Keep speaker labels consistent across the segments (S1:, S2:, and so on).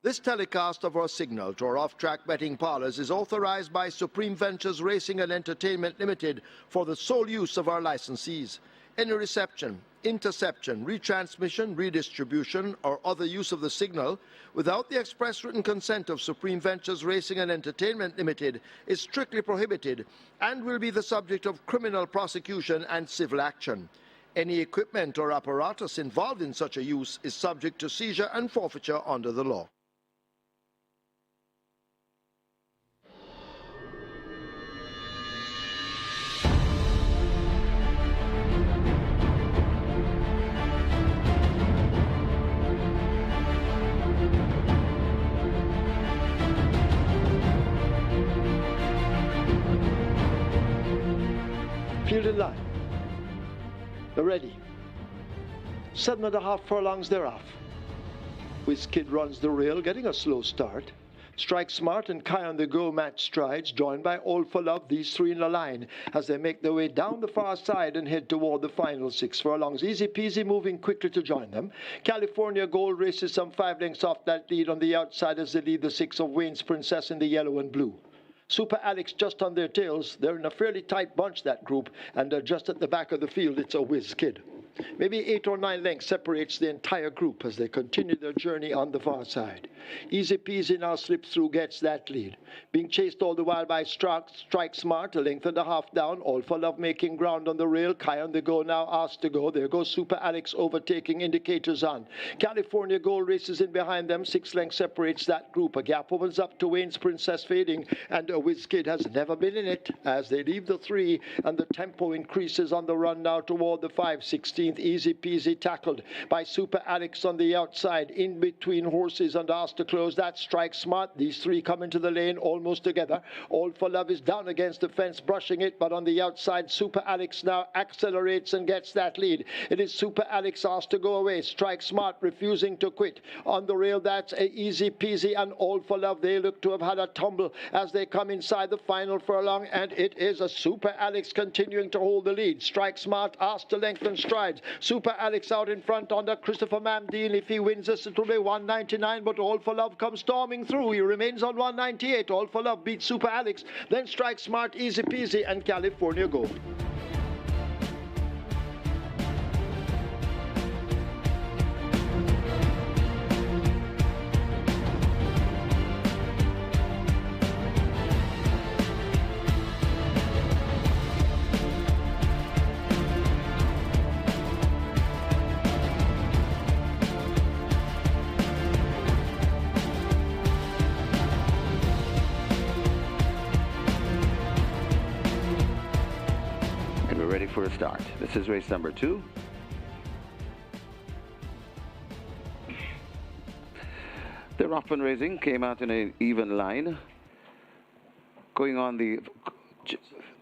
S1: This telecast of our signal to our off-track betting parlors is authorized by Supreme Ventures Racing and Entertainment Limited for the sole use of our licensees. Any reception, interception, retransmission, redistribution, or other use of the signal without the express written consent of Supreme Ventures Racing and Entertainment Limited is strictly prohibited and will be the subject of criminal prosecution and civil action. Any equipment or apparatus involved in such a use is subject to seizure and forfeiture under the law.
S2: Field in line. They're ready. 7.5 furlongs they're off. Whiz-Kid runs the rail, getting a slow start. Strike Smart and Kai on the Go match strides, joined by All for Love, these three in a line, as they make their way down the far side and head toward the final 6 furlongs. Easy Peasy moving quickly to join them. California Gold races some 5 lengths off that lead on the outside as they lead the 6 of Wayne's Princess in the yellow and blue. Super Alex just on their tails. They're in a fairly tight bunch, that group, and just at the back of the field, it's a Whiz-Kid. Maybe 8 or 9 lengths separates the entire group as they continue their journey on the far side. Easy Peasy now slips through, gets that lead. Being chased all the while by Strike Smart, 1.5 lengths down. All for Love making ground on the rail. Kai on the Go now asked to go. There goes Super Alex overtaking, indicators on. California Gold races in behind them. 6 lengths separates that group. A gap opens up to Wayne's Princess fading, and a Whiz-Kid has never been in it as they leave the 3, and the tempo increases on the run now toward the 5:16. 16th. Easy peasy tackled by Super Alex on the outside, in between horses and asked to close. That Strike Smart. These three come into the lane almost together. All for Love is down against the fence, brushing it, but on the outside, Super Alex now accelerates and gets that lead. It is Super Alex asked to go away. Strike Smart refusing to quit. On the rail, that's a Easy Peasy and All for Love. They look to have had a tumble as they come inside the final furlong, and it is a Super Alex continuing to hold the lead. Strike Smart asked to lengthen strides. Super Alex out in front under Christopher Mamdine. If he wins this, it will be 199, but All for Love comes storming through. He remains on 198. All for Love beats Super Alex, then Strike Smart, Easy Peasy, and California Gold.
S3: Ready for a start. This is race number 2. The Rough and Racing came out in an even line. Going on the...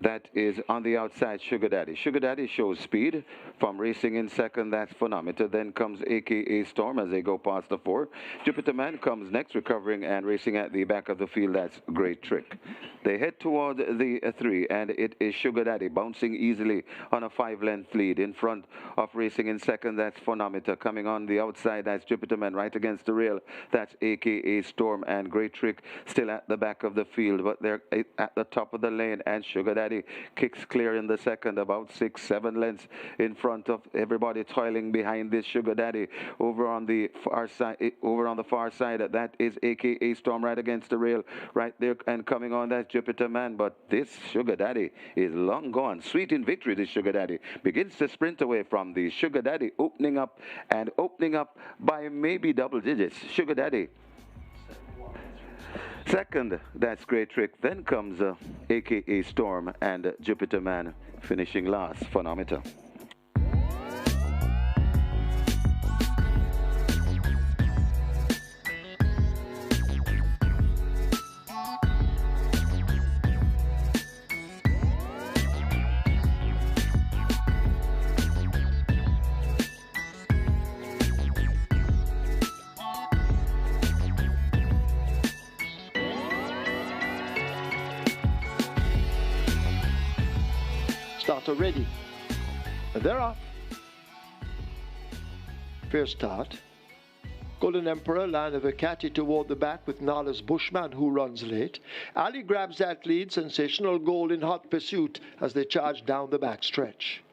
S3: That is on the outside, Sugar Daddy. Sugar Daddy shows speed from racing in second. That's Phonometer. Then comes AKA Storm as they go past the 4. Jupiter Man comes next, recovering and racing at the back of the field. That's Great Trick. They head toward the 3, and it is Sugar Daddy bouncing easily on a 5-length lead. In front of racing in second, that's Phonometer. Coming on the outside, that's Jupiter Man right against the rail. That's AKA Storm, and Great Trick still at the back of the field, but they're at the top of the lane, and Sugar Daddy kicks clear in the second, about 6-7 lengths in front of everybody toiling behind this Sugar Daddy. Over on the far side, that is AKA Storm right against the rail right there, and coming on, that's Jupiter Man. But this Sugar Daddy is long gone. Sweet in victory, this Sugar Daddy begins to sprint away from the Sugar Daddy, opening up by maybe double digits. Sugar Daddy second, that's Great Trick. Then comes AKA Storm, and Jupiter Man finishing last, Phonometer.
S2: Starter ready. And they're off. Fair start. Golden Emperor, line of a catty toward the back with Nala's Bushman, who runs late. Ali grabs that lead. Sensational Gold in hot pursuit as they charge down the back stretch.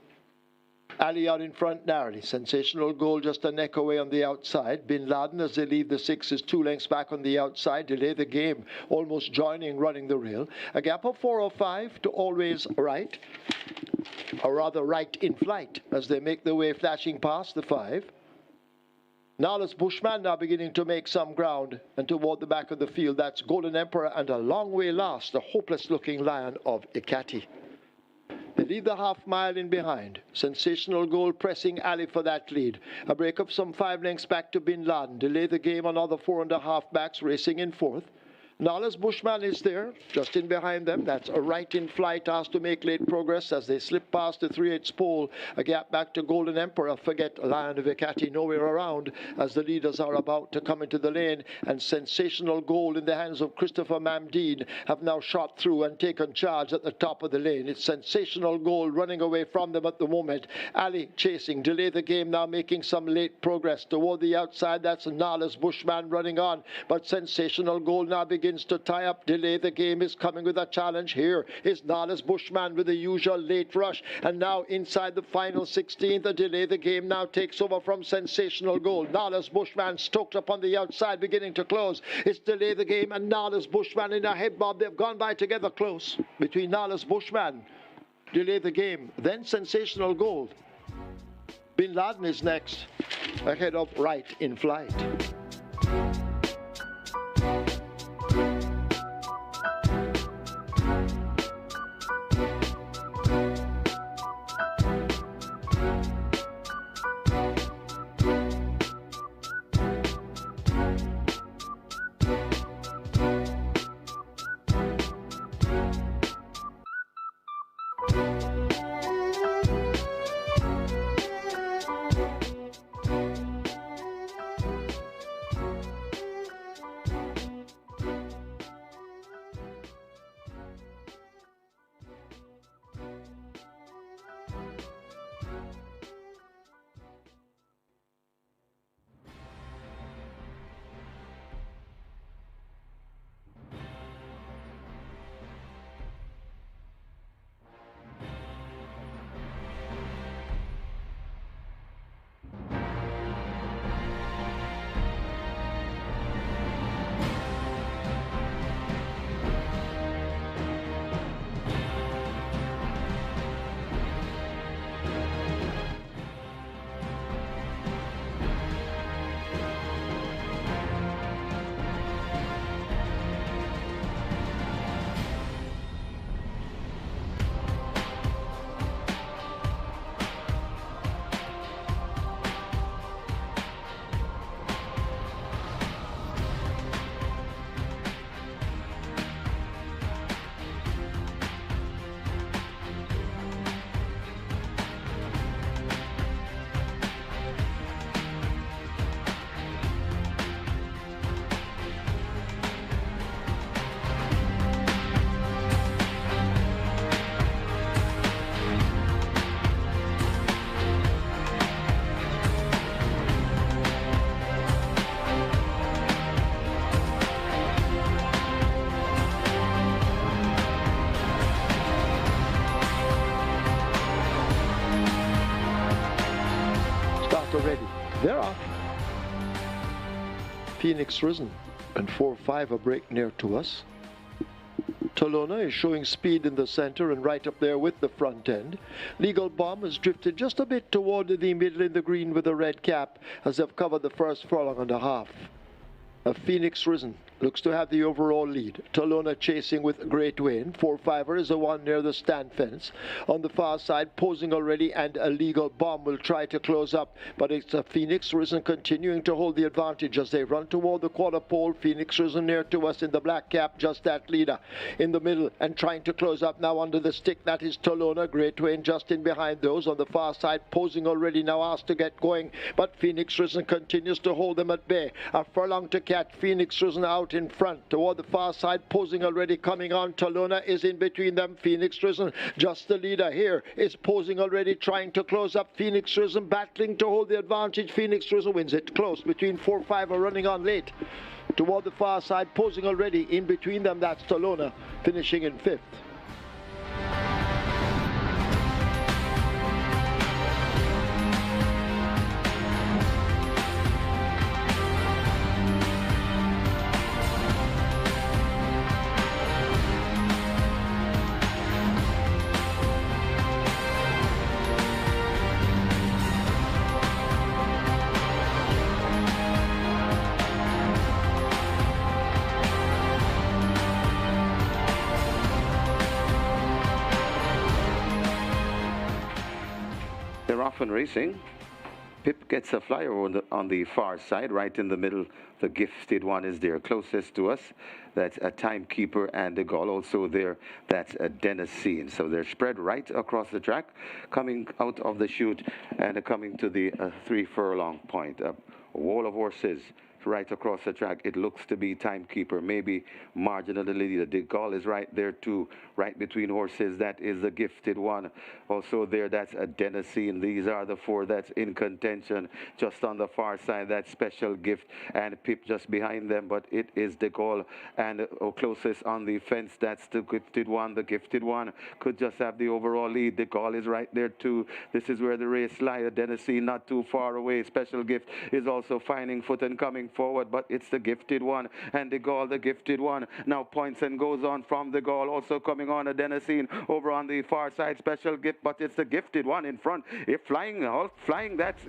S2: Ali out in front narrowly. Sensational Gold just a neck away on the outside. Bin Laden, as they leave the 6, is 2 lengths back on the outside. Delay the Game almost joining, running the rail. A gap of 405 to Always Right. Or rather right in flight as they make their way flashing past the 5. Nala's Bushman now beginning to make some ground, and toward the back of the field, that's Golden Emperor and a long way last, the hopeless-looking Lion of Ikati. They leave the half-mile in behind. Sensational Gold pressing Ali for that lead. A break of some 5 lengths back to Bin Laden. Delay the Game, another 4.5 backs racing in 4th. Nala's Bushman is there, just in behind them. That's a right in flight, asked to make late progress as they slip past the 3/8 pole. A gap back to Golden Emperor. Forget Lion of Ikati nowhere around as the leaders are about to come into the lane. And Sensational Gold in the hands of Christopher Mamdine have now shot through and taken charge at the top of the lane. It's Sensational Gold running away from them at the moment. Ali chasing. Delay the Game now making some late progress toward the outside. That's Nala's Bushman running on. But Sensational Gold now begins to tie up. Delay the Game is coming with a challenge. Here is Nala's Bushman with the usual late rush, and now inside the final 16th, a Delay the Game now takes over from Sensational Gold. Nala's Bushman stoked up on the outside, beginning to close. It's Delay the Game and Nala's Bushman in a head bob. They've gone by together close between Nala's Bushman, Delay the Game, then Sensational Gold. Bin Laden is next, ahead of Right in Flight. They're off. Phoenix Risen and 4-5 a break near to us. Tolona is showing speed in the center and right up there with the front end. Legal Bomb has drifted just a bit toward the middle in the green with a red cap as they've covered the first furlong and a half. Phoenix Risen looks to have the overall lead. Tolona chasing with Great Wayne. 4-5er is the one near the stand fence. On the far side, posing already, and a Legal Bomb will try to close up, but it's a Phoenix Risen continuing to hold the advantage as they run toward the quarter pole. Phoenix Risen near to us in the black cap, just that leader in the middle and trying to close up now under the stick. That is Tolona. Great Wayne just in behind those. On the far side, posing already, now asked to get going, but Phoenix Risen continues to hold them at bay. A furlong to catch. Phoenix Risen out in front toward the far side, posing already, coming on. Tolona is in between them. Phoenix Risen just the leader here, is posing already, trying to close up. Phoenix Risen battling to hold the advantage. Phoenix Risen wins it close between 4-5 are running on late toward the far side, posing already in between them. That's Tolona finishing in 5th.
S3: They're off and racing. Pip gets a flyer on the far side, right in the middle. The Gifted One is there, closest to us. That's a Timekeeper and the Gull. Also there, that's a Dennisine. So they're spread right across the track, coming out of the chute and coming to the 3 furlong point. A wall of horses right across the track. It looks to be Timekeeper, maybe marginally leader. The Gull is right there too, right between horses. That is the Gifted One. Also there, that's a Dennisine. These are the 4 that's in contention. Just on the far side, that Special Gift and Pip just behind them, but it is the Gull and closest on the fence. That's the Gifted One. The Gifted One could just have the overall lead. The Gull is right there too. This is where the race lies. Dennisine not too far away. Special Gift is also finding foot and coming forward, but it's the Gifted One and the Gull. The Gifted One now points and goes on from the Gull. Also coming on a Dennisine over on the far side. Special Gift, but it's the Gifted One in front. If flying, that's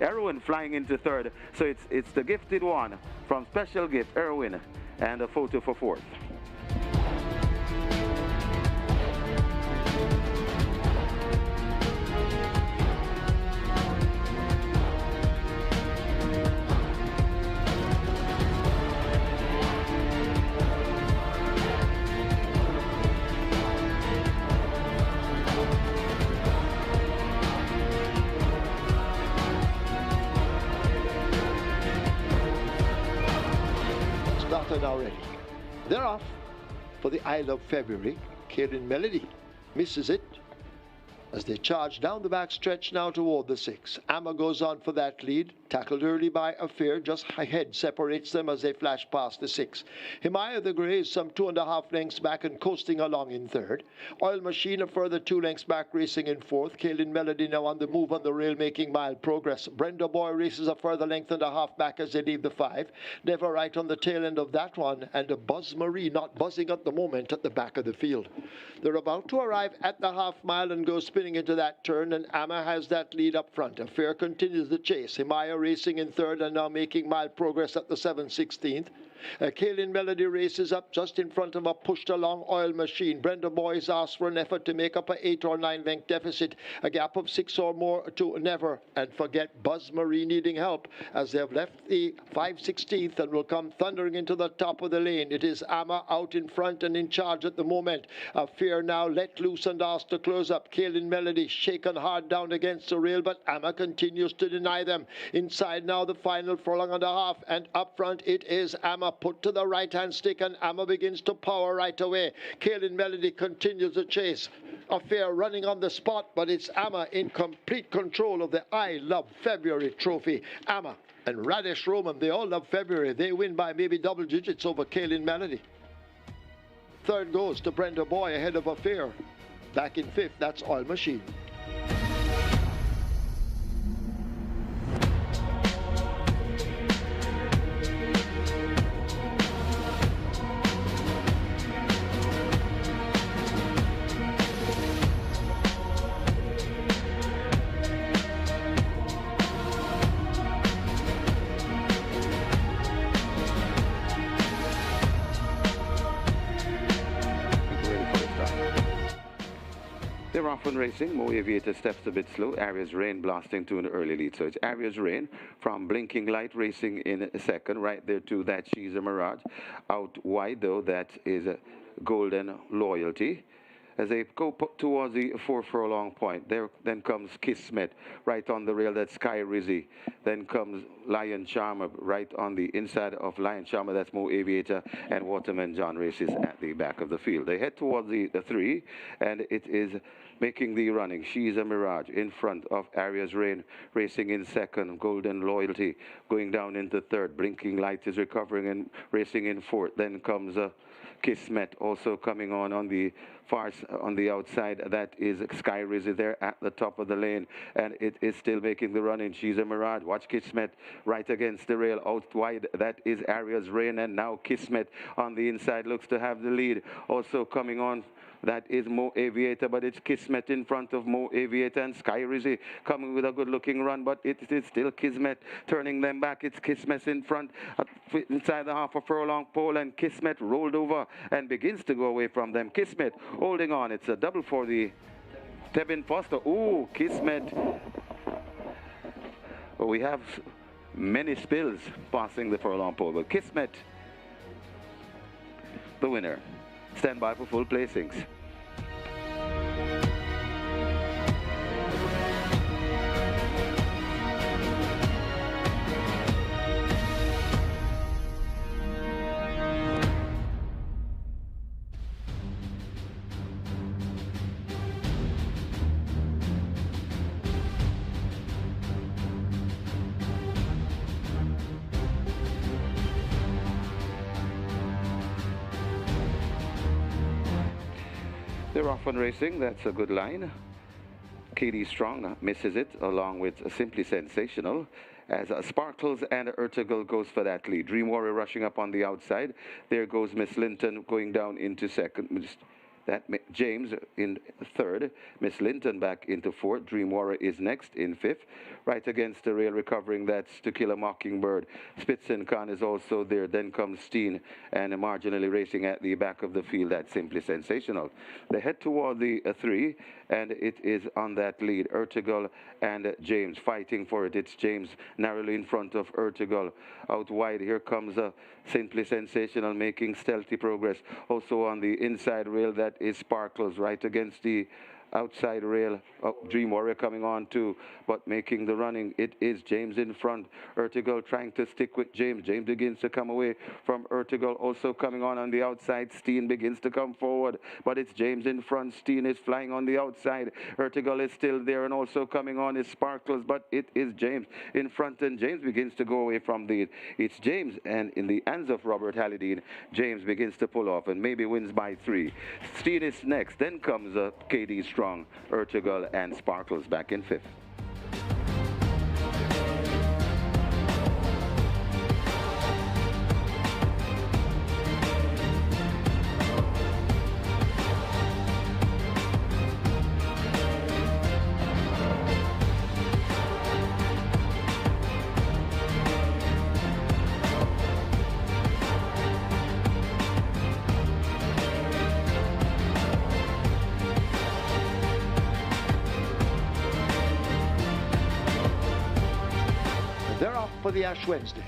S3: Erwin flying into 3rd. So it's the Gifted One from Special Gift, Erwin, and a photo for 4th.
S2: Already. They're off for the I Love February. Kaylin Melody misses it as they charge down the back stretch now toward the 6. Amma goes on for that lead, tackled early by Affair. Just ahead separates them as they flash past the 6. Himayah the Grey is some 2.5 lengths back and coasting along in 3rd. Oil Machine a further 2 lengths back, racing in 4th. Kaylin Melody now on the move on the rail, making mild progress. Brenda Boy races a further length and a half back as they leave the 5. Never right on the tail end of that one, and a Buzz Marie not buzzing at the moment at the back of the field. They're about to arrive at the half mile and go spinning into that turn, and Amma has that lead up front. Affair continues the chase. Himayah racing in 3rd and now making mild progress at the 7/16. Kaylin Melody races up just in front of a pushed along Oil Machine. Brenda Boys asks for an effort to make up a 8 or 9 length deficit, a gap of 6 or more to Never and Forget. Buzz Marie needing help as they have left the 5/16 and will come thundering into the top of the lane. It is Amma out in front and in charge at the moment. Fear now let loose and asked to close up. Kaylin Melody shaken hard down against the rail, but Amma continues to deny them. Inside now the final furlong and a half, and up front it is Amma put to the right-hand stick, and Amma begins to power right away. Kaylin Melody continues the chase. Affair running on the spot, but it's Amma in complete control of the I Love February trophy. Amma and Radish Roman, they all love February. They win by maybe double digits over Kaylin Melody. 3rd goes to Brenda Boy ahead of Affair. Back in 5th, that's Oil Machine.
S3: They're off and racing. Mo Aviator steps a bit slow. Arias Rain blasting to an early lead. So it's Arias Rain from Blinking Light racing in second. Right there to that She's a Mirage. Out wide though, that is Golden Loyalty. As they go towards the 4 furlong point, there then comes Kismet right on the rail. That's Sky Rizzy. Then comes Lion Charmer right on the inside of Lion Charmer. That's Mo Aviator, and Waterman John races at the back of the field. They head towards the 3, and it is making the running. She's a Mirage in front of Arias Rain racing in second. Golden Loyalty going down into third. Blinking Light is recovering and racing in fourth. Then comes Kismet also coming on the far on the outside. That is Sky Rizzy there at the top of the lane, and it is still making the run in. She's a Mirage. Watch Kismet right against the rail out wide. That is Arias Rain, and now Kismet on the inside looks to have the lead. Also coming on, that is Mo Aviator, but it's Kismet in front of Mo Aviator, and Sky Rizzy coming with a good-looking run, but it is still Kismet turning them back. It's Kismet in front inside the half a furlong pole, and Kismet rolled over and begins to go away from them. Kismet holding on. It's a double for the Tevin Foster. Ooh, Kismet. Oh, we have many spills passing the furlong pole, but Kismet, the winner. Stand by for full placings. They're off and racing. That's a good line. Katie Strong misses it along with Simply Sensational as Sparkles and Ertugrul goes for that lead. Dream Warrior rushing up on the outside. There goes Miss Linton going down into second. That James in third. Miss Linton back into fourth. Dream Warrior is next in fifth. Right against the rail recovering. That's To Kill a Mockingbird. Spitzen Khan is also there. Then comes Steen and marginally racing at the back of the field. That's Simply Sensational. They head toward the 3, and it is on that lead. Ertugrul and James fighting for it. It's James narrowly in front of Ertugrul. Out wide, here comes Simply Sensational making stealthy progress. Also on the inside rail, that is Sparkles right against the outside rail. Dream Warrior coming on too, but making the running. It is James in front. Ertugrul trying to stick with James. James begins to come away from Ertugrul. Also coming on the outside. Steen begins to come forward, but it's James in front. Steen is flying on the outside. Ertugrul is still there, and also coming on is Sparkles, but it is James in front, and James begins to go away from the. It's James, and in the hands of Robert Hallidine, James begins to pull off and maybe wins by 3. Steen is next. Then comes KD Strong, Ertugrul, and Sparkles back in fifth.
S2: They're off for the Ash Wednesday.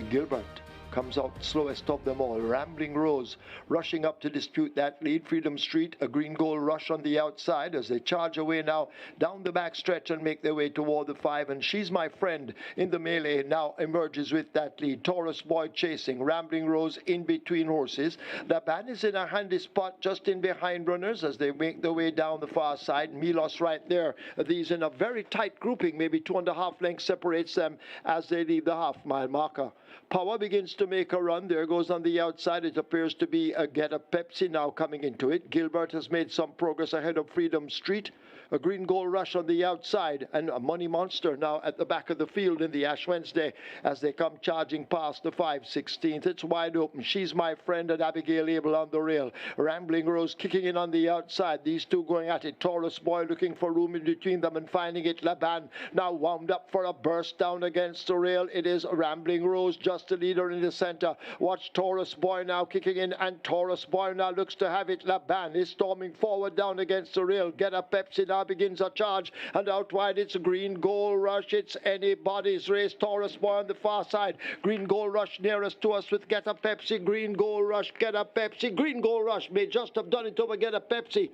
S2: Gilbert comes out slowest of them all. Rambling Rose rushing up to dispute that lead. Freedom Street, a green gold rush on the outside as they charge away now down the back stretch and make their way toward the 5. And She's My Friend in the melee now emerges with that lead. Taurus Boy chasing. Rambling Rose in between horses. The band is in a handy spot just in behind runners as they make their way down the far side. Milos right there. These in a very tight grouping. Maybe 2.5 lengths separates them as they leave the half-mile marker. Power begins to make a run. There goes on the outside. It appears to be a Get a Pepsi now coming into it. Gilbert has made some progress ahead of Freedom Street. A green gold rush on the outside, and a Money Monster now at the back of the field in the Ash Wednesday as they come charging past the 5/16th. It's wide open. She's My Friend and Abigail Abel on the rail. Rambling Rose kicking in on the outside. These two going at it. Taurus Boy looking for room in between them and finding it. Laban now wound up for a burst down against the rail. It is Rambling Rose just the leader in the the center. Watch Taurus Boy now kicking in, and Taurus Boy now looks to have it. Laban is storming forward down against the rail. Get Up Pepsi now begins a charge, and out wide it's Green Gold Rush. It's anybody's race. Taurus Boy on the far side. Green Gold Rush nearest to us with Get Up Pepsi. Green Gold Rush, Get Up Pepsi. Green Gold Rush may just have done it over Get Up Pepsi.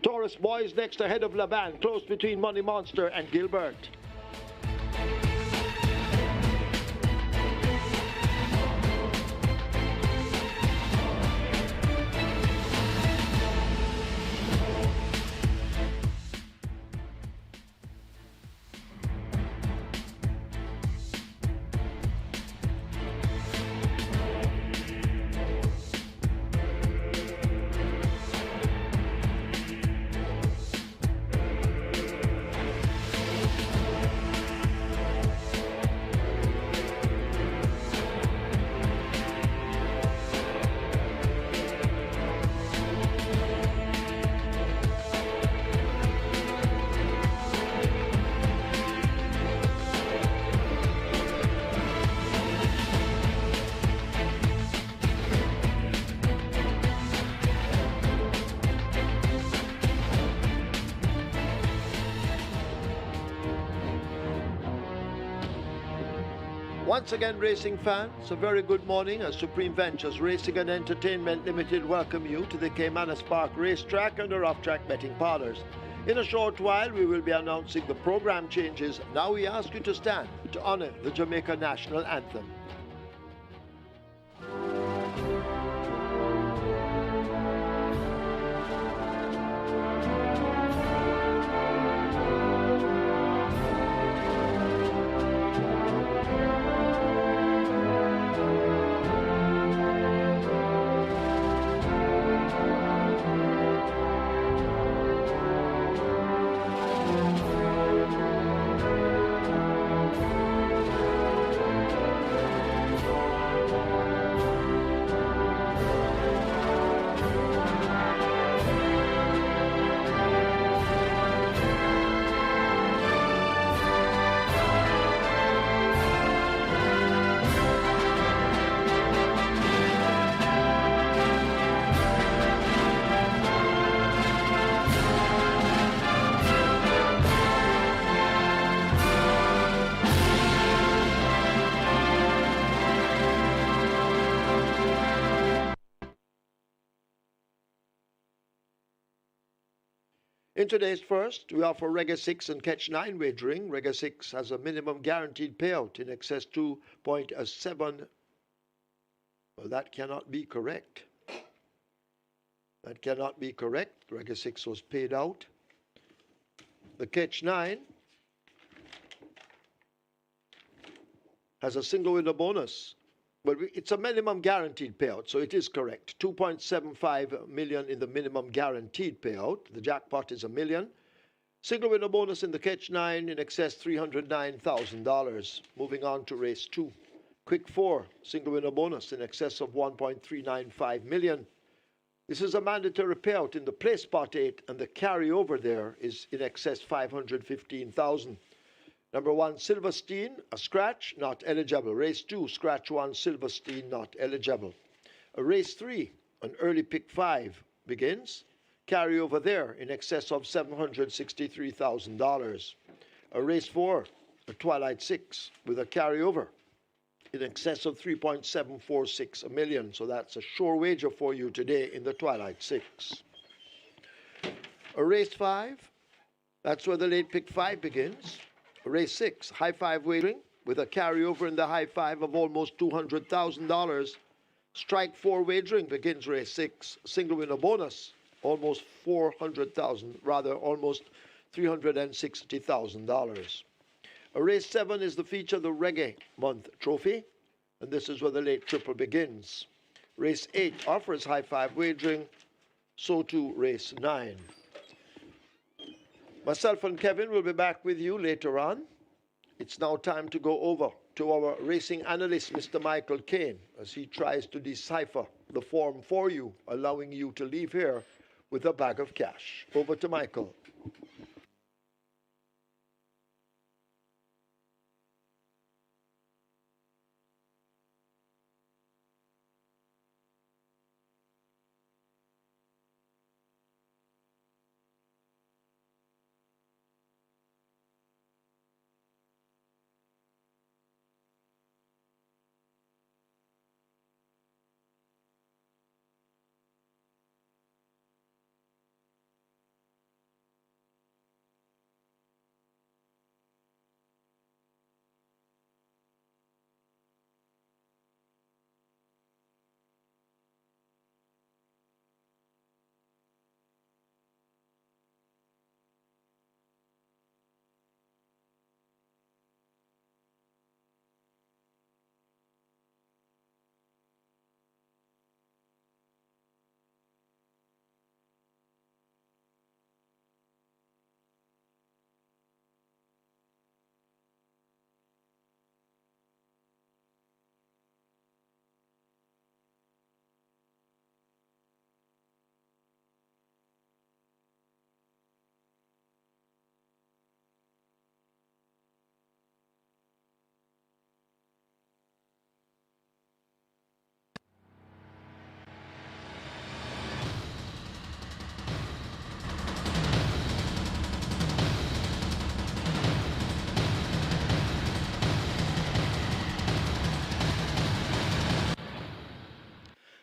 S2: Taurus Boy is next ahead of Laban, close between Money Monster and Gilbert. Once again, racing fans, a very good morning as Supreme Ventures Racing and Entertainment Limited welcome you to the Caymanas Park Racetrack and the off-track betting parlors. In a short while, we will be announcing the program changes. Now we ask you to stand to honor the Jamaica National Anthem. In today's first, we offer REGGAE 6 and Catch 9 wagering. REGGAE 6 has a minimum guaranteed payout in excess 2.7. Well, that cannot be correct. That cannot be correct. REGGAE 6 was paid out. The Catch 9 has a single winner bonus. Well, it's a minimum guaranteed payout, so it is correct. 2.75 million in the minimum guaranteed payout. The jackpot is $1 million. Single winner bonus in the Catch 9 in excess $309,000. Moving on to race 2. Quick 4, single winner bonus in excess of 1.395 million. This is a mandatory payout in the play spot 8, and the carryover there is in excess 515,000. Number 1, Silverstein, a scratch, not eligible. Race 2, scratch 1, Silverstein, not eligible. Race 3, an early pick 5 begins. Carryover there in excess of $763,000. Race 4, a Twilight 6 with a carryover in excess of 3.746 million. So that's a sure wager for you today in the Twilight 6. Race 5, that's where the late pick 5 begins. Race 6, high 5 wagering with a carryover in the high 5 of almost $200,000. Strike 4 wagering begins race 6. Single winner bonus, almost $400,000, rather almost $360,000. Race 7 is the feature of the REGGAE Month Trophy, and this is where the late triple begins. Race 8 offers high 5 wagering, so too race 9. Myself and Kevin will be back with you later on. It's now time to go over to our racing analyst, Mr. Michael Kane, as he tries to decipher the form for you, allowing you to leave here with a bag of cash. Over to Michael.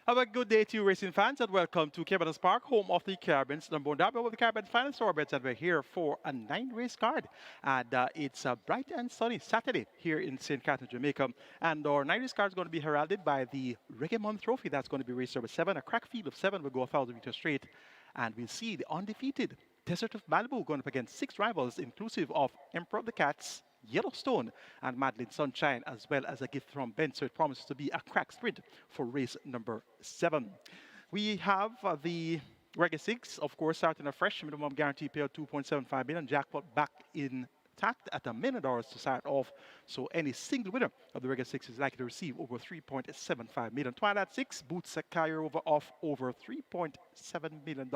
S4: Have a good day to you, racing fans, and welcome to Caymanas Park, home of the Caribbean's number one derby with the Caribbean Final Store Bets, and we're here for a 9-race card. And it's a bright and sunny Saturday here in St. Catharines, Jamaica. And our 9-race card is going to be heralded by the Reggae Month Trophy. That's going to be race number 7. A crack field of 7 will go 1,000 meters straight. And we'll see the undefeated Desert of Malibu going up against 6 rivals, inclusive of Emperor of the Cats, Yellowstone, and Madeline Sunshine, as well as a gift from Ben. So it promises to be a crack sprint for race number 7. We have the REGGAE 6, of course, starting afresh. Minimum guarantee payout 2.75 million. Jackpot back intact at $1 million to start off. So any single winner of the REGGAE 6 is likely to receive over 3.75 million. Twilight 6 boots a carrier over of over $3.7 million.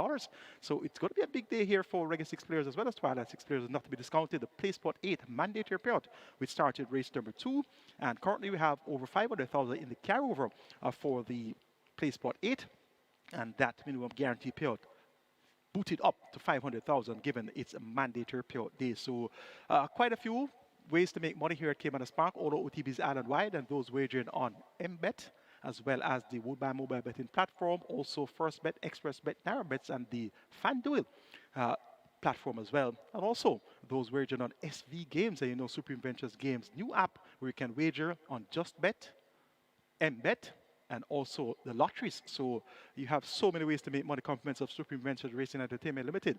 S4: So it's going to be a big day here for REGGAE 6 players as well as Twilight 6 players, not to be discounted. The Play Spot 8 mandatory payout, which started race number 2. And currently we have over 500,000 in the carryover for the Play Spot 8. And that minimum guarantee payout booted up to 500,000 given its mandatory payout day. So quite a few ways to make money here at Caymanas Park. All OTBs island-wide, and those wagering on MBet, as well as the Woodbine mobile betting platform, also First Bet, Express Bet, Narrow Bets, and the FanDuel platform as well. And also those wagering on SV Games, and you know, Supreme Ventures Games new app where you can wager on Just Bet, MBet, and also the lotteries. So you have so many ways to make money. Compliments of Supreme Ventures Racing Entertainment Limited.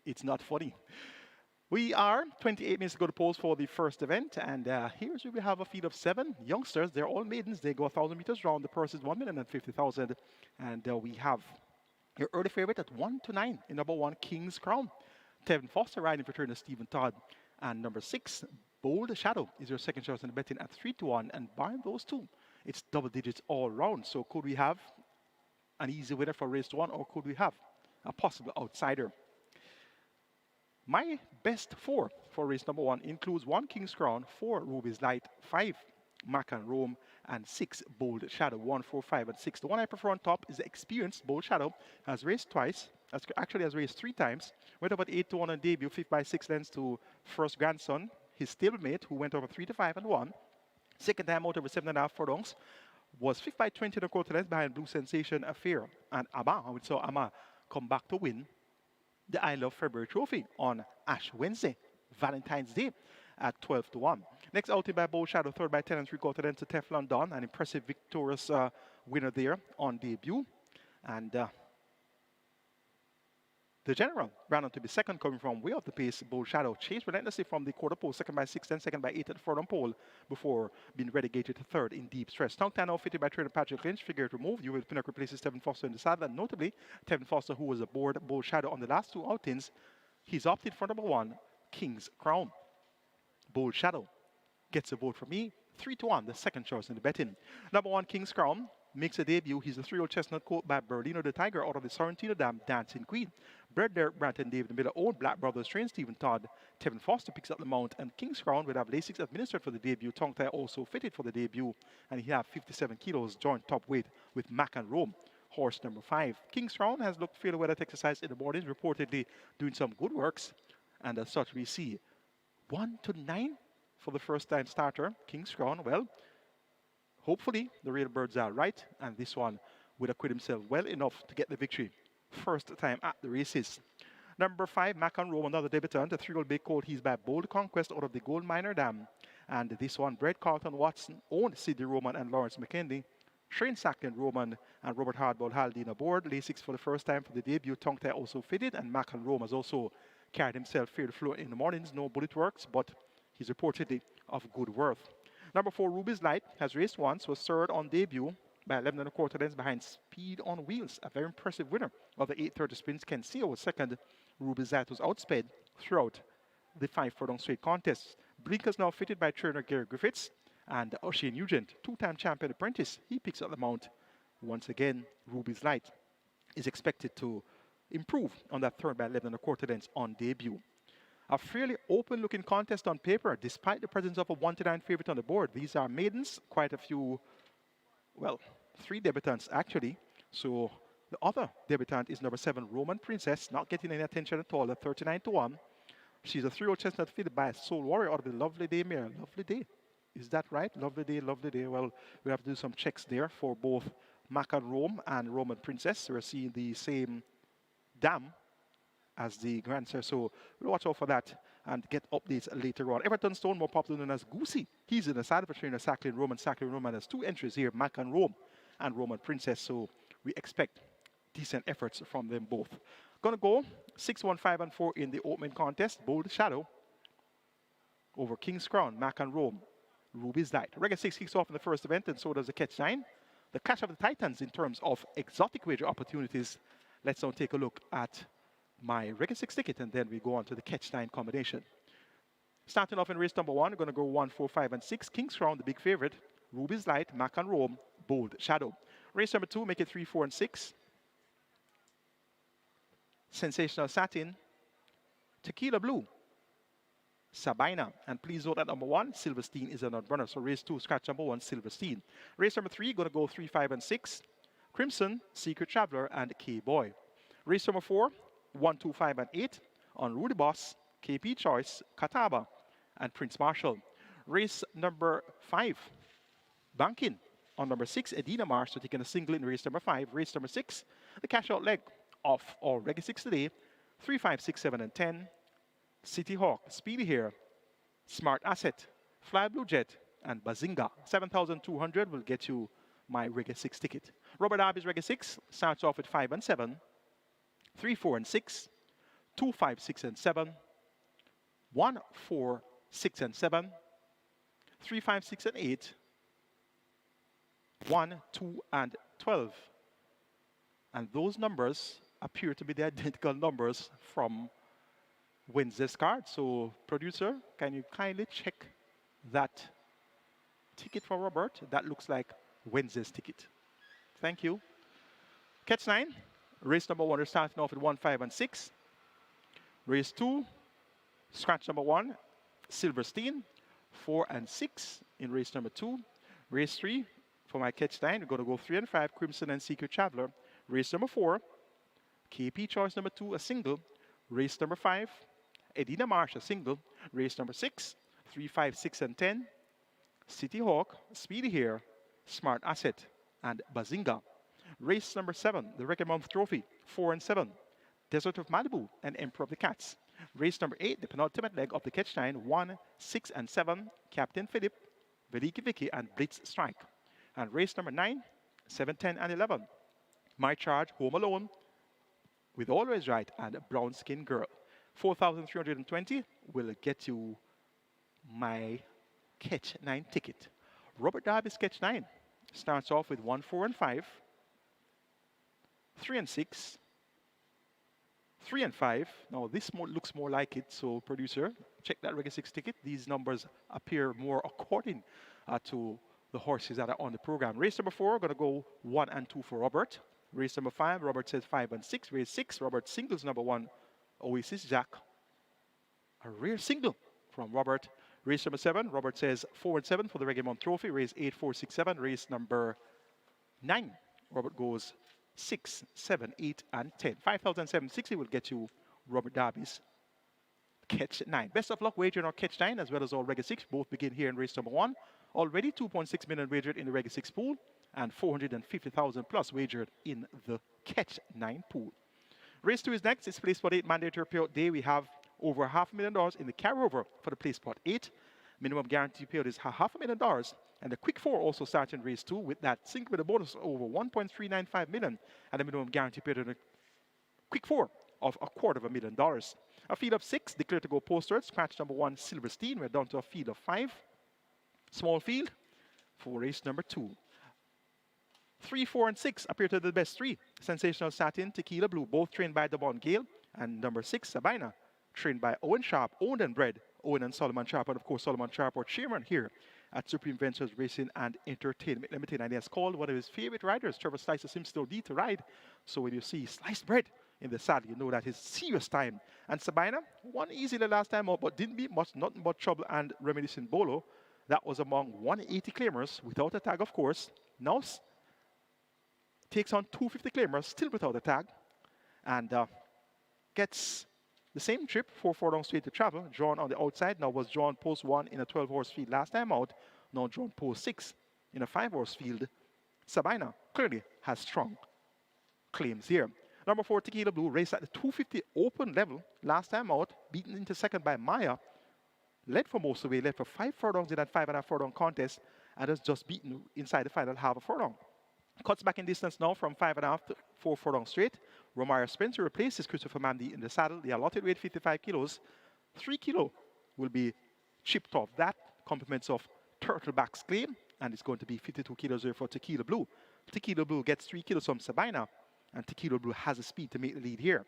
S4: It's not funny. We are 28 minutes to go to polls for the first event, and here's where we have a field of 7 youngsters. They're all maidens. They go 1,000 meters round. The purse is 1,050,000, and we have your early favorite at 1 to 9 in number 1, King's Crown. Tevin Foster riding for turn Stephen Todd, and number 6, Bold Shadow is your second choice in the betting at 3 to 1, and barring those two, it's double digits all round. So could we have an easy winner for race 1, or could we have a possible outsider? My best 4 for race number 1 includes 1 King's Crown, 4 Ruby's Light, 5 Mac and Rome, and 6 Bold Shadow. 1, 4, 5, and 6. The one I prefer on top is the experienced Bold Shadow. Has raced twice. Actually has raced 3 times. Went over 8 to 1 on debut, 5th by 6 lengths to first grandson, his stablemate, who went over 3 to 5 and 1. Second time out over 7.5 furlongs. Was 5th by 20 and a quarter lengths behind Blue Sensation Affair and Amma. We saw Amma come back to win the I Love February Trophy on Ash Wednesday, Valentine's Day, at 12 to 1. Next outing by Bold Shadow, 3rd by 10 and 3/4 lengths to Teflon Don, an impressive victorious winner there on debut. And the general ran on to be second, coming from way off the pace. Bold Shadow chased relentlessly from the quarter pole, 2nd by 6, then 2nd by 8 at the furlong pole, before being relegated to 3rd in deep stretch. Tongue now fitted by trainer Patrick Lynch, figure removed. You will Pinnock replaces Tevin Foster in the saddle, and notably, Tevin Foster, who was aboard Bold Shadow on the last 2 outings, he's opted for number 1, King's Crown. Bold Shadow gets a vote from me, 3 to 1, the second choice in the betting. Number 1, King's Crown, makes a debut. He's a 3-year-old chestnut coat by Berlino the Tiger out of the Sorrentino Dam Dancing Queen. Bred there, Branton David the Miller owned Black Brothers train Stephen Todd. Tevin Foster picks up the mount, and King's Crown will have Lasix administered for the debut. Tongue tie also fitted for the debut, and he have 57 kilos joint top weight with Mac and Rome. Horse number 5. King's Crown has looked fairly well at exercise in the mornings, reportedly doing some good works, and as such we see 1 to 9 for the first time starter. King's Crown, well, hopefully the real birds are right, and this one would acquit himself well enough to get the victory first time at the races. Number 5, Mac and Rome, another debutant, a 3-year-old big colt. He's by Bold Conquest out of the Gold Miner Dam, and this one bred Carlton Watson, owned Sidney Roman and Lawrence McKinley. Shane Sackton Roman and Robert Hardball Haldane aboard. Lasix for the first time for the debut. Tongue tie also fitted, and Mac and Rome has also carried himself fairly fluent in the mornings. No bullet works, but he's reportedly of good worth. Number 4, Ruby's Light, has raced once, was 3rd on debut by 11 and a quarter lengths behind Speed on Wheels, a very impressive winner of the 8:30 sprints. Ken Seo was 2nd. Ruby's Light was outsped throughout the 5 furlong straight contests. Blinkers now fitted by trainer Gary Griffiths, and O'Shea Nugent, 2-time champion apprentice, he picks up the mount. Once again, Ruby's Light is expected to improve on that 3rd by 11 and a quarter lengths on debut. A fairly open-looking contest on paper, despite the presence of a 1 to 9 favorite on the board. These are maidens, quite a few, well, 3 debutants actually. So the other debutant is number 7, Roman Princess, not getting any attention at all at 39 to 1. She's a 3-year-old chestnut fitted by Soul Warrior out of the Lovely Day mare. Lovely Day, is that right? Lovely Day, Lovely Day. Well, we have to do some checks there for both Mac and Rome and Roman Princess. We're seeing the same dam as the grandson, so we'll watch out for that and get updates later on. Everton Stone, more popular known as Goosey. He's in the side of a trainer, Sacklin Roman. Sacklin Roman has 2 entries here, Mac and Rome and Roman Princess, so we expect decent efforts from them both. Gonna go 6, 1, 5, and 4 in the opening contest. Bold Shadow over King's Crown, Mac and Rome, Ruby's Light. REGGAE 6 kicks off in the first event, and so does the Catch 9. The clash of the titans in terms of exotic wager opportunities. Let's now take a look at my REGGAE 6 ticket, and then we go on to the Catch 9 combination. Starting off in race number 1, we're going to go 1, 4, 5, and 6. King's Crown, the big favorite. Ruby's Light, Mac and Rome, Bold Shadow. Race number 2, make it 3, 4, and 6. Sensational Satin, Tequila Blue, Sabina. And please note that number 1, Silverstein, is an odd runner. So race 2, scratch number 1, Silverstein. Race number 3, going to go 3, 5, and 6. Crimson, Secret Traveler, and K-Boy. Race number 4, 1, 2, 5, and 8 on Rudy Boss, KP Choice, Kataba, and Prince Marshall. Race number 5, Banking on number 6, Edina Marsh, so taking a single in race number 5. Race number 6, the cash out leg of our REGGAE 6 today, 3, 5, 6, 7, and 10. City Hawk, Speedy here, Smart Asset, Fly Blue Jet, and Bazinga. 7,200 will get you my REGGAE 6 ticket. Robert Darby's REGGAE 6 starts off with 5 and 7, 3, 4, and 6, 2, 5, 6, and 7, 1, 4, 6, and 7, 3, 5, 6, and 8, 1, 2, and 12. And those numbers appear to be the identical numbers from Wednesday's card. So, producer, can you kindly check that ticket for Robert? That looks like Wednesday's ticket. Thank you. Catch 9. Race number 1, we're starting off with 1, 5, and 6. Race 2, scratch number 1, Silverstein, 4 and 6 in race number 2. Race 3, for my Catch 9, we're going to go 3 and 5, Crimson and Secret Traveler. Race number 4, KP Choice number 2, a single. Race number 5, Edina Marsh, a single. Race number 6, 3, 5, 6, and 10. City Hawk, Speedy here, Smart Asset, and Bazinga. Race number 7, the REGGAE Month Trophy, 4 and 7. Desert of Malibu and Emperor of the Cats. Race number 8, the penultimate leg of the Catch 9, 1, 6, and 7. Captain Philip, Veliki Vicky, and Blitz Strike. And race number 9, 7, 10, and 11. My Charge, Home Alone, With Always Right, and Brown Skin Girl. 4,320 will get you my Catch 9 ticket. Robert Darby's Catch 9 starts off with 1, 4, and 5, 3 and 6, 3 and 5. Now this looks more like it, so producer, check that REGGAE 6 ticket. These numbers appear more according to the horses that are on the program. Race number 4, going to go 1 and 2 for Robert. Race number 5, Robert says 5 and 6. Race 6, Robert singles number 1, Oasis Jack. A rare single from Robert. Race number 7, Robert says 4 and 7 for the REGGAE Month Trophy. Race 8, 4, 6, 7. Race number 9, Robert goes 6, 7, 8, and 10. 5,760 will get you Robert Darby's Catch 9. Best of luck wagering on Catch 9 as well as all REGGAE 6. Both begin here in race number 1. Already 2.6 million wagered in the REGGAE 6 pool and 450,000 plus wagered in the Catch 9 pool. Race 2 is next. It's Play Spot 8 mandatory payout day. We have over $500,000 in the carryover for the Play Spot 8. Minimum guarantee payout is $500,000. And the Quick 4 also starts in race 2 with that single with a bonus of over 1.395 million and a minimum guarantee payout in the Quick 4 of $250,000. A field of 6 declared to go postward. Scratch number 1, Silverstein. We're down to a field of 5. Small field for race number 2. 3, 4, and 6 appear to be the best 3. Sensational Satin, Tequila Blue, both trained by Devon Gale. And number 6, Sabina, trained by Owen Sharp, owned and bred Owen and Solomon Sharp. And of course, Solomon Sharp, our chairman here at Supreme Ventures Racing and Entertainment Limited. And he has called one of his favorite riders, Trevor Slicer Simpson O'D, to ride. So when you see sliced bread in the saddle, you know that it's serious time. And Sabina won easily last time out, but didn't beat much, nothing but trouble and reminiscing Bolo. That was among 180 claimers without a tag, of course. Now takes on 250 claimers, still without a tag, and gets the same trip, 4 furlongs straight to travel, drawn on the outside. Now was drawn post 1 in a 12-horse field last time out, now drawn post 6 in a 5-horse field. Sabina clearly has strong claims here. Number 4, Tequila Blue, raced at the 250 open level last time out, beaten into second by Maya, led for most of the way, led for 5 furlongs in that 5.5 furlong contest, and has just beaten inside the final half a furlong. Cuts back in distance now from 5.5 to 4 furlongs straight. Romario Spencer replaces Christopher Mandy in the saddle. The allotted weight 55 kilos. 3 kilo will be chipped off that, compliments of Turtleback's claim, and it's going to be 52 kilos there for Tequila Blue. Tequila Blue gets 3 kilos from Sabina, and Tequila Blue has the speed to make the lead here.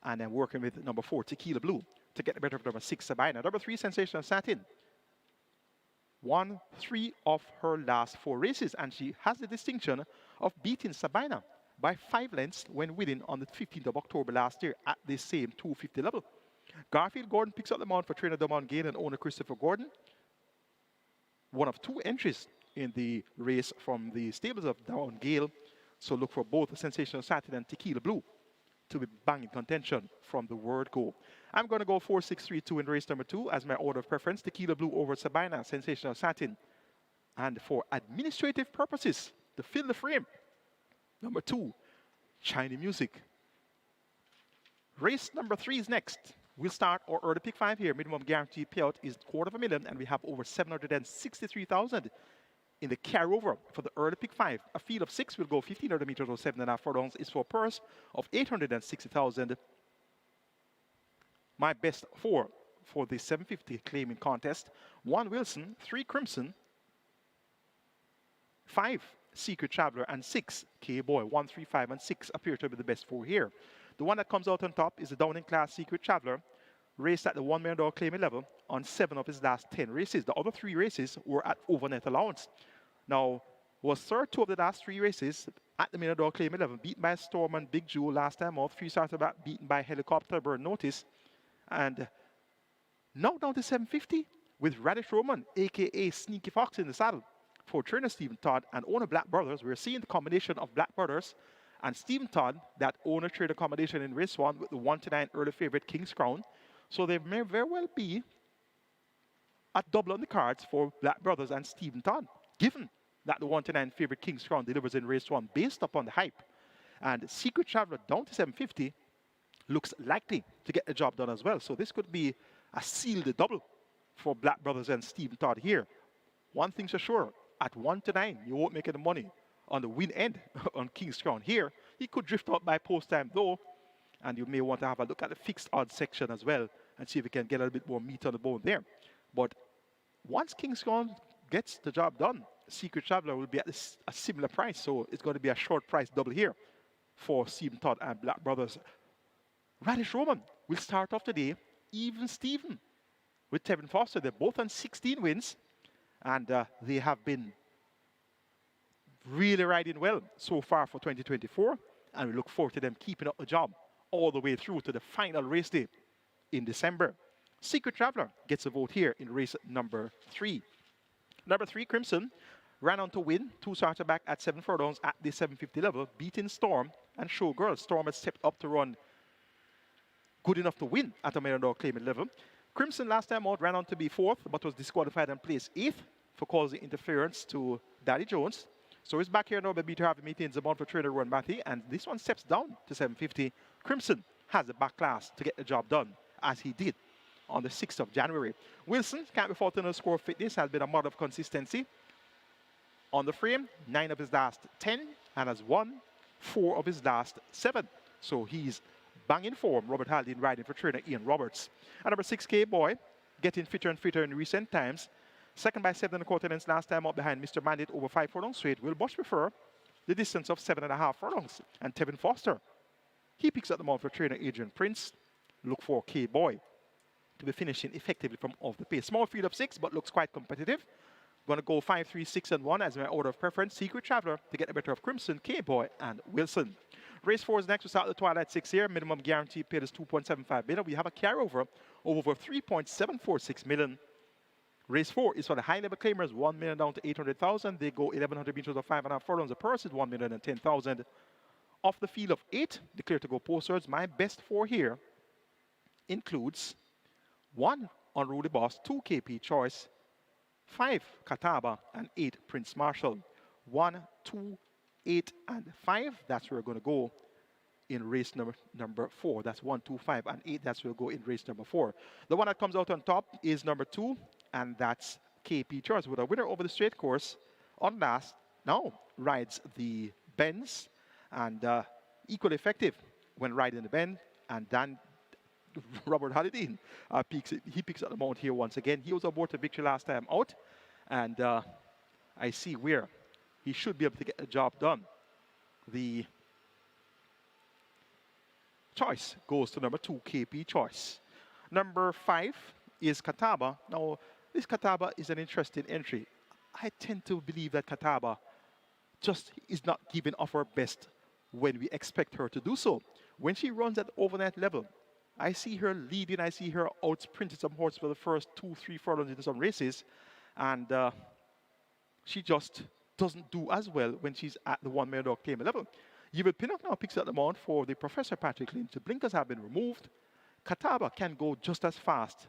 S4: And then working with number 4, Tequila Blue, to get the better of number 6, Sabina. Number 3, Sensational Satin, won 3 of her last 4 races, and she has the distinction of beating Sabina by 5 lengths when winning on the 15th of October last year at this same 250 level. Garfield Gordon picks up the mount for trainer Damon Gale and owner Christopher Gordon. One of 2 entries in the race from the stables of Damon Gale, so look for both the Sensational Satin and Tequila Blue to be banging contention from the word go. I'm going to go 4-6-3-2 in race number 2 as my order of preference. Tequila Blue over Sabina, Sensational Satin. And for administrative purposes, to fill the frame, number 2, China Music. Race number 3 is next. We'll start our early pick 5 here. Minimum guaranteed payout is $250,000, and we have over 763,000 in the carryover for the early pick 5. A field of 6 will go 1,500 meters or 7.5 furlongs is for a purse of 860,000. My best 4 for the 750 claiming contest: 1 Wilson, 3 Crimson, 5 Secret Traveler, and 6 K-Boy. 1, 3, 5, and 6 appear to be the best 4 here. The one that comes out on top is the Downing Class Secret Traveler, raced at the $1 million claiming level on 7 of his last 10 races. The other 3 races were at overnet allowance. Now, was third 2 of the last 3 races at the $1 million claiming level, beaten by Storm and Big Jewel last time off. 3 started back, beaten by Helicopter, Bird Notice. And now down to 750 with Radish Roman, a.k.a. Sneaky Fox, in the saddle for trainer Stephen Todd and owner Black Brothers. We're seeing the combination of Black Brothers and Stephen Todd, that owner-trader combination in race 1 with the 1-9 early favorite King's Crown. So there may very well be a double on the cards for Black Brothers and Stephen Todd, given that the 1-9 favorite King's Crown delivers in race 1 based upon the hype. And Secret Traveler down to 750 looks likely to get the job done as well. So this could be a sealed double for Black Brothers and Stephen Todd here. One thing's for sure, at 1-9, you won't make any money on the win end on King's Crown here. He could drift out by post time though, and you may want to have a look at the fixed odds section as well and see if we can get a little bit more meat on the bone there. But once King's Crown gets the job done, Secret Traveler will be at a similar price, so it's going to be a short price double here for Stephen Todd and Black Brothers. Radish Roman will start off today, even Steven with Tevin Foster. They're both on 16 wins, and they have been really riding well so far for 2024, and we look forward to them keeping up the job all the way through to the final race day in December. Secret Traveler gets a vote here in race number 3. Number 3, Crimson, ran on to win. 2 started back at 7 furlongs at the 750 level, beating Storm and Showgirl. Storm has stepped up to run good enough to win at a $1 million claiming level. Crimson last time out ran on to be 4th, but was disqualified and placed 8th for causing interference to Daddy Jones. So he's back here now by Peter Harvey maintains the mount for trainer Ron Matty, and this one steps down to 750. Crimson has the back class to get the job done, as he did on the 6th of January. Wilson can't be faulted on the score of fitness, has been a model of consistency. On the frame, 9 of his last 10, and has won 4 of his last 7. So he's banging form. Robert Haldane riding for trainer Ian Roberts. And number 6, K-Boy, getting fitter and fitter in recent times. Second by 7.25 lengths last time out behind Mr. Mandate over 5 furlongs straight. Will much prefer the distance of 7.5 furlongs. And Tevin Foster, he picks up the mount for trainer Adrian Prince. Look for K-Boy to be finishing effectively from off the pace. Small field of 6, but looks quite competitive. Going to go 5, 3, 6, and 1 as my order of preference. Secret Traveler to get the better of Crimson, K-Boy, and Wilson. Race 4 is next. We start the Twilight 6 here. Minimum guarantee paid is $2.75 million. We have a carryover of over $3.746 million. Race 4 is for the high-level claimers, $1 million down to $800,000. They go 1,100 meters or 5.5 furlongs. The purse is $1,010,000. Off the field of 8, declared to go postwards. My best 4 here includes 1 Unruly Boss, 2 KP Choice, 5 Kataba, and 8 Prince Marshall. 1, 2, 8, and 5. That's where we're going to go in race number 4. That's 1, 2, 5, and 8. That's where we'll go in race number 4. The one that comes out on top is number 2, and that's KP Choice, with a winner over the straight course on last. Now rides the bends, and equally effective when riding the bend. And then Robert Halliday picks up the mount here once again. He was aboard the victory last time out, and I see where he should be able to get the job done. The choice goes to number 2, KP Choice. Number 5 is Catawba. Now, this Catawba is an interesting entry. I tend to believe that Catawba just is not giving off her best when we expect her to do so. When she runs at overnight level, I see her leading, I see her out sprinting some horses for the first 2, 3 furlongs into some races, and she just doesn't do as well when she's at the 1 million dog claim level. Yvel Pinnock now picks up the mount for the Professor Patrick Lynch. The blinkers have been removed. Catawba can go just as fast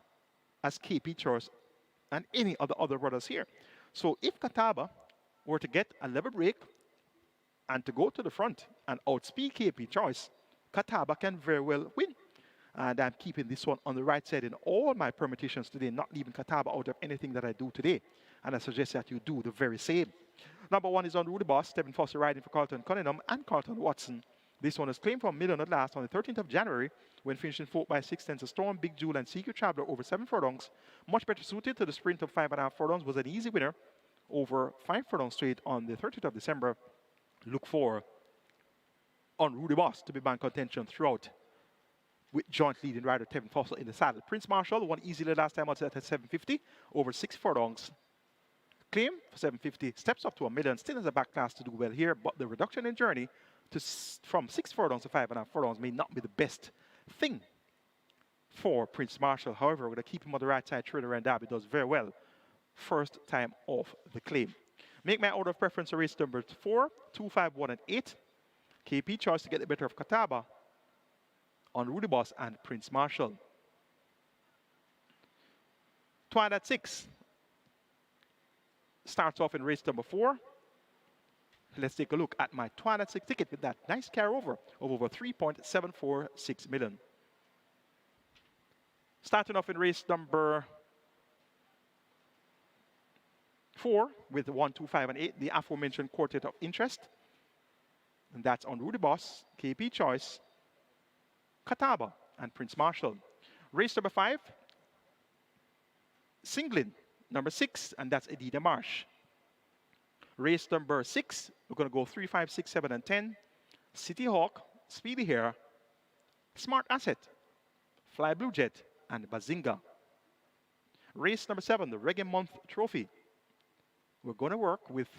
S4: as KP Choice and any of the other brothers here. So if Catawba were to get a level break and to go to the front and outspeed KP Choice, Catawba can very well win. And I'm keeping this one on the right side in all my permutations today, not leaving Catawba out of anything that I do today. And I suggest that you do the very same. Number 1 is on Rudy Boss, Stephen Foster riding for Carlton Cunningham and Carlton Watson. This one is claimed from Million at last on the 13th of January when finishing 4th by 6 tenths. A Storm, Big Jewel, and CQ Traveler over 7 furlongs. Much better suited to the sprint of 5.5 furlongs. Was an easy winner over 5 furlongs straight on the 30th of December. Look for on Rudy Boss to be back contention throughout, with joint leading rider Tevin Foster in the saddle. Prince Marshall won easily last time out at 750 over 6 furlongs. Claim for 750 steps up to 1 million. Still has a back class to do well here, but the reduction in journey from 6 furlongs to 5.5 furlongs may not be the best thing for Prince Marshall. However, we're going to keep him on the right side. Thriller and Derby does very well. First time off the claim. Make my order of preference a race number 4, 2, 5, 1, and 8. KP Choice to get the better of Catawba on Rudy Boss and Prince Marshall. Twilight 6 starts off in race number 4. Let's take a look at my Twilight 6 ticket with that nice carryover of over 3.746 million. Starting off in race number 4 with 1, 2, 5, and 8, the aforementioned quartet of interest. And that's on Rudy Boss, KP Choice, Catawba, and Prince Marshall. Race number 5, Singling, number 6, and that's Edina Marsh. Race number 6, we're going to go 3, 5, 6, 7, and 10. City Hawk, Speedy Hair, Smart Asset, Fly Blue Jet, and Bazinga. Race number 7, the Reggae Month Trophy. We're going to work with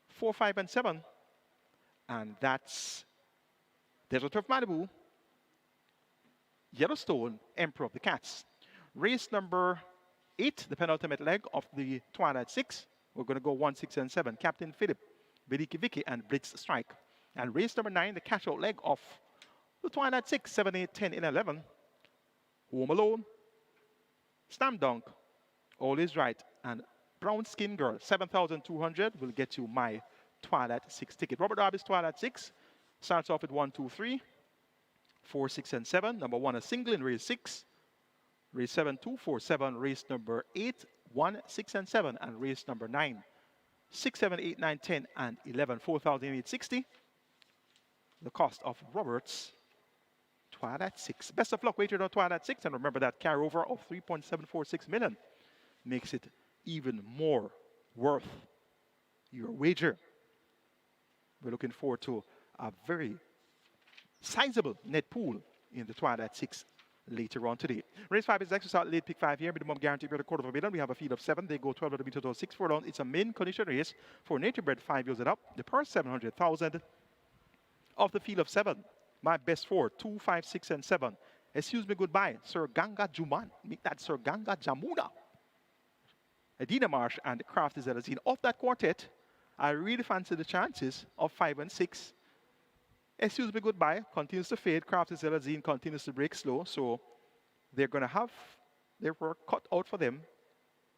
S4: 4, 5, and 7, and that's Desert of Malibu, Yellowstone, Emperor of the Cats. Race number 8, the penultimate leg of the Twilight 6. We're going to go 1, 6, and 7. Captain Philip, Biliki Vicky, and Blitz Strike. And race number 9, the catch-out leg of the Twilight 6, 7, 8, 10, and 11. Home Alone, Slam Dunk, All Is Right, and Brown Skin Girl. 7,200 will get you my Twilight 6 ticket. Robert Darby's Twilight 6 starts off with 1, 2, 3, 4, 6, and 7. Number 1 is single in race 6. Race 7, 2, 4, 7. Race number 8, 1, 6, and 7. And race number 9, 6, 7, 8, 9, 10, and 11. 4,860. The cost of Robert's Twilight 6. Best of luck wagered on Twilight 6. And remember that carryover of 3.746 million makes it even more worth your wager. We're looking forward to a very sizable net pool in the Twilight 6 later on today. Race 5 is exercise late pick 5 here. Minimum guarantee for a quarter of a million. We have a field of 7. They go 12 meters to 6 furlongs. It's a main condition race for native bred 5 years and up. The purse 700,000 of the field of 7. My best 4, 2, 5, 6, and 7. Excuse me, goodbye. Sir Ganga Juman. Make that Sir Ganga Jamuna. Edina Marsh and Craft is Zelazine. Of that quartet, I really fancy the chances of 5 and 6. Excuse me, goodbye continues to fade. Craft is Zelazine continues to break slow. So they're going to have their work cut out for them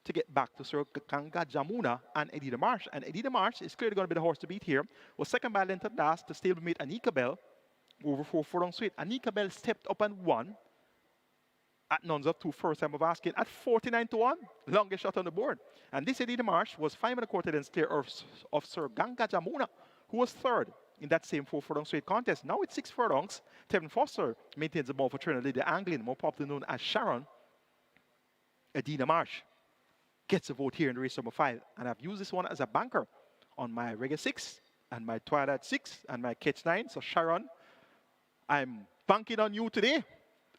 S4: to get back to Sir Ganga Jamuna and Eddie DeMarche. And Eddie DeMarche is clearly going to be the horse to beat here. Was second by length at last to stablemate Anika Bell over 4 furlongs straight. Anika Bell stepped up and won at nuns of 2 first time of asking at 49-1. Longest shot on the board. And this Eddie DeMarche was 5 1/4 lengths clear of Sir Ganga Jamuna, who was third in that same 4 furlong straight contest. Now it's 6 furlongs. Tevin Foster maintains the ball for Trinidad Anglin, more popularly known as Sharon. Eddie DeMarche gets a vote here in race number 5. And I've used this one as a banker on my REGGAE 6 and my Twilight 6 and my Catch 9. So Sharon, I'm banking on you today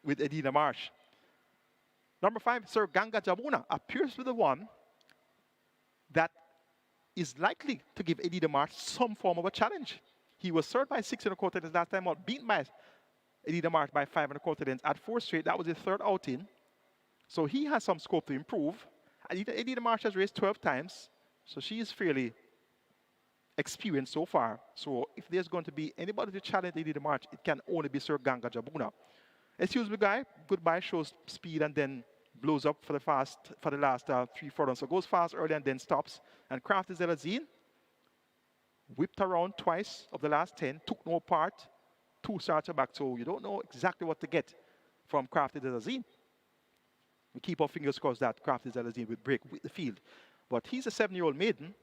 S4: with Eddie DeMarche. Number 5, Sir Ganga Jamuna appears to be the one that is likely to give Eddie DeMarche some form of a challenge. He was third by 6 1/4 lengths last time out, beaten by Eddie DeMarche by 5 1/4 lengths at 4 straight. That was his third outing. So he has some scope to improve. Eddie DeMarche has raced 12 times, so she is fairly experienced so far. So if there's going to be anybody to challenge Eddie DeMarche, it can only be Sir Ganga Jamuna. Excuse me, guy. Goodbye shows speed and then blows up for the last 3 furlongs. So goes fast early and then stops. And Crafty Zelazine whipped around twice of the last 10, took no part, 2 starts back. So you don't know exactly what to get from Crafty Zelazine. We keep our fingers crossed that Crafty Zelazine will break with the field. But he's a 7-year-old maiden.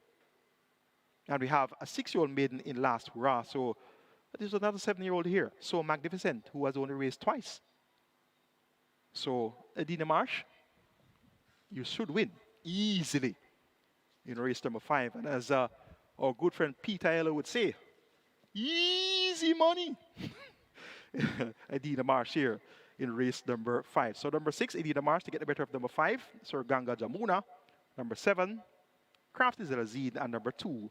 S4: And we have a 6-year-old maiden in Last Hurrah. So there's another 7-year-old here. So Magnificent, who has only raced twice. So Eddie DeMarche, you should win easily in race number 5. And as our good friend Peter Eller would say, easy money. Eddie DeMarche here in race number 5. So number 6, Eddie DeMarche to get the better of number 5, Sir Ganga Jamuna. Number 7, Crafty Zelazine. And number 2,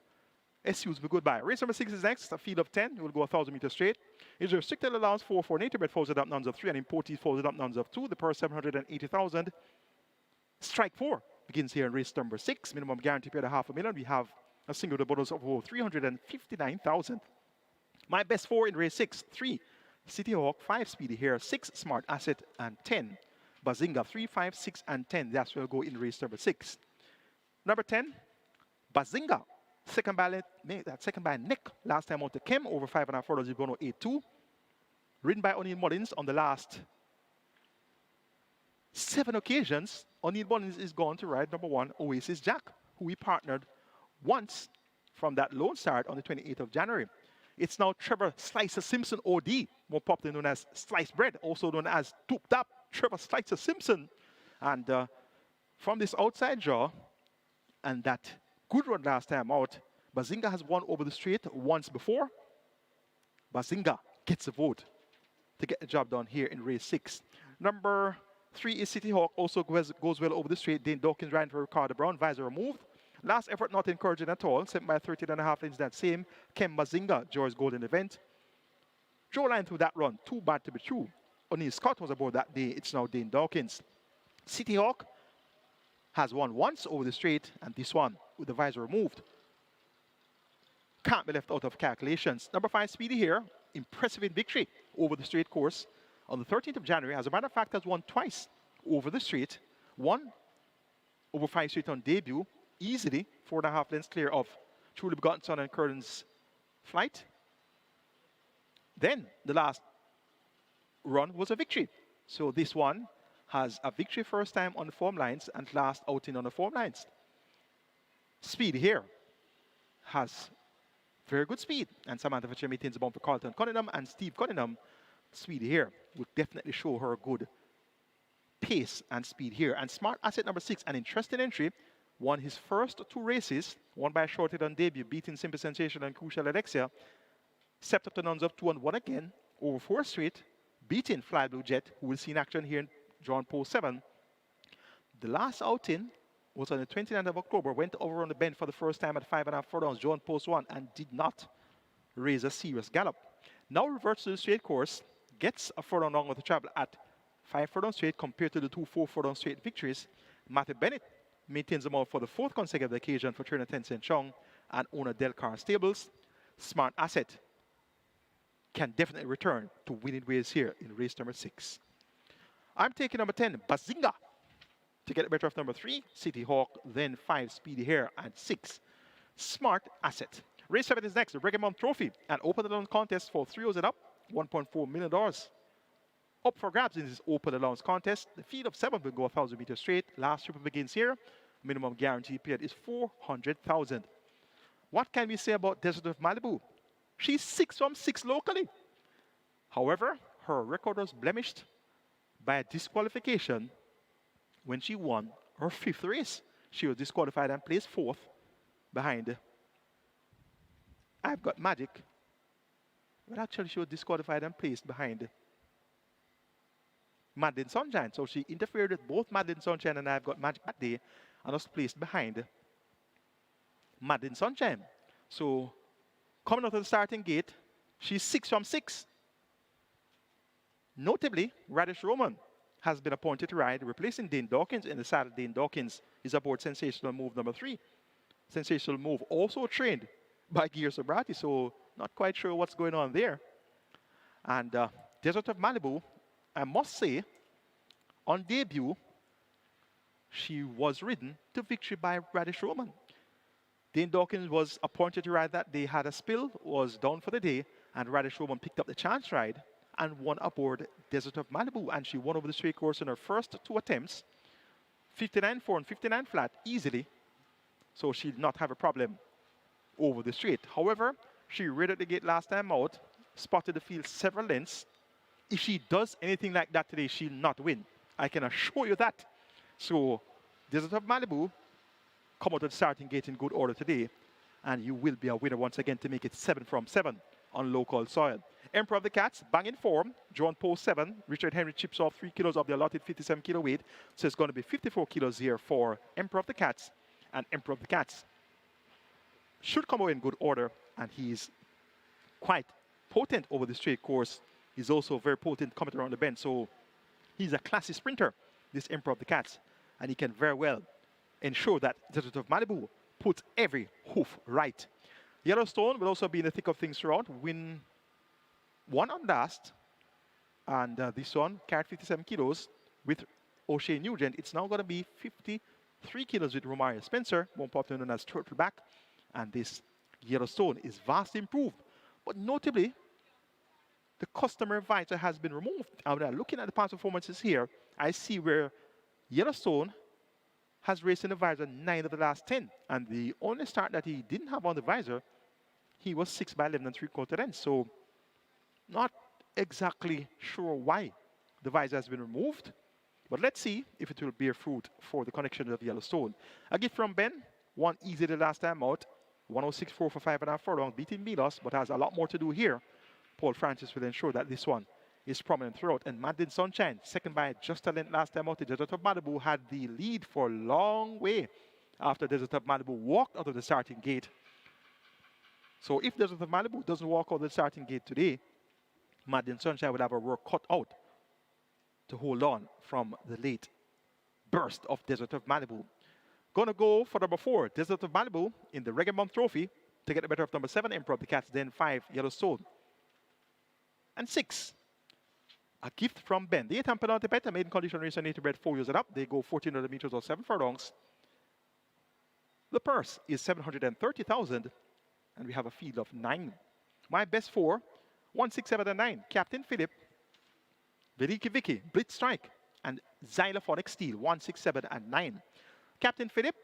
S4: Excuse me, goodbye. Race number 6 is next, a field of 10. It will go 1,000 meters straight. Is restricted allowance for native bred folded up nuns of 3 and imported folded up nuns of 2. The purse 780,000. Strike 4 begins here in race number 6. Minimum guarantee paid $500,000. We have a single the bonus of over 359,000. My best 4 in race 6, 3 City Hawk, 5 Speedy here, 6 Smart Asset, and 10 Bazinga. 3, 5, 6, and 10. That's where we'll go in race number 6. Number 10, Bazinga. Second by neck. Last time out to Kim, over 5.5 furlongs, you're going to 8-2. Ridden by O'Neill Mullins on the last 7 occasions. O'Neill Mullins is going to ride number 1, Oasis Jack, who we partnered once from that lone start on the 28th of January. It's now Trevor Slicer Simpson OD, more popularly known as Sliced Bread, also known as Tooped Up Trevor Slicer Simpson. And from this outside draw and that good run last time out, Bazinga has won over the straight once before. Bazinga gets a vote to get the job done here in race 6. Number 3 is City Hawk, also goes well over the straight. Dane Dawkins riding for Ricardo Brown, visor removed. Last effort not encouraging at all, sent by 13.5 lengths that same Kem Bazinga, George Golden event. Joe line through that run, too bad to be true. O'Neill Scott was aboard that day, it's now Dane Dawkins. City Hawk has won once over the straight, and this one with the visor removed can't be left out of calculations. Number 5 Speedy here, impressive in victory over the straight course on the 13th of January. As a matter of fact, has won twice over the straight. One over 5 straight on debut, easily 4.5 lengths clear of Truly Begotten Son and Curlin's Flight. Then the last run was a victory. So this one has a victory first time on the form lines and last outing on the form lines. Speed here has very good speed, and Samantha Fletcher maintains the bump for Carlton Cunningham, and Steve Cunningham, speed here, will definitely show her good pace and speed here. And Smart Asset number 6, an interesting entry, won his first 2 races, won by a shorted on debut, beating Simple Sensation and Crucial Alexia, stepped up to nuns of 2 and 1 again, over 4 straight, beating Fly Blue Jet, who will see in action here in John Post 7. The last outing was on the 29th of October, went over on the bend for the first time at 5.5 furlongs, John Post 1, and did not raise a serious gallop. Now reverts to the straight course, gets a furlong longer to travel at 5 furlongs straight compared to the 2 4 furlong straight victories. Matthew Bennett maintains them out for the 4th consecutive occasion for trainer Tencent Chong and owner Delcar Stables. Smart Asset can definitely return to winning ways here in race number 6. I'm taking number 10, Bazinga, To get the better of number 3, City Hawk, then 5, Speedy Hare, and 6, Smart Asset. Race 7 is next, the REGGAE Trophy, an open allowance contest for 3 years and up, $1.4 million. Up for grabs in this open allowance contest. The field of 7 will go 1,000 meters straight. Last triple begins here. Minimum guarantee period is 400,000. What can we say about Desert of Malibu? She's 6 from 6 locally. However, her record was blemished by a disqualification when she won her 5th race. She was disqualified and placed 4th behind I've Got Magic. But actually, she was disqualified and placed behind Madeline Sunshine. So she interfered with both Madeline Sunshine and I've Got Magic that day and was placed behind Madeline Sunshine. So coming out of the starting gate, she's 6 from 6. Notably, Radish Roman has been appointed to ride, replacing Dane Dawkins in the saddle. Dane Dawkins is aboard Sensational Move number 3. Sensational Move also trained by Gear Sobrati, so not quite sure what's going on there. And Desert of Malibu, I must say, on debut, she was ridden to victory by Radish Roman. Dane Dawkins was appointed to ride that day, had a spill, was down for the day, and Radish Roman picked up the chance ride and won aboard Desert of Malibu. And she won over the straight course in her first 2 attempts, 59-4 and 59 flat, easily. So she did not have a problem over the straight. However, she read at the gate last time out, spotted the field several lengths. If she does anything like that today, she'll not win. I can assure you that. So, Desert of Malibu, come out of the starting gate in good order today, and you will be a winner once again to make it 7 from 7 on local soil. Emperor of the Cats, bang in form, drawn post 7. Richard Henry chips off 3 kilos of the allotted 57 kilo weight, so it's going to be 54 kilos here for Emperor of the Cats. And Emperor of the Cats should come out in good order, and he's quite potent over the straight course. He's also very potent coming around the bend, so he's a classy sprinter, this Emperor of the Cats, and he can very well ensure that Desert of Malibu puts every hoof right. Yellowstone will also be in the thick of things throughout. Win 1 on last, and this one carried 57 kilos with O'Shea Nugent. It's now going to be 53 kilos with Romario Spencer, more popularly known as Turtleback, and this Yellowstone is vastly improved. But notably, the customer visor has been removed. And when I'm looking at the past performances here, I see where Yellowstone has raced in the visor 9 of the last 10. And the only start that he didn't have on the visor, he was 6 by 11 and 3/4 lengths. So not exactly sure why the visor has been removed. But let's see if it will bear fruit for the connection of Yellowstone. A gift from Ben, won easy the last time out. 106.4 for 5.5 furlongs, beating Milos, but has a lot more to do here. Paul Francis will ensure that this one is prominent throughout. And Madeline Sunshine, second by just a length last time out. The Desert of Malibu had the lead for a long way after Desert of Malibu walked out of the starting gate. So if Desert of Malibu doesn't walk out of the starting gate today, Madeline Sunshine would have her work cut out to hold on from the late burst of Desert of Malibu. Gonna go for number 4, Desert of Malibu in the REGGAE Trophy to get the better of number 7, Emperor of the Cats, then 5, Yellowstone. And 6, a gift from Ben. The 8 penalty bet, a maiden condition race and native bred 4 years and up. They go 1,400 meters or 7 furlongs. The purse is 730,000, and we have a field of 9. My best 4, 1, 6, 7, and 9. Captain Philip, Veliki Vicky, Blitz Strike, and Xylophonic Steel, 1, 6, 7, and 9. Captain Philip,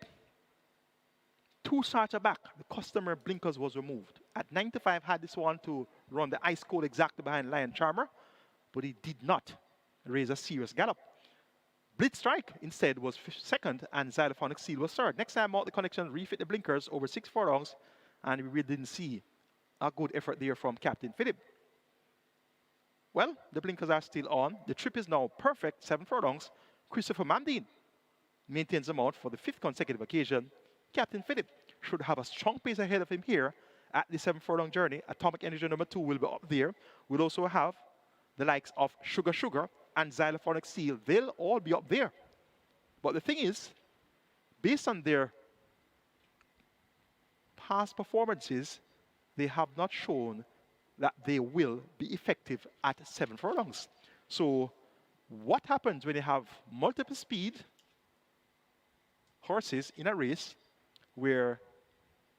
S4: 2 starts back. The customer blinkers was removed. At 9 to 5, had this one to run the ice cold exactly behind Lion Charmer, but he did not raise a serious gallop. Blitz Strike instead was second, and Xylophonic Steel was third. Next time out, the connection refit the blinkers over 6 furlongs, and we really didn't see a good effort there from Captain Philip. Well, the blinkers are still on. The trip is now perfect, 7 furlongs. Christopher Mandine maintains them out for the 5th consecutive occasion. Captain Philip should have a strong pace ahead of him here at the 7 furlong journey. Atomic Energy number 2 will be up there. We'll also have the likes of Sugar Sugar and Xylophonic Steel. They'll all be up there. But the thing is, based on their past performances, they have not shown that they will be effective at 7 furlongs. So what happens when you have multiple speed horses in a race where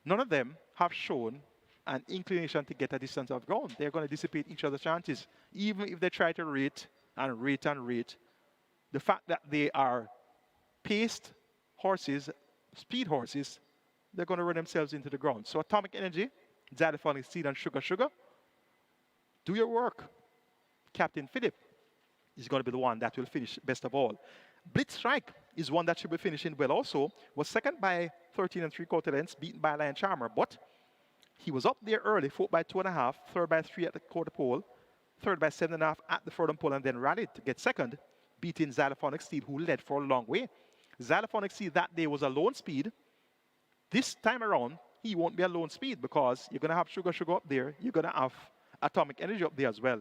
S4: none of them have shown an inclination to get a distance of ground. They're going to dissipate each other's chances. Even if they try to rate and rate and rate, the fact that they are paced horses, speed horses, they're going to run themselves into the ground. So Atomic Energy, Xylophonic Seed, and Sugar, do your work. Captain Phillip is going to be the one that will finish best of all. Blitz Strike is one that should be finishing well also. Was second by 13 3/4 lengths, beaten by Lion Charmer. But he was up there early, fourth by 2.5, third by 3 at the quarter pole, third by 7.5 at the further pole, and then rallied to get second, beating Xylophonic Seed, who led for a long way. Xylophonic Seed that day was a lone speed. This time around, he won't be a lone speed because you're going to have Sugar up there. You're going to have Atomic Energy up there as well.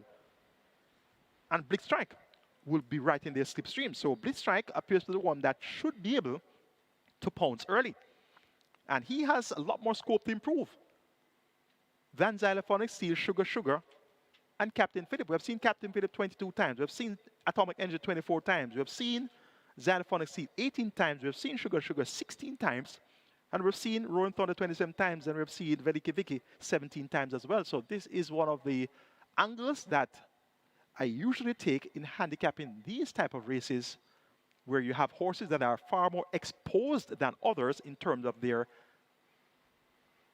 S4: And Blitz Strike will be right in their slipstream. So Blitz Strike appears to be the one that should be able to pounce early. And he has a lot more scope to improve than Xylophonic Steel, Sugar, and Captain Phillip. We have seen Captain Phillip 22 times. We have seen Atomic Energy 24 times. We have seen Xylophonic Steel 18 times. We have seen Sugar 16 times. And we've seen Roaring Thunder 27 times. And we've seen Veliki Vicky 17 times as well. So this is one of the angles that I usually take in handicapping these type of races where you have horses that are far more exposed than others in terms of their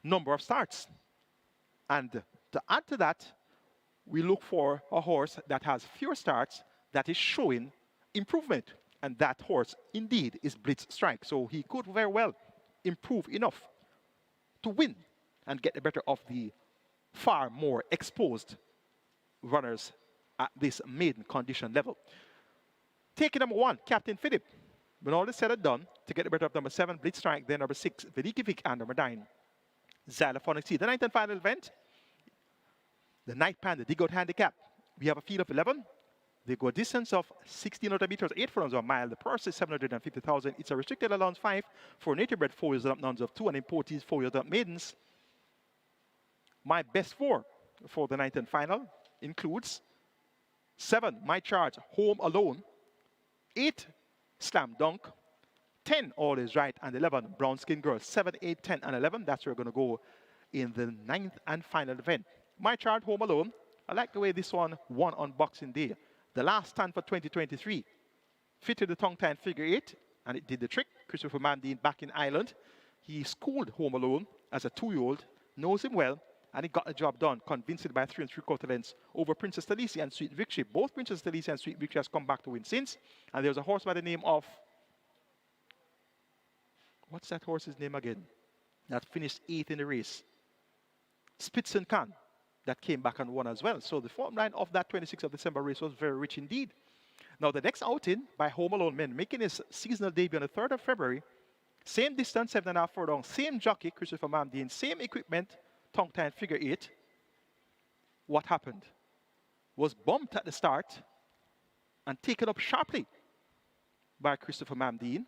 S4: number of starts. And to add to that, we look for a horse that has fewer starts that is showing improvement. And that horse, indeed, is Blitz Strike. So he could very well improve enough to win and get the better of the far more exposed runners at this maiden condition level. Taking number 1, Captain Phillip. When all is said and done, to get the better of number 7, Blitz Strike, then number 6, Veliki Vic, and number 9, Xylophonic Seed. The 9th and final event, the Night Panda Dig Out Handicap. We have a field of 11. They go a distance of 1,600 meters, 8 furlongs or a mile. The purse is 750,000. It's a restricted allowance 5 for native bred 4 years old nuns of 2 and importees 4 years old maidens. My best 4 for the 9th and final includes 7, My Charge, Home Alone, 8, Slam Dunk, 10, All Is Right, and 11, Brown Skin Girl. 7, 8, 10, and 11. That's where we're going to go in the 9th and final event. My Charge, Home Alone. I like the way this one won on Boxing Day. The last stand for 2023. Fitted the tongue-tied figure 8, and it did the trick. Christopher Mandine back in Ireland. He schooled Home Alone as a 2-year-old, knows him well, and he got the job done, convincing by 3 3/4 lengths over Princess Talisi and Sweet Victory. Both Princess Talisi and Sweet Victory has come back to win since. And there's a horse by the name of, what's that horse's name again? That finished 8th in the race. Spitzen Khan, that came back and won as well. So the form line of that 26th of December race was very rich indeed. Now the next outing by Home Alone Men, making his seasonal debut on the 3rd of February. Same distance, 7.5 furlongs, same jockey, Christopher Mamdine, same equipment, tongue-tied figure 8. What happened? Was bumped at the start and taken up sharply by Christopher Mamdine.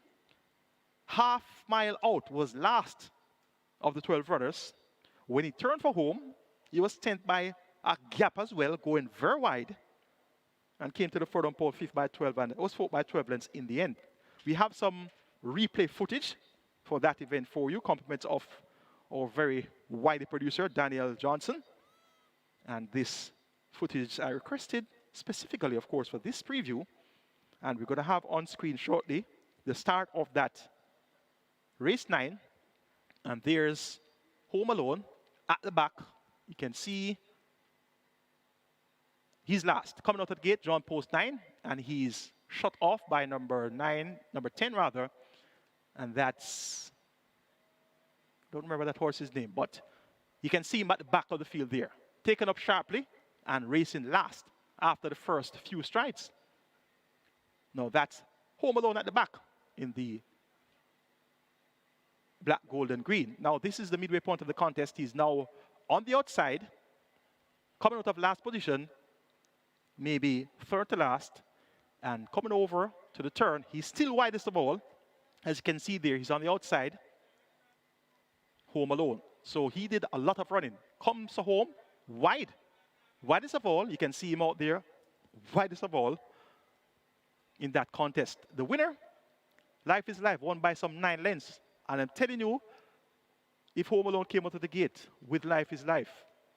S4: Half mile out was last of the 12 runners. When he turned for home, he was 10th by a gap as well, going very wide, and came to the furlong pole 5th by 12, and it was 4th by 12 lengths in the end. We have some replay footage for that event for you, compliments of our very wily producer, Daniel Johnson. And this footage I requested specifically, of course, for this preview. And we're going to have on screen shortly the start of that race 9. And there's Home Alone at the back. You can see he's last. Coming out of the gate, John Post 9. And he's shut off by number 10 rather. And that's, don't remember that horse's name, but you can see him at the back of the field there. Taken up sharply and racing last after the first few strides. Now that's Home Alone at the back in the black, gold, and green. Now this is the midway point of the contest. He's now on the outside, coming out of last position, maybe 3rd to last, and coming over to the turn. He's still widest of all. As you can see there, he's on the outside. Home Alone. So he did a lot of running. Comes home wide. Widest of all. You can see him out there. Widest of all in that contest. The winner Life is Life won by some 9 lengths. And I'm telling you, if Home Alone came out of the gate with Life is Life,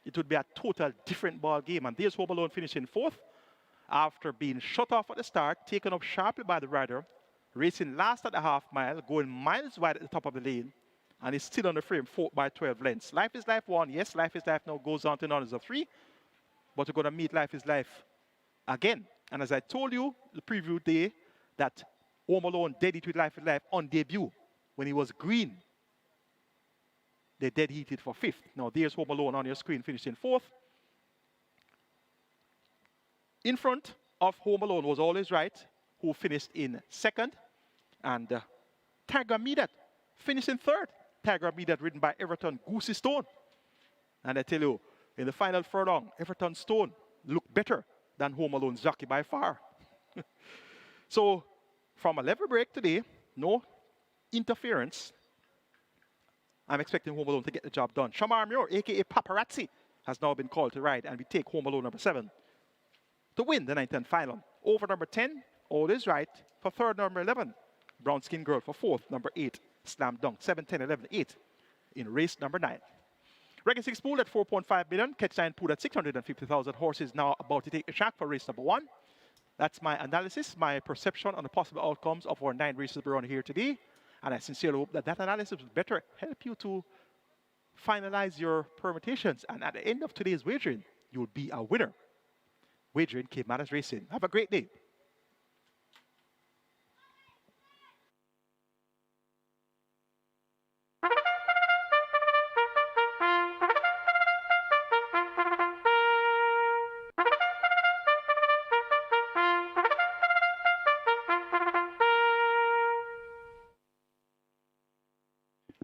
S4: it would be a total different ball game. And there's Home Alone finishing 4th after being shut off at the start, taken up sharply by the rider, racing last at the half mile, going miles wide at the top of the lane, and is still on the frame, 4th by 12 lengths. Life is Life won. Yes, Life is Life now goes on to numbers of 3, but we're going to meet Life is Life again. And as I told you the preview day, that Home Alone dead it with Life is Life on debut when he was green. They dead heated for 5th. Now there's Home Alone on your screen finishing 4th. In front of Home Alone was Always Right, who finished in 2nd. And Tiger Meadat finished in 3rd. Tiger Meadat ridden by Everton Goosey Stone. And I tell you, in the final furlong, Everton Stone looked better than Home Alone's jockey by far. So from a level break today, no interference. I'm expecting Home Alone to get the job done. Shamar Muir, a.k.a. Paparazzi, has now been called to ride, and we take Home Alone number 7 to win the 9th and final. Over number 10, All Is Right. For 3rd, number 11, Brown Skin Girl. For 4th, number 8, Slam Dunk. 7, 10, 11, 8 in race number 9. REGGAE 6 pool at 4.5 million. Catch 9 pool at 650,000. Horses now about to take the track for race number 1. That's my analysis, my perception on the possible outcomes of our 9 races we're on here today. And I sincerely hope that that analysis will better help you to finalize your permutations. And at the end of today's wagering, you'll be a winner. Wagering Caymanas Racing. Have a great day.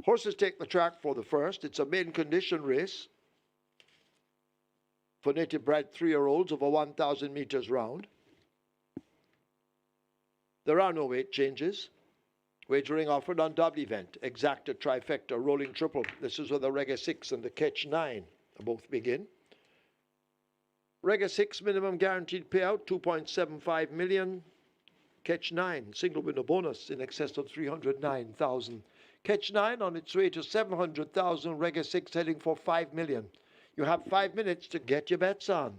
S1: Horses take the track for the first. It's a main condition race for native bred 3-year-olds over 1,000 meters round. There are no weight changes. Wagering offered on double event, exacta, trifecta, rolling triple. This is where the REGGAE 6 and the Catch 9 both begin. REGGAE 6 minimum guaranteed payout, 2.75 million. Catch 9, single winner bonus in excess of 309,000. Catch 9 on its way to 700,000. REGGAE 6 heading for 5 million. You have 5 minutes to get your bets on.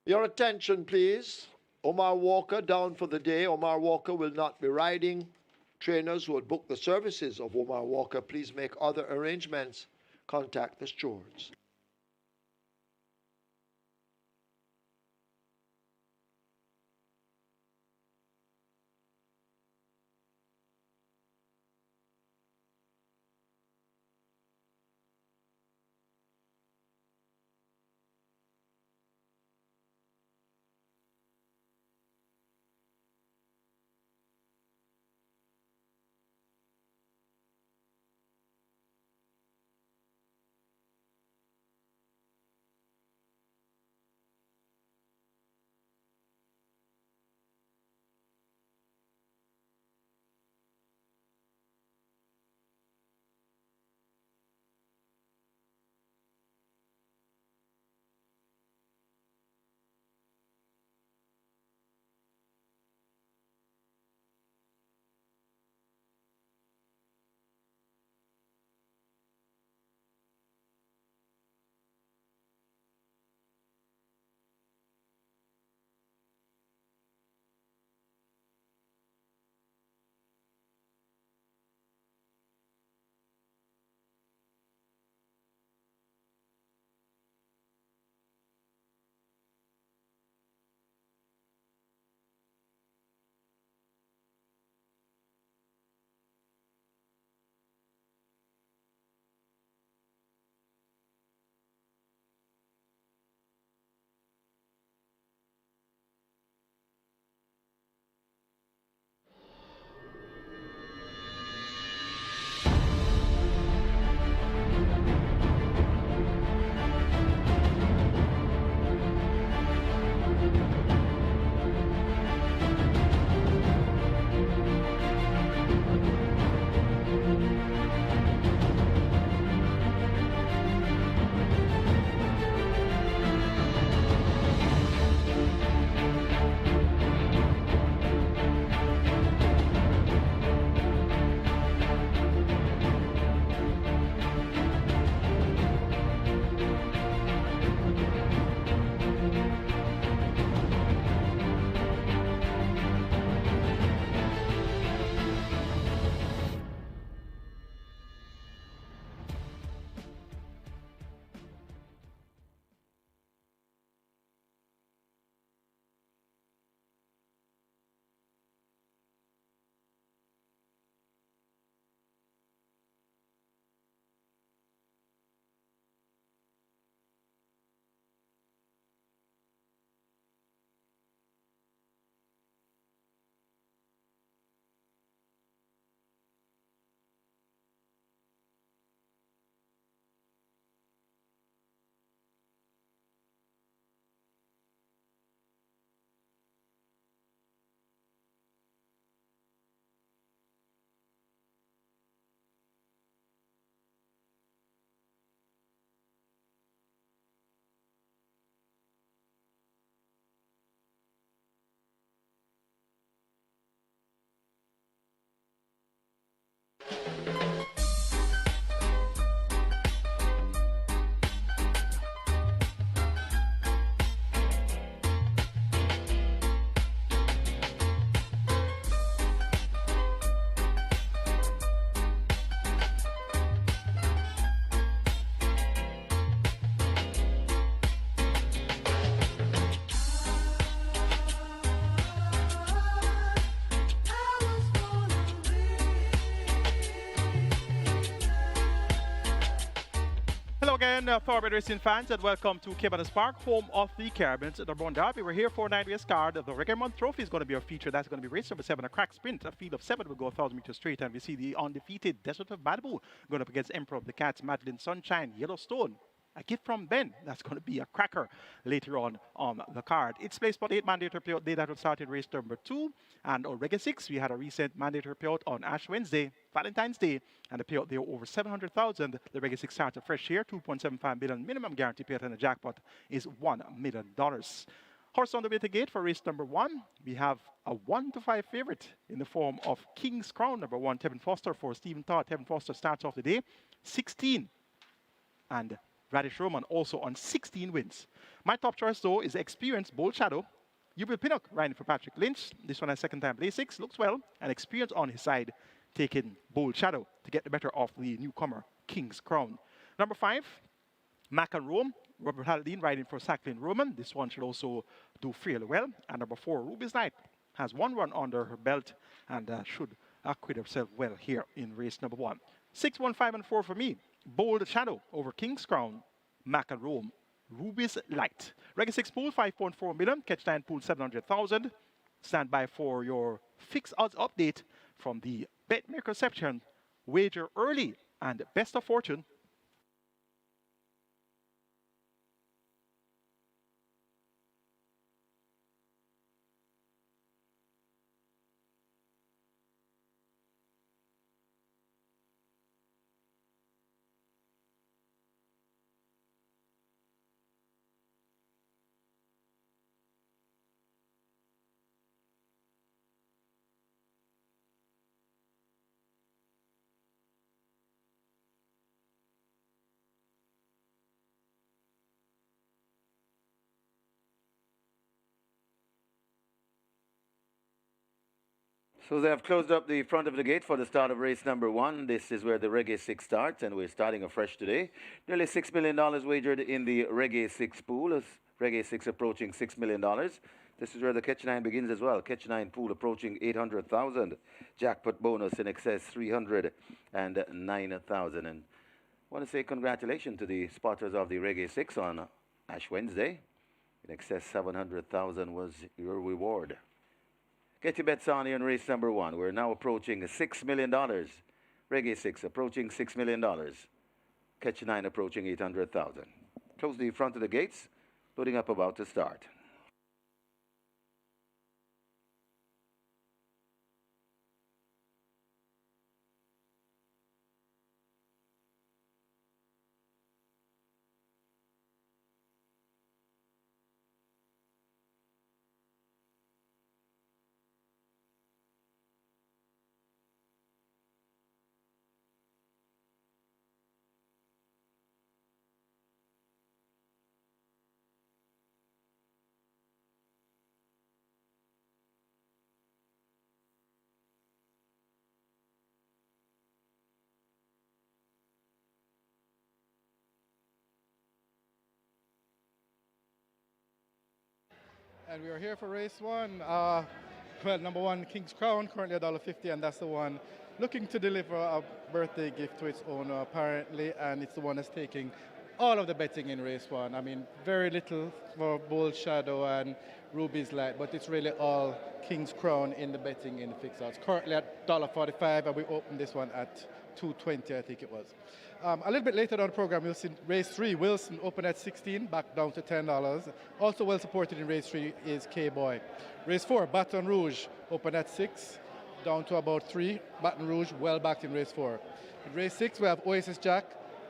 S1: Your attention, please. Omar Walker down for the day. Omar Walker will not be riding. Trainers who had booked the services of Omar Walker, please make other arrangements. Contact the stewards.
S4: Hello again, Thoroughbred Racing fans, and welcome to Caymanas Park, home of the Caribbean's number one derby. We're here for 9 race card. The REGGAE Month Trophy is going to be our feature. That's going to be race number 7, a crack sprint. A field of 7 will go 1,000 meters straight, and we see the undefeated Desert of Malibu going up against Emperor of the Cats, Madeline Sunshine, Yellowstone. A gift from Ben. That's going to be a cracker later on the card. It's placed for the 8 mandatory payout day that will start in race number 2. And on REGGAE 6, we had a recent mandatory payout on Ash Wednesday, Valentine's Day, and the payout there over 700,000. The REGGAE 6 starts fresh here, 2.75 million minimum guarantee payout, and the jackpot is $1 million. Horse on the way to gate for race number 1. We have a 1-5 favorite in the form of King's Crown, number 1, Tevin Foster for Stephen Todd. Tevin Foster starts off the day 16. And Radish Roman also on 16 wins. My top choice, though, is experienced Bold Shadow. You will Pinnock riding for Patrick Lynch. This one has second time play 6, looks well, and experience on his side, taking Bold Shadow to get the better of the newcomer, King's Crown. Number 5, Mac and Rome. Robert Haldane riding for Sacklin Roman. This one should also do fairly well. And number 4, Ruby's Knight, has 1 run under her belt and should acquit herself well here in race number 1. 6, 1, 5, and 4 for me. Bold Shadow over King's Crown, Mac and Rome, Ruby's Light. REGGAE 6 pool, 5.4 million. Catch 9 pool, 700,000. Stand by for your fixed odds update from the BetMaker section. Wager early and best of fortune.
S3: So they have closed up the front of the gate for the start of race number 1. This is where the REGGAE 6 starts, and we're starting afresh today. Nearly $6 million wagered in the REGGAE 6 pool, as REGGAE 6 approaching $6 million. This is where the Catch 9 begins as well. Catch 9 pool approaching 800,000. Jackpot bonus in excess 309,000. And I want to say congratulations to the spotters of the REGGAE 6 on Ash Wednesday. In excess 700,000 was your reward. Get your bets on here in race number 1. We're now approaching $6 million. REGGAE 6 approaching $6 million. Catch 9 approaching 800,000. Close the front of the gates. Loading up about to start.
S5: And we are here for race 1. Well, number 1, King's Crown, currently $1.50, and that's the one looking to deliver a birthday gift to its owner, apparently, and it's the one that's taking all of the betting in race 1. I mean, very little for Bold Shadow and Ruby's Light, but it's really all King's Crown in the betting in the fixed odds. Currently at $1.45, and we opened this one at $2.20, I think it was. A little bit later on the program, we'll see race 3, Wilson, open at 16, back down to $10. Also well supported in race 3 is K-Boy. Race 4, Baton Rouge, open at 6, down to about 3. Baton Rouge, well backed in race 4. In race 6, we have Oasis Jack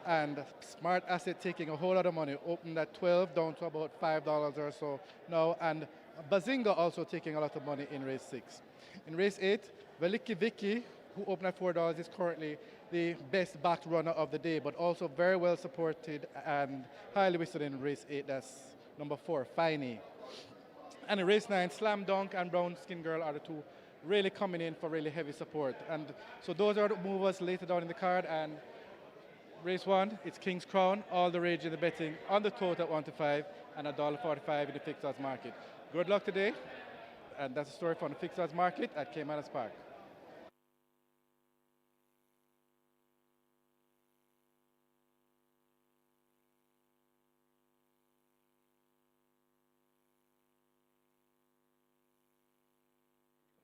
S5: and Smart Asset taking a whole lot of money, opened at 12, down to about $5 or so now, and Bazinga also taking a lot of money in race 6. In race 8, Veliki Vicky, who opened at $4, is currently the best backed runner of the day, but also very well supported and highly listed in race 8. That's number 4, Finey. And in race 9, Slam Dunk and Brown Skin Girl are the two really coming in for really heavy support. And so those are the movers later down in the card. And race 1, it's King's Crown, all the rage in the betting on the total at 1-5 and $1.45 in the fixed odds market. Good luck today. And that's the story from the fixed odds market at Caymanas Park.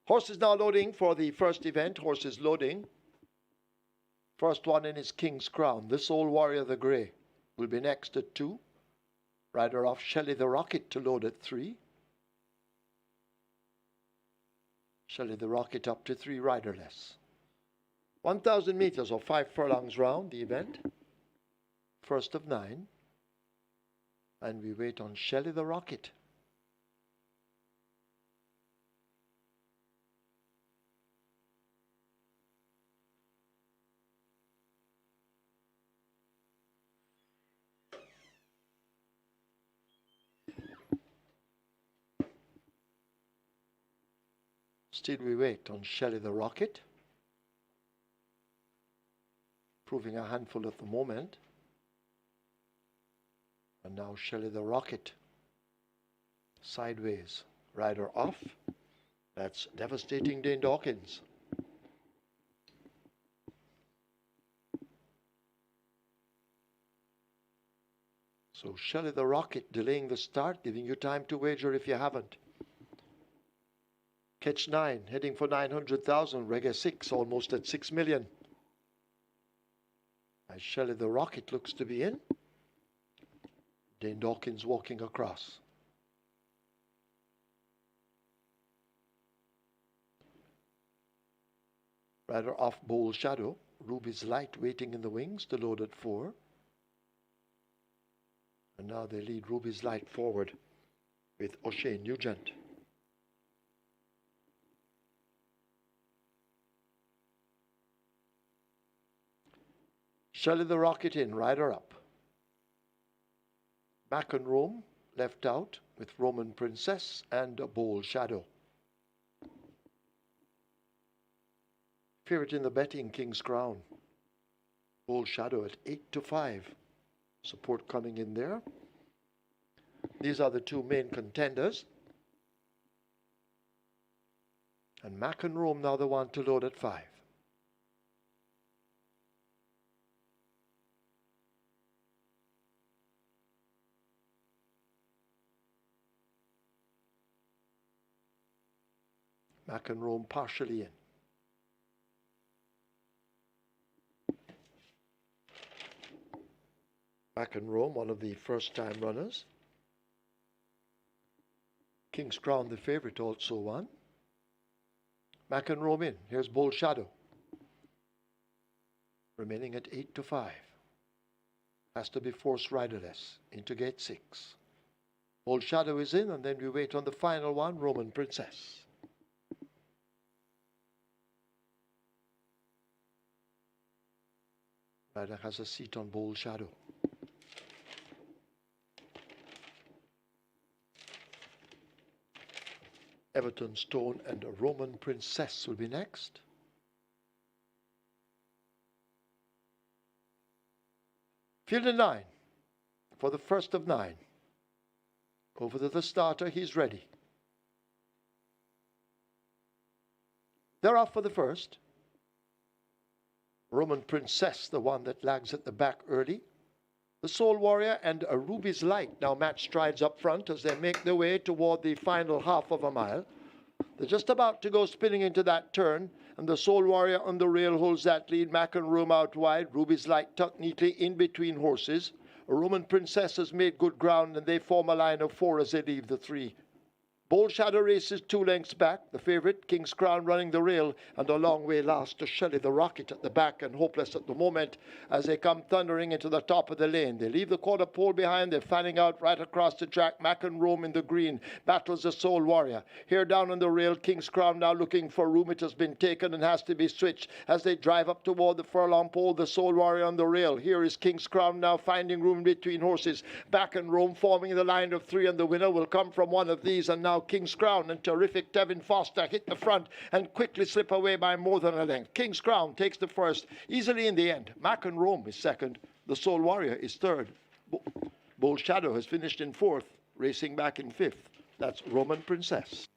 S2: Horses now loading for the first event. Horses loading. First one in is King's Crown. This Old Warrior the Grey will be next at 2. Rider off Shelley the Rocket to load at 3. Shelley the Rocket up to 3 riderless. 1,000 meters or 5 furlongs round the event. First of 9. And we wait on Shelley the Rocket. Still we wait on Shelley the Rocket, proving a handful at the moment. And now Shelley the Rocket, sideways, rider off. That's Devastating Dane Dawkins. So Shelley the Rocket delaying the start, giving you time to wager if you haven't. Catch 9, heading for 900,000. REGGAE 6, almost at 6 million. As Shelley the Rocket looks to be in. Dane Dawkins walking across. Rider off Bold Shadow. Ruby's Light waiting in the wings to load at 4. And now they lead Ruby's Light forward with O'Shea Nugent. Shelley the Rocket in, rider up. Back and Rome, left out with Roman Princess and a Bold Shadow. Favorite in the betting, King's Crown. Bold Shadow at 8-5. Support coming in there. These are the 2 main contenders. And Mac and Rome now the one to load at 5. Mac and Rome partially in. Mac and Rome, one of the first-time runners. King's Crown, the favorite, also won. Mac and Rome in. Here's Bold Shadow. Remaining at 8-5. Has to be forced riderless into gate 6. Bold Shadow is in, and then we wait on the final one, Roman Princess. Rider has a seat on Bold Shadow. Everton Stone and a Roman Princess will be next. Field in 9 for the first of 9. Over to the starter, he's ready. They're off for the first. Roman Princess, the one that lags at the back early. The Soul Warrior and a Ruby's Light now match strides up front as they make their way toward the final half of a mile. They're just about to go spinning into that turn, and the Soul Warrior on the rail holds that lead. Mac and Rome out wide. Ruby's Light tucked neatly in between horses. A Roman Princess has made good ground, and they form a line of 4 as they leave the 3. Bold Shadow races 2 lengths back. The favorite, King's Crown, running the rail, and a long way last to Shelley the Rocket at the back, and hopeless at the moment as they come thundering into the top of the lane. They leave the quarter pole behind. They're fanning out right across the track. Mac and Rome in the green. Battles the Soul Warrior. Here down on the rail, King's Crown now looking for room. It has been taken and has to be switched as they drive up toward the furlong pole. The Soul Warrior on the rail. Here is King's Crown now finding room between horses. Back and Rome forming the line of 3, and the winner will come from one of these. And now King's Crown and terrific Tevin Foster hit the front and quickly slip away by more than a length. King's Crown takes the first easily in the end. Mac and Rome is second. The Soul Warrior is third. Bold Shadow has finished in 4th, racing back in 5th. That's Roman Princess.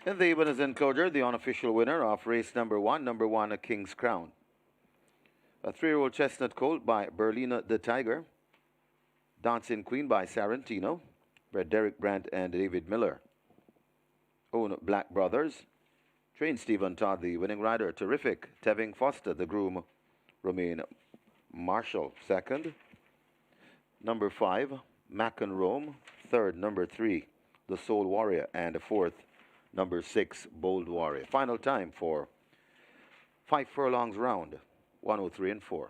S3: In the evening's enclosure, the unofficial winner of race number one, a King's Crown. A 3-year-old chestnut colt by Berlina the Tiger. Dancing Queen by Sarantino, bred Derek Brandt and David Miller. Own Black Brothers. Trained Stephen Todd, the winning rider. Terrific. Tevin Foster, the groom. Romaine Marshall, second. Number 5, Mac and Rome. Third, number 3, The Soul Warrior. And fourth, number 6, Bold Warrior. Final time for 5 furlongs round, 103 and 4.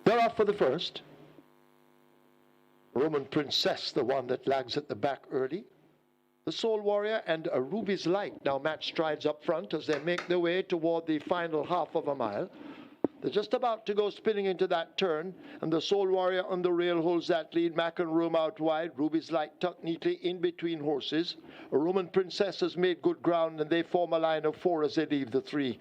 S2: They're off for the first. Roman Princess, the one that lags at the back early. The Soul Warrior and a Ruby's Light now match strides up front as they make their way toward the final half of a mile. They're just about to go spinning into that turn, and the Soul Warrior on the rail holds that lead. Mac and Room out wide. Ruby's Light tucked neatly in between horses. A Roman Princess has made good ground, and they form a line of 4 as they leave the 3.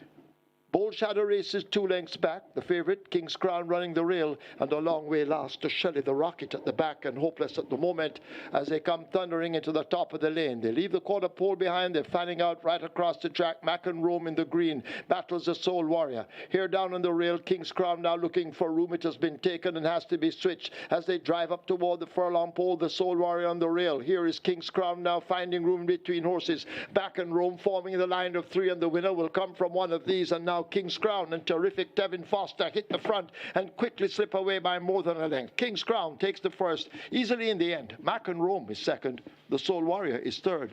S2: Bold Shadow races 2 lengths back. The favourite, King's Crown, running the rail, and a long way last to Shelley the Rocket at the back, and hopeless at the moment as they come thundering into the top of the lane. They leave the quarter pole behind. They're fanning out right across the track. Mac and Rome in the green battles the Soul Warrior. Here down on the rail, King's Crown now looking for room. It has been taken and has to be switched as they drive up toward the furlong pole. The Soul Warrior on the rail. Here is King's Crown now finding room between horses. Mac and Rome forming the line of 3, and the winner will come from one of these. And now King's Crown and Terrific Tevin Foster hit the front and quickly slip away by more than a length. King's Crown takes the first easily in the end. Mac and Rome is second. The Soul Warrior is third.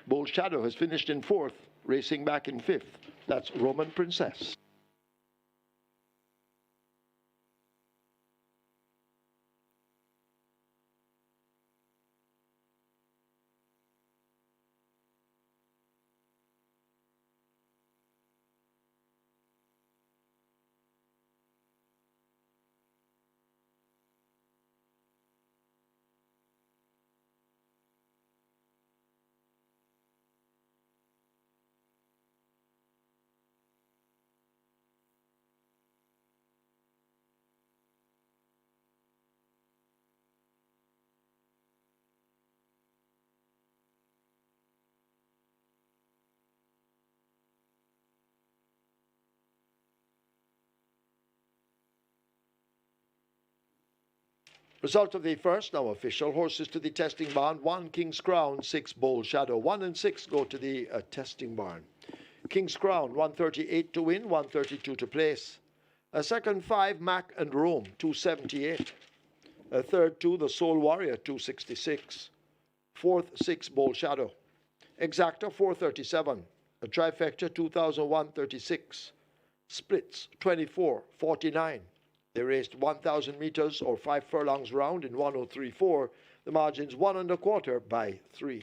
S2: Bold Shadow has finished in 4th, racing back in 5th. That's Roman Princess. Result of the first, now official. Horses to the testing barn. 1, King's Crown. 6, Bold Shadow. 1 and 6 go to the testing barn. King's Crown, 138 to win, 132 to place. A second 5, Mac and Rome, 278. A third 2, the Soul Warrior, 266. Fourth 6, Bold Shadow. Exacta, 437. A trifecta, 2001-36. Splits, 24-49. They raced 1,000 meters or 5 furlongs round in 103.4. The margin's 1 1/4 by 3.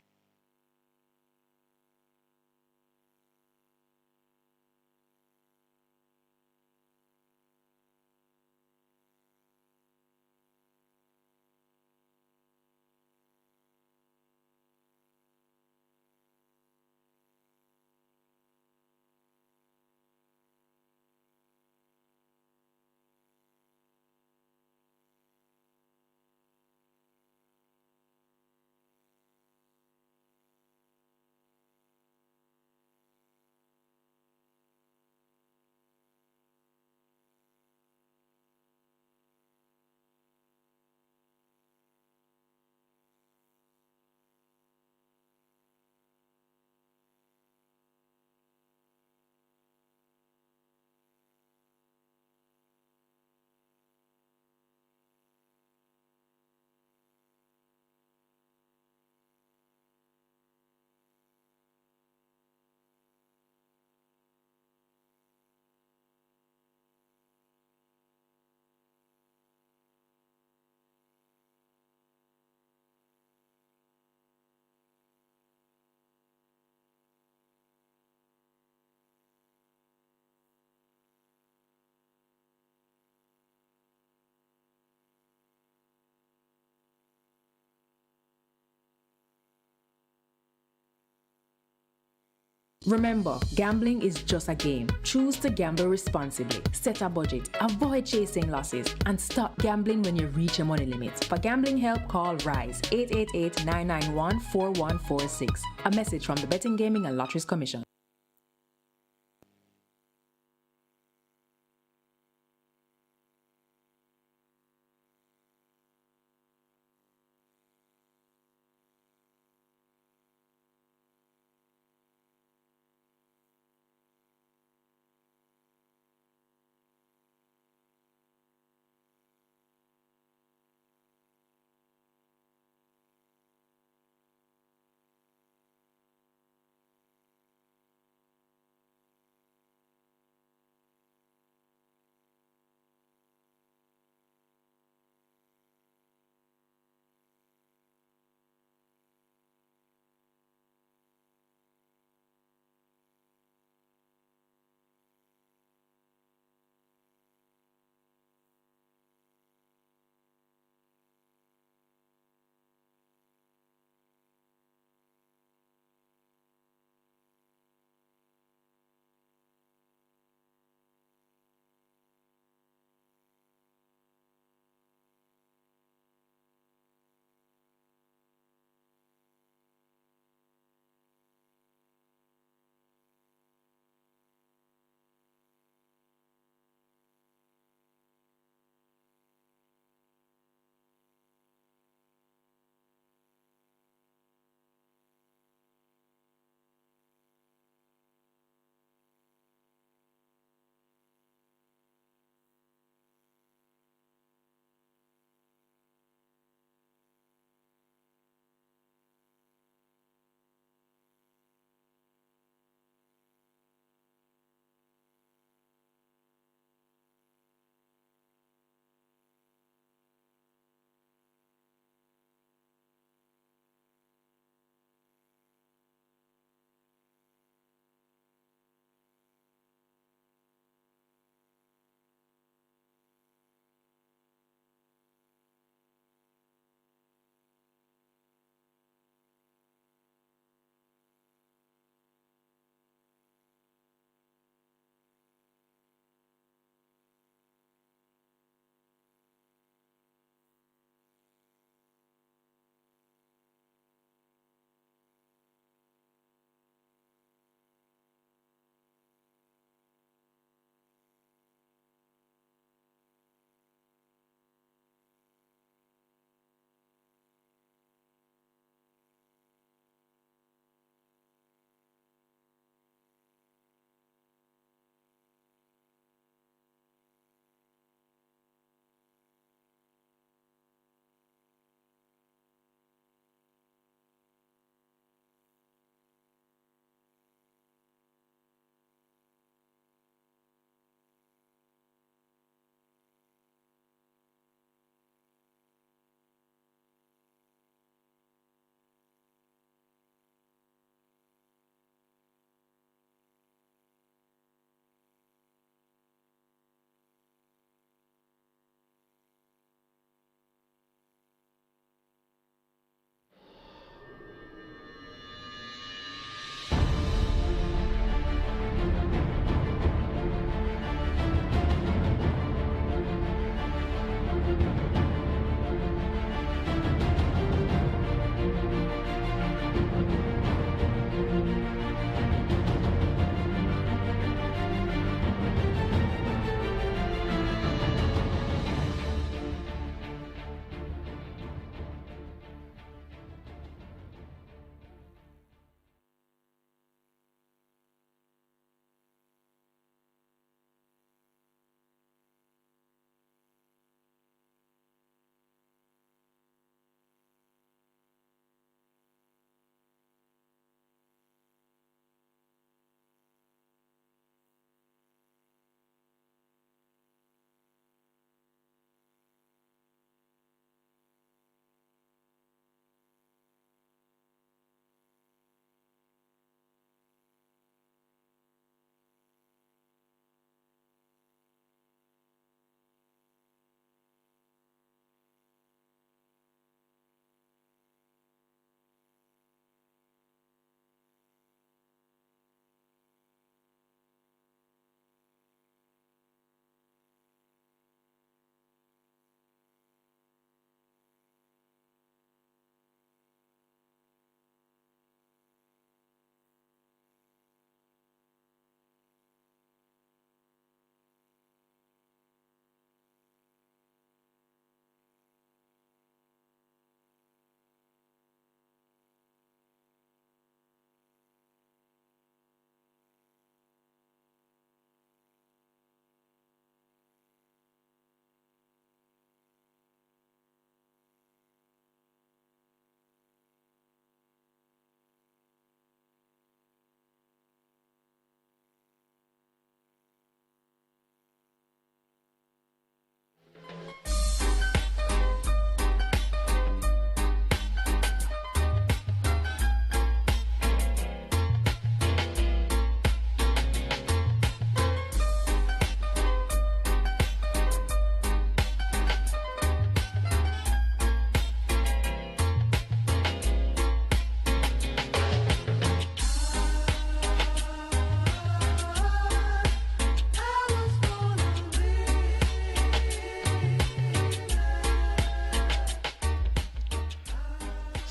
S6: Remember, gambling is just a game. Choose to gamble responsibly. Set a budget, avoid chasing losses, and stop gambling when you reach your money limit. For gambling help, call RISE 888-991-4146. A message from the Betting, Gaming and Lotteries Commission.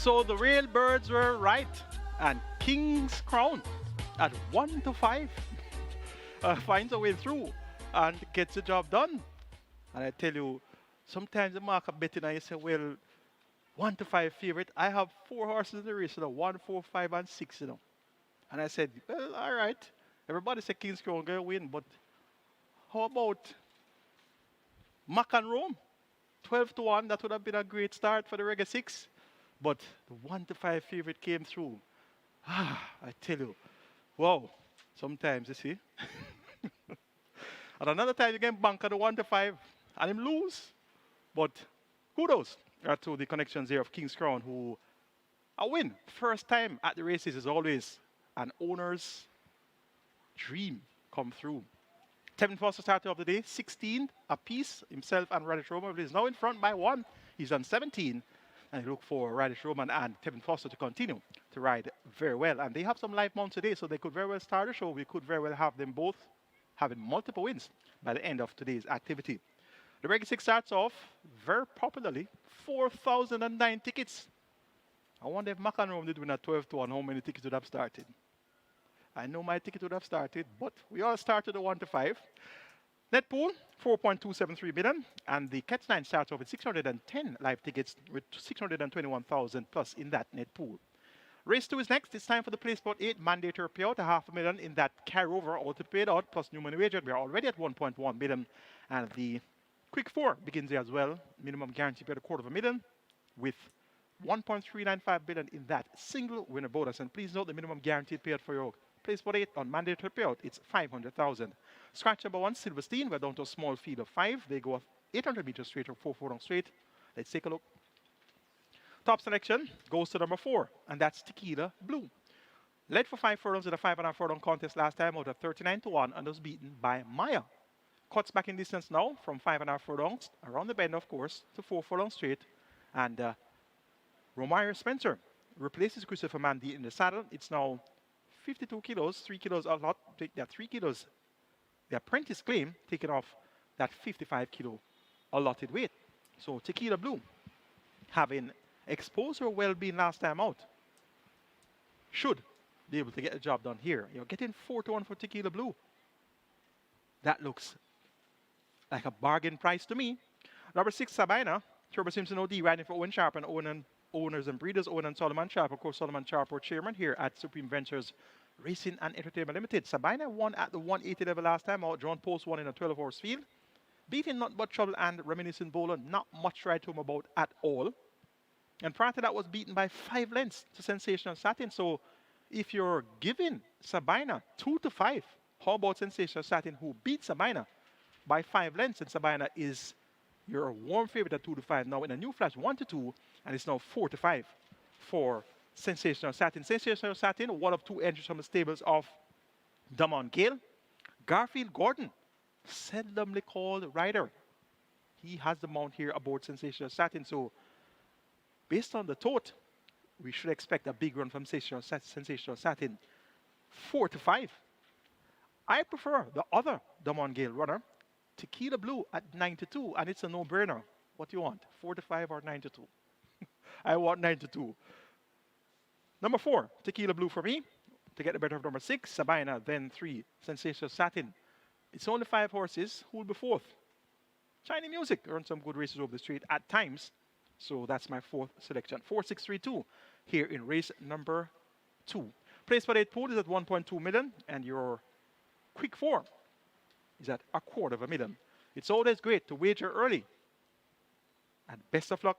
S4: So the real birds were right, and King's Crown at 1-5 finds a way through and gets the job done. And I tell you, sometimes the market betting and you say, well, 1-5 favorite. I have 4 horses in the race, 1, 4, 5, and 6, And I said, well, all right. Everybody said King's Crown going to win, but how about Mac and Rome? 12-1, that would have been a great start for the REGGAE 6. But the 1-5 favorite came through. I tell you, wow, sometimes you see. And another time you can bank on the 1-5 and him lose. But kudos to the connections here of King's Crown, who a win. First time at the races is always an owner's dream come through. Tevin Foster started off the day, 16 apiece, himself and Radish Roman. He's now in front by 1. He's on 17. And he look for Radish Roman and Tevin Foster to continue to ride very well. And they have some live mounts today, so they could very well start the show. We could very well have them both having multiple wins by the end of today's activity. The REGGAE 6 starts off very popularly, 4,009 tickets. I wonder if Mac and Rome did win at 12-1, how many tickets would have started? I know my ticket would have started, but we all started at 1-5. Net pool, 4.273 million, and the Catch 9 starts off with 610 live tickets with 621,000 plus in that net pool. Race 2 is next. It's time for the Play Sport 8 mandatory payout, $500,000 in that carryover auto paid out plus new money wagered. We are already at 1.1 million, and the Quick 4 begins there as well. Minimum guarantee paid $250,000 with 1.395 billion in that single winner bonus. And please note the minimum guaranteed payout for your Play Sport 8 on mandatory payout, it's 500,000. Scratch number 1, Silverstein. We're down to a small field of 5. They go 800 meters straight or 4 furlong straight. Let's take a look. Top selection goes to number 4, and that's Tequila Blue. Led for 5 furlongs in a 5.5 furlong contest last time out of 39-1 and was beaten by Maya. Cuts back in distance now from 5.5 furlongs around the bend, of course, to 4 furlongs straight. And Romario Spencer replaces Christopher Mandy in the saddle. It's now 52 kilos, 3 kilos a lot. Take that 3 kilos. The apprentice claim taken off that 55 kilo allotted weight. So Tequila Blue, having exposed her well-being last time out, should be able to get the job done here. You're getting 4-1 for Tequila Blue. That looks like a bargain price to me. Number 6, Sabina. Turbo Simpson OD riding for Owen Sharp and owners and breeders, Owen and Solomon Sharp. Of course, Solomon Sharp, our chairman here at Supreme Ventures Racing and Entertainment Limited. Sabina won at the 180 level last time out. John Post won in a 12-horse field. Beating Not But Trouble and Reminiscent Bowler, not much to write home about at all. And prior to that was beaten by 5 lengths to Sensational Satin. So if you're giving Sabina 2-5, how about Sensational Satin, who beat Sabina by 5 lengths? And Sabina is your warm favorite at 2-5. Now in a new flash, 1-2, and it's now 4-5 for Sensational Satin. Sensational Satin, one of 2 entries from the stables of Damon Gale. Garfield Gordon, seldomly called rider. He has the mount here aboard Sensational Satin. So based on the tote, we should expect a big run from Sensational Satin. 4-5. I prefer the other Damon Gale runner, Tequila Blue at 9-2, and it's a no-brainer. What do you want, 4-5 or 9-2? I want 9-2. Number 4, Tequila Blue for me. To get the better of number 6, Sabina, then 3, Sensational Satin. It's only 5 horses. Who will be 4th? Shiny Music earned some good races over the street at times. So that's my 4th selection. 4-6-3-2 here in race number 2. Place for 8 pool is at 1.2 million, and your Quick 4 is at $250,000. It's always great to wager early. And best of luck.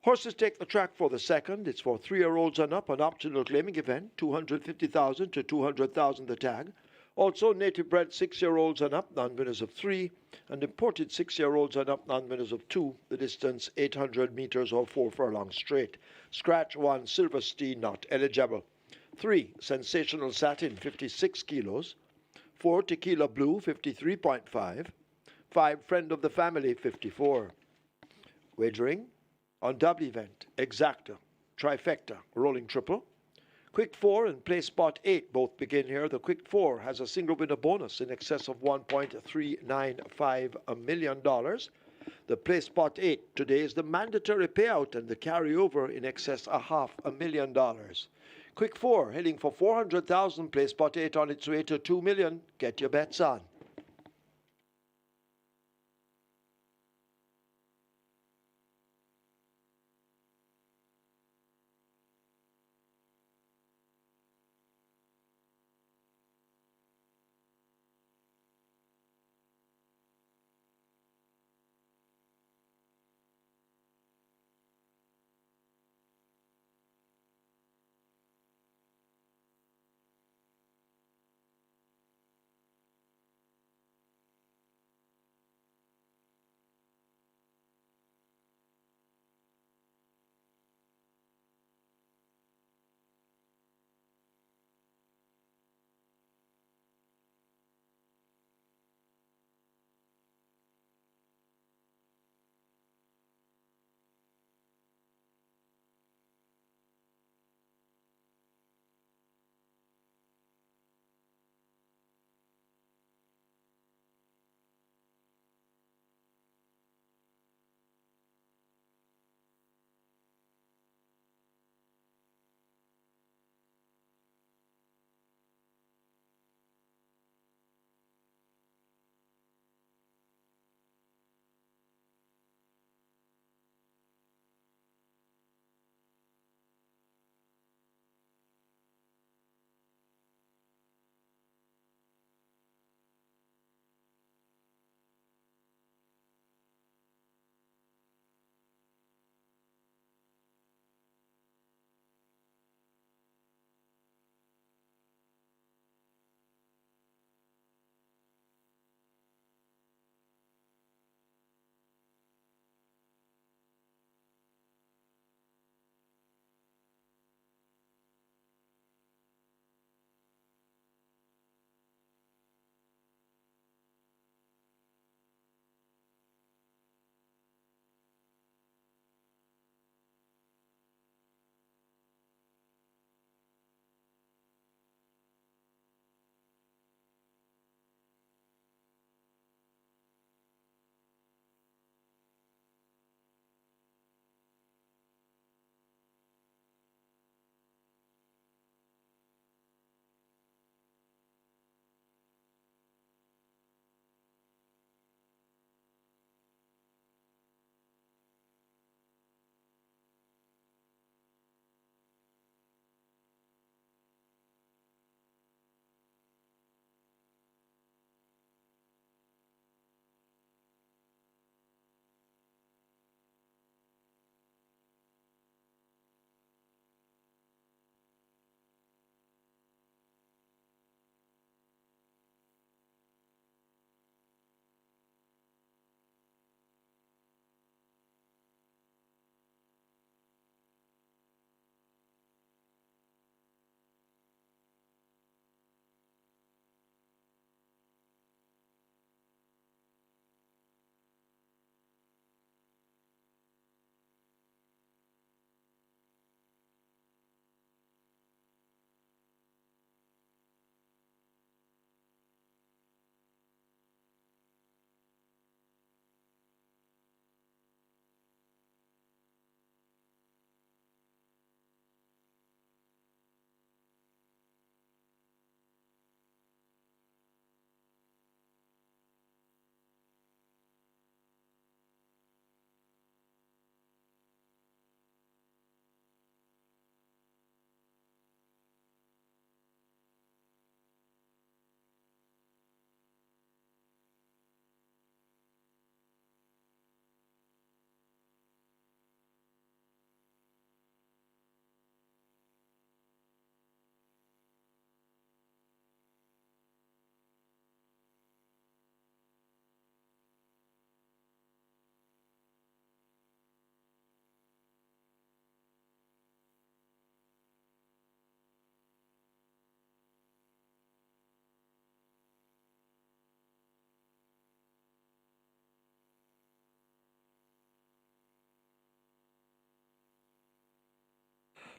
S2: Horses take the track for the second. It's for 3-year-olds and up, an optional claiming event, 250,000 to 200,000 the tag. Also, native bred 6-year-olds and up, non-winners of 3, and imported 6-year-olds and up, non-winners of 2. The distance 800 meters or 4 furlongs straight. Scratch 1, Silverstein not eligible. 3, Sensational Satin, 56 kilos. 4, Tequila Blue, 53.5. 5, Friend of the Family, 54. Wagering on double event, exacta, trifecta, rolling triple. Quick 4 and play spot 8 both begin here. The Quick 4 has a single winner bonus in excess of $1.395 million. The play spot 8 today is the mandatory payout and the carryover in excess of $500,000. Quick 4 heading for 400,000. Play spot 8 on its way to 2 million. Get your bets on.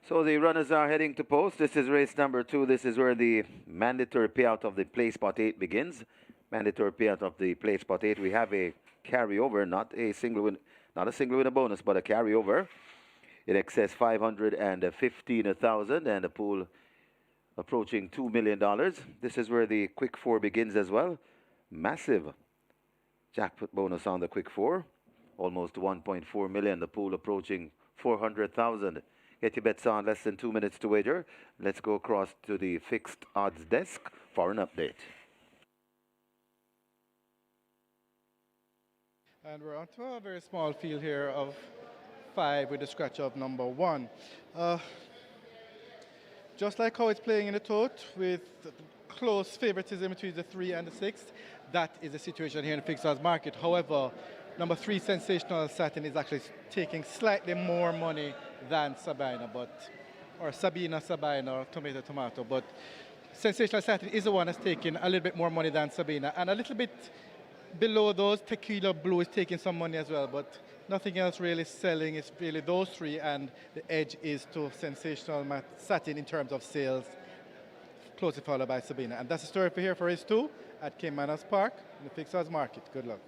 S3: So the runners are heading to post. This is race number 2. This is where the mandatory payout of the play spot 8 begins. Mandatory payout of the play spot 8. We have a carryover, not a single winner bonus, but a carryover. In excess 515,000 and a pool approaching $2 million. This is where the quick 4 begins as well. Massive jackpot bonus on the quick 4. Almost 1.4 million. The pool approaching 400,000. Get your bets on. Less than 2 minutes to wager. Let's go across to the fixed odds desk for an update.
S5: And we're onto a very small field here of 5 with the scratch of number 1. Just like how it's playing in the tote with close favoritism between the 3 and the 6, that is the situation here in the fixed odds market. However, number 3, Sensational Satin, is actually taking slightly more money than Sabina, or Sabina, or Tomato. But Sensational Satin is the one that's taking a little bit more money than Sabina, and a little bit below those, Tequila Blue is taking some money as well, but nothing else really selling. It's really those 3, and the edge is to Sensational Satin in terms of sales, closely followed by Sabina. And that's the story for here for race 2 at Caymanas Park in the fixed odds market. Good luck.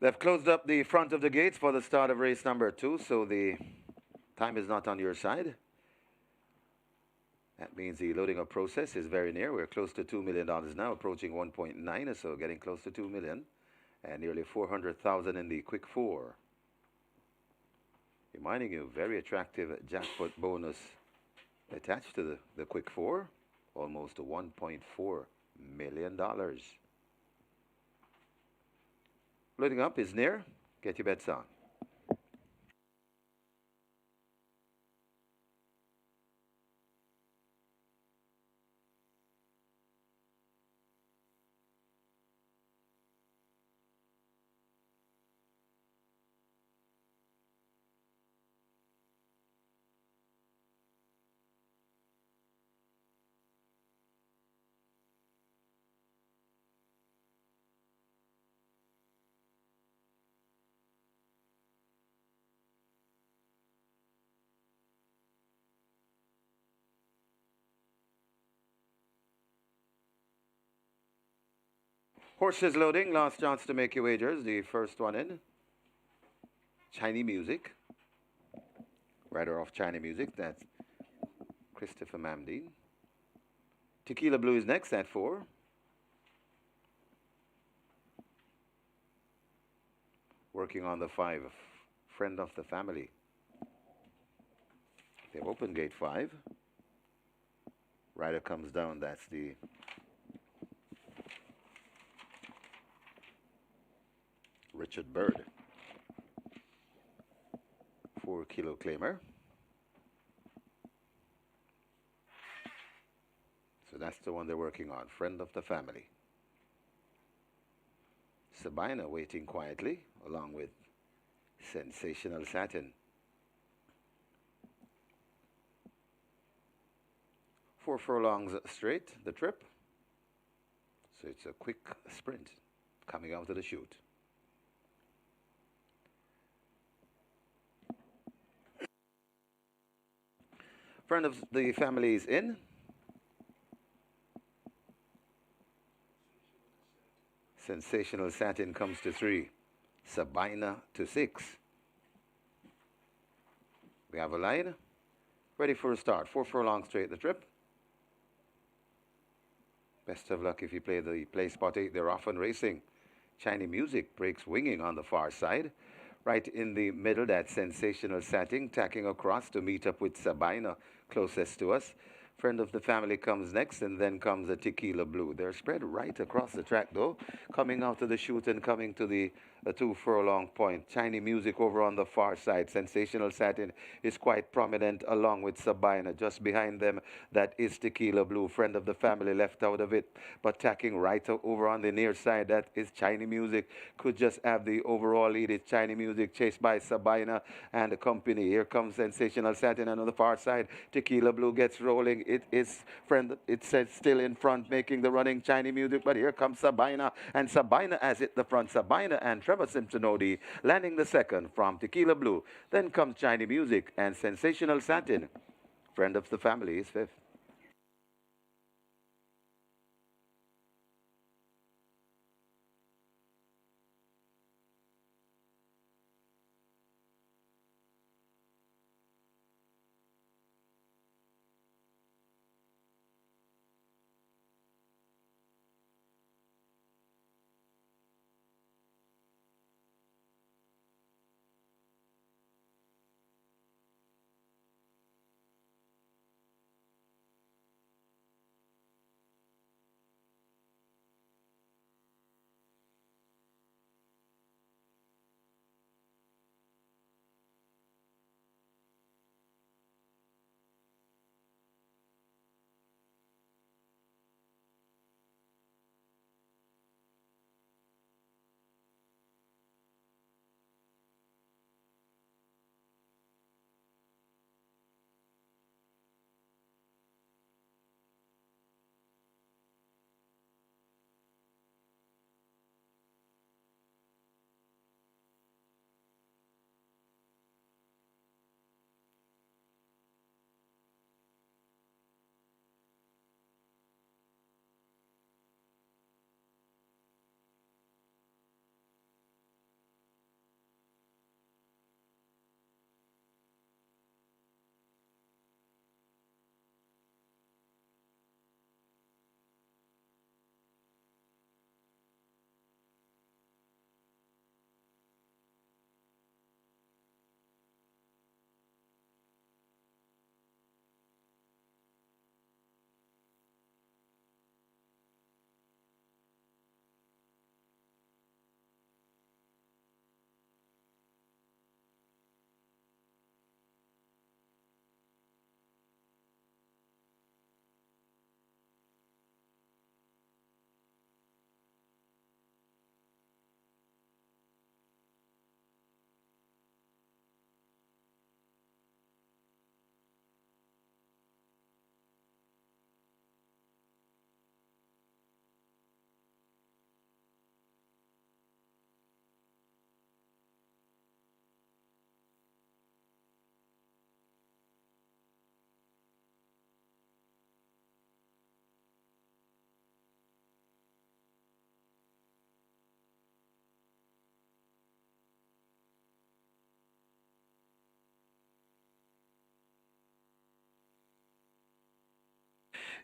S3: They've closed up the front of the gates for the start of race number 2, so the time is not on your side. That means the loading up process is very near. We're close to $2 million now, approaching 1.9 or so, getting close to 2 million, and nearly 400,000 in the quick 4. Reminding you, very attractive jackpot bonus attached to the quick 4, almost $1.4 million. Loading up is near. Get your bets on. Horses loading, last chance to make your wagers. The first one in. Chinese music. Rider off China Music, that's Christopher Mamdine. Tequila Blue is next at 4. Working on the 5, Friend of the Family. They've opened gate 5. Rider comes down, that's the Richard Bird. 4 kilo claimer. So that's the one they're working on, Friend of the Family. Sabina waiting quietly, along with Sensational Satin. 4 furlongs straight, the trip. So it's a quick sprint coming out of the chute. Friend of the Family is in. Sensational Satin comes to 3. Sabina to 6. We have a line. Ready for a start. 4 furlongs straight the trip. Best of luck if you play the play spot 8. They're off and racing. China Music breaks winging on the far side. Right in the middle, that Sensational Satin tacking across to meet up with Sabina closest to us. Friend of the Family comes next, and then comes a Tequila Blue. They're spread right across the track, though, coming out of the chute and coming to the 2 furlong point. China Music over on the far side. Sensational Satin is quite prominent along with Sabina. Just behind them, that is Tequila Blue. Friend of the Family left out of it, but tacking right over on the near side, that is China Music. Could just have the overall lead. It's China Music chased by Sabina and the company. Here comes Sensational Satin, and on the far side, Tequila Blue gets rolling. It is it says still in front, making the running China Music, but here comes Sabina, and Sabina has hit the front. Sabina and Trevor Simpsonodi landing the second from Tequila Blue. Then comes China Music and Sensational Satin. Friend of the Family is 5th.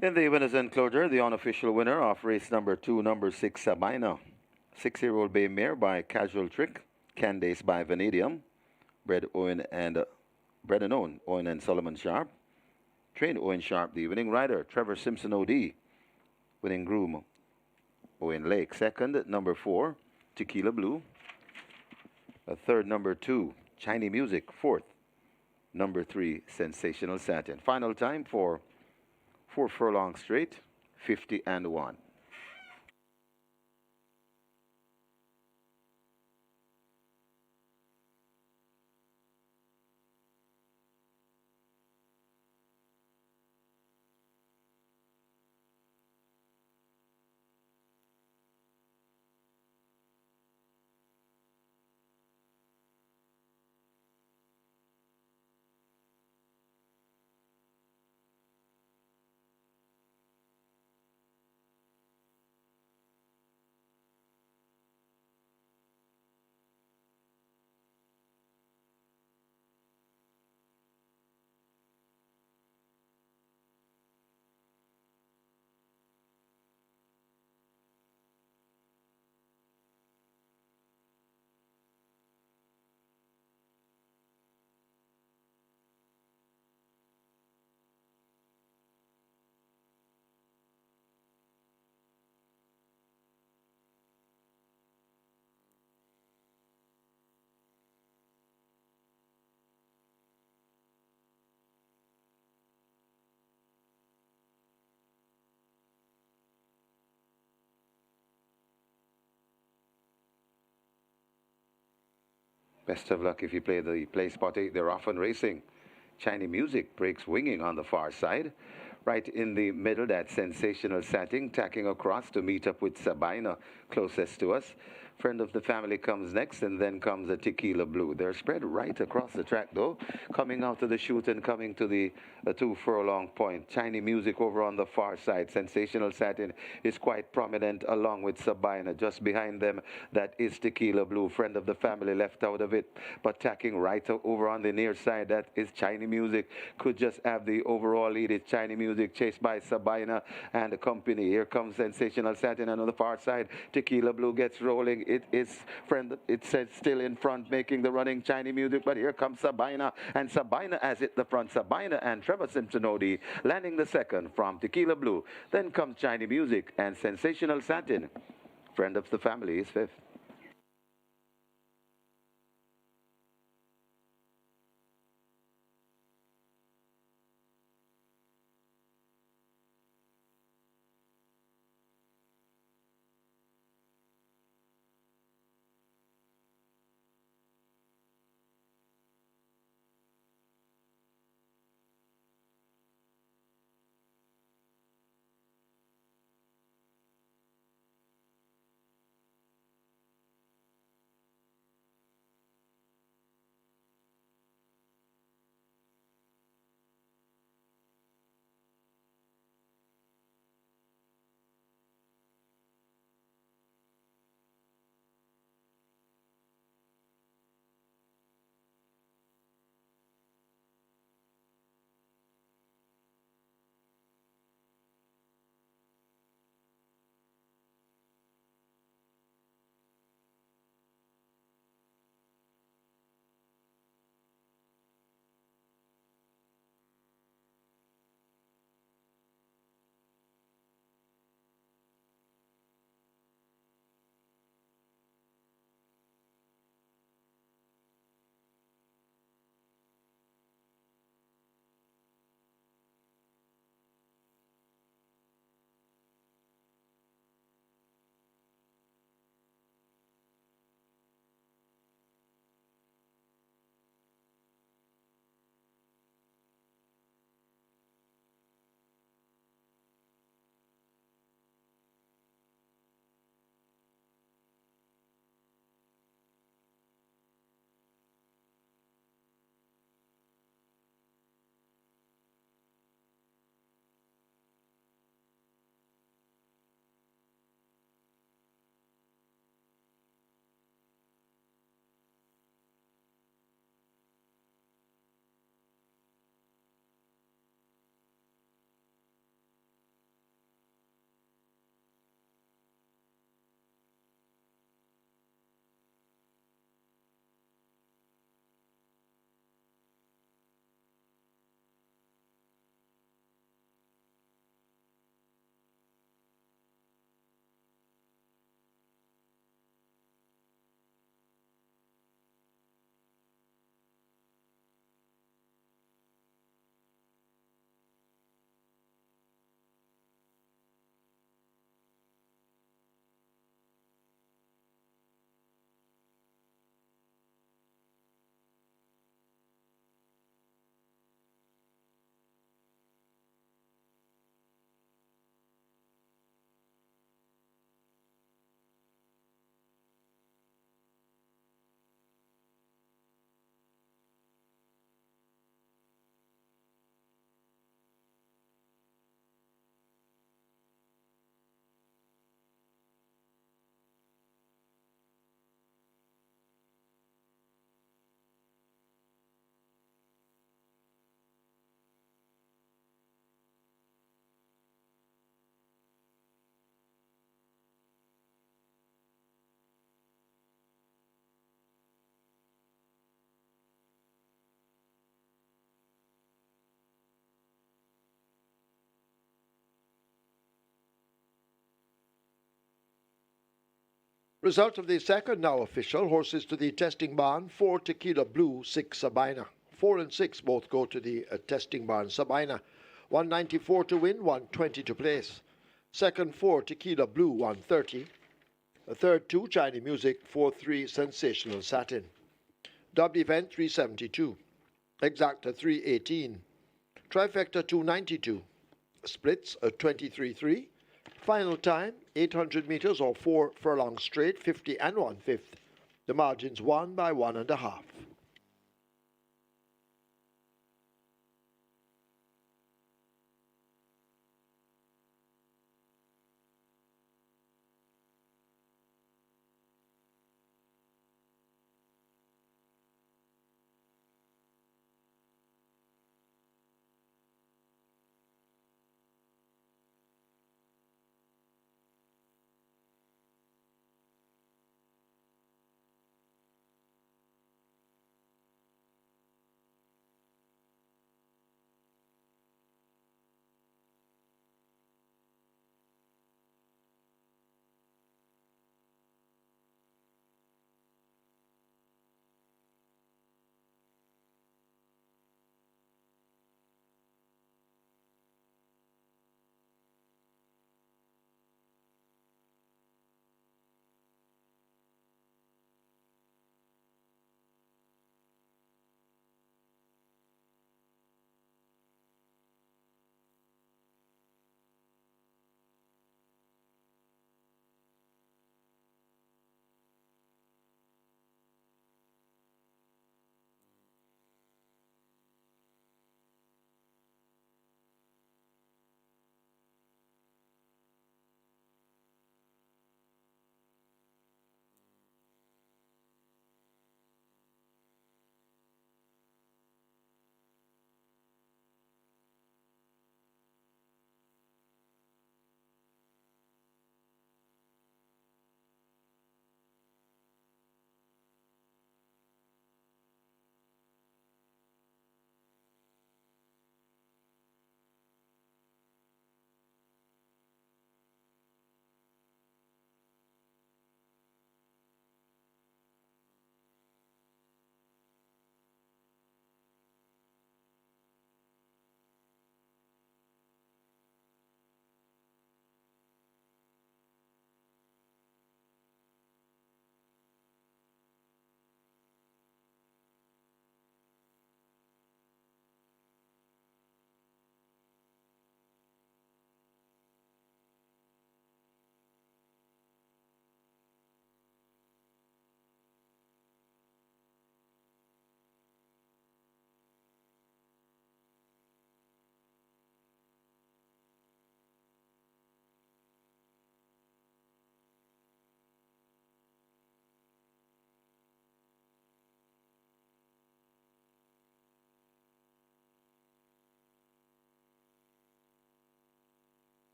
S3: In the winner's enclosure, the unofficial winner of race number 2, number 6, Sabina. 6-year-old bay mare by Casual Trick, Candace by Vanadium, bred and owned Owen and Solomon Sharp. Trained Owen Sharp, the winning rider. Trevor Simpson OD, winning groom Owen Lake. Second, number 4, Tequila Blue. Third, number 2, Chinese Music. Fourth, number 3, Sensational Satin. Final time for 4 furlong straight, 50-1. Best of luck if you play the play spot 8. They're off and racing. Chinese Music breaks winging on the far side. Right in the middle, that Sensational Satin, tacking across to meet up with Sabina, closest to us. Friend of the family comes next, and then comes a Tequila Blue. They're spread right across the track, though, coming out of the chute and coming to the 2 furlong point. Chinese Music over on the far side. Sensational Satin is quite prominent along with Sabina. Just behind them, that is Tequila Blue. Friend of the family left out of it, but tacking right over on the near side, that is Chinese Music. Could just have the overall lead. It's Chinese Music chased by Sabina and the company. Here comes Sensational Satin, and on the far side, Tequila Blue gets rolling. It says still in front, making the running Chinese Music, but here comes Sabina, and Sabina has it the front. Sabina and Trevor Simpson OD landing the second from Tequila Blue. Then comes Chinese Music, and Sensational Satin, friend of the family, is fifth.
S1: Result of the second now official. Horses to the testing barn, 4 Tequila Blue, 6 Sabina. 4 and 6 both go to the testing barn. Sabina, 194 to win, 120 to place. Second 4 Tequila Blue, 130. The third 2 Chinese Music, 4-3 Sensational Satin. Double event 372. Exacta 318. Trifecta 292. Splits 23-3. Final time 800 meters or 4 furlongs straight, 50 and 1/5. The margins 1 by 1.5.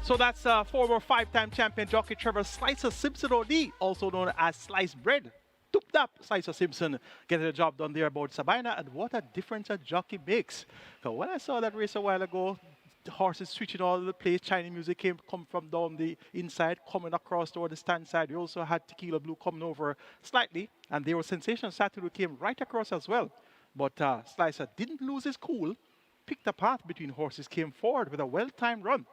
S4: So that's former five-time champion jockey Trevor Slicer Simpson OD, also known as Sliced Bread. Tooped up Slicer Simpson getting the job done there about Sabina, and what a difference a jockey makes. So when I saw that race a while ago, the horses switching all over the place, Chinese music come from down the inside, coming across toward the stand side. We also had Tequila Blue coming over slightly, and there was Sensation Saturday who came right across as well. But Slicer didn't lose his cool, picked a path between horses, came forward with a well-timed run,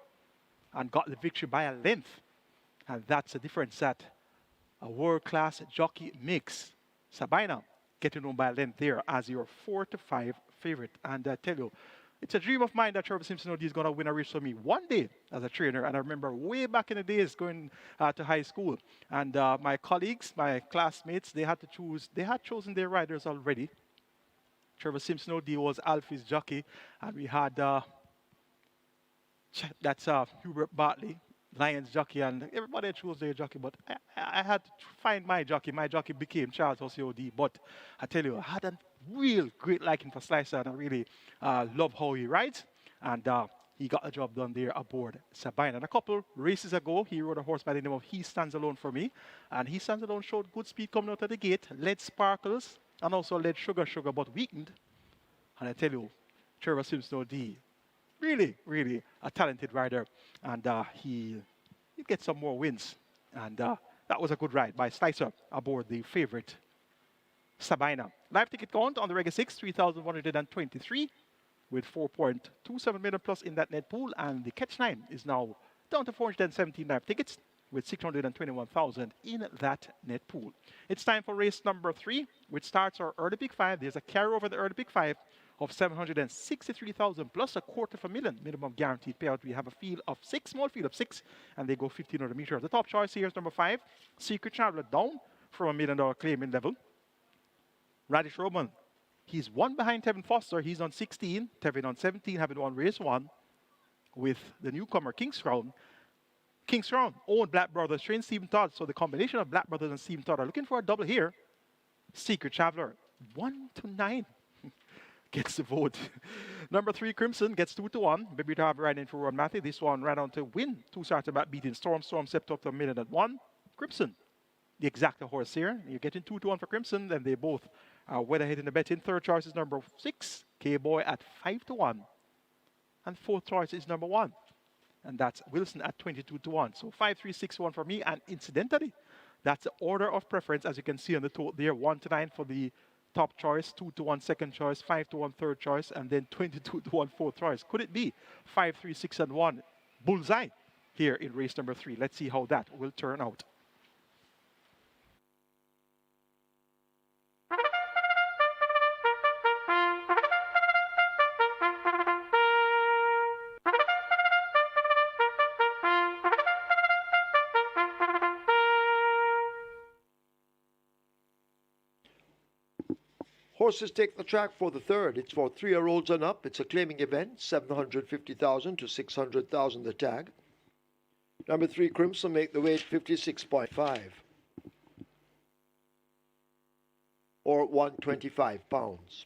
S4: and got the victory by a length. And that's the difference that a world-class jockey makes. Sabina getting home by a length there as your 4-5 favorite. And I tell you, it's a dream of mine that Trevor Simpson OD is going to win a race for me one day as a trainer. And I remember way back in the days going to high school. And my colleagues, my classmates, they had to choose. They had chosen their riders already. Trevor Simpson OD was Alfie's jockey. And we had... that's Hubert Bartley, Lions jockey, and everybody chose their jockey, but I had to find my jockey. My jockey became Charles OCOD, but I tell you, I had a real great liking for Slicer, and I really love how he rides, and he got the job done there aboard Sabina. And a couple races ago, he rode a horse by the name of He Stands Alone for me, and He Stands Alone showed good speed coming out of the gate, led Sparkles, and also led Sugar, but weakened. And I tell you, Trevor Simpson OD, really, really a talented rider, and he gets some more wins. And that was a good ride by Slicer aboard the favorite Sabina. Live ticket count on the REGGAE 6, 3,123, with 4.27 million plus in that net pool, and the catch 9 is now down to 417 live tickets with 621,000 in that net pool. It's time for race number 3, which starts our early pick 5. There's a carryover the early pick 5 of 763,000 plus $250,000 minimum guaranteed payout. We have a field of 6, small field of 6, and they go 1,500 meters. The top choice here is number 5, Secret Traveler, down from $1 million claiming level. Radish Roman, he's one behind Tevin Foster. He's on 16, Tevin on 17, having won race 1 with the newcomer King's Crown. King's Crown owned Black Brothers, trained Stephen Todd. So the combination of Black Brothers and Stephen Todd are looking for a double here. Secret Traveler, 1-9. Gets the vote. Number 3, Crimson, gets 2-1. Baby to have riding for Ron Matthew. This one ran on to win 2 starts about beating Storm. Storm stepped up to $1,000,001. Crimson, the exact horse here. You're getting 2-1 for Crimson, and they both are well ahead in the betting. Third choice is number 6, K-Boy at 5-1. And fourth choice is number 1. And that's Wilson at 22-1. So 5, 3, 6, 1 for me. And incidentally, that's the order of preference, as you can see on the total there. 1-9 for the top choice, 2-1 second choice, 5-1 third choice, and then 22-1 fourth choice. Could it be 5, 3, 6, and 1 bullseye here in race number 3? Let's see how that will turn out.
S2: Horses take the track for the third. It's for 3-year-olds and up. It's a claiming event, 750,000 to 600,000 the tag. Number 3, Crimson, make the weight 56.5 or 125 pounds.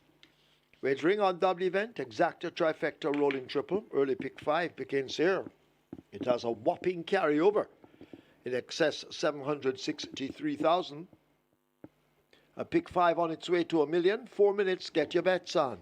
S2: Wagering on double event, exacta, trifecta, rolling triple. Early pick 5 begins here. It has a whopping carryover in excess 763,000. A pick 5 on its way to $1 million. 4 minutes, get your bets on.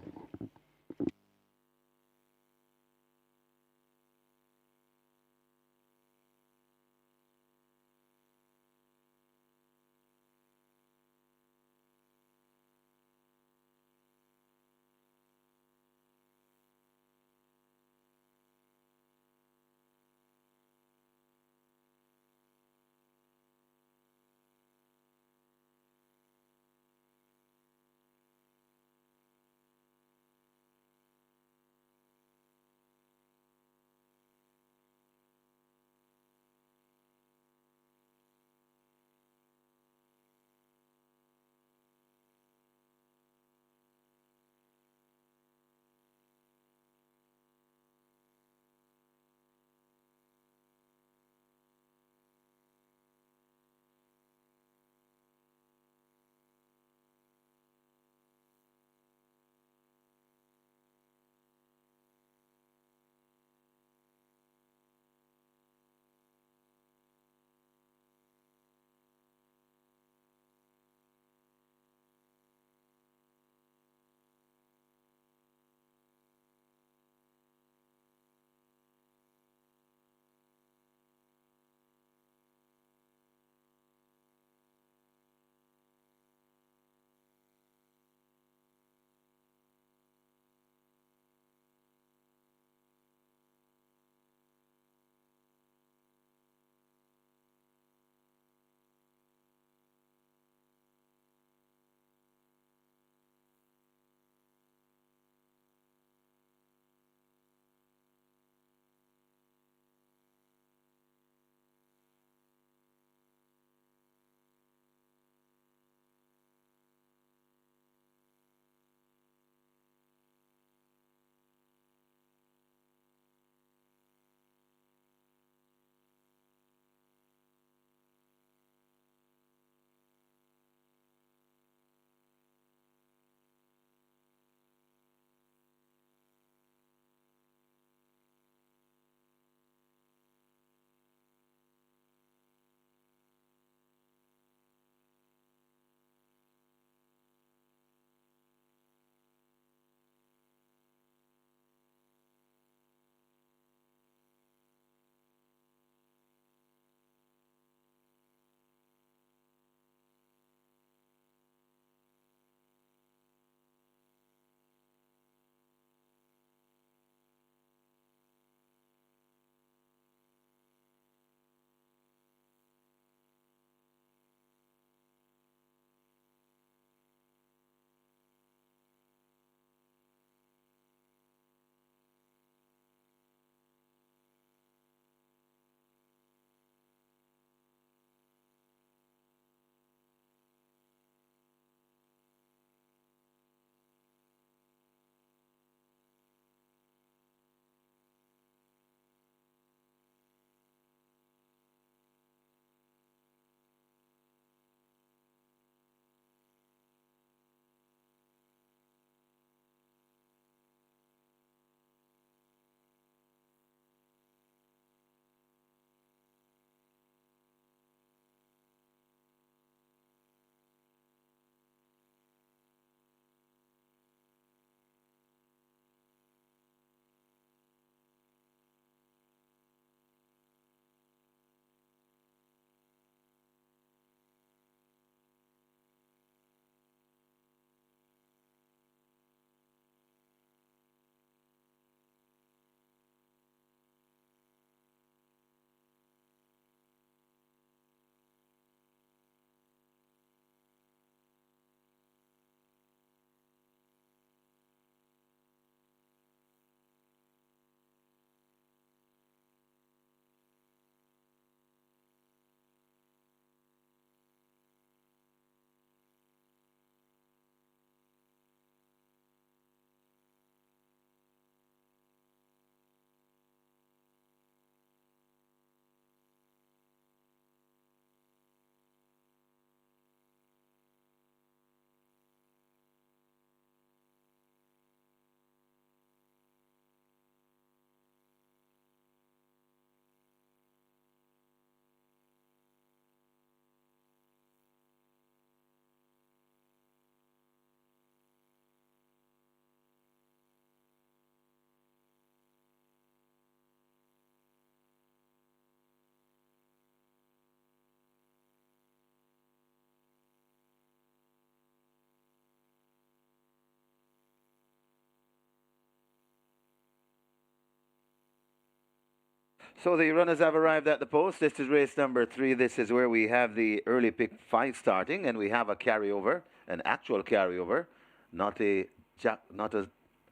S3: So the runners have arrived at the post. This is race number 3. This is where we have the early pick 5 starting, and we have a carryover, an actual carryover, not a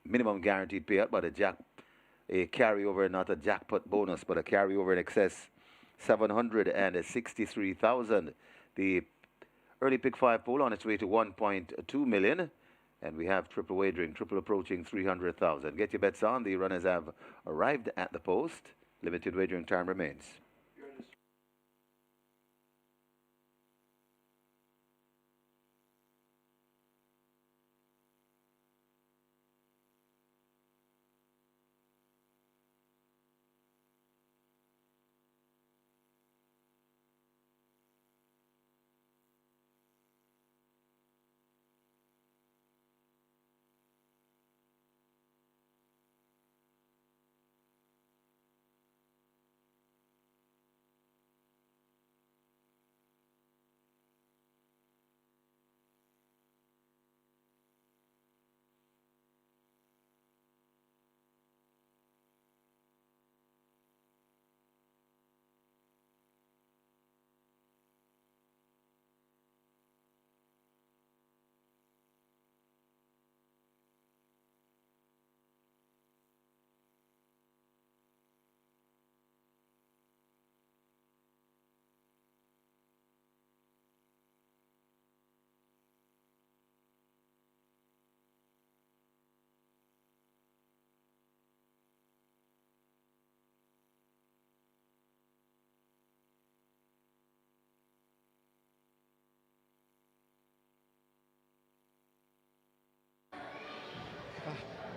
S3: minimum guaranteed payout, but a carryover, not a jackpot bonus, but a carryover in excess 763,000. The early pick 5 pool on its way to 1.2 million. And we have triple wagering, triple approaching 300,000. Get your bets on. The runners have arrived at the post. Limited wagering time remains.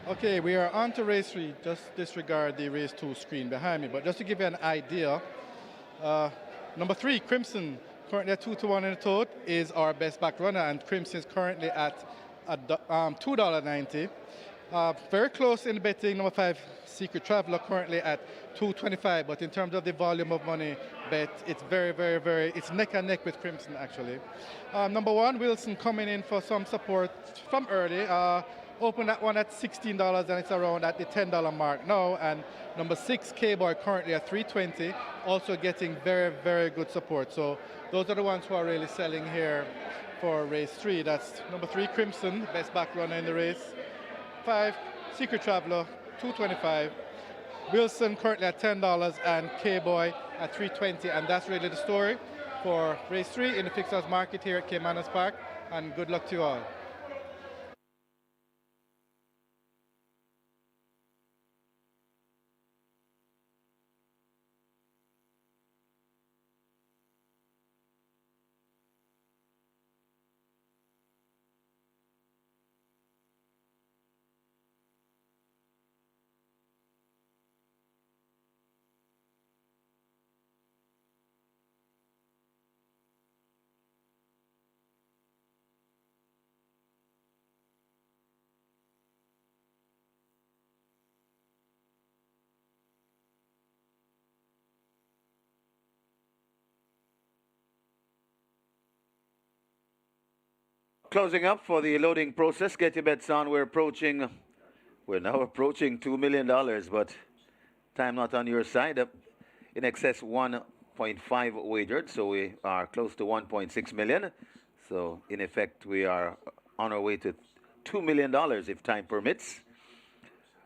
S5: Okay, we are on to race 3. Just disregard the race 2 screen behind me. But just to give you an idea, number 3, Crimson, currently at 2-1 in the tote, is our best back runner, and Crimson is currently at $2.90. Very close in the betting, number 5, Secret Traveler, currently at $2.25. But in terms of the volume of money bet, it's it's neck and neck with Crimson, actually. Number 1, Wilson, coming in for some support from early. Opened that one at $16, and it's around at the $10 mark now. And number 6, K-Boy, currently at $3.20, also getting very good support. So those are the ones who are really selling here for race 3. That's number 3, Crimson, best back runner in the race. 5, Secret Traveler, $2.25. Wilson currently at $10, and K-Boy at $3.20. And that's really the story for race 3 in the fixers market here at Caymanas Park. And good luck to you all.
S3: Closing up for the loading process. Get your bets on. We're now approaching $2 million, but time not on your side. In excess 1.5 wagered, so we are close to 1.6 million. So in effect, we are on our way to $2 million if time permits.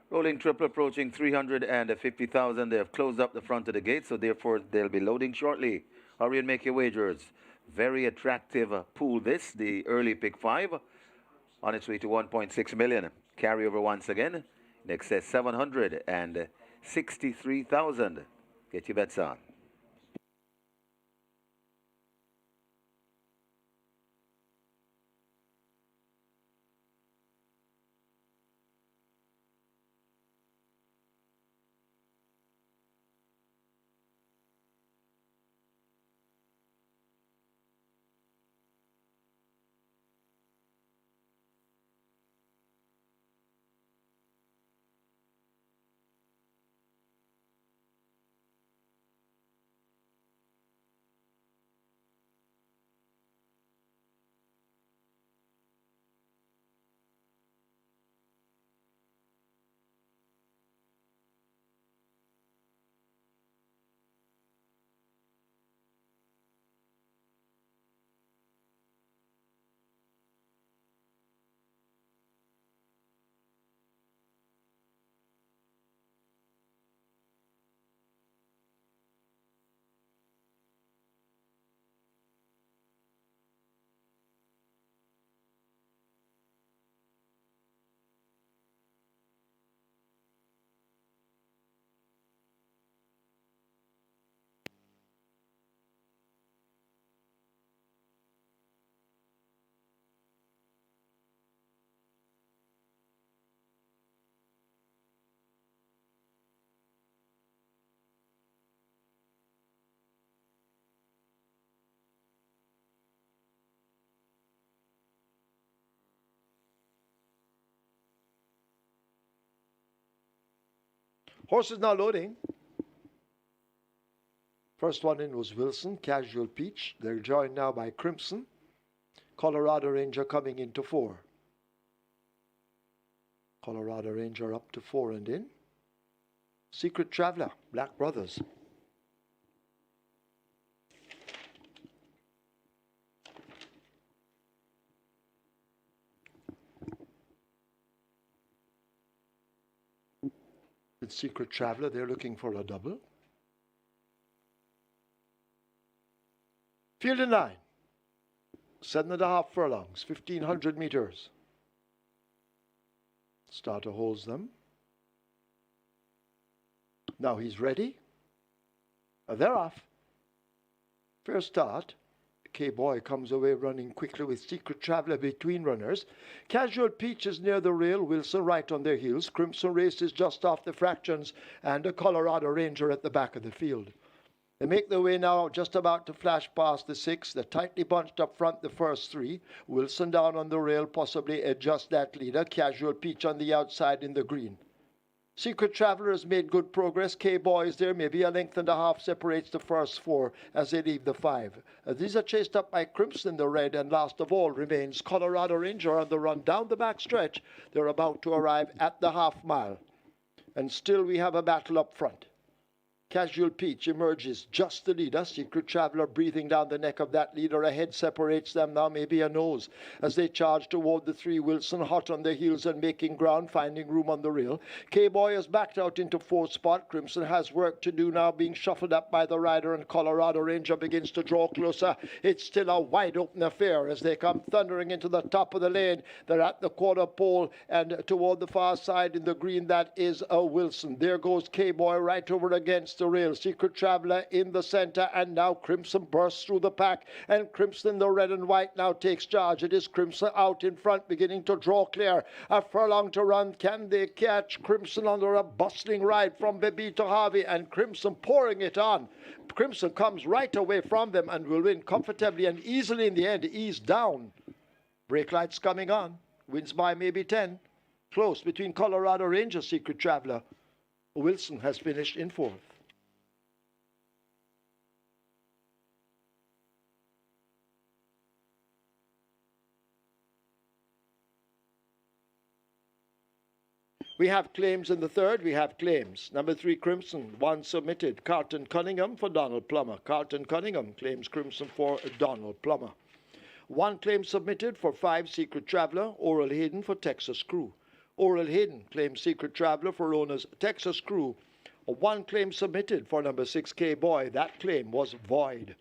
S3: Rolling triple approaching 350,000. They have closed up the front of the gate, so therefore they'll be loading shortly. Hurry and make your wagers. Very attractive pool this, the early pick 5, on its way to 1.6 million. Carryover once again, in excess 763,000. Get your bets on.
S2: Horses now loading. First one in was Wilson, Casual Peach. They're joined now by Crimson. Colorado Ranger coming into 4. Colorado Ranger up to 4 and in. Secret Traveler, Black Brothers. With Secret Traveler, they're looking for a double. Field in line. 7.5 furlongs, 1,500 meters. Starter holds them. Now he's ready. They're off. Fair start. K-Boy comes away running quickly with Secret Traveler between runners. Casual Peach is near the rail. Wilson right on their heels. Crimson Race is just off the fractions. And a Colorado Ranger at the back of the field. They make their way now, just about to flash past the 6. They're tightly bunched up front, the first 3. Wilson down on the rail, possibly adjust that leader. Casual Peach on the outside in the green. Secret Traveler has made good progress. K-Boy is there. Maybe a length and a half separates the first 4 as they leave the 5. These are chased up by Crimson in the red, and last of all remains Colorado Ranger on the run down the back stretch. They're about to arrive at the half mile. And still we have a battle up front. Casual Peach emerges just the leader. Secret Traveler breathing down the neck of that leader. A head separates them now, maybe a nose. As they charge toward the 3, Wilson hot on their heels and making ground, finding room on the rail. K-Boy has backed out into 4th spot. Crimson has work to do now, being shuffled up by the rider, and Colorado Ranger begins to draw closer. It's still a wide open affair as they come thundering into the top of the lane. They're at the quarter pole and toward the far side in the green. That is a Wilson. There goes K-Boy right over against the rail. Secret Traveler in the center, and now Crimson bursts through the pack, and Crimson, the red and white, now takes charge. It is Crimson out in front, beginning to draw clear. A furlong to run. Can they catch Crimson under a bustling ride from Baby to Harvey, and Crimson pouring it on. Crimson comes right away from them and will win comfortably and easily in the end. Ease down. Brake lights coming on. Wins by maybe 10. Close between Colorado Ranger, Secret Traveler. Wilson has finished in 4th. We have claims in the 3rd. We have claims. Number 3, Crimson. 1 submitted. Carlton Cunningham for Donald Plummer. Carlton Cunningham claims Crimson for Donald Plummer. 1 claim submitted for 5, Secret Traveler. Oral Hayden for Texas Crew. Oral Hayden claims Secret Traveler for owners Texas Crew. 1 claim submitted for number 6, K-Boy. That claim was void.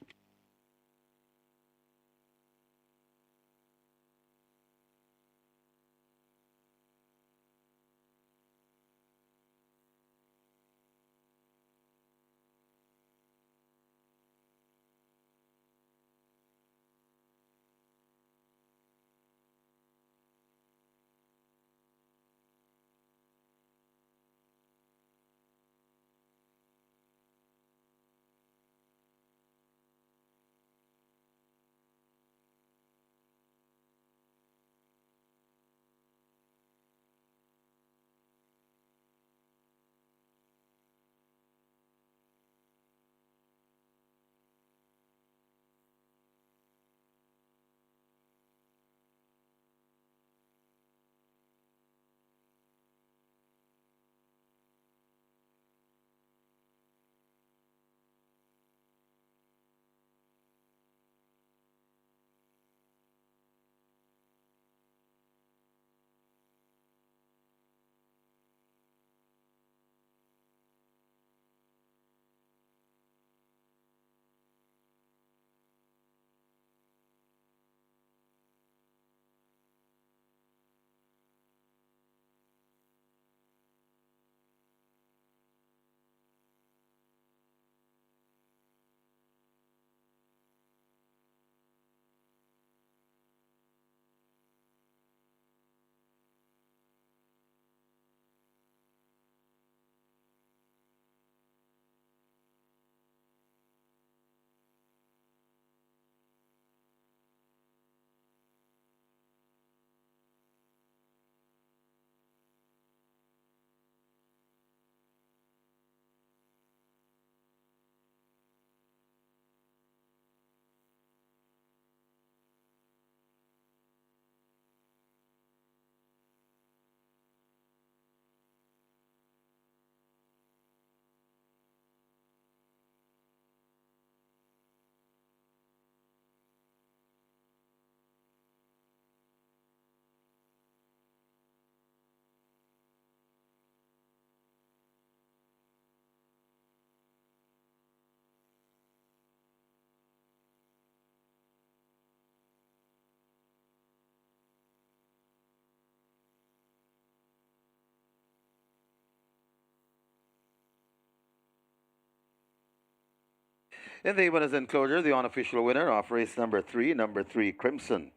S3: In the winners enclosure, the unofficial winner of race number 3, Crimson.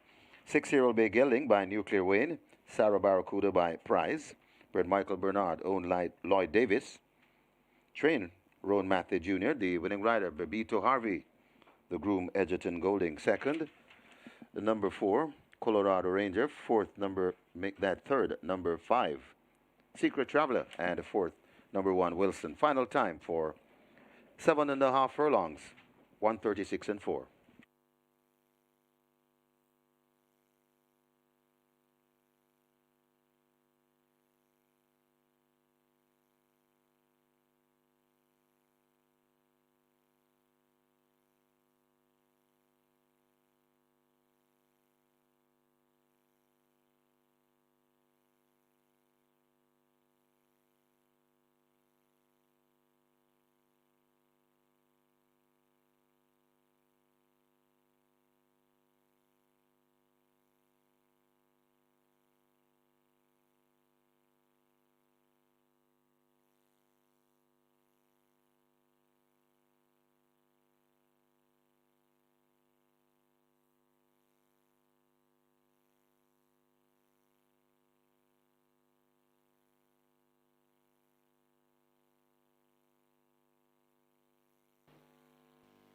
S3: 6-year-old Bay Gelding by Nuclear Wayne. Sarah Barracuda by Prize. Bred Michael Bernard owned Lloyd Davis. Train Rowan Matthew Jr., the winning rider, Bebito Harvey. The groom, Edgerton Golding, second. The number 4, Colorado Ranger. Fourth, make that third, number 5, Secret Traveler. And the fourth, number 1, Wilson. Final time for 7.5 furlongs, 1:36 and 4.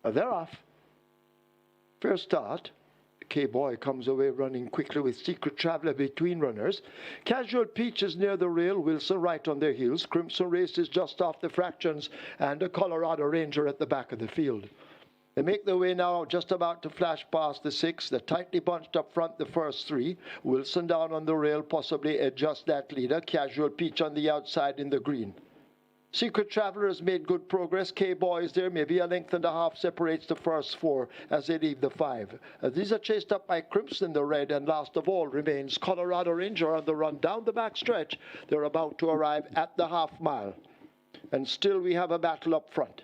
S2: They're off. First start. K-Boy comes away running quickly with Secret Traveler between runners. Casual Peach is near the rail. Wilson right on their heels. Crimson Race is just off the fractions. And a Colorado Ranger at the back of the field. They make their way now, just about to flash past the 6. They're tightly bunched up front, the first 3. Wilson down on the rail, possibly adjust that leader. Casual Peach on the outside in the green. Secret Traveler has made good progress. K-Boy is there. Maybe a length and a half separates the first 4 as they leave the 5. These are chased up by Crimson in the red, and last of all remains Colorado Ranger on the run down the back stretch. They're about to arrive at the half mile. And still we have a battle up front.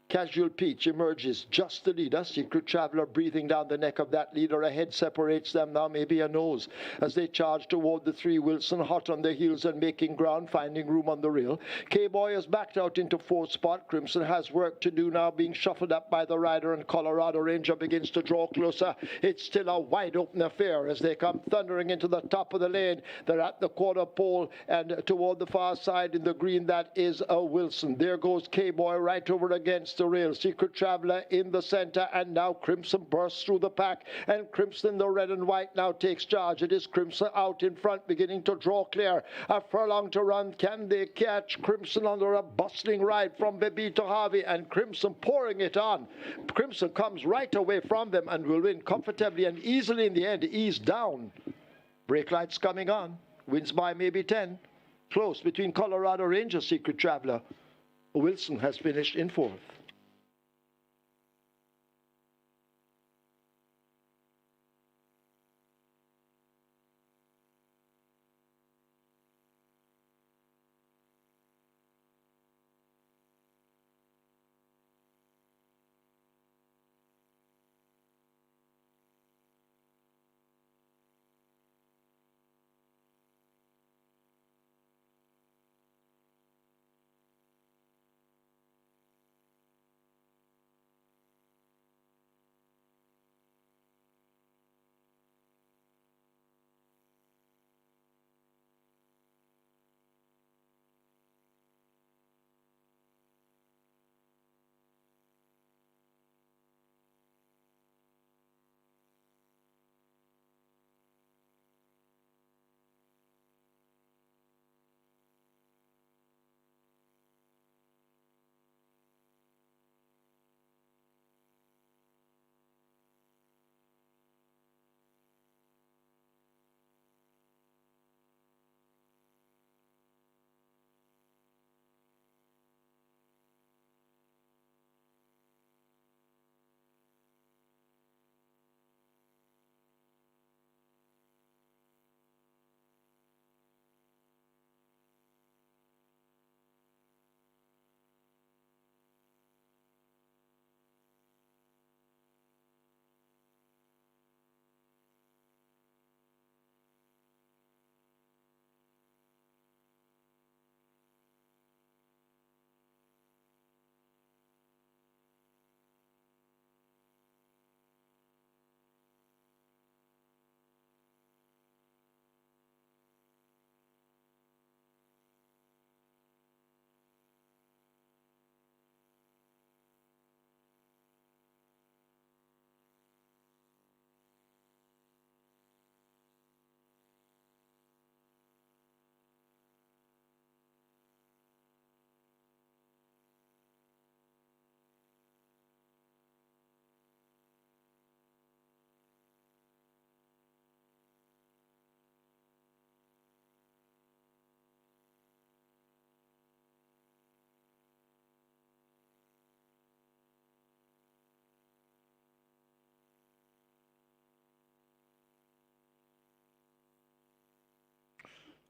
S2: Casual Peach emerges just the leader. Secret Traveler breathing down the neck of that leader. A head separates them now, maybe a nose, as they charge toward the 3. Wilson hot on their heels and making ground, finding room on the rail. K-Boy has backed out into 4th spot. Crimson has work to do now, being shuffled up by the rider, and Colorado Ranger begins to draw closer. It's still a wide open affair as they come thundering into the top of the lane. They're at the quarter pole and toward the far side in the green. That is a Wilson. There goes K-Boy right over against the rail. Secret Traveler in the center, and now Crimson bursts through the pack, and Crimson, the red and white, now takes charge. It is Crimson out in front, beginning to draw clear. A furlong to run. Can they catch Crimson under a bustling ride from Bebito Harvey, and Crimson pouring it on. Crimson comes right away from them and will win comfortably and easily in the end. Ease down. Brake lights coming on. Wins by maybe 10. Close between Colorado Ranger, Secret Traveler. Wilson has finished in 4th.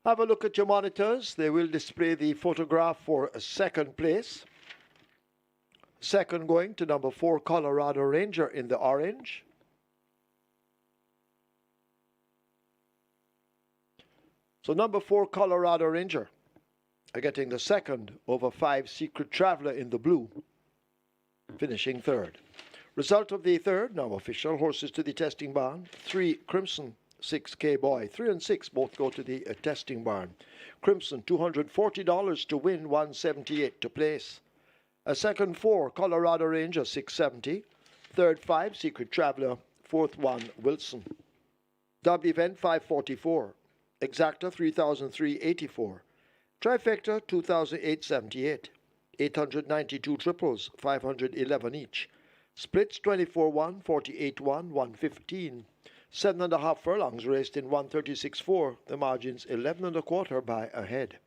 S2: Have a look at your monitors. They will display the photograph for second place. Second going to number 4, Colorado Ranger in the orange. So number 4, Colorado Ranger are getting the second over 5, Secret Traveler in the blue, finishing third. Result of the third, now official, horses to the testing barn. 3, Crimson, 6, K-Boy. 3 and 6 both go to the testing barn. Crimson, $240 to win, $178 to place. A second 4, Colorado Ranger, $670. Third 5, Secret Traveler. Fourth 1, Wilson. Dub event, $544. Exacta, $3,384. Trifecta, $2,878. 892 triples, 511 each. Splits, 24-1, 48-1, 115. 7.5 furlongs raced in 136.4. The margins 11.25 by a head.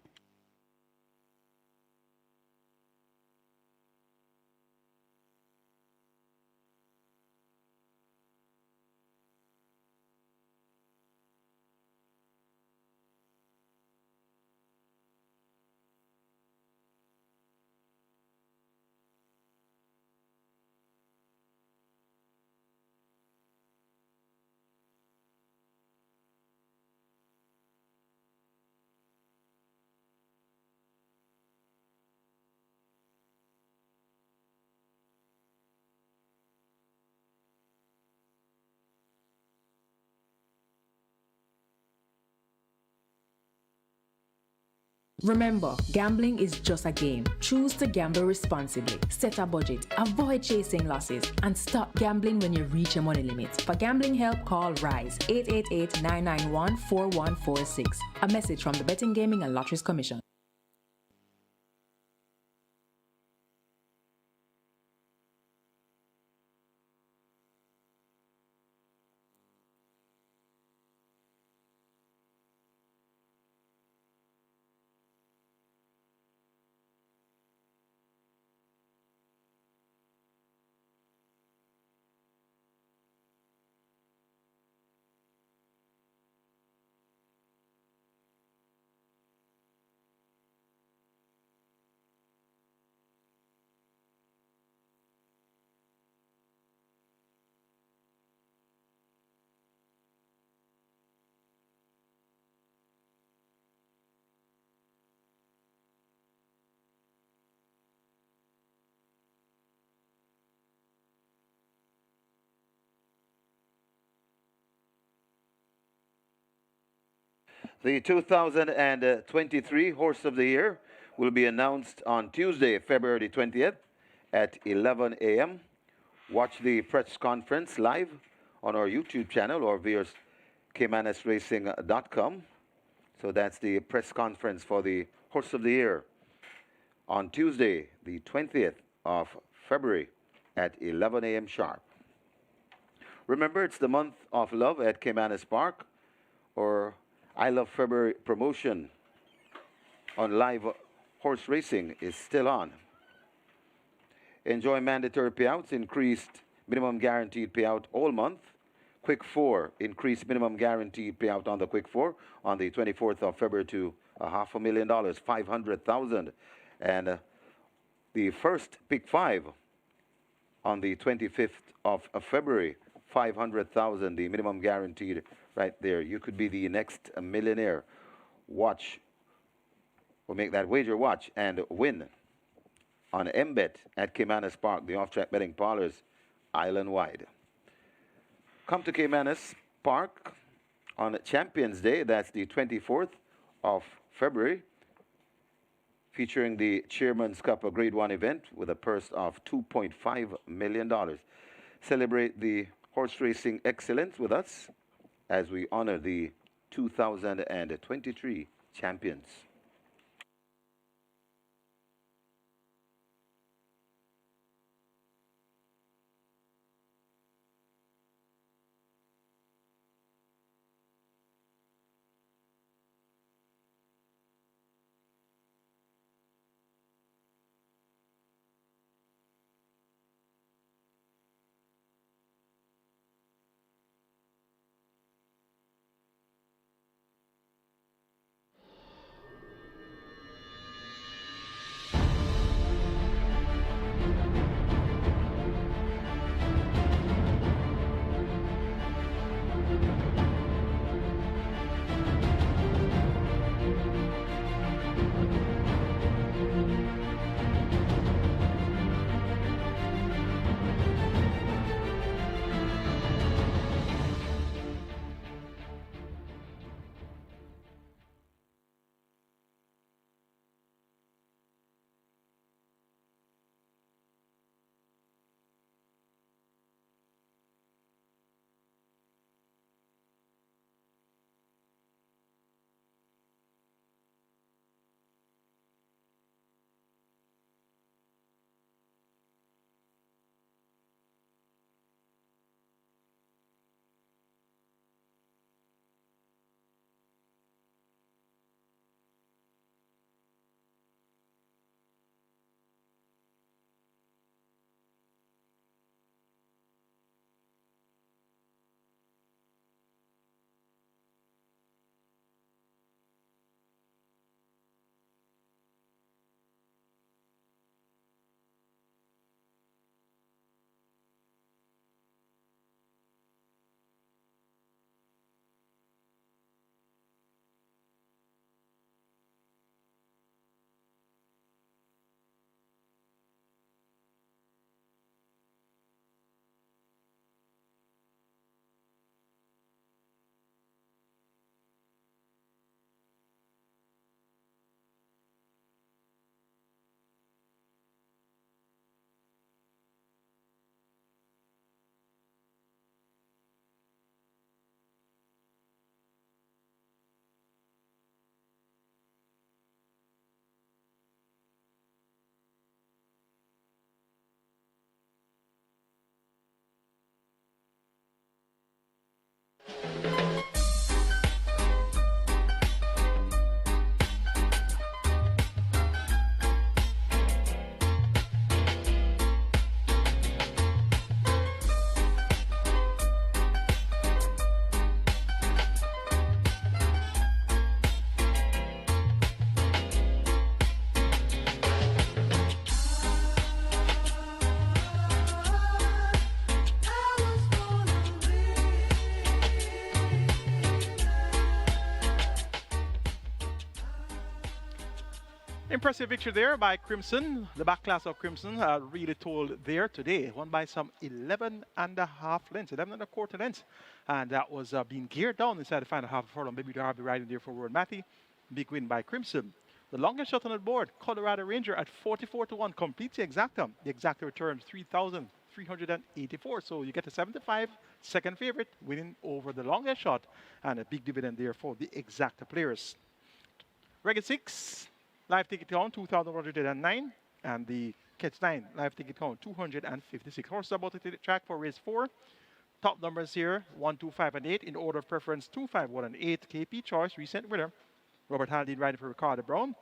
S6: Remember, gambling is just a game. Choose to gamble responsibly. Set a budget, avoid chasing losses, and stop gambling when you reach your money limits. For gambling help, call RISE 888-991-4146. A message from the Betting, Gaming and Lotteries Commission.
S3: The 2023 Horse of the Year will be announced on Tuesday, February 20th at 11 a.m. Watch the press conference live on our YouTube channel or via caymanasracing.com. So that's the press conference for the Horse of the Year on Tuesday, the 20th of February at 11 a.m. sharp. Remember, it's the month of love at Caymanas Park, or I Love February promotion on live horse racing is still on. Enjoy mandatory payouts, increased minimum guaranteed payout all month. Quick 4, increased minimum guaranteed payout on the Quick 4 on the 24th of February to $500,000, 500,000. And the first Pick 5 on the 25th of February, 500,000, the minimum guaranteed right there. You could be the next millionaire. Watch, or make that wager, watch, and win on MBet at Caymanas Park, the off-track betting parlors island-wide. Come to Caymanas Park on Champions Day, that's the 24th of February, featuring the Chairman's Cup, a Grade 1 event with a purse of $2.5 million. Celebrate the horse racing excellence with us as we honor the 2023 champions.
S4: Impressive victory there by Crimson. The back class of Crimson really told there today. Won by some 11.5 lengths, 11.25 lengths. And that was being geared down inside the final half of furlong. Maybe they'll be riding there for Rowan Matty. Big win by Crimson. The longest shot on the board, Colorado Ranger at 44 to 1, completes the exacta. The exacta returns 3,384. So you get a 75 second favorite winning over the longest shot. And a big dividend there for the exacta players. REGGAE 6. Live ticket count 2,109, and the Catch 9 live ticket count 256. Horses about to take the track for race 4. Top numbers here 1, 2, 5, and 8 in order of preference 2, 5, 1, and 8. KP Choice, recent winner. Robert Haldane riding for Ricardo Brown.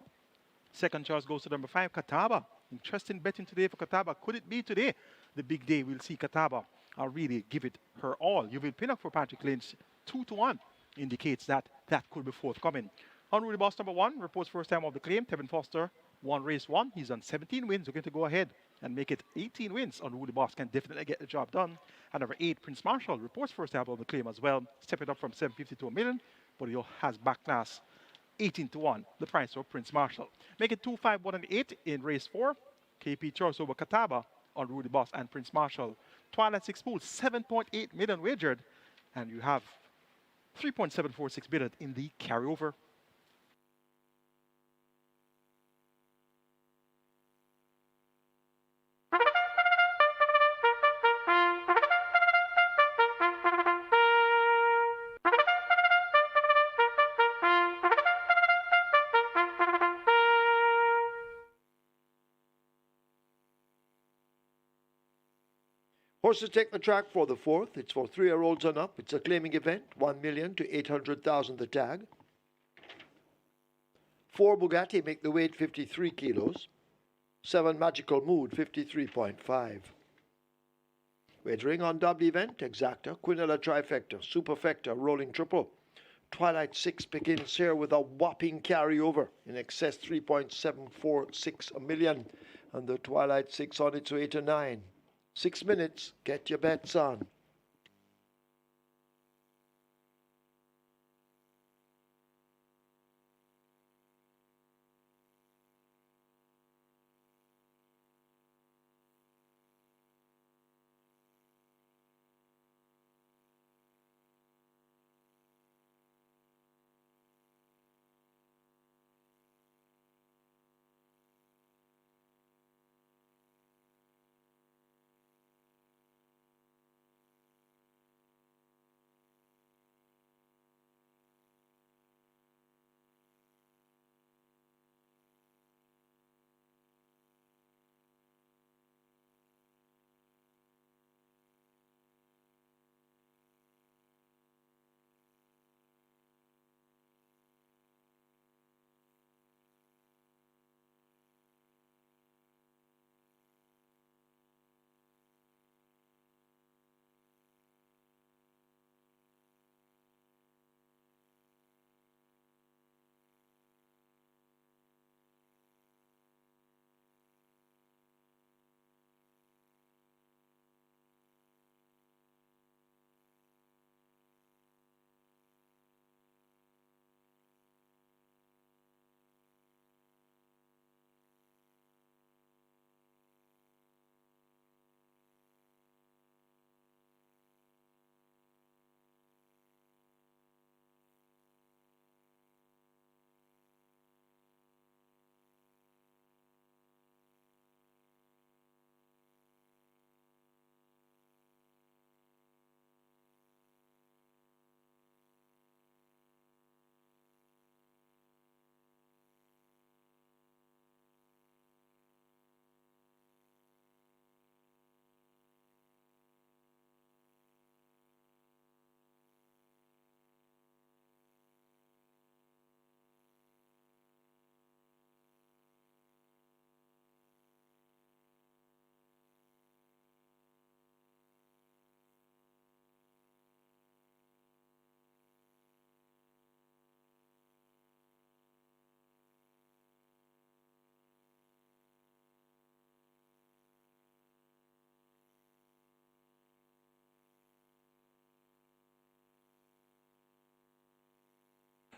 S4: Second choice goes to number 5, Catawba. Interesting betting today for Catawba. Could it be today the big day? We'll see Catawba really give it her all. You will Pinnock for Patrick Lynch 2 to 1 indicates that that could be forthcoming. Unruly Boss number 1 reports first time of the claim. Tevin Foster won race 1. He's on 17 wins. We're going to go ahead and make it 18 wins. Unruly Boss can definitely get the job done. And number 8, Prince Marshall reports first time of the claim as well. Stepping up from 750 to a million, but he has back class 18 to 1. The price of Prince Marshall. Make it 2, 5, 1, and 8 in race 4. KP Choice over Catawba, Unruly Boss, and Prince Marshall. Twilight 6 pool 7.8 million wagered, and you have 3.746 billion in the carryover.
S2: Horses take the track for the 4th. It's for 3-year-olds and up. It's a claiming event. 1 million to 800,000 the tag. 4 Bugatti make the weight 53 kilos. 7 Magical Mood 53.5. Wagering on double event, exacta, Quinella trifecta, superfecta, rolling triple. Twilight 6 begins here with a whopping carryover in excess 3.746 million. And the Twilight 6 on its way to 9. 6 minutes, get your bets on.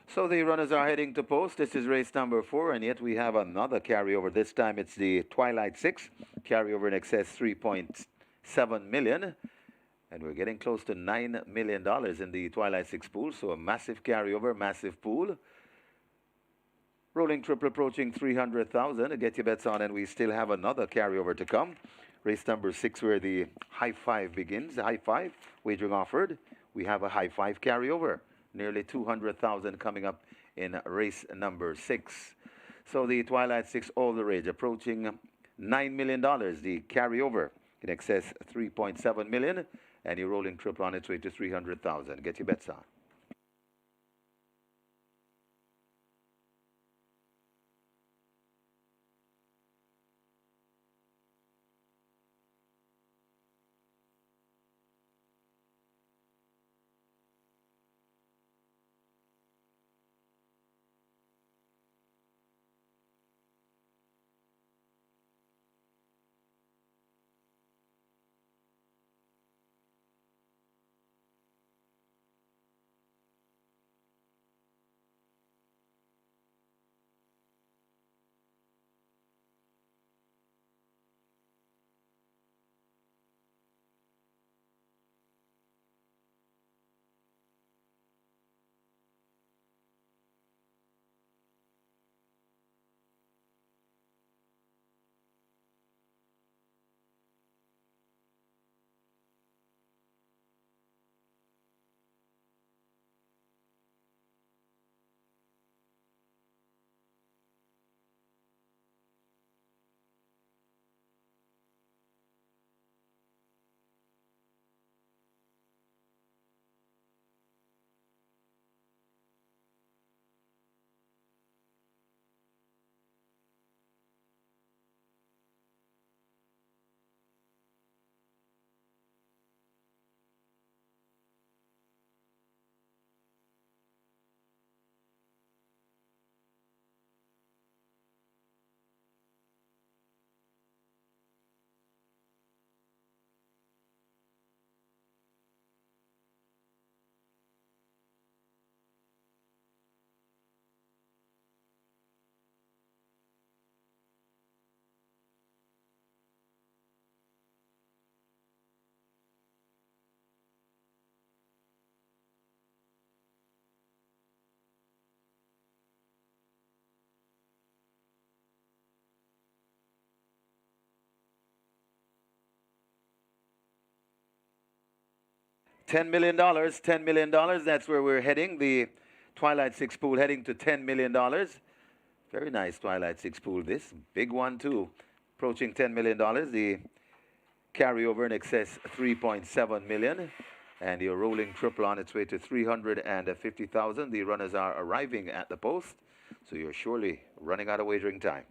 S3: So the runners are heading to post. This is race number 4, and yet we have another carryover. This time it's the Twilight 6, carryover in excess 3.7 million. And we're getting close to $9 million in the Twilight 6 pool, so a massive carryover, massive pool. Rolling triple approaching 300,000. Get your bets on, and we still have another carryover to come. Race number 6, where the high five begins. The high five wagering offered. We have a high five carryover. Nearly 200,000 coming up in race number 6. So the Twilight 6 all the rage approaching $9 million. The carryover in excess 3.7 million, and you're rolling triple on its way to 300,000. Get your bets on. $10 million, $10 million, that's where we're heading. The Twilight 6 pool heading to $10 million. Very nice Twilight 6 pool, this. Big one, too. Approaching $10 million. The carryover in excess 3.7 million. And you're rolling triple on its way to 350,000. The runners are arriving at the post. So you're surely running out of wagering time.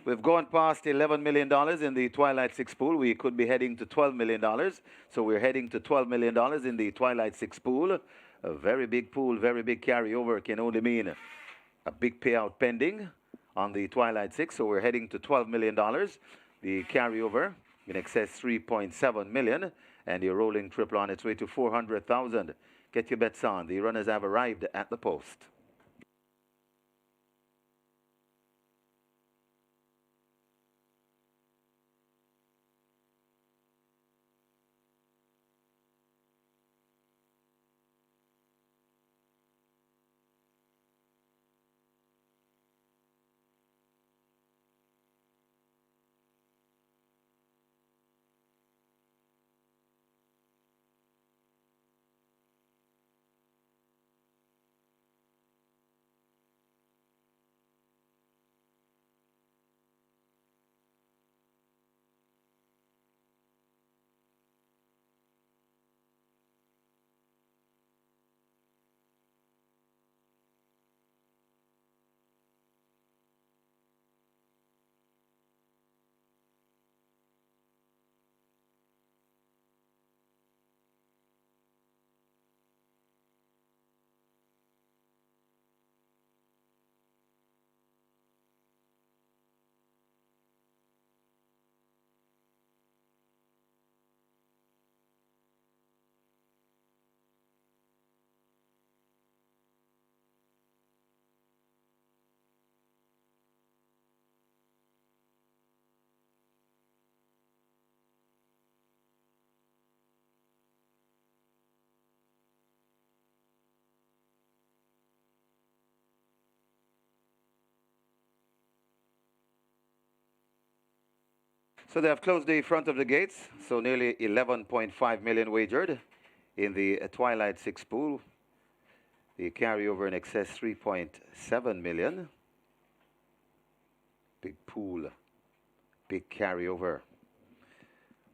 S3: We've gone past $11 million in the Twilight 6 pool. We could be heading to $12 million. So we're heading to $12 million in the Twilight 6 pool. A very big pool, very big carryover can only mean a big payout pending on the Twilight 6. So we're heading to $12 million. The carryover in excess 3.7 million. And your rolling triple on its way to 400,000. Get your bets on. The runners have arrived at the post. So they have closed the front of the gates. So nearly 11.5 million wagered in the Twilight 6 pool. The carryover in excess 3.7 million. Big pool, big carryover.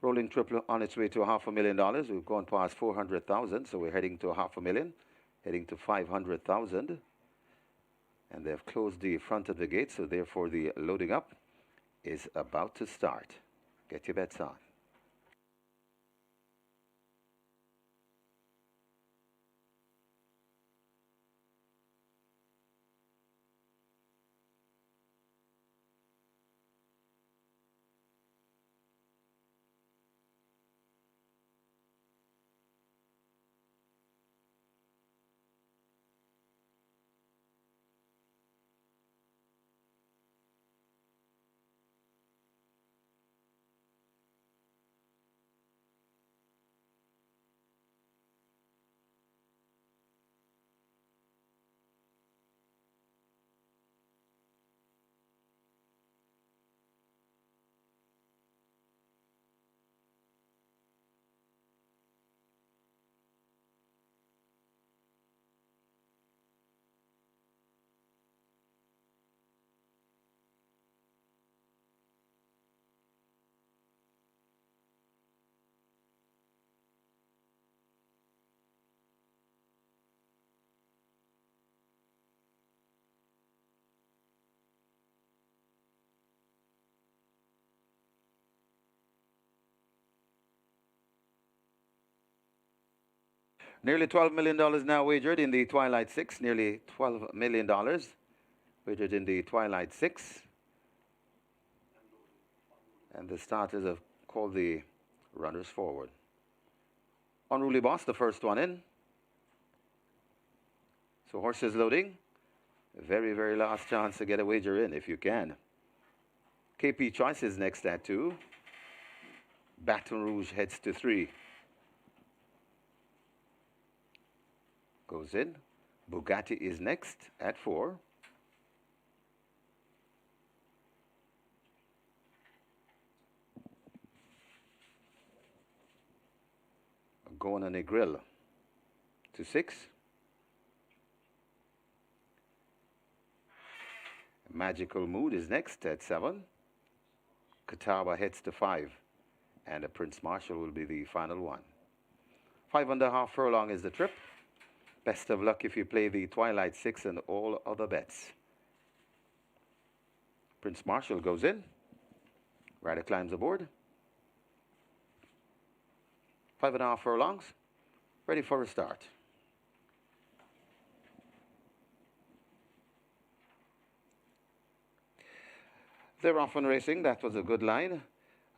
S3: Rolling triple on its way to $500,000. We've gone past 400,000, so we're heading to $500,000, heading to 500,000. And they've closed the front of the gate, so therefore the loading up is about to start. Get your bets on. Nearly $12 million now wagered in the Twilight 6. Nearly $12 million wagered in the Twilight 6. And the starters have called the runners forward. Unruly Boss, the first one in. So horses loading. Very, very last chance to get a wager in if you can. KP Choice is next at 2. Baton Rouge heads to 3. Goes in. Bugatti is next at 4. Going on a grill to 6. Magical Mood is next at 7. Catawba heads to 5. And a Prince Marshall will be the final one. 5.5 furlong is the trip. Best of luck if you play the Twilight 6 and all other bets. Prince Marshall goes in. Rider climbs aboard. 5.5 furlongs. Ready for a start. They're off and racing. That was a good line.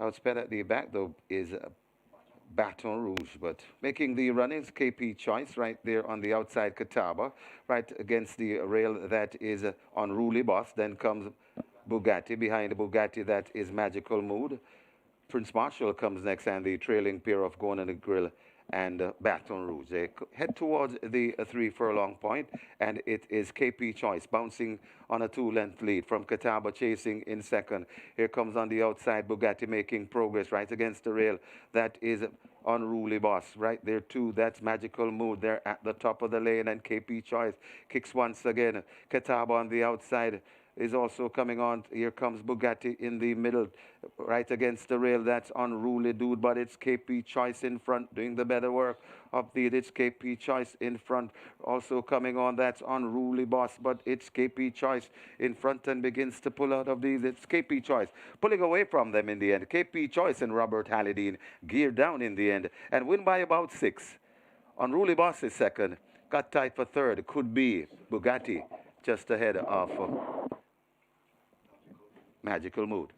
S3: Outsped at the back, though, is Baton Rouge, but making the run is KP Choice right there on the outside Catawba, right against the rail that is Unruly Boss. Then comes Bugatti. Behind Bugatti, that is Magical Mood. Prince Marshall comes next, and the trailing pair of Gone and the Grill and Baton Rouge. They head towards the 3 furlong point, and it is KP Choice bouncing on a 2-length lead from Catawba, chasing in second. Here comes on the outside Bugatti, making progress right against the rail. That is Unruly Boss right there too. That's Magical Mood. They're at the top of the lane, and KP Choice kicks once again. Catawba on the outside is also coming on. Here comes Bugatti in the middle, right against the rail. That's Unruly Dude, but it's KP Choice in front, doing the better work of the. It's KP Choice in front, also coming on. That's Unruly Boss, but it's KP Choice in front and begins to pull out of these. It's KP Choice pulling away from them in the end. KP Choice and Robert Hallidine geared down in the end and win by about 6. Unruly Boss is second. Got tight for third. Could be Bugatti just ahead of Magical Mood.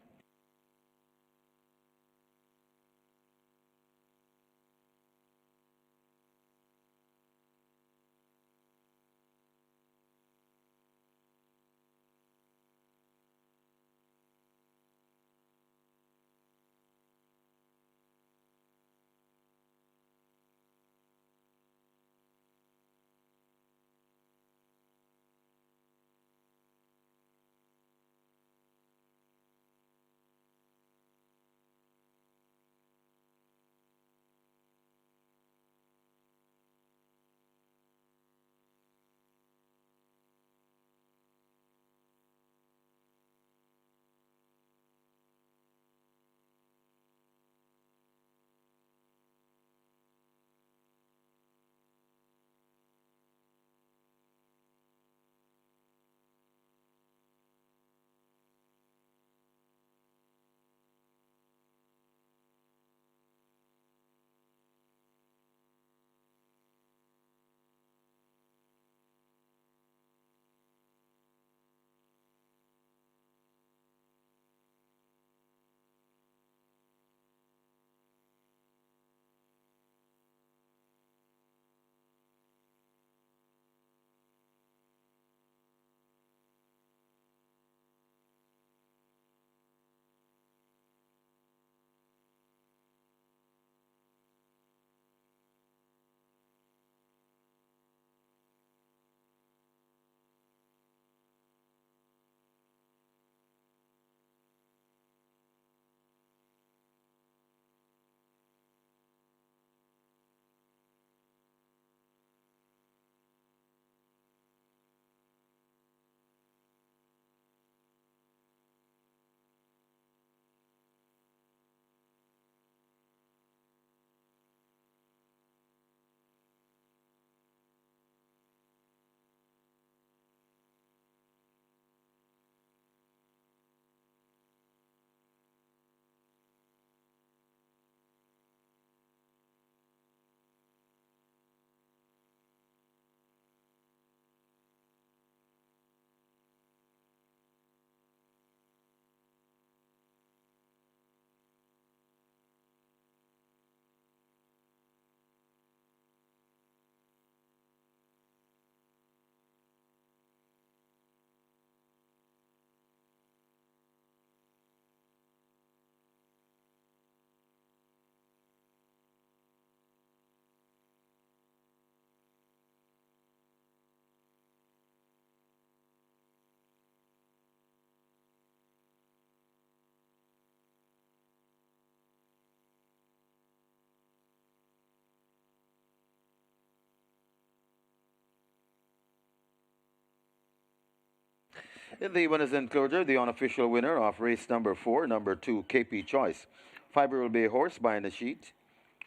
S3: In the winners enclosure, the unofficial winner of race number 4, number 2, KP Choice. Fiber will be a horse by the sheet.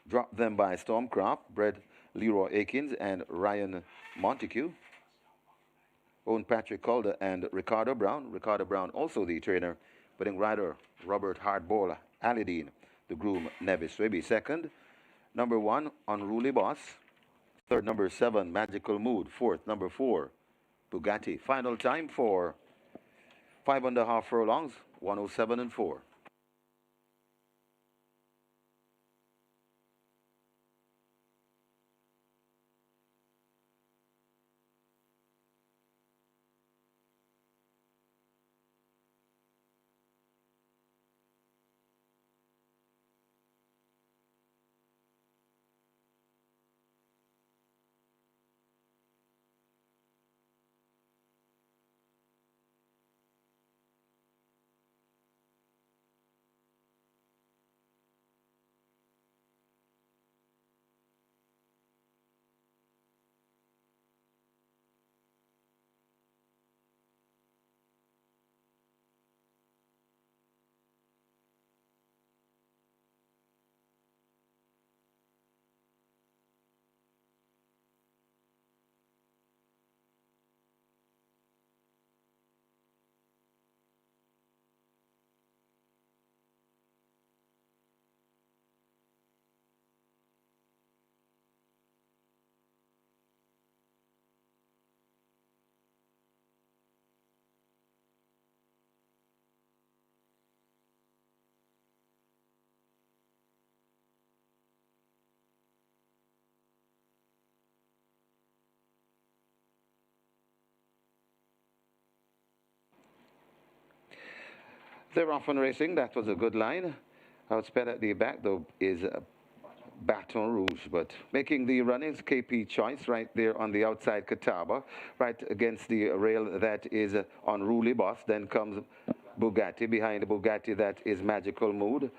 S3: Drop them by Stormcraft, bred Leroy Akins and Ryan Montague. own Patrick Calder and Ricardo Brown. Ricardo Brown also the trainer, putting rider Robert Hardball Alidine, the groom Nevis Webby second. Number 1, Unruly Boss. Third, number 7, Magical Mood. Fourth, number 4, Bugatti. Final time for 5.5 furlongs, 107 and 4. They're off and racing. That was a good line. Outsped at the back, though, is Baton Rouge, but making the runnings, KP Choice right there on the outside, Catawba, right against the rail, that is Unruly Boss. Then comes Bugatti. Behind Bugatti, that is Magical Mood.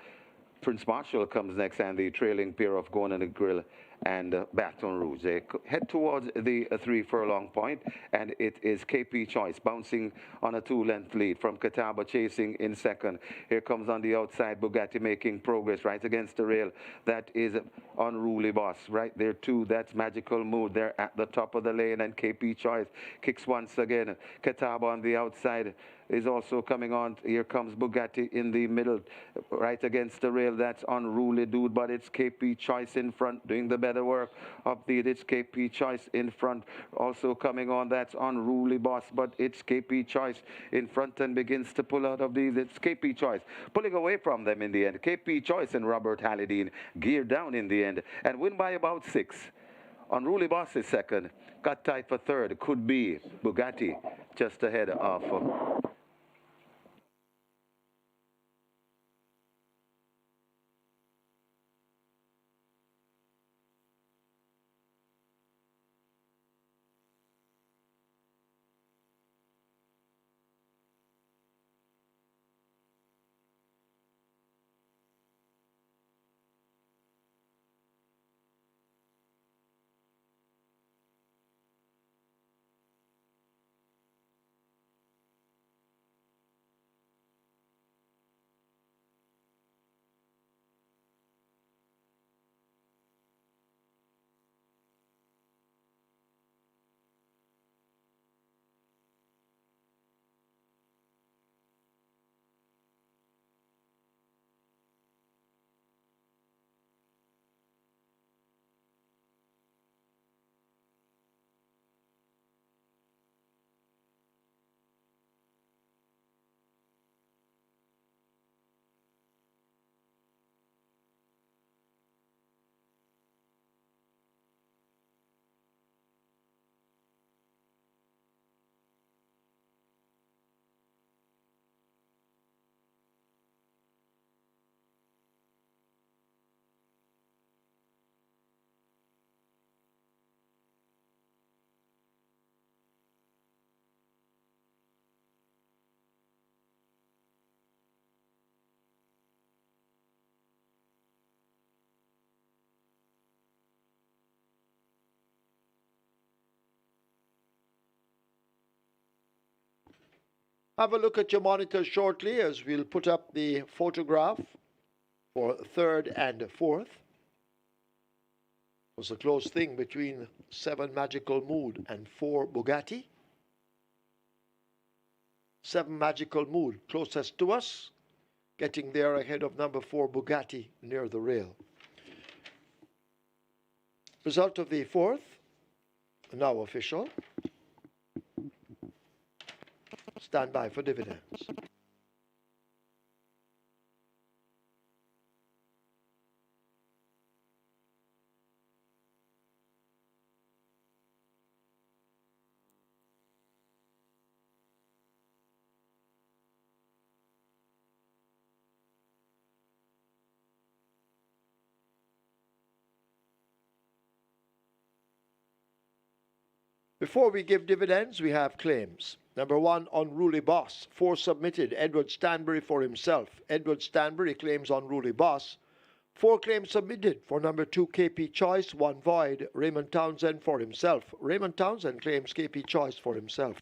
S3: Prince Marshall comes next, and the trailing pair of Gone and the Grill and Baton Rouge. They head towards the 3 furlong point, and it is KP Choice bouncing on a 2-length lead from Catawba, chasing in second. Here comes on the outside Bugatti, making progress right against the rail. That is Unruly Boss right there too. That's Magical Mood there at the top of the lane, and KP Choice kicks once again. Catawba on the outside is also coming on. Here comes Bugatti in the middle, right against the rail. That's Unruly Dude, but it's KP Choice in front, doing the better work up the. It's KP Choice in front, also coming on. That's Unruly Boss, but it's KP Choice in front and begins to pull out of these. It's KP Choice pulling away from them in the end. KP Choice and Robert Hallidine geared down in the end and win by about 6. Unruly Boss is second. Cut tight for third. Could be Bugatti just ahead of
S1: Have a look at your monitor shortly as we'll put up the photograph for third and fourth. It was a close thing between 7 Magical Mood and 4 Bugatti.
S2: 7 Magical Mood, closest to us, getting there ahead of number 4 Bugatti near the rail. Result of the 4th, now official. Stand by for dividends. Before we give dividends, we have claims. Number 1, Unruly Boss. 4 submitted. Edward Stanbury for himself. Edward Stanbury claims Unruly Boss. 4 claims submitted for number 2, KP Choice. 1 void. Raymond Townsend for himself. Raymond Townsend claims KP Choice for himself.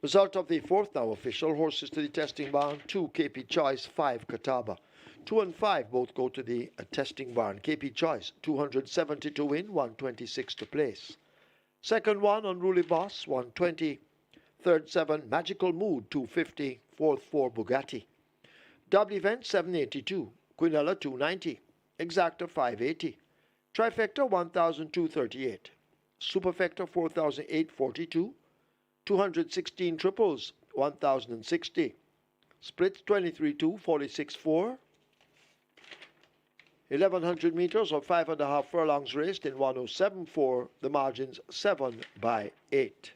S2: Result of the 4th now official. Horses to the testing barn. 2 KP Choice, 5 Catawba. 2 and 5 both go to the testing barn. KP Choice, 270 to win, 126 to place. Second 1, Unruly Boss, 120. Third 7, Magical Mood, 250. Fourth 4, Bugatti. Double event, 782. Quinella, 290. Exacta, 580. Trifecta, 1,238. Superfecta, 4,842. 216 triples, 1,060. Splits, 23-2, 46-4. 1,100 meters or 5.5 furlongs raced in 107.4. The margins 7 by 8.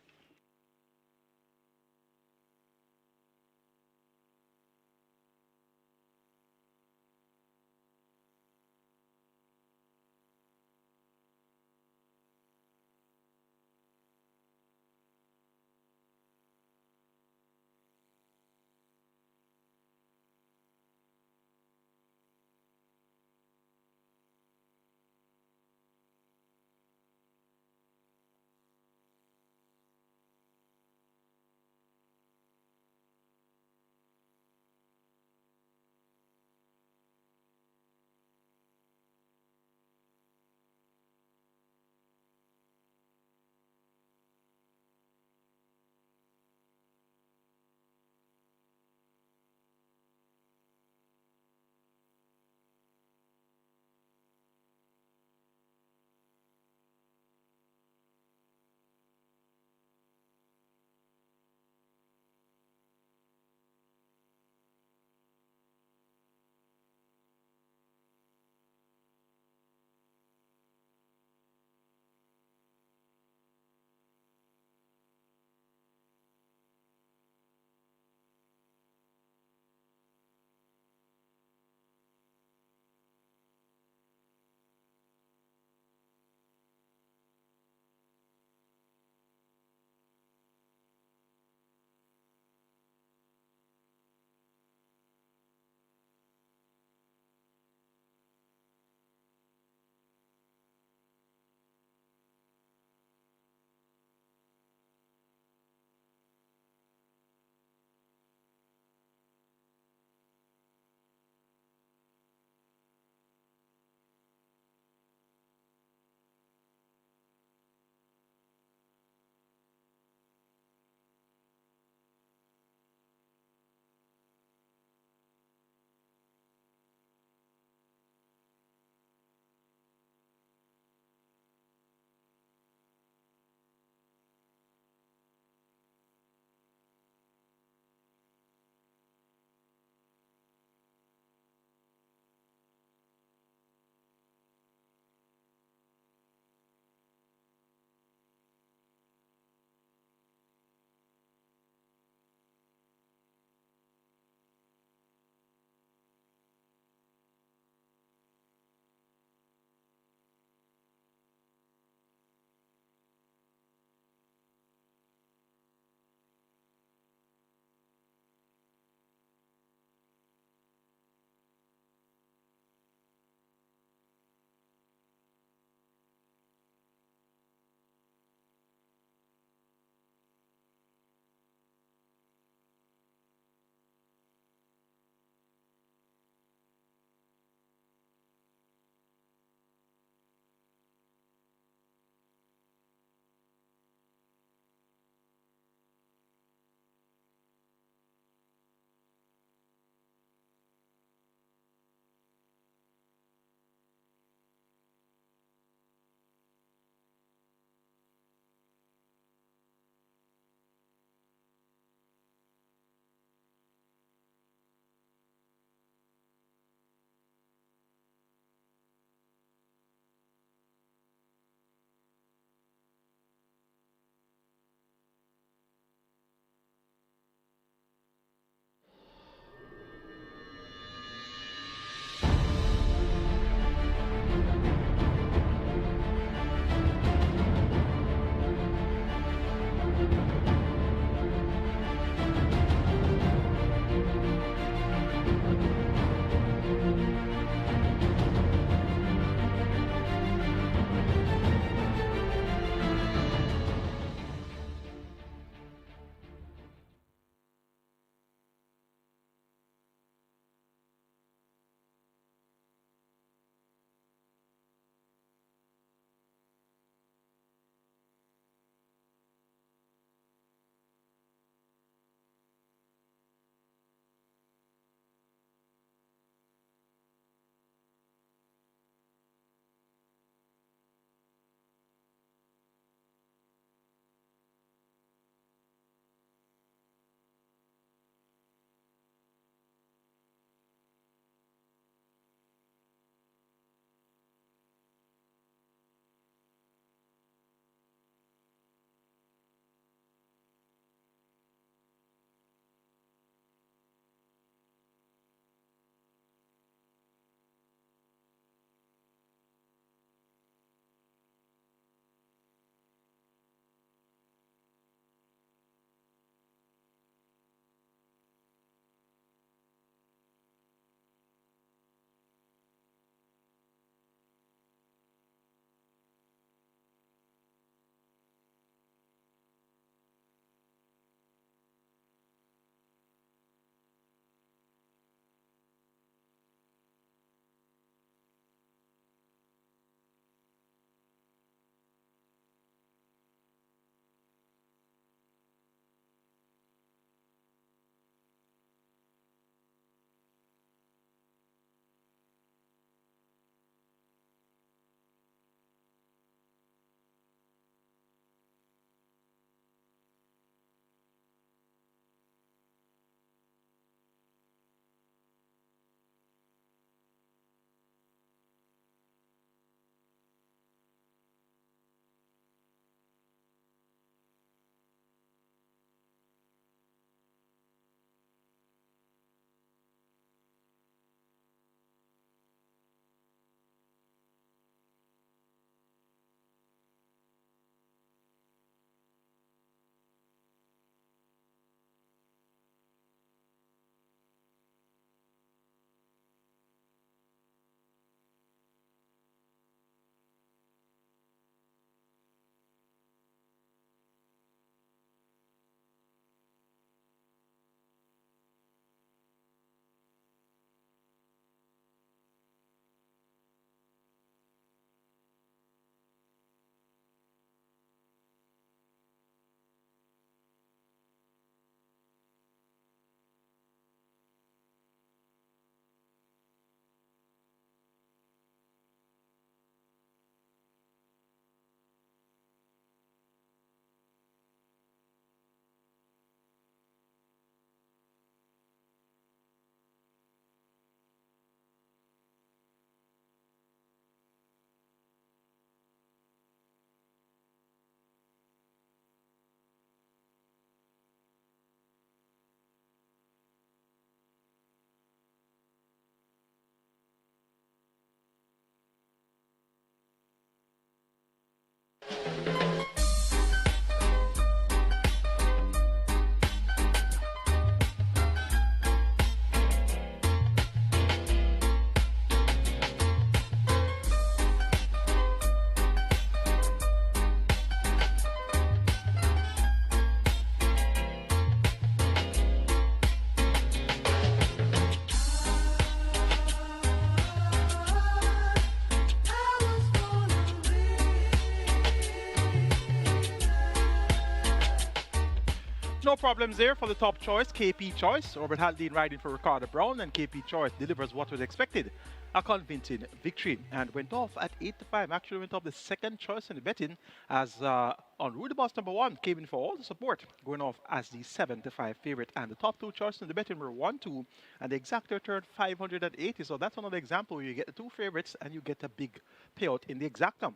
S4: No problems there for the top choice, KP Choice. Robert Haldane riding for Ricardo Brown, and KP Choice delivers what was expected. A convincing victory, and went off at 8 to 5. Actually went off the second choice in the betting as on Rudy Boss number 1 came in for all the support, going off as the 7 to 5 favorite. And the top 2 choices in the betting were 1, 2, and the exactor turned 580. So that's another example where you get the 2 favorites and you get a big payout in the exactum.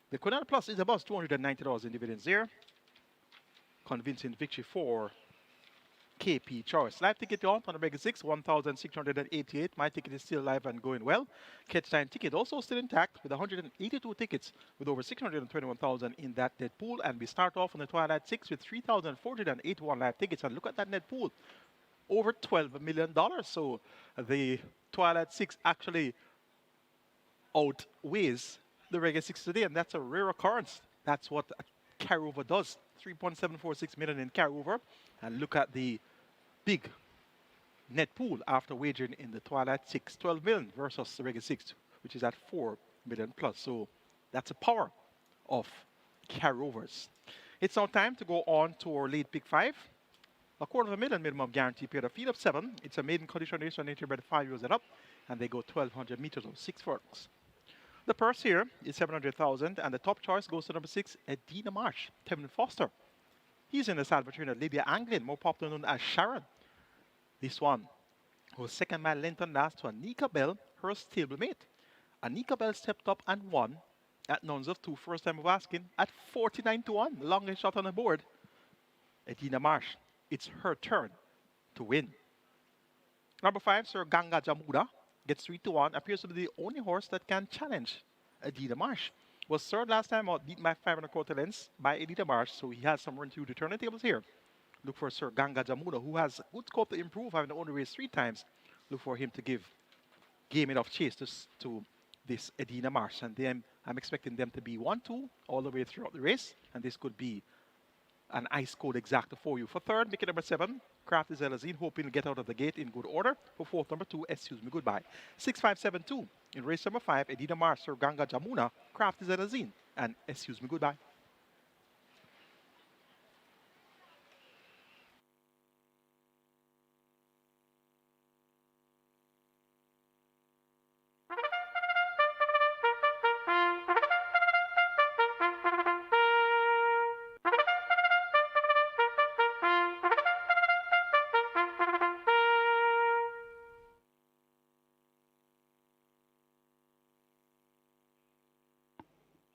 S4: The Quinana Plus is about $290 in dividends there. Convincing victory for KP Choice. Live ticket on the REGGAE 6, 1,688. My ticket is still live and going well. Catch time ticket also still intact with 182 tickets with over 621,000 in that net pool. And we start off on the Twilight 6 with 3,481 live tickets. And look at that net pool, over $12 million. So the Twilight 6 actually outweighs the REGGAE 6 today, and that's a rare occurrence. That's what a carryover does. 3.746 million in carryover. And look at the big net pool after wagering in the Twilight 6, 12 million versus the REGGAE 6, which is at 4 million plus. So that's a power of carryovers. It's now time to go on to our late pick 5. $250,000 minimum guarantee paid, a field of 7. It's a maiden condition race, nature bred 5 years and up, and they go 1,200 meters or 6 furlongs. The purse here is 700,000, and the top choice goes to number 6, Edina Marsh, Tevin Foster. He's in the Salvatrina Libya Anglin, more popular known as Sharon. This one was second mile length on last to Anika Bell, her stablemate. Anika Bell stepped up and won at nuns of 2, first time of asking, at 49 to 1, longest shot on the board. Edina Marsh, it's her turn to win. Number 5, Sir Ganga Jamuna, gets 3 to 1, appears to be the only horse that can challenge Edina Marsh. Was third last time out, beaten by 5 1/4 lengths by Edina Marsh, so he has some room to return the tables here. Look for Sir Ganga Jamuna, who has good scope to improve, having only raced 3 times. Look for him to give game enough chase to this Edina Marsh, and then I'm expecting them to be 1-2 all the way throughout the race, and this could be an ice cold exacta for you. For third, make it number 7, Crafty Zelazine, hoping to get out of the gate in good order. For fourth, number 2, Excuse Me Goodbye. 6-5-7-2. In race number 5, Edina Marsh, Sir Ganga Jamuna, Crafty Zelazine, and Excuse Me Goodbye.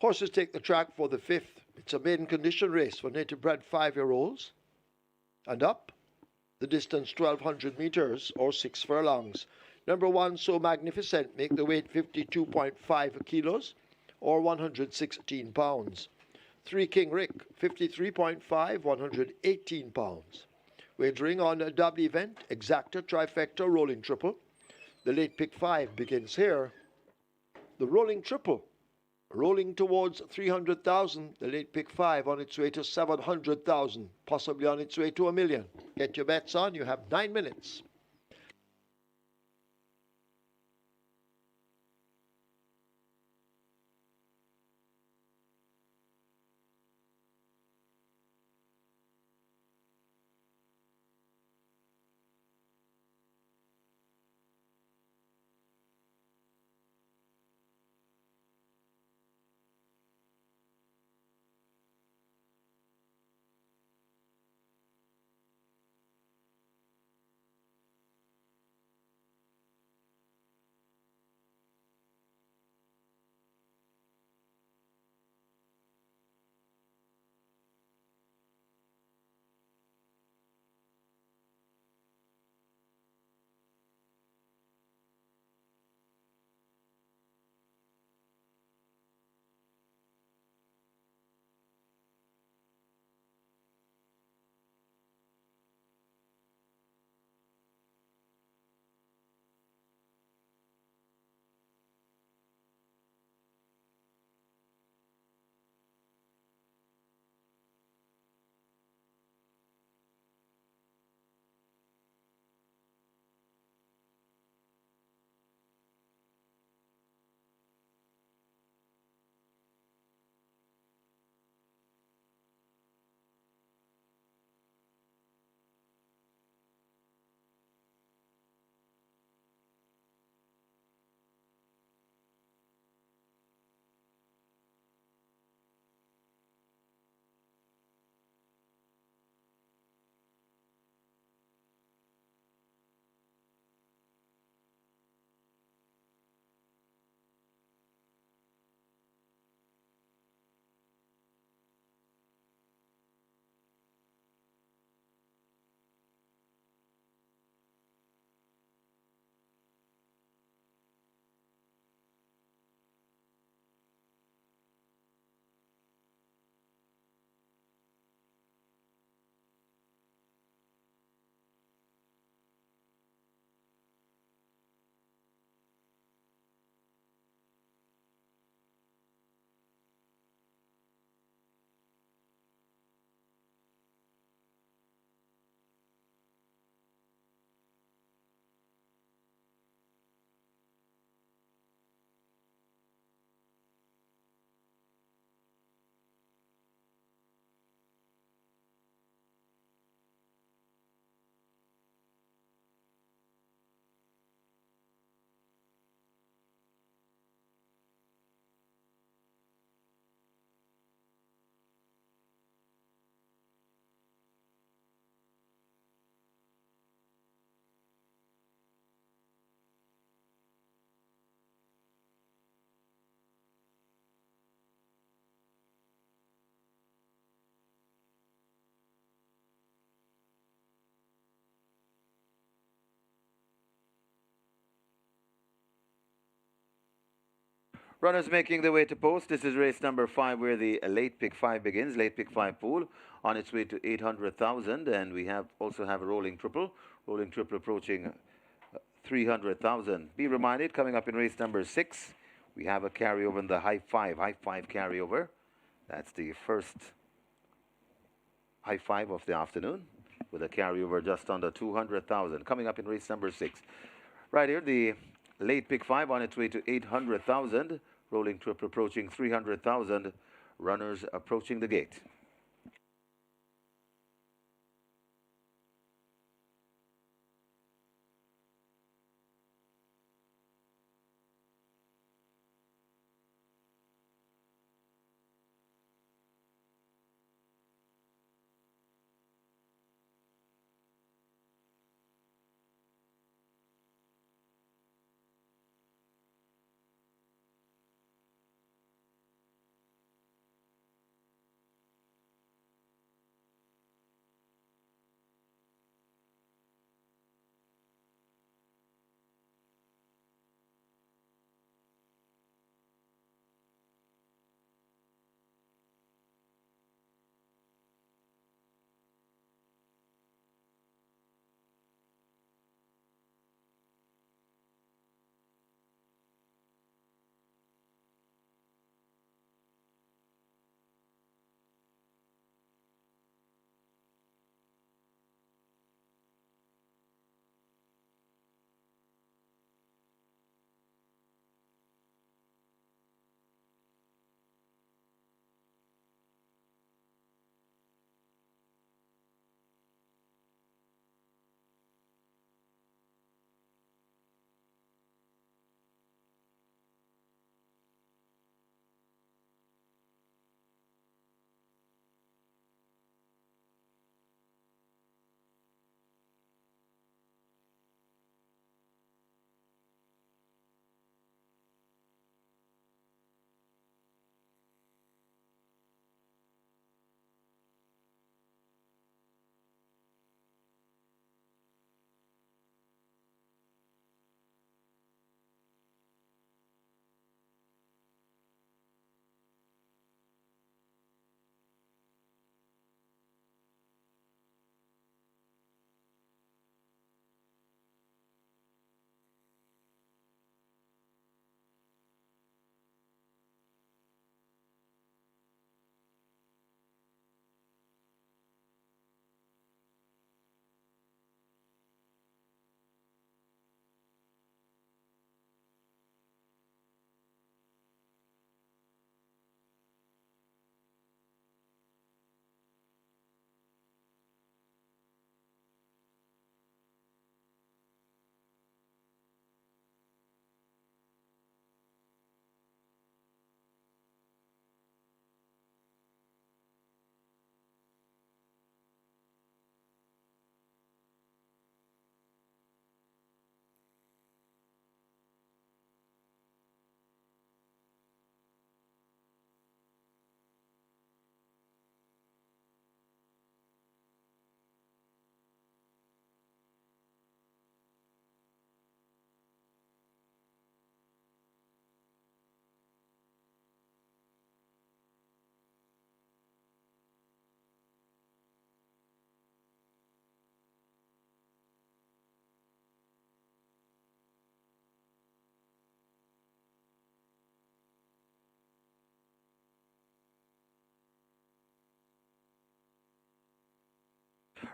S2: Horses take the track for the 5th. It's a maiden condition race for native bred 5-year-olds. And up, the distance 1,200 meters or 6 furlongs. Number 1, So Magnificent, make the weight 52.5 kilos or 116 pounds. 3, King Rick, 53.5, 118 pounds. Wagering on a double event, exacta, trifecta, rolling triple. The late pick 5 begins here. The rolling triple, rolling towards 300,000. The late pick 5 on its way to 700,000, possibly on its way to 1 million. Get your bets on. You have 9 minutes.
S3: Runners making their way to post. This is race number 5 where the late pick 5 begins. Late pick 5 pool on its way to 800,000. And we also have a rolling triple. Rolling triple approaching 300,000. Be reminded, coming up in race number 6, we have a carryover in the high five carryover. That's the first high five of the afternoon with a carryover just under 200,000. Coming up in race number 6. Right here, the late pick 5 on its way to 800,000. Rolling triple approaching 300,000. Runners approaching the gate.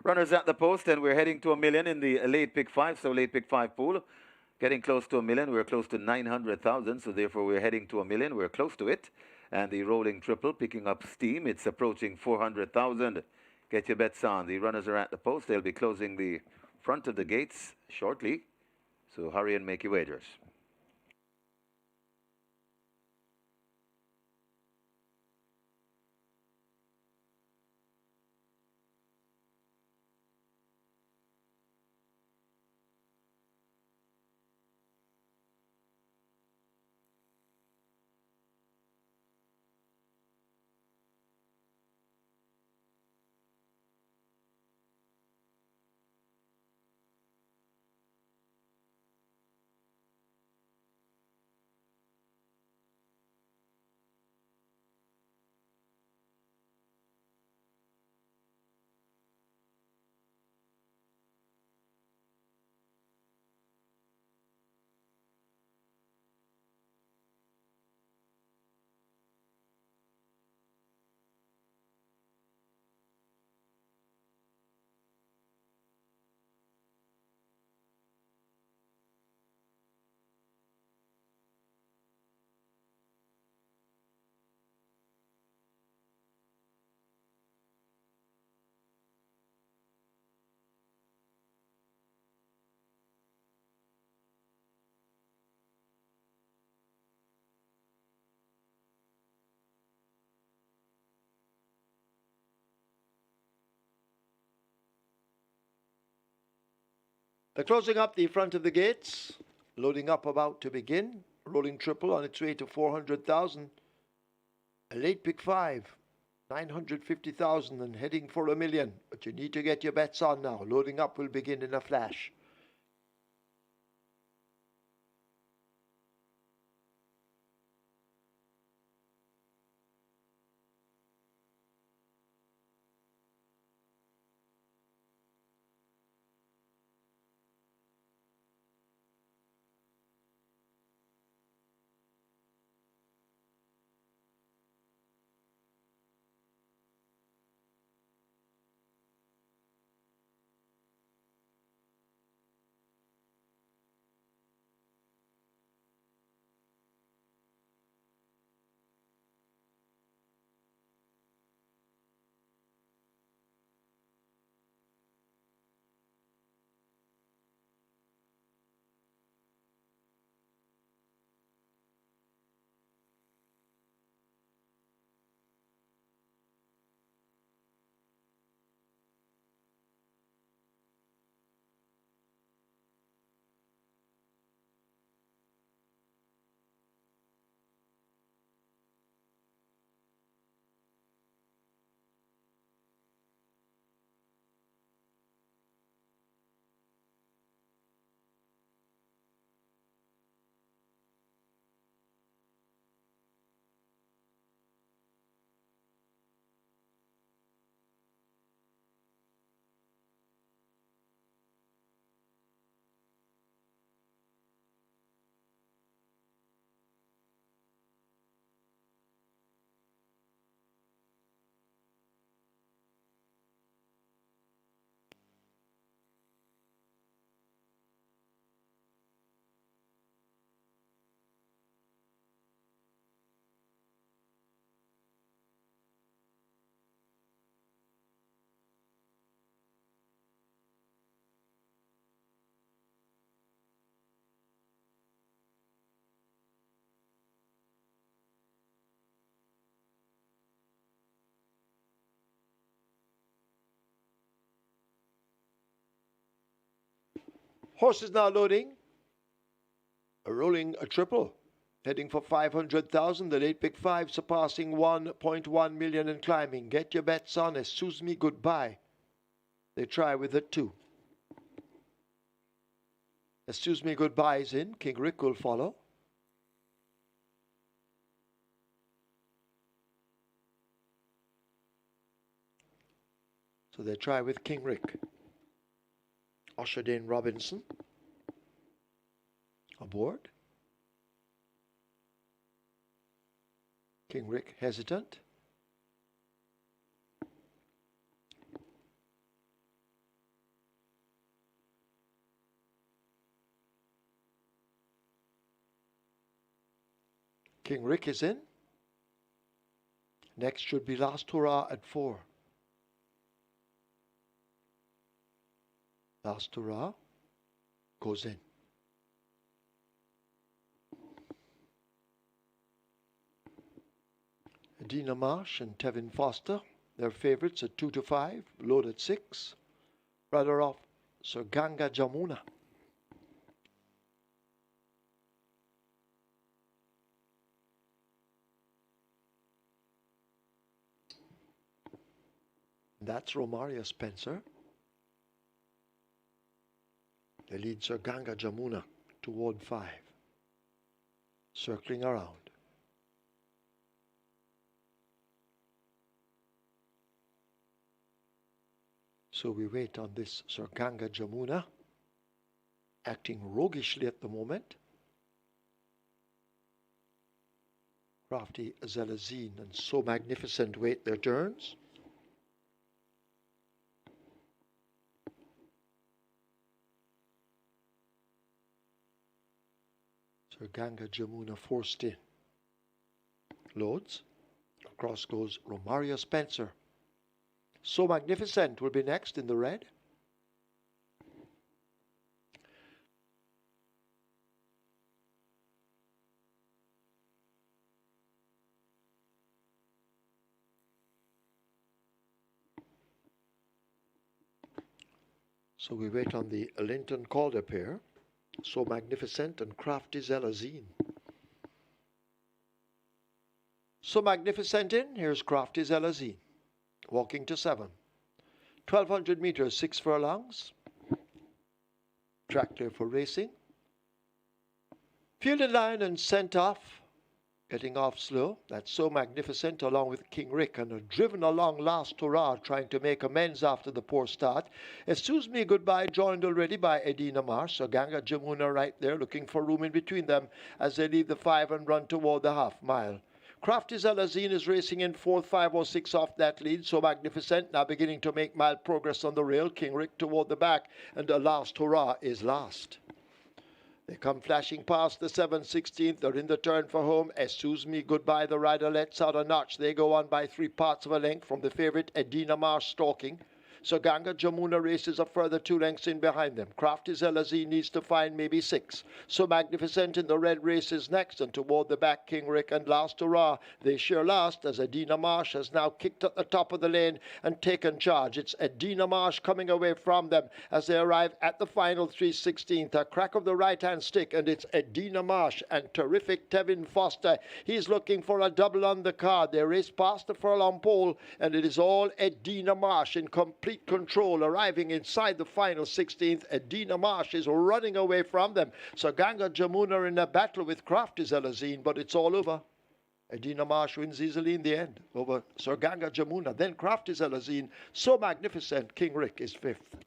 S3: Runners at the post, and we're heading to 1,000,000 in the late pick 5. So late pick 5 pool, getting close to 1,000,000. We're close to 900,000. So therefore, we're heading to 1,000,000. We're close to it. And the rolling triple picking up steam. It's approaching 400,000. Get your bets on. The runners are at the post. They'll be closing the front of the gates shortly. So hurry and make your wagers.
S2: They're closing up the front of the gates. Loading up about to begin. Rolling triple on its way to 400,000. A late pick 5. 950,000 and heading for $1 million. But you need to get your bets on now. Loading up will begin in a flash. Horse is now loading. Rolling a triple. Heading for 500,000. The late pick 5 surpassing 1.1 million and climbing. Get your bets on. Excuse me, goodbye. They try with a 2. Excuse me, goodbye is in. King Rick will follow. So they try with King Rick. Oshadane Robinson aboard. King Rick hesitant. King Rick is in. Next should be Last Hurrah at 4. Last Hurrah goes in. Dina Marsh and Tevin Foster, their favourites at 2 to 5, load at 6. Rather off Sir Ganga Jamuna. That's Romaria Spencer. They lead Sir Ganga Jamuna toward 5. Circling around. So we wait on this Sir Ganga Jamuna, acting roguishly at the moment. Crafty Zelazine and So Magnificent wait their turns. Sir Ganga Jamuna forced in. Loads. Across goes Romaria Spencer. So Magnificent will be next in the red. So we wait on the Linton Calder pair. So Magnificent and Crafty Zelazine. So Magnificent in. Here's Crafty Zelazine. Walking to 7. 1,200 meters, 6 furlongs. Track clear for racing. Fielded line and sent off. Getting off slow. That's So Magnificent along with King Rick, and are driven along Last Hurrah, trying to make amends after the poor start. Excuse Me Goodbye joined already by Edina Marsh. So Ganga Jamuna right there looking for room in between them as they leave the 5 and run toward the half mile. Crafty Zelazine is racing in 4th, 5:06 off that lead. So Magnificent now beginning to make mild progress on the rail. King Rick toward the back, and the Last Hurrah is last. They come flashing past the 7/16th. They're in the turn for home. Excuse Me Goodbye. The rider lets out a notch. They go on by 3 parts of a length from the favourite Edina Marsh stalking. So Ganga Jamuna races a further 2 lengths in behind them. Crafty Zelazine needs to find maybe 6. So Magnificent in the red races next, and toward the back King Rick and Last Hurrah. They share last as Edina Marsh has now kicked at the top of the lane and taken charge. It's Edina Marsh coming away from them as they arrive at the final 3/16th. A crack of the right-hand stick, and it's Edina Marsh and terrific Tevin Foster. He's looking for a double on the card. They race past the furlong pole, and it is all Edina Marsh in complete control, arriving inside the final 16th. Edina Marsh is running away from them. So Ganga Jamuna in a battle with Crafty Zelazine, but it's all over. Edina Marsh wins easily in the end over Sir Ganga Jamuna. Then Crafty Zelazine, So Magnificent, King Rick is 5th.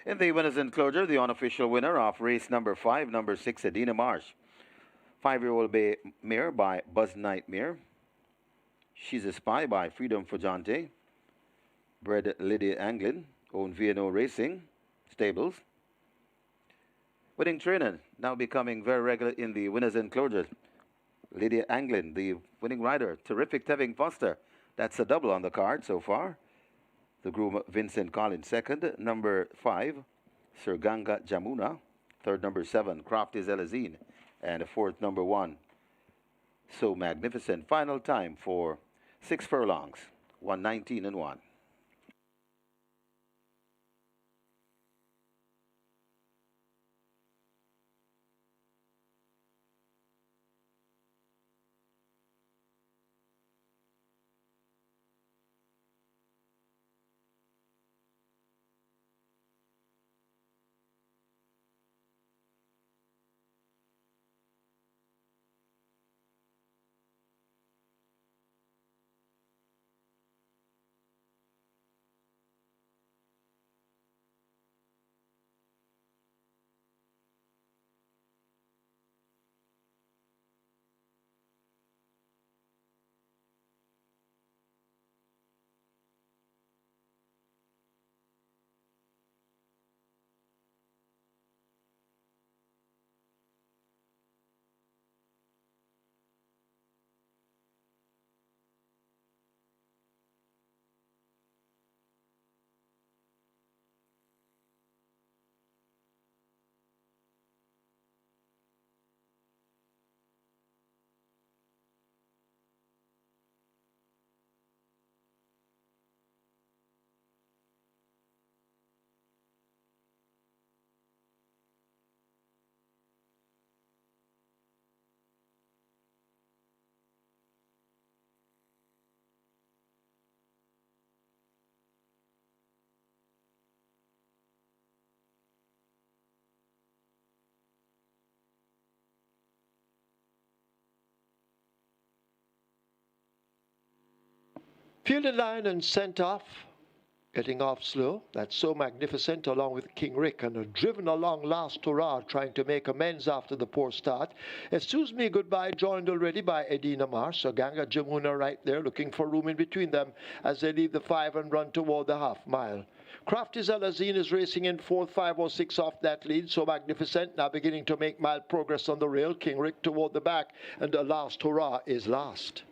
S3: In the winners enclosure, the unofficial winner of race number 5, number 6, Adina Marsh. 5-year-old bay mare by Buzz Nightmare. She's a Spy by Freedom Fujante. Bred Lydia Anglin, owned VNO Racing Stables. Winning trainer, now becoming very regular in the winners enclosure. Lydia Anglin, the winning rider. Terrific Tevin Foster. That's a double on the card so far. The groom Vincent Collins second. Number 5, Sir Ganga Jamuna. Third, number 7, Crafty Zelazine. And the fourth, number 1, So Magnificent. Final time for 6 furlongs, 1:19 and 1.
S2: Fielded line and sent off. Getting off slow. That's So Magnificent along with King Rick, and driven along Last Hurrah, trying to make amends after the poor start. Excuse Me Goodbye joined already by Edina Marsh. So Ganga Jamuna right there looking for room in between them as they leave the 5 and run toward the half mile. Crafty Zelazine is racing in 4th, 5:06 off that lead. So Magnificent now beginning to make mild progress on the rail. King Rick toward the back, and the Last Hurrah is last.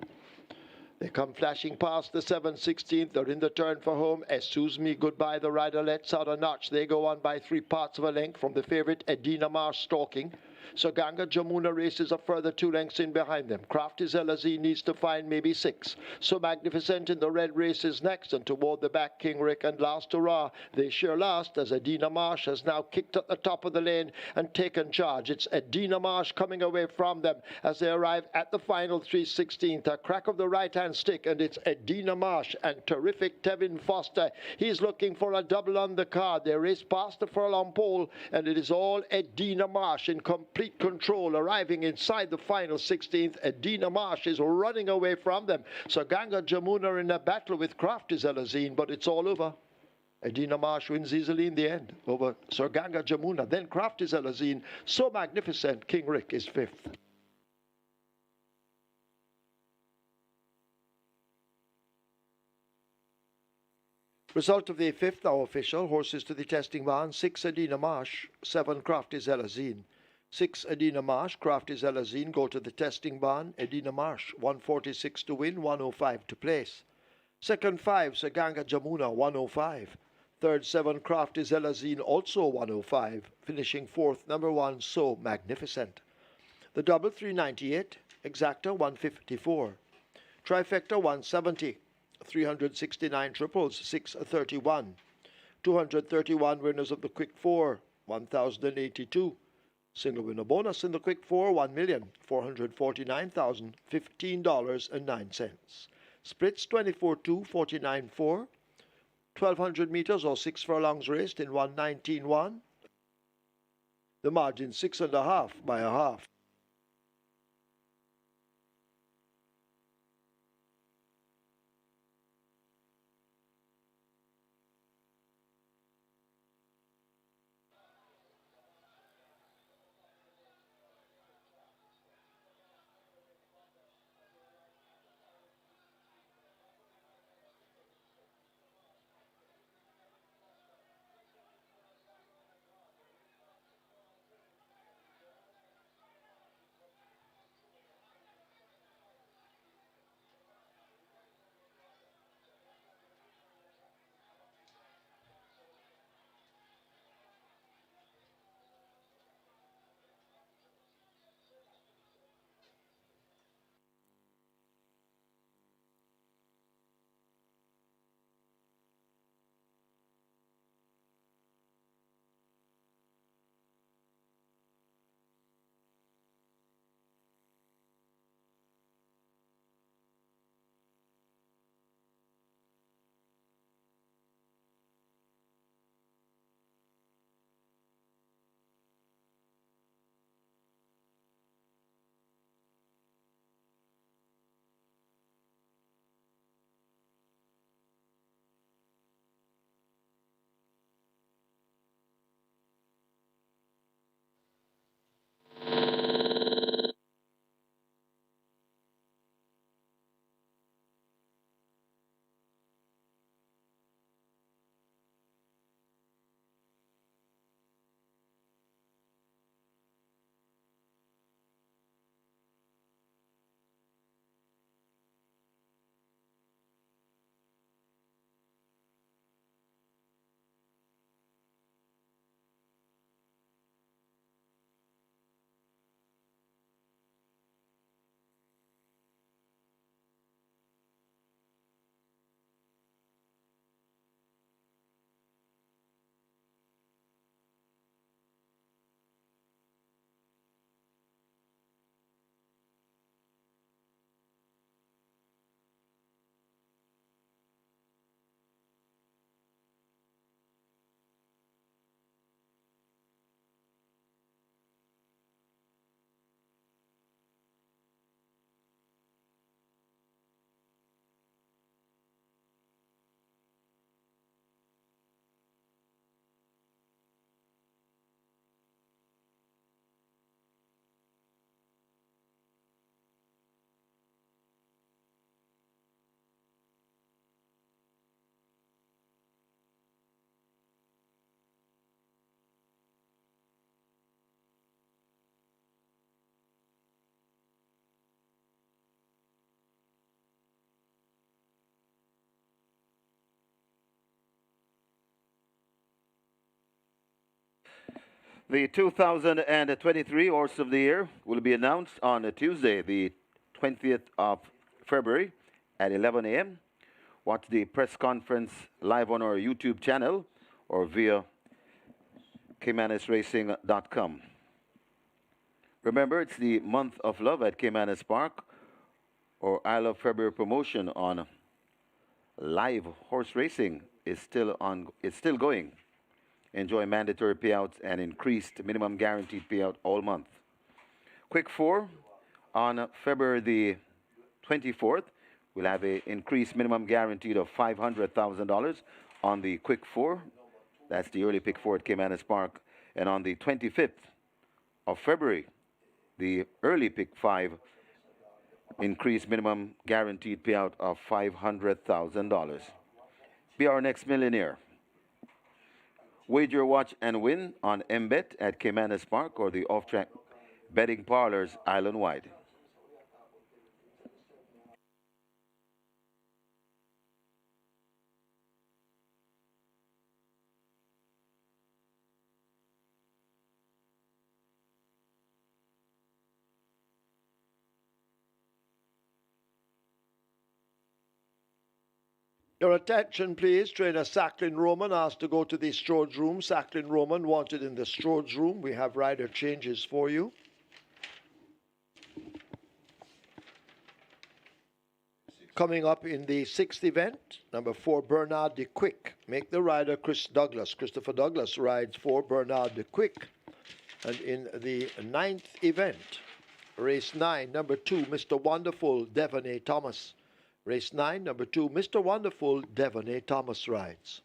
S2: They come flashing past the 7/16. They're in the turn for home. Excuse Me Goodbye, the rider lets out a notch. They go on by 3 parts of a length from the favourite Edina Marsh stalking. So Ganga Jamuna races a further 2 lengths in behind them. Crafty Zelazine needs to find maybe 6. So Magnificent in the red races next, and toward the back King Rick and Last Hurrah. They share last as Edina Marsh has now kicked at the top of the lane and taken charge. It's Edina Marsh coming away from them as they arrive at the final 3/16. A crack of the right-hand stick, and it's Edina Marsh and Terrific Tevin Foster. He's looking for a double on the card. They race past the furlong pole, and it is all Edina Marsh in complete control, arriving inside the final 16th. Edina Marsh is running away from them. So Ganga Jamuna in a battle with Crafty Zelazine, but it's all over. Edina Marsh wins easily in the end over Sir Ganga Jamuna. Then Crafty Zelazine, So Magnificent, King Rick is 5th. Result of the 5th, now official. Horses to the testing barn. 6 Edina Marsh, 7 Crafty Zelazine. 6 Edina Marsh, Crafty Zelazine go to the testing barn. Edina Marsh, 146 to win, 105 to place. Second 5, Sir Ganga Jamuna, 105. Third 7, Crafty Zelazine, also 105. Finishing 4th, number 1, So Magnificent. The double 398, exacta 154. Trifecta 170. 369 triples, 631. 231 winners of the quick 4, 1,082. Single winner bonus in the quick 4, $1,449,015.09. Splits 24-2, 49-4. 1,200 meters or 6 furlongs raced in 1:19.1. The margin 6.5 by a half.
S3: The 2023 Horse of the Year will be announced on Tuesday, the 20th of February at 11 a.m. Watch the press conference live on our YouTube channel or via CaymanasRacing.com. Remember, it's the month of love at Caymanas Park, or I Love February promotion on live horse racing is still going. Enjoy mandatory payouts and increased minimum guaranteed payout all month. Quick Four on February the 24th, we'll have an increased minimum guaranteed of $500,000 on the Quick Four. That's the early pick four at Caymanas Park. And on the 25th of February, the early pick five increased minimum guaranteed payout of $500,000. Be our next millionaire. Wager, watch, and win on MBet at Caymanas Park or the off-track betting parlors island-wide.
S2: Your attention, please. Trainer Sacklin Roman asked to go to the Strode's room. Sacklin Roman wanted in the Strode's room. We have rider changes for you. Coming up in the sixth event, number 4, Bernard de Quick. Make the rider Christopher Douglas rides for Bernard de Quick. And in the ninth event, race 9, number 2, Mr. Wonderful, Devon A. Thomas. Race 9, number 2, Mr. Wonderful, Devon A. Thomas rides.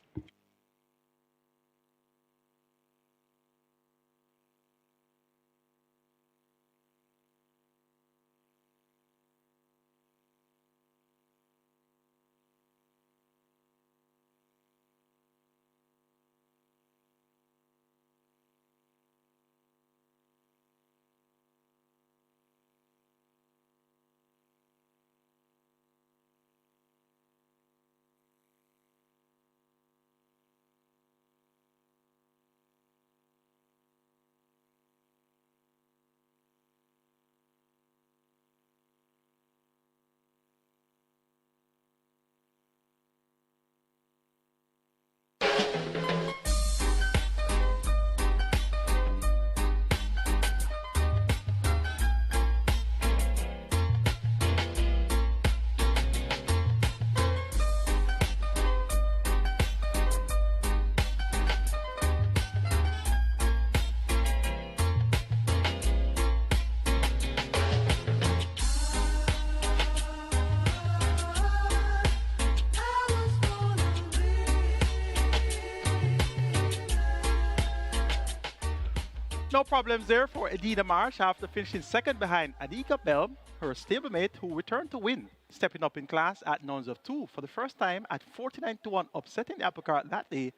S4: No problems there for Edina Marsh after finishing second behind Anika Bell, her stablemate, who returned to win, stepping up in class at nuns of 2 for the first time at 49-1, upsetting the apple cart that day.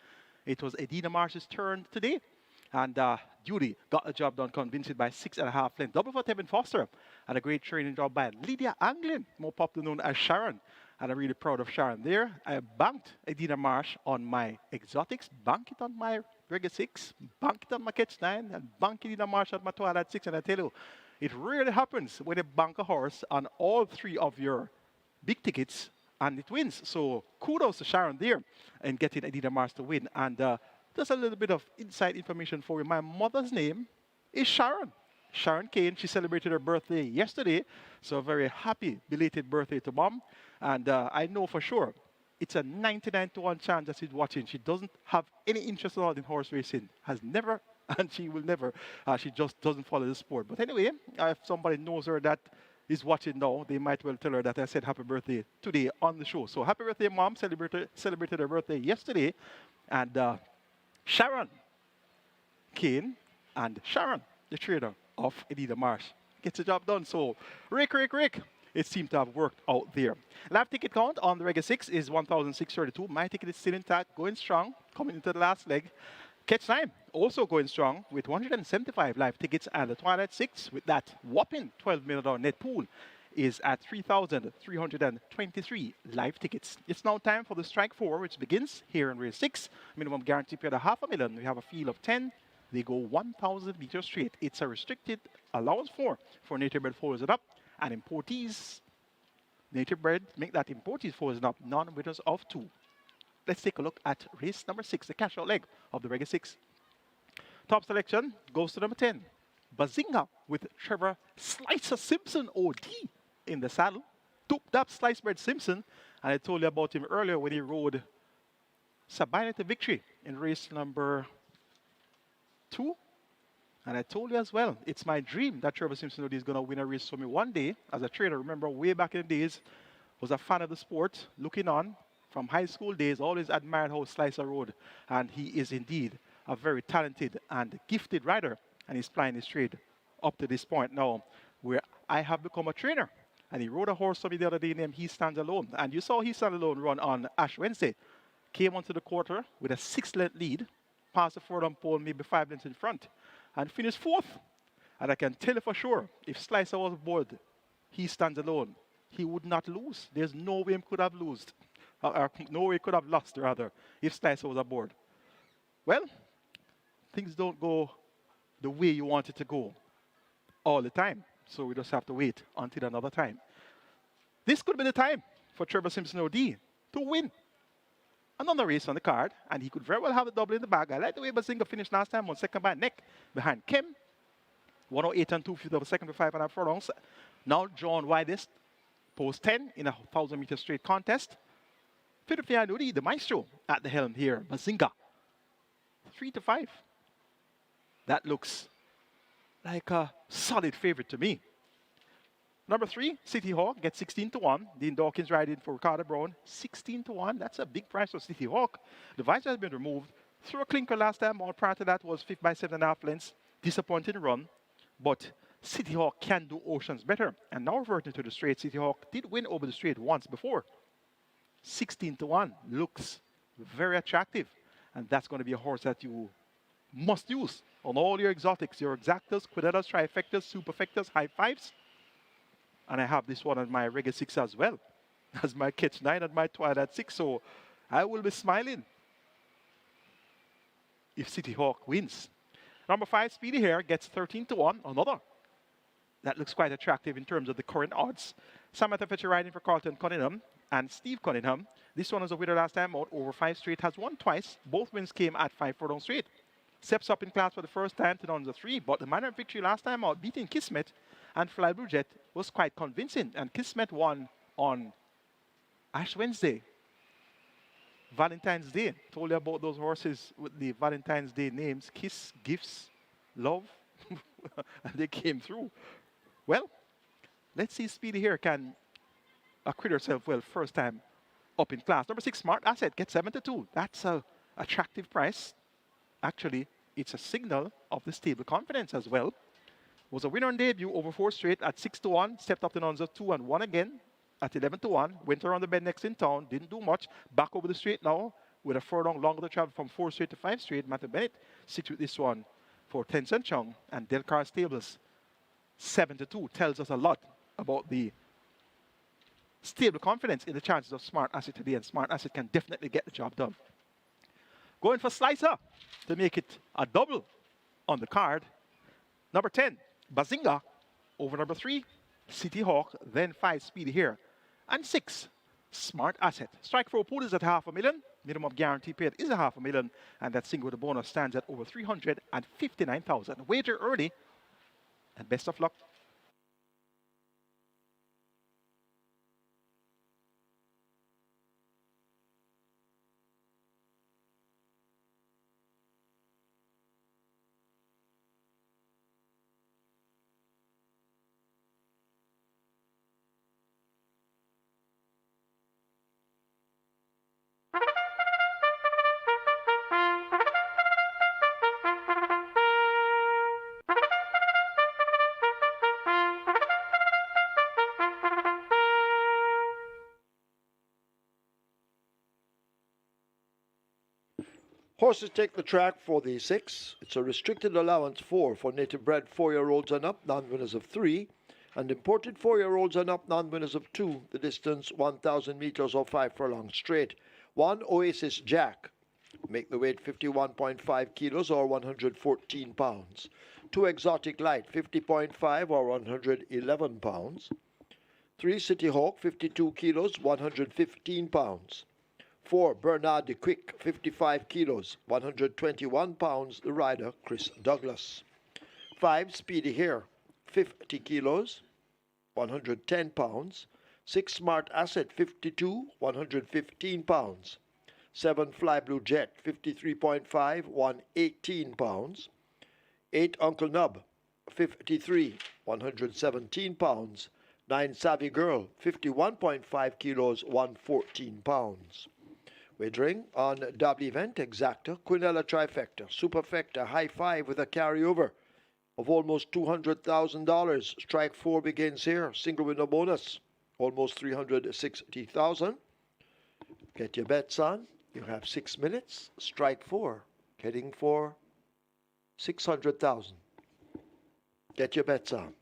S4: It was Edina Marsh's turn today, and Judy got the job done, convincing by 6.5 lengths. Double for Tevin Foster, and a great training job by Lydia Anglin, more popularly known as Sharon. And I'm really proud of Sharon there. I banked Edina Marsh on my exotics, bank it on my REGGAE 6, bank it on my Catch 9, and bank Edina Marsh on my Twilight 6. And I tell you, it really happens when you bank a horse on all 3 of your big tickets and it wins. So kudos to Sharon there in getting Edina Marsh to win. And just a little bit of inside information for you. My mother's name is Sharon. Sharon Kane. She celebrated her birthday yesterday. So a very happy belated birthday to Mom. And I know for sure it's a 99-1 chance that she's watching. She doesn't have any interest at all in horse racing. Has never, and she will never. She just doesn't follow the sport. But anyway, if somebody knows her that is watching now, they might well tell her that I said happy birthday today on the show. So happy birthday, Mom. Celebrated her birthday yesterday. And Sharon Kane and Sharon, the trainer of Edina Marsh, gets the job done. So Rick. It seemed to have worked out there. Live ticket count on the REGGAE 6 is 1,632. My ticket is still intact, going strong, coming into the last leg. Catch 9 also going strong with 175 live tickets, and the Twilight 6 with that whopping $12 million net pool is at 3,323 live tickets. It's now time for the Strike 4, which begins here in race 6. Minimum guarantee paid $500,000. We have a field of 10, They go 1,000 meters straight. It's a restricted allowance for native bred foals and up, and importees, native bred, make that importees foals and up, non-winners of 2. Let's take a look at race number 6, the cash out leg of the REGGAE 6. Top selection goes to number 10, Bazinga, with Trevor Slicer Simpson OD in the saddle. Took that Slice Bread Simpson, and I told you about him earlier when he rode Sabina to victory in race number 2. And I told you as well, it's my dream that Trevor Simpson OD is going to win a race for me one day as a trainer. Remember, way back in the days, was a fan of the sport, looking on from high school days, always admired how Slicer rode. And he is indeed a very talented and gifted rider, and he's plying his trade up to this point now, where I have become a trainer. And he rode a horse for me the other day named He Stands Alone. And you saw He Stands Alone run on Ash Wednesday. Came onto the quarter with a 6-length lead, passed the furlong pole maybe 5 lengths in front, and finished 4th. And I can tell you for sure, if Slicer was aboard He Stands Alone, he would not lose. There's no way he could have lost, or no way he could have lost, rather, if Slicer was aboard. Well, things don't go the way you want it to go all the time. So we just have to wait until another time. This could be the time for Trevor Simpson OD to win another race on the card, and he could very well have the double in the bag. I like the way Bazinga finished last time on second by neck behind Kim. 108 and 2/5 of a second for 5.5 furlongs. Now John widest, post 10 in a 1,000-meter straight contest. Philip Fianudi, the maestro, at the helm here. Bazinga, 3-5. That looks like a solid favorite to me. Number 3, City Hawk, gets 16-1. Dean Dawkins riding for Ricardo Brown, 16-1. That's a big price for City Hawk. The visor has been removed. Threw a clinker last time. All prior to that was 5th by 7.5 lengths. Disappointing run. But City Hawk can do Oceans better. And now reverting to the straight, City Hawk did win over the straight once before. 16-1 looks very attractive. And that's going to be a horse that you must use on all your exotics, your exactas, quinettas, trifectas, superfectas, high fives. And I have this one on my REGGAE 6 as well, as my catch 9 and my twilight 6. So I will be smiling if City Hawk wins. Number 5, Speedy Hare, gets 13-1. Another that looks quite attractive in terms of the current odds. Samantha Fetcher riding for Carlton Cunningham and Steve Cunningham. This one was a winner last time out over 5 straight, has won twice. Both wins came at 5 furlong straight. Steps up in class for the first time to under 3, but the manner of victory last time out, beating Kismet and Fly Blue Jet, was quite convincing. And Kismet won on Ash Wednesday, Valentine's Day. Told you about those horses with the Valentine's Day names, Kiss, Gifts, Love, and they came through. Well, let's see if Speedy here can acquit herself well first time up in class. Number 6, Smart Asset, gets 7-2. That's a attractive price. Actually, it's a signal of the stable confidence as well. Was a winner on debut over 4 straight at 6-1. Stepped up to nuns of 2 and 1 again at 11-1. Went around the bend next in town. Didn't do much. Back over the straight now with a furlong longer to travel from 4 straight to 5 straight. Matthew Bennett sits with this one for Tencent Chung and Delcar Stables. 7-2 tells us a lot about the stable confidence in the chances of Smart Asset today. And Smart Asset can definitely get the job done. Going for Slicer to make it a double on the card. Number 10, Bazinga, over number 3, City Hawk, then 5, Speedy Hare, and 6, Smart Asset. Strike for pool is at $500,000. Minimum guarantee paid is $500,000, and that single with the bonus stands at over $359,000. Wager early, and best of luck.
S2: Horses take the track for the 6. It's a restricted allowance 4 for native bred 4-year-olds and up, non-winners of 3. And imported 4-year-olds and up, non-winners of 2. The distance 1,000 meters or 5 furlongs straight. 1, Oasis Jack.
S1: Make the weight 51.5 kilos or 114 pounds. 2 Exotic Light, 50.5 or 111 pounds. 3 City Hawk, 52 kilos, 115 pounds. 4 Bernard the Quick, 55 kilos, 121 pounds, the rider Chris Douglas. 5 Speedy Hare, 50 kilos, 110 pounds. 6 Smart Asset, 52, 115 pounds. 7 Fly Blue Jet, 53.5, 118 pounds. 8 Uncle Nub, 53, 117 pounds. 9 Savvy Girl, 51.5 kilos, 114 pounds. Wagering on double event, exacta, quinella trifecta, superfecta, high five with a carryover of almost $200,000. Strike 4 begins here. Single winner bonus, almost 360,000. Get your bets on. You have 6 minutes. Strike 4, heading for 600,000. Get your bets on.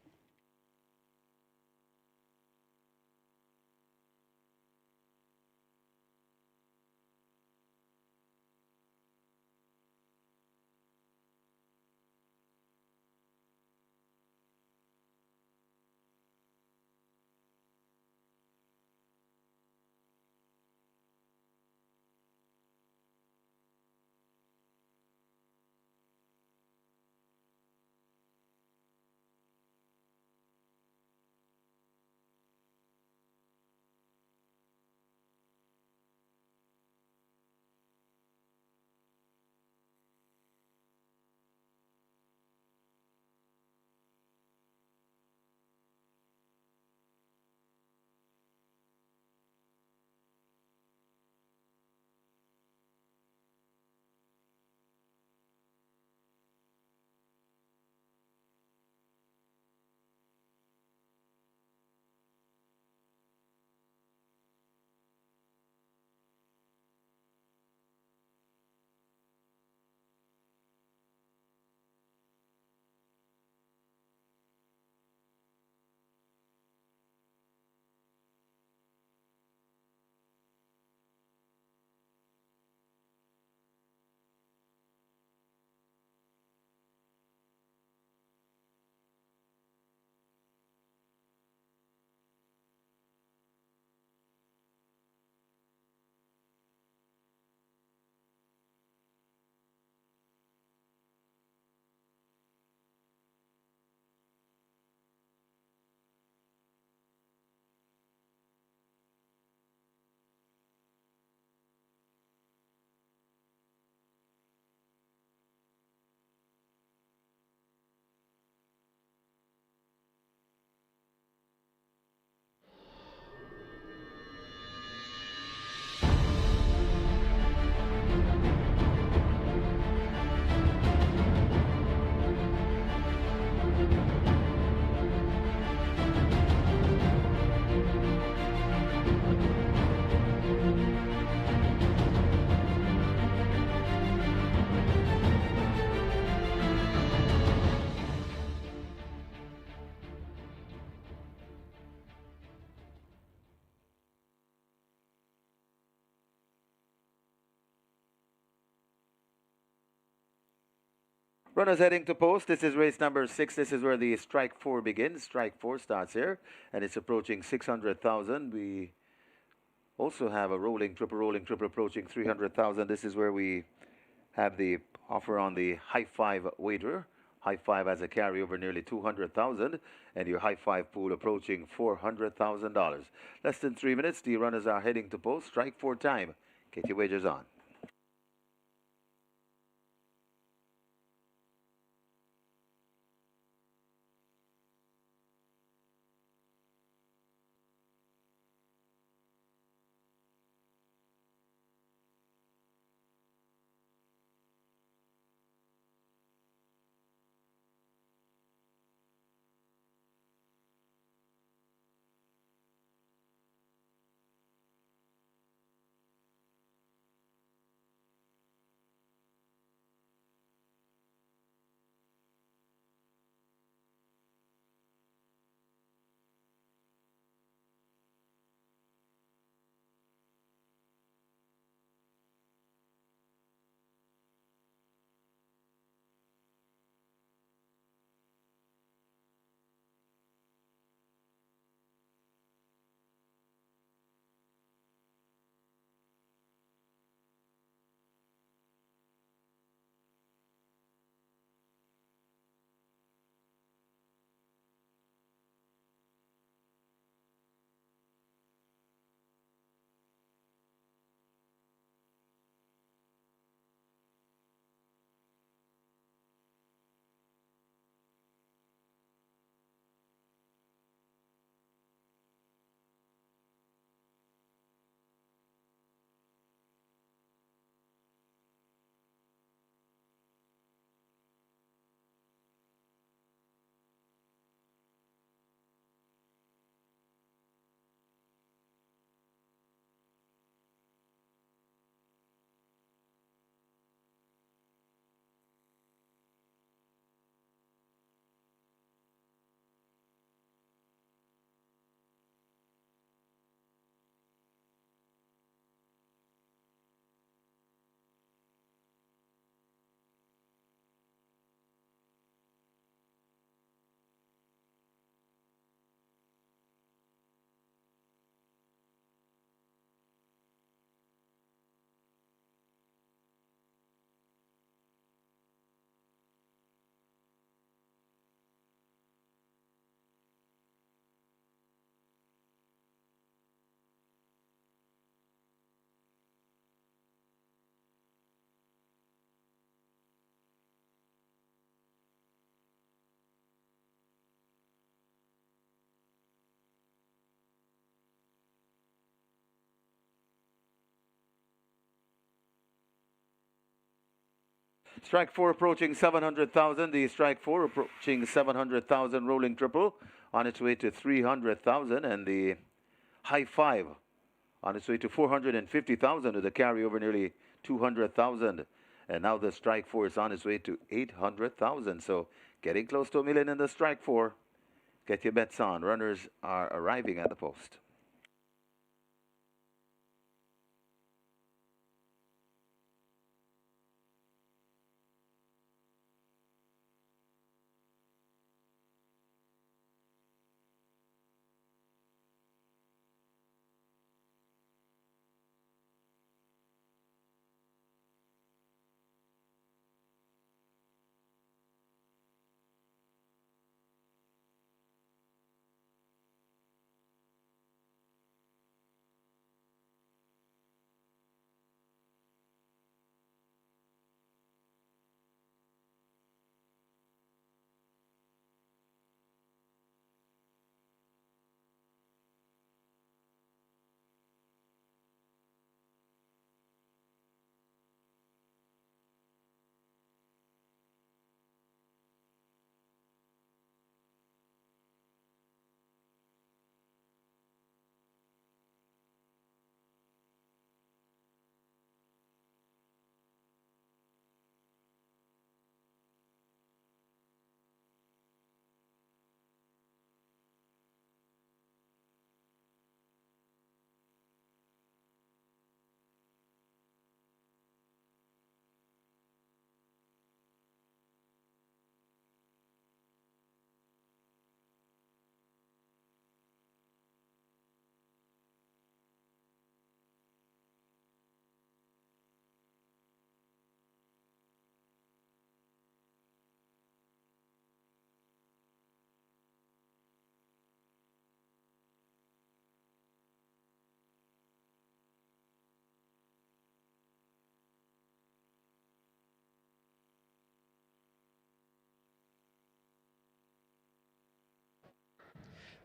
S3: Runners heading to post. This is race number 6. This is where the strike 4 begins. Strike 4 starts here, and it's approaching 600,000. We also have a rolling triple approaching 300,000. This is where we have the offer on the high five wager. High five has a carryover nearly 200,000, and your high five pool approaching $400,000. Less than 3 minutes. The runners are heading to post. Strike 4 time. Get your wagers on. Strike 4 approaching 700,000. The strike 4 approaching 700,000 rolling triple on its way to 300,000. And the high 5 on its way to 450,000 with a carryover nearly 200,000. And now the strike 4 is on its way to 800,000. So getting close to $1 million in the strike 4. Get your bets on. Runners are arriving at the post.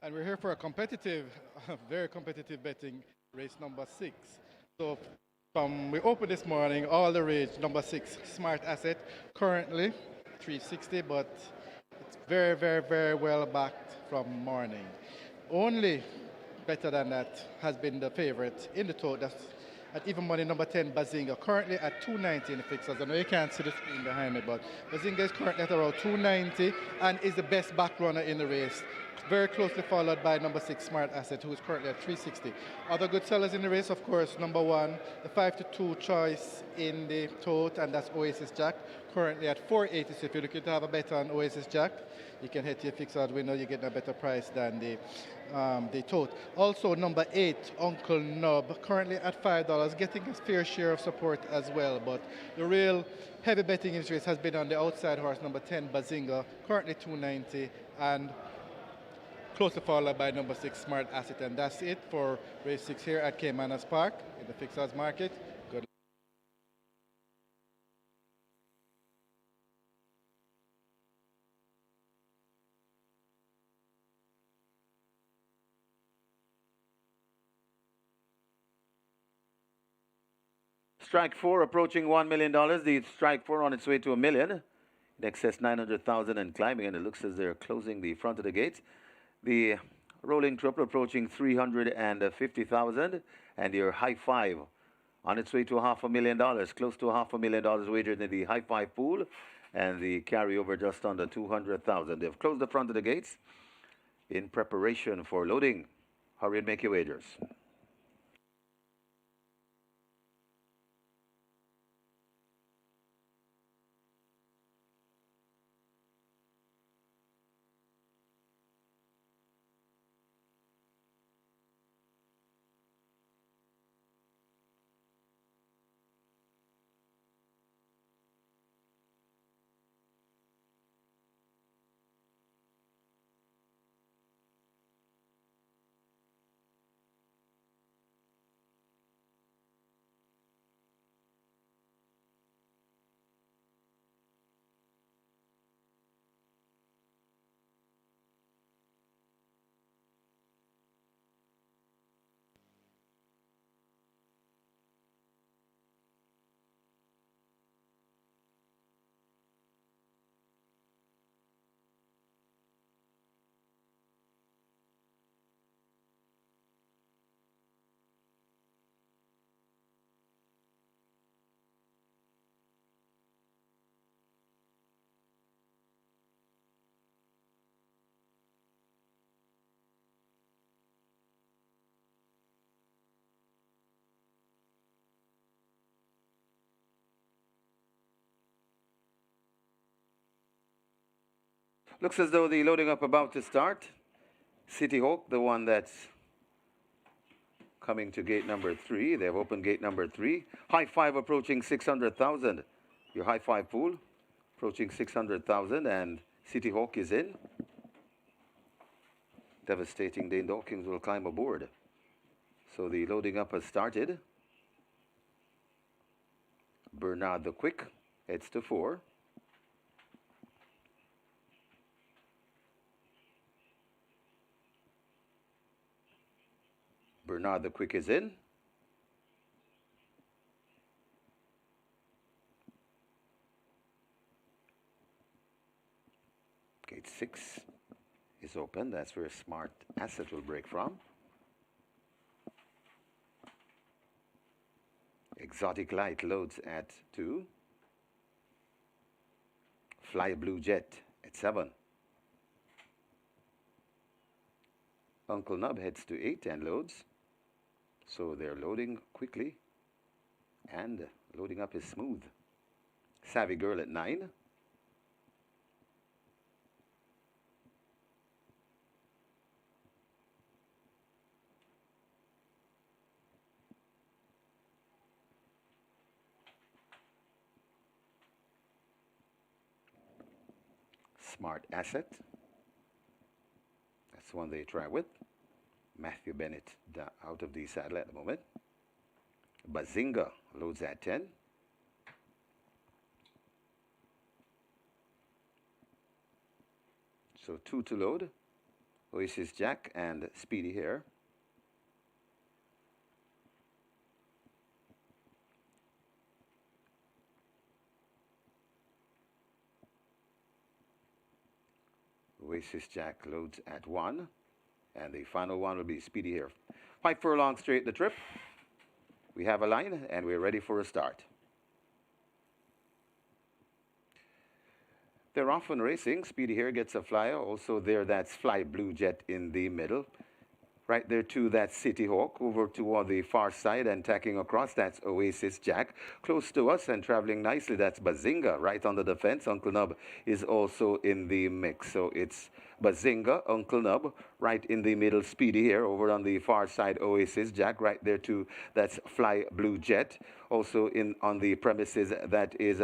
S5: And we're here for a competitive, very competitive betting race number 6. So we opened this morning, all the rage, number 6, Smart Asset, currently 360, but it's very, very, very well backed from morning. Only better than that has been the favorite in the total. That's at even money number 10, Bazinga, currently at 290 in the fixers. I know you can't see the screen behind me, but Bazinga is currently at around 290 and is the best back runner in the race. Very closely followed by number 6, Smart Asset, who is currently at 360. Other good sellers in the race, of course, number 1, the 5-2 choice in the tote, and that's Oasis Jack, currently at 480. So if you're looking to have a bet on Oasis Jack, you can hit your fixed odds winner. You get a better price than the tote. Also, number 8, Uncle Nub, currently at $5, getting his fair share of support as well. But the real heavy betting in this race has been on the outside horse, number 10, Bazinga, currently 290, and closely followed by number 6, Smart Asset. And that's it for race 6 here at Caymanas Park in the fixed odds market. Good.
S3: Strike 4 approaching $1 million. The strike 4 on its way to $1 million. In excess 900,000 and climbing, and it looks as they're closing the front of the gates. The rolling triple approaching 350,000, and your high 5 on its way to $500,000, close to $500,000 wagered in the high 5 pool, and the carryover just under 200,000. They've closed the front of the gates in preparation for loading. Hurry and make your wagers. Looks as though the loading up about to start. City Hawk, the one that's coming to gate number 3. They've opened gate number 3. High five approaching 600,000. Your high five pool approaching 600,000, and City Hawk is in. Devastating Dane Dawkins will climb aboard. So the loading up has started. Bernard the Quick heads to 4. Bernard the Quick is in. Gate 6 is open. That's where Smart Asset will break from. Exotic Light loads at 2. Fly Blue Jet at 7. Uncle Nub heads to 8 and loads. So they're loading quickly, and loading up is smooth. Savvy Girl at 9. Smart Asset. That's the one they try with. Matthew Bennett out of the saddle at the moment. Bazinga loads at 10. So 2 to load. Oasis Jack and Speedy here. Oasis Jack loads at 1. And the final one will be Speedy here. 5 furlongs straight the trip. We have a line and we're ready for a start. They're often racing. Speedy here gets a flyer. Also there, that's Fly Blue Jet in the middle. Right there too, that's City Hawk. Over toward the far side and tacking across, that's Oasis Jack. Close to us and traveling nicely, that's Bazinga. Right on the defense, Uncle Nub is also in the mix. So it's Bazinga, Uncle Nub, right in the middle, Speedy here. Over on the far side, Oasis Jack. Right there too, that's Fly Blue Jet. Also in on the premises, that is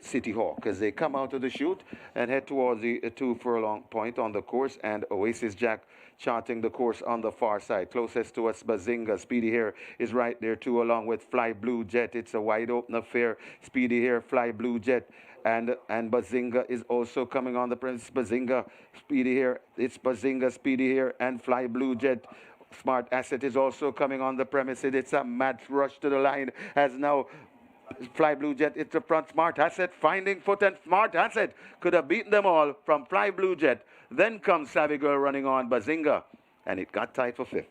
S3: City Hawk, as they come out of the chute and head towards the 2 furlong point on the course, and Oasis Jack charting the course on the far side. Closest to us, Bazinga. Speedy here is right there too, along with Fly Blue Jet. It's a wide open affair. Speedy here, Fly Blue Jet, and Bazinga is also coming on the premises. Bazinga, Speedy here. It's Bazinga, Speedy here, and Fly Blue Jet. Smart Asset is also coming on the premises. It's a mad rush to the line as now Fly Blue Jet, it's the front. Smart Asset finding foot, and Smart Asset could have beaten them all from Fly Blue Jet. Then comes Savvy Girl running on Bazinga, and it got tied for 5th.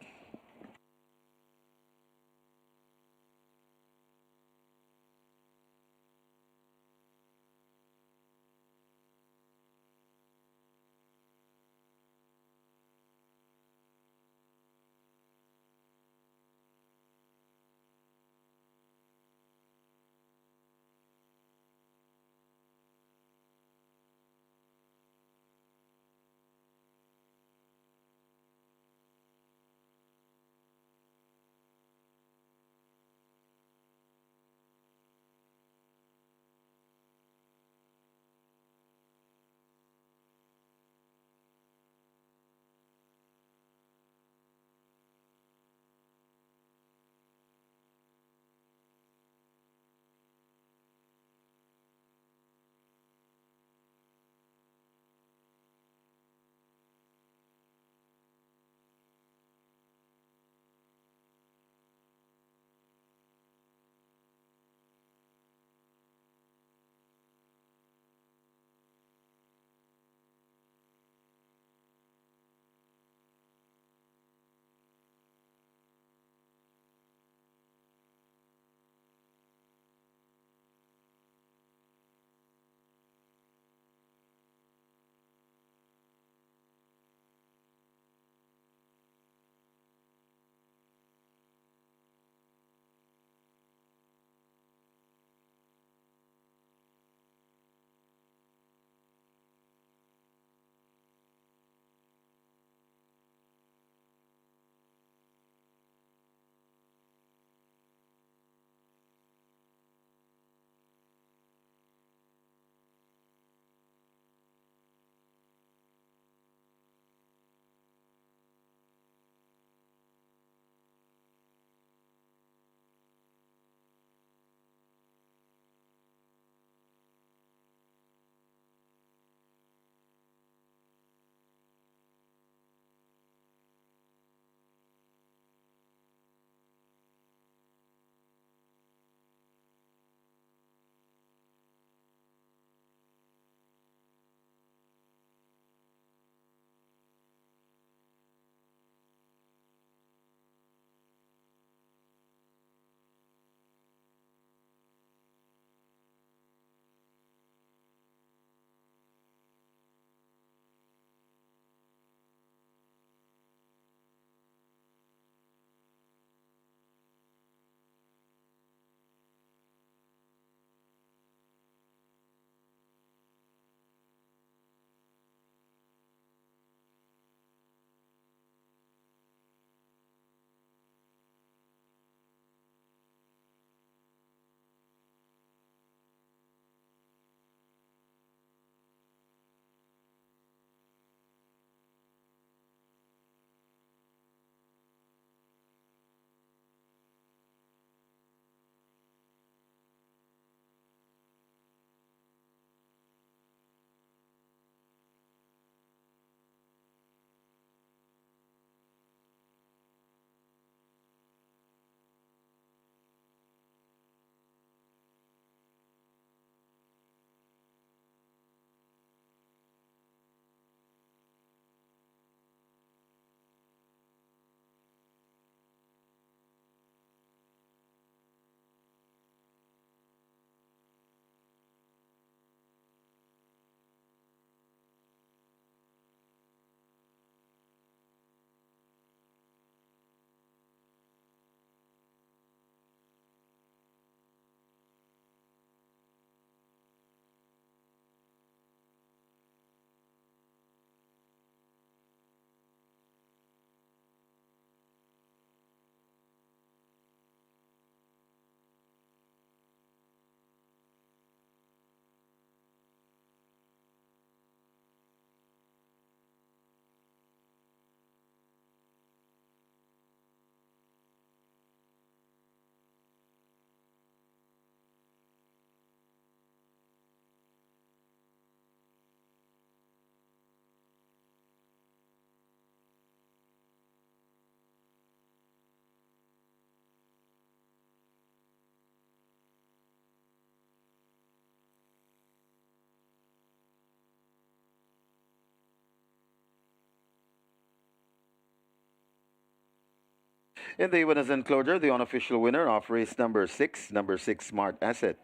S3: In the winners enclosure, the unofficial winner of race number 6 Smart Asset.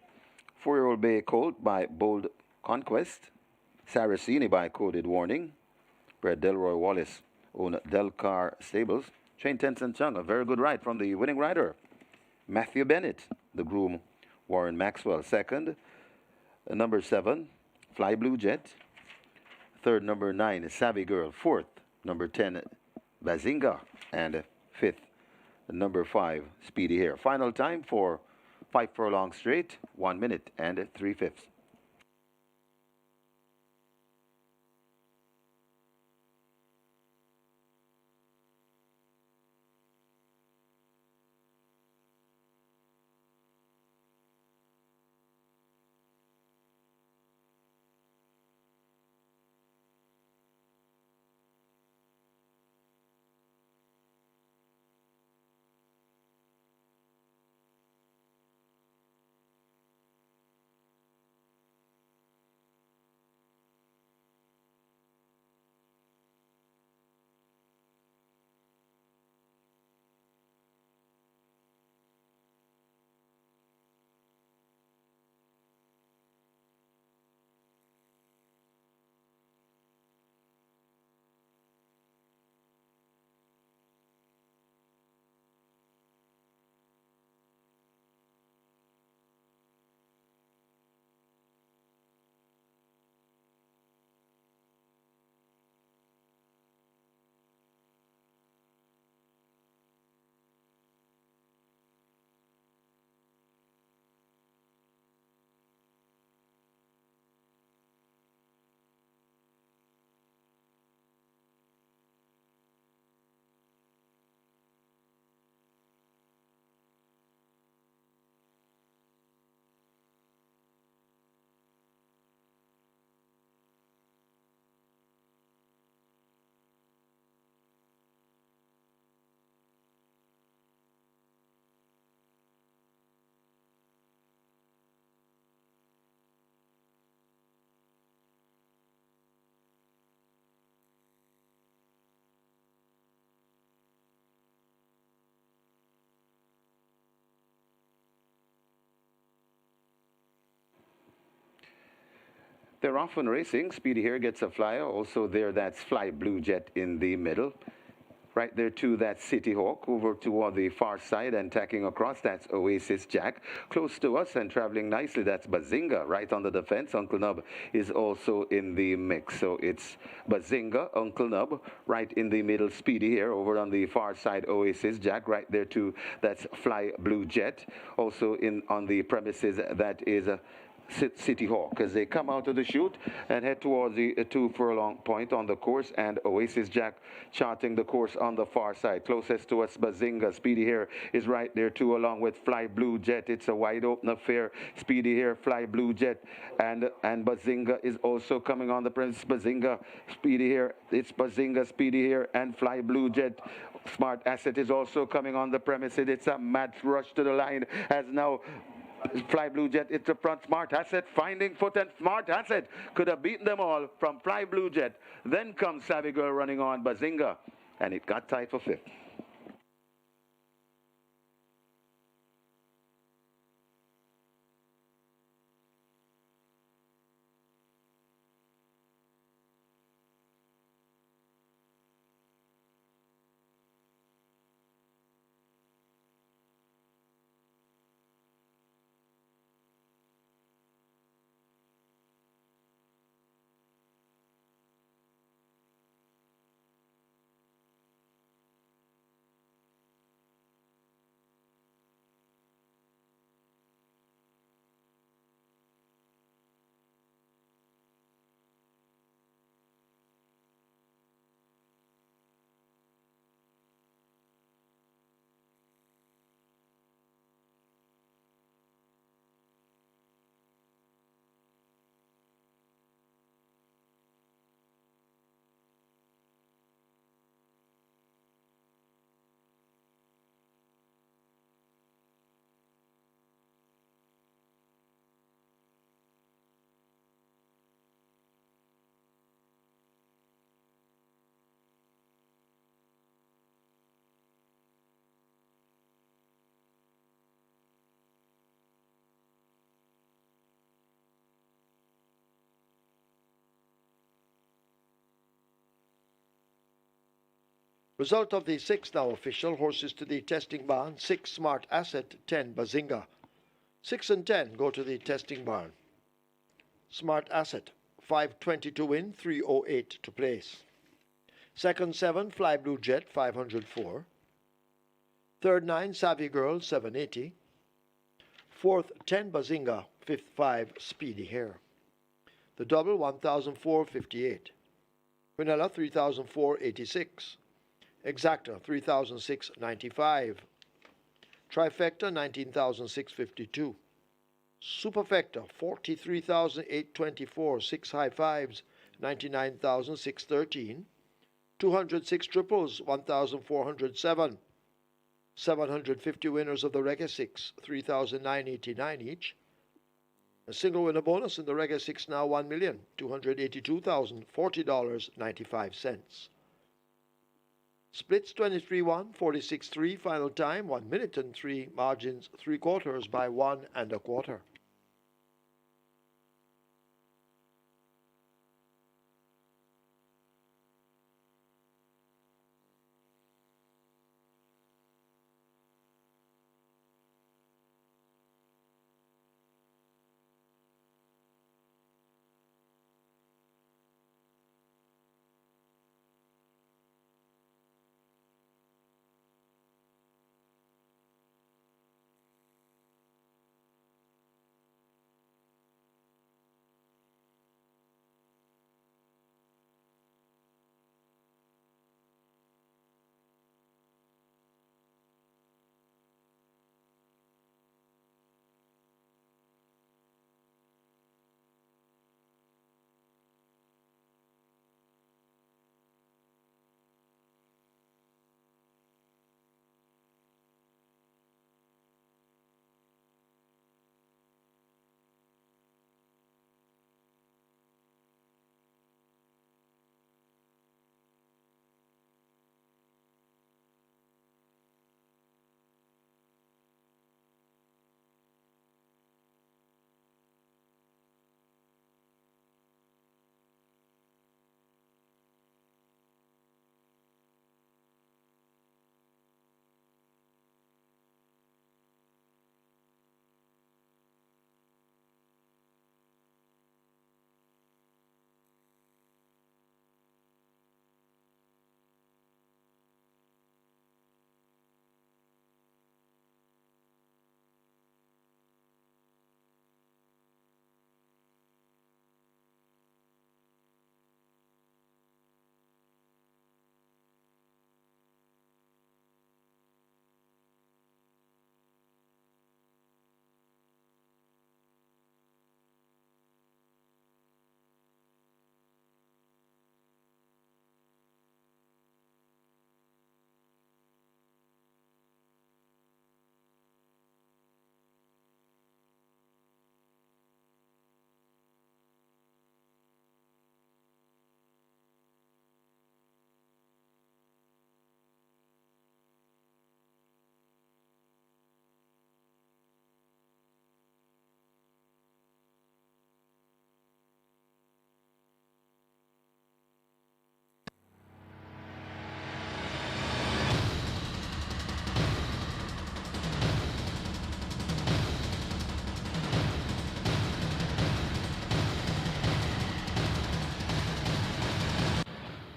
S3: 4-year-old Bay Colt by Bold Conquest. Saraceni by Coded Warning. Bred Delroy Wallace, owned Delcar Stables. Train Tenson Chung, a very good ride from the winning rider. Matthew Bennett, the groom Warren Maxwell. Second, number 7, Fly Blue Jet. Third, number 9, Savvy Girl. Fourth, number 10, Bazinga. And fifth, number 5, Speedy Hair. Final time for 5 furlongs straight, 1 minute and 3/5. They're often racing. Speedy here gets a flyer. Also there, that's Fly Blue Jet in the middle. Right there too, that's City Hawk. Over toward the far side and tacking across, that's Oasis Jack. Close to us and traveling nicely, that's Bazinga. Right on the fence, Uncle Nub is also in the mix. So it's Bazinga, Uncle Nub, right in the middle, Speedy here. Over on the far side, Oasis Jack. Right there too, that's Fly Blue Jet. Also in on the premises, that is City Hawk, as they come out of the chute and head towards the 2 furlong point on the course, and Oasis Jack charting the course on the far side. Closest to us, Bazinga. Speedy here is right there too, along with Fly Blue Jet. It's a wide open affair. Speedy here, Fly Blue Jet, and Bazinga is also coming on the premises. Bazinga, Speedy here. It's Bazinga, Speedy here, and Fly Blue Jet. Smart Asset is also coming on the premises. It's a mad rush to the line as now Fly Blue Jet, it's the front. Smart Asset finding foot, and Smart Asset could have beaten them all from Fly Blue Jet. Then comes Savvy Girl running on Bazinga, and it got tied for 5th.
S2: Result of the 6 now official. Horses to the testing barn. 6 Smart Asset, 10 Bazinga. 6 and 10 go to the testing barn. Smart Asset, 520 to win, 308 to place. Second 7, Fly Blue Jet, 504. Third 9, Savvy Girl, 780. Fourth 10, Bazinga. Fifth 5, Speedy Hare. The double, 1,458. Quinella, 3,486. Exacta, 3,695. Trifecta, 19,652. Superfecta, 43,824. 6 high fives, 99,613. 206 triples, 1,407. 750 winners of the REGGAE 6, 3,989 each. A single winner bonus in the REGGAE 6 now $1,282,040.95. Splits 23-1, 46-3, final time 1 minute and 3, margins 3/4 by 1 1/4.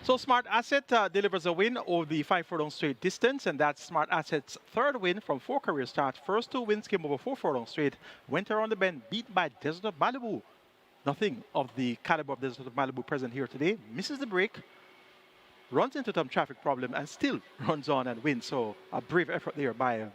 S4: So Smart Asset delivers a win over the 5 furlong straight distance, and that's Smart Asset's 3rd win from 4 career starts. First 2 wins came over 4 furlong straight, went around the bend, beat by Desert of Malibu. Nothing of the caliber of Desert of Malibu present here today. Misses the break, runs into some traffic problem, and still runs on and wins. So a brave effort there by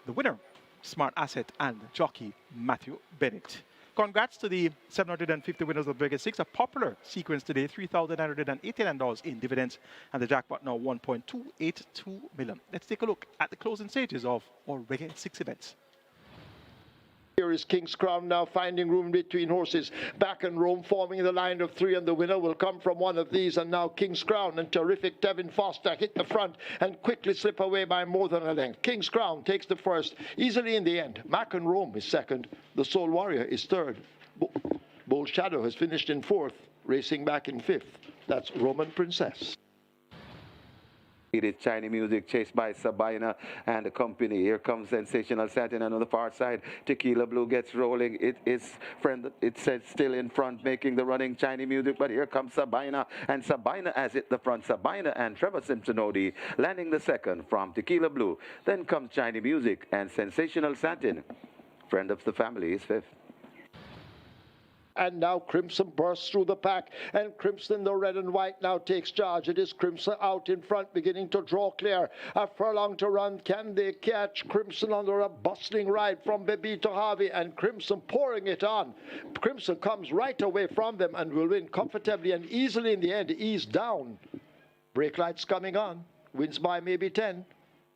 S4: the winner, Smart Asset, and jockey Matthew Bennett. Congrats to the 750 winners of REGGAE 6, a popular sequence today, $3,989 in dividends, and the jackpot now 1.282 million. Let's take a look at the closing stages of our REGGAE 6 events.
S2: Here is King's Crown now finding room between horses. Back and roam, forming the line of 3, and the winner will come from one of these. And now King's Crown and terrific Tevin Foster hit the front and quickly slip away by more than a length. King's Crown takes the first, easily in the end. Mac and Rome is second. The Soul Warrior is third. Bold Shadow has finished in 4th, racing back in 5th. That's Roman Princess.
S3: It is Chinese Music chased by Sabina and the company. Here comes Sensational Satin, and on the far side, Tequila Blue gets rolling. It is it says still in front, making the running Chinese Music, but here comes Sabina, and Sabina has hit the front. Sabina and Trevor Simpson-Odie landing the second from Tequila Blue. Then comes Chinese Music and Sensational Satin. Friend of the family is fifth.
S2: And now Crimson bursts through the pack, and Crimson, the red and white, now takes charge. It is Crimson out in front, beginning to draw clear. A furlong to run. Can they catch Crimson under a bustling ride from Bebito Harvey, and Crimson pouring it on. Crimson comes right away from them and will win comfortably and easily in the end. Ease down. Brake lights coming on. Wins by maybe 10.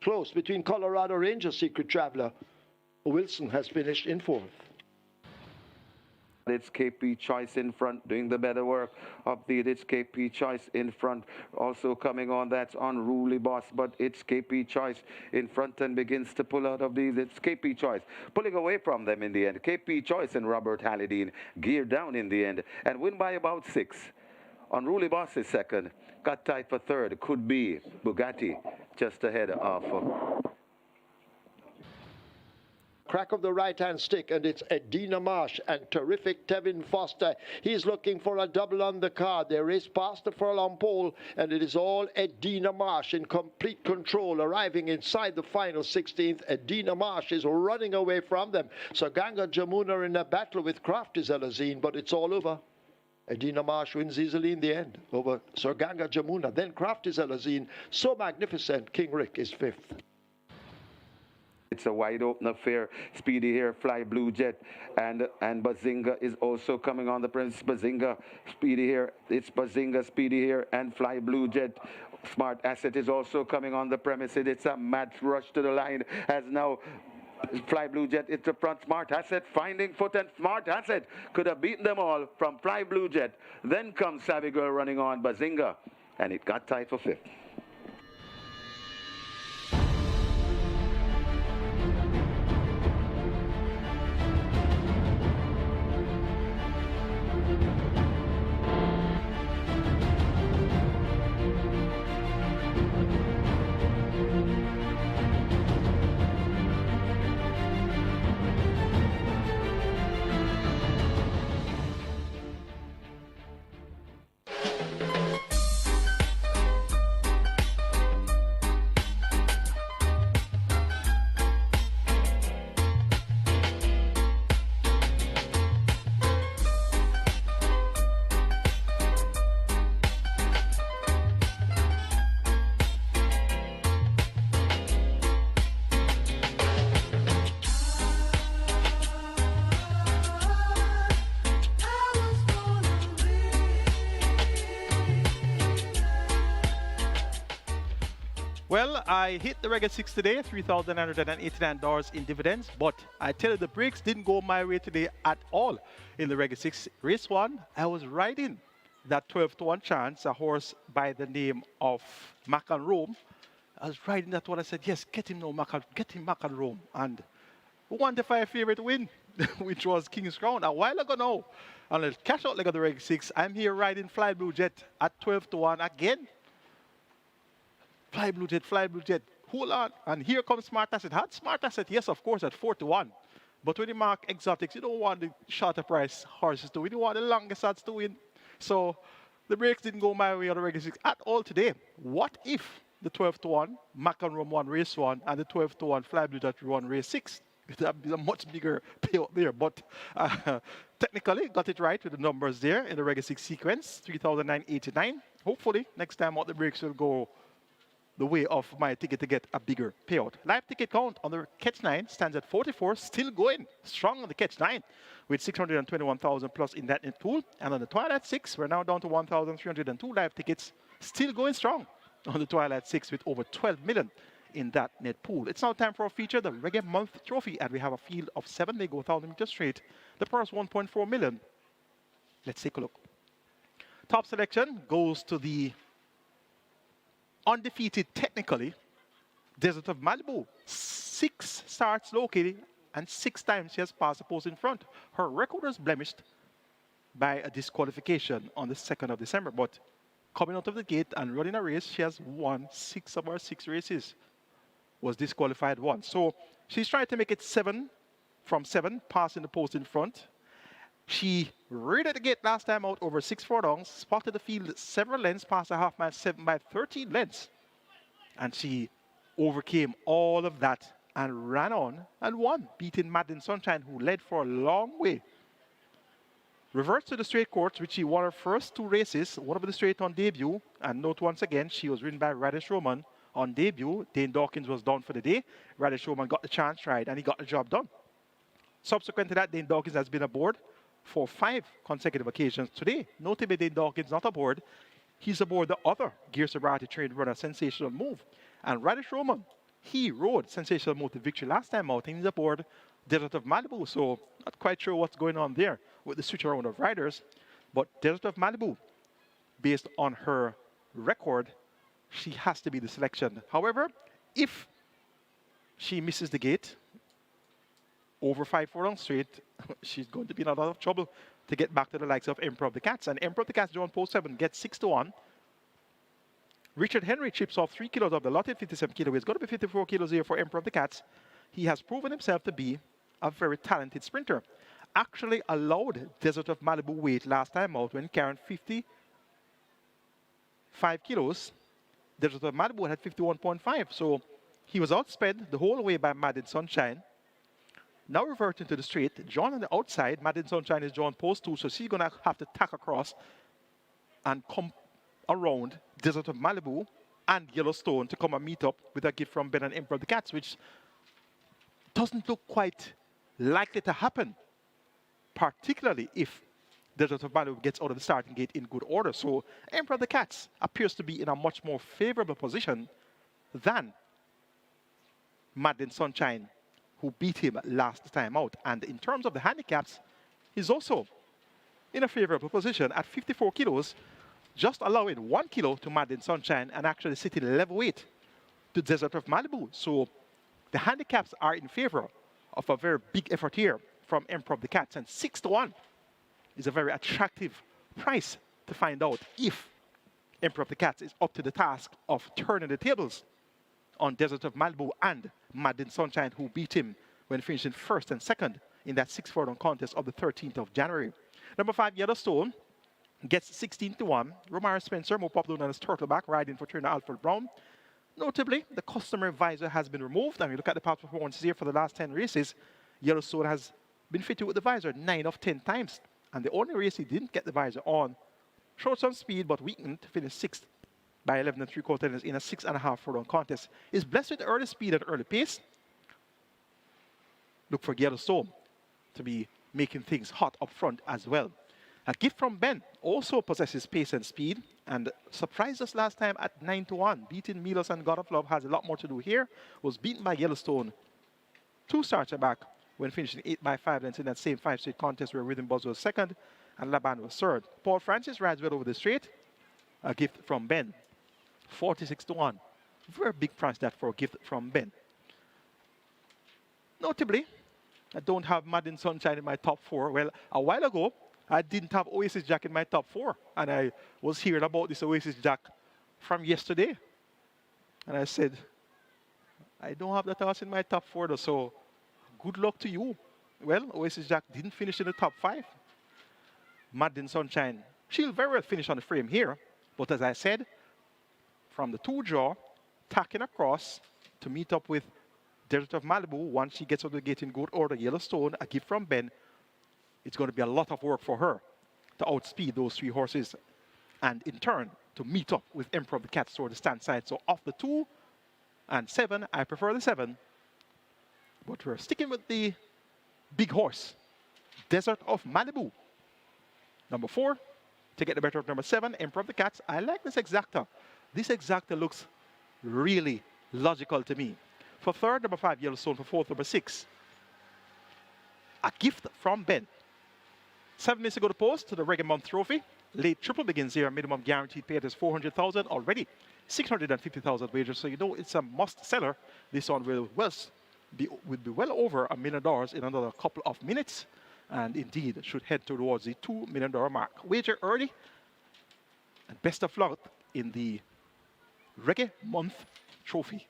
S2: Close between Colorado Ranger, Secret Traveler. Wilson has finished in fourth.
S3: It's KP Choice in front, doing the better work of it's KP Choice in front. Also coming on, that's Unruly Boss, but it's KP Choice in front and begins to pull out of these. It's KP Choice pulling away from them in the end. KP Choice and Robert Hallidine gear down in the end and win by about 6. Unruly Boss is second. Got tight for third. Could be Bugatti just ahead of...
S2: Crack of the right-hand stick, and it's Edina Marsh and terrific Tevin Foster. He's looking for a double on the card. They race past the furlong pole, and it is all Edina Marsh in complete control, arriving inside the final 16th. Edina Marsh is running away from them. So Ganga Jamuna in a battle with Crafty Zelazine, but it's all over. Edina Marsh wins easily in the end over Sir Ganga Jamuna. Then Crafty Zelazine, so magnificent. King Rick is fifth.
S3: It's a wide open affair. Speedy here, Fly Blue Jet, and Bazinga is also coming on the premise. Bazinga, Speedy here. It's Bazinga, Speedy here, and Fly Blue Jet. Smart Asset is also coming on the premises. It's a mad rush to the line as now Fly Blue Jet is the front. Smart Asset finding foot, and Smart Asset could have beaten them all from Fly Blue Jet. Then comes Savvy Girl running on Bazinga, and it got tight for fifth.
S4: Well, I hit the REGGAE 6 today, $3,989 in dividends, but I tell you the breaks didn't go my way today at all in the REGGAE 6. Race 1, I was riding that 12-to-1 chance, a horse by the name of Mac and Rome. I was riding that one. I said, yes, get him now, get him Mac and Rome. And who won the 5 favorite win, which was King's Crown a while ago now. On the cash out leg of the REGGAE 6, I'm here riding Fly Blue Jet at 12-to-1 again. Fly Blue Jet, hold on. And here comes Smart Asset. Had Smart Asset, yes, of course, at 4-to-1. But when you mark exotics, you don't want the shorter price horses to win. You want the longest odds to win. So the breaks didn't go my way on the REGGAE 6 at all today. What if the 12-to-1, Mac and Rum won race 1, and the 12-to-1 Fly Blue Jet won race 6? It would be a much bigger payout there. But technically, got it right with the numbers there in the REGGAE 6 sequence, 3,989. Hopefully, next time out the breaks will go the way of my ticket to get a bigger payout. Live ticket count on the Catch 9 stands at 44, still going strong on the Catch 9 with 621,000 plus in that net pool. And on the Twilight 6, we're now down to 1,302 live tickets, still going strong on the Twilight 6 with over 12 million in that net pool. It's now time for a feature, the REGGAE Month Trophy, and we have a field of 7. They go 1,000 meters straight. The purse 1.4 million. Let's take a look. Top selection goes to the undefeated technically Desert of Malibu. 6 starts located and 6 times she has passed the post in front. Her record was blemished by a disqualification on the 2nd of December, but coming out of the gate and running a race. She has won 6 of her 6 races. Was disqualified once. So she's trying to make it 7 from 7, passing the post in front. She raided the gate last time out over 6 furlongs, spotted the field several lengths, past a half mile 7 by 13 lengths. And she overcame all of that and ran on and won, beating Madeline Sunshine, who led for a long way. Reverts to the straight course, which she won her first 2 races, one of the straight on debut. And note once again, she was ridden by Radish Roman on debut. Dane Dawkins was done for the day. Radish Roman got the chance ride and he got the job done. Subsequent to that, Dane Dawkins has been aboard for 5 consecutive occasions today. Notably, Dane Dawkins not aboard. He's aboard the other Gear Sobriety trained runner, Sensational Move. And Radish Roman, he rode Sensational Move to victory last time out, and he's aboard Desert of Malibu. So not quite sure what's going on there with the switch around of riders. But Desert of Malibu, based on her record, she has to be the selection. However, if she misses the gate over 5 furlongs straight, she's going to be in a lot of trouble to get back to the likes of Emperor of the Cats. And Emperor of the Cats, John Post 7, gets 6 to 1. Richard Henry chips off 3 kilos of the lot at 57 kilos. It's going to be 54 kilos here for Emperor of the Cats. He has proven himself to be a very talented sprinter. Actually allowed Desert of Malibu weight last time out when carrying 55 kilos. Desert of Malibu had 51.5. So he was outsped the whole way by Madeline Sunshine. Now reverting to the straight, John on the outside. Madeline Sunshine is John Post 2, so she's going to have to tack across and come around Desert of Malibu and Yellowstone to come and meet up with a gift from Ben and Emperor of the Cats, which doesn't look quite likely to happen, particularly if Desert of Malibu gets out of the starting gate in good order. So Emperor of the Cats appears to be in a much more favorable position than Madeline Sunshine, who beat him last time out. And in terms of the handicaps, he's also in a favorable position at 54 kilos, just allowing 1 kilo to Madeline Sunshine and actually sitting level weight to Desert of Malibu. So the handicaps are in favor of a very big effort here from Emperor of the Cats. And 6 to 1 is a very attractive price to find out if Emperor of the Cats is up to the task of turning the tables on Desert of Malibu and Madeline Sunshine, who beat him when finishing first and second in that 6 furlong contest of the 13th of January. Number 5, Yellowstone, gets 16 to 1. Romare Spencer, more popular known as Turtleback, riding for trainer Alfred Brown. Notably, the customer visor has been removed. And we look at the past performances here for the last 10 races. Yellowstone has been fitted with the visor 9 of 10 times. And the only race he didn't get the visor on showed some speed but weakened to finish 6th by 11 3/4 in a 6.5 furlong contest. Is blessed with early speed and early pace. Look for Yellowstone to be making things hot up front as well. A gift from Ben also possesses pace and speed and surprised us last time at 9 to 1. Beating Milos and God of Love has a lot more to do here. Was beaten by Yellowstone 2 starts back when finishing 8 by 5 lengths in that same 5-straight contest where Rhythm Buzz was second and Laban was third. Paul Francis rides well over the straight. A gift from Ben. 46 to 1. Very big price that for a gift from Ben. Notably, I don't have Madeline Sunshine in my top 4. Well, a while ago, I didn't have Oasis Jack in my top 4. And I was hearing about this Oasis Jack from yesterday. And I said, I don't have that horse in my top 4 though, so good luck to you. Well, Oasis Jack didn't finish in the top 5. Madeline Sunshine, she'll very well finish on the frame here. But as I said, from the 2 draw, tacking across to meet up with Desert of Malibu, once she gets out of the gate in good order, Yellowstone, a gift from Ben, it's going to be a lot of work for her to outspeed those 3 horses and in turn to meet up with Emperor of the Cats toward the stand side. So off the 2 and 7, I prefer the 7. But we're sticking with the big horse, Desert of Malibu. Number 4, to get the better of number 7, Emperor of the Cats. I like this exacta. This exacta looks really logical to me. For 3rd, number 5, Yellowstone. For 4th, number 6, a gift from Ben. 7 minutes ago to post to the REGGAE Month Trophy. Late triple begins here. Minimum guaranteed paid is 400,000 already. 650,000 wagers. So you know it's a must seller. This one will be well over $1 million in another couple of minutes. And indeed should head towards the $2 million mark. Wager early. And best of luck in the Reggae Month Trophy.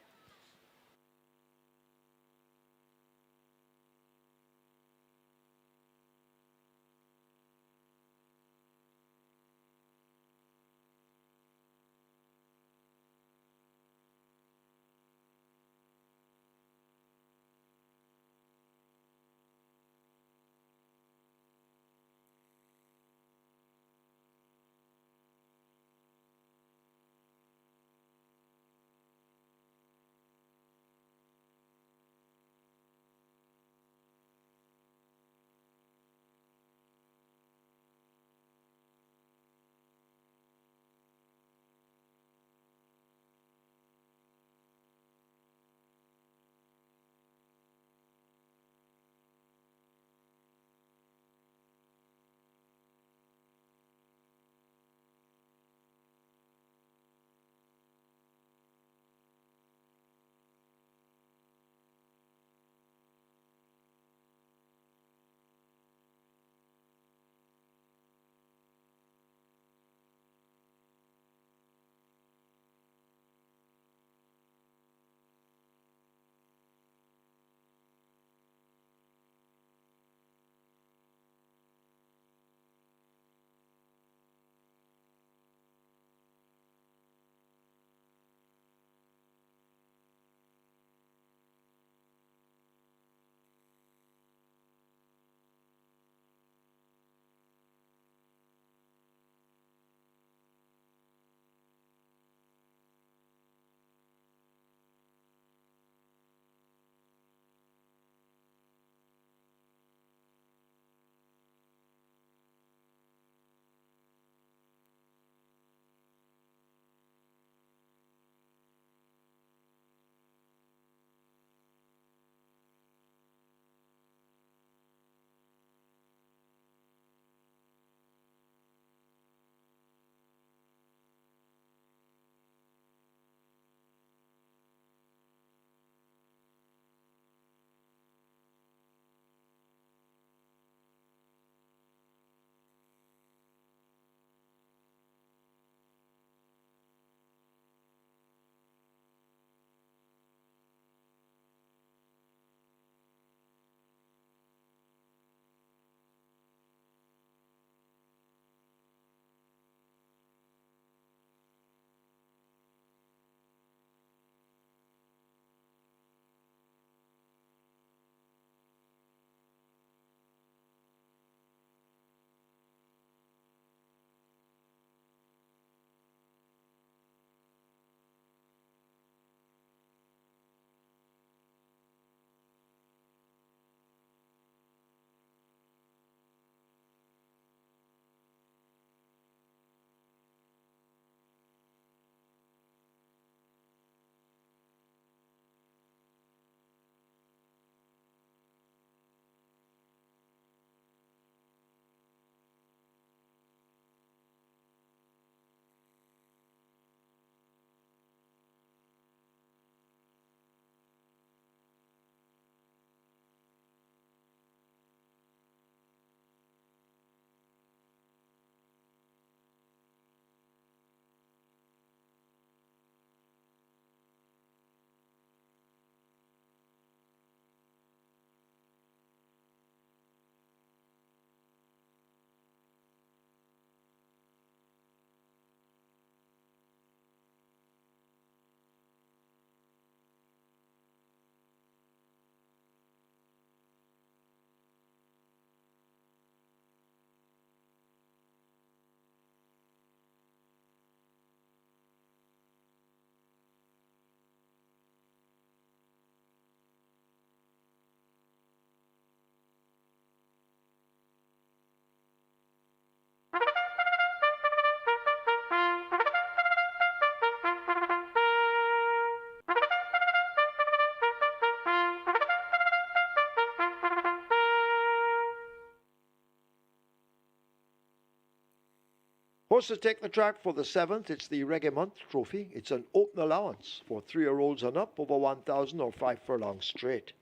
S2: Horses take the track for the 7th. It's the Reggae Month Trophy. It's an open allowance for 3-year-olds and up over 1,000 or 5 furlongs straight.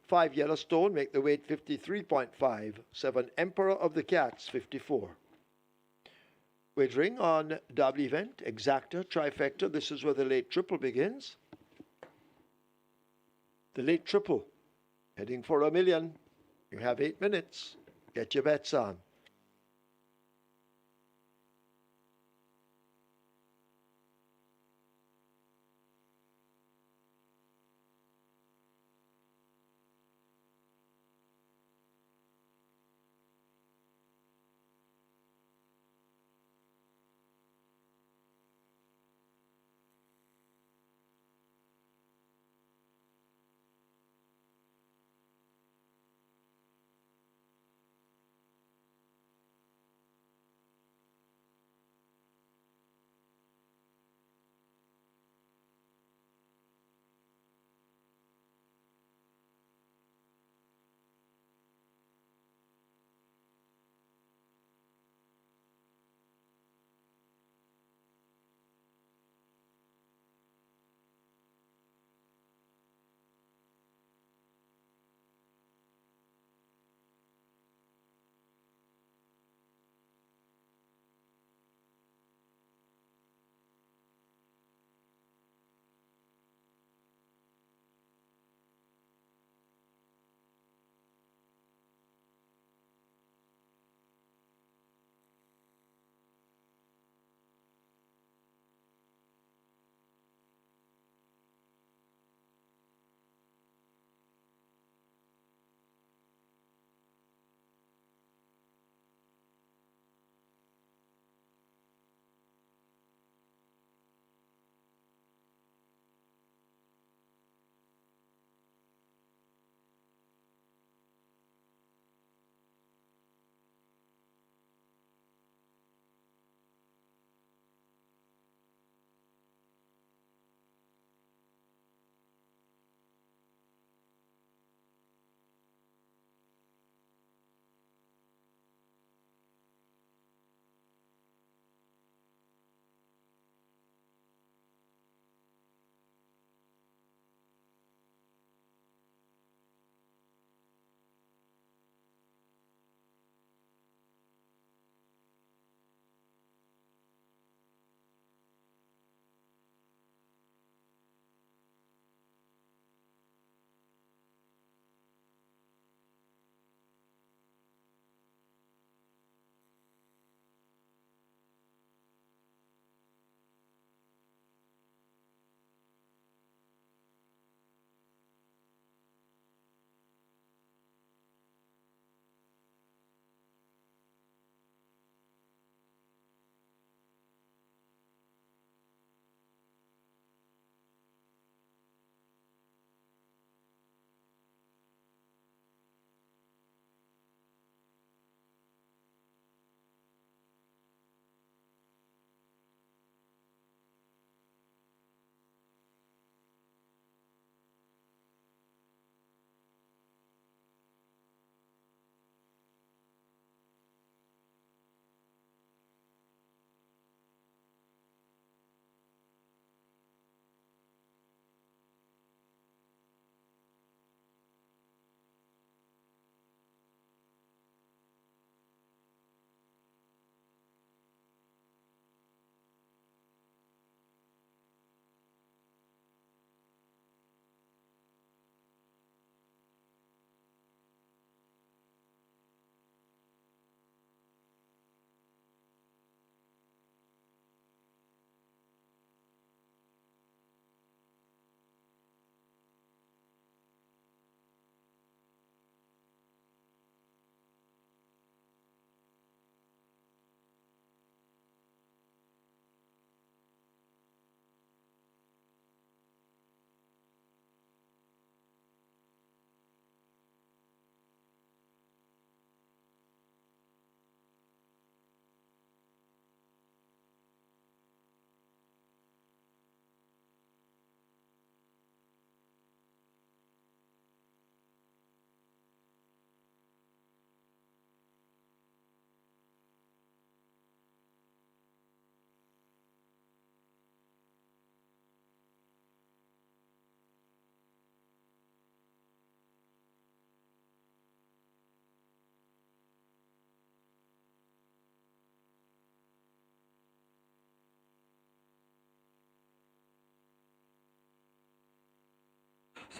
S2: 5 Yellowstone make the weight 53.5. 7 Emperor of the Cats 54. Wagering on double event, exacta, trifecta. This is where the late triple begins. The late triple, heading for $1 million. You have 8 minutes. Get your bets on.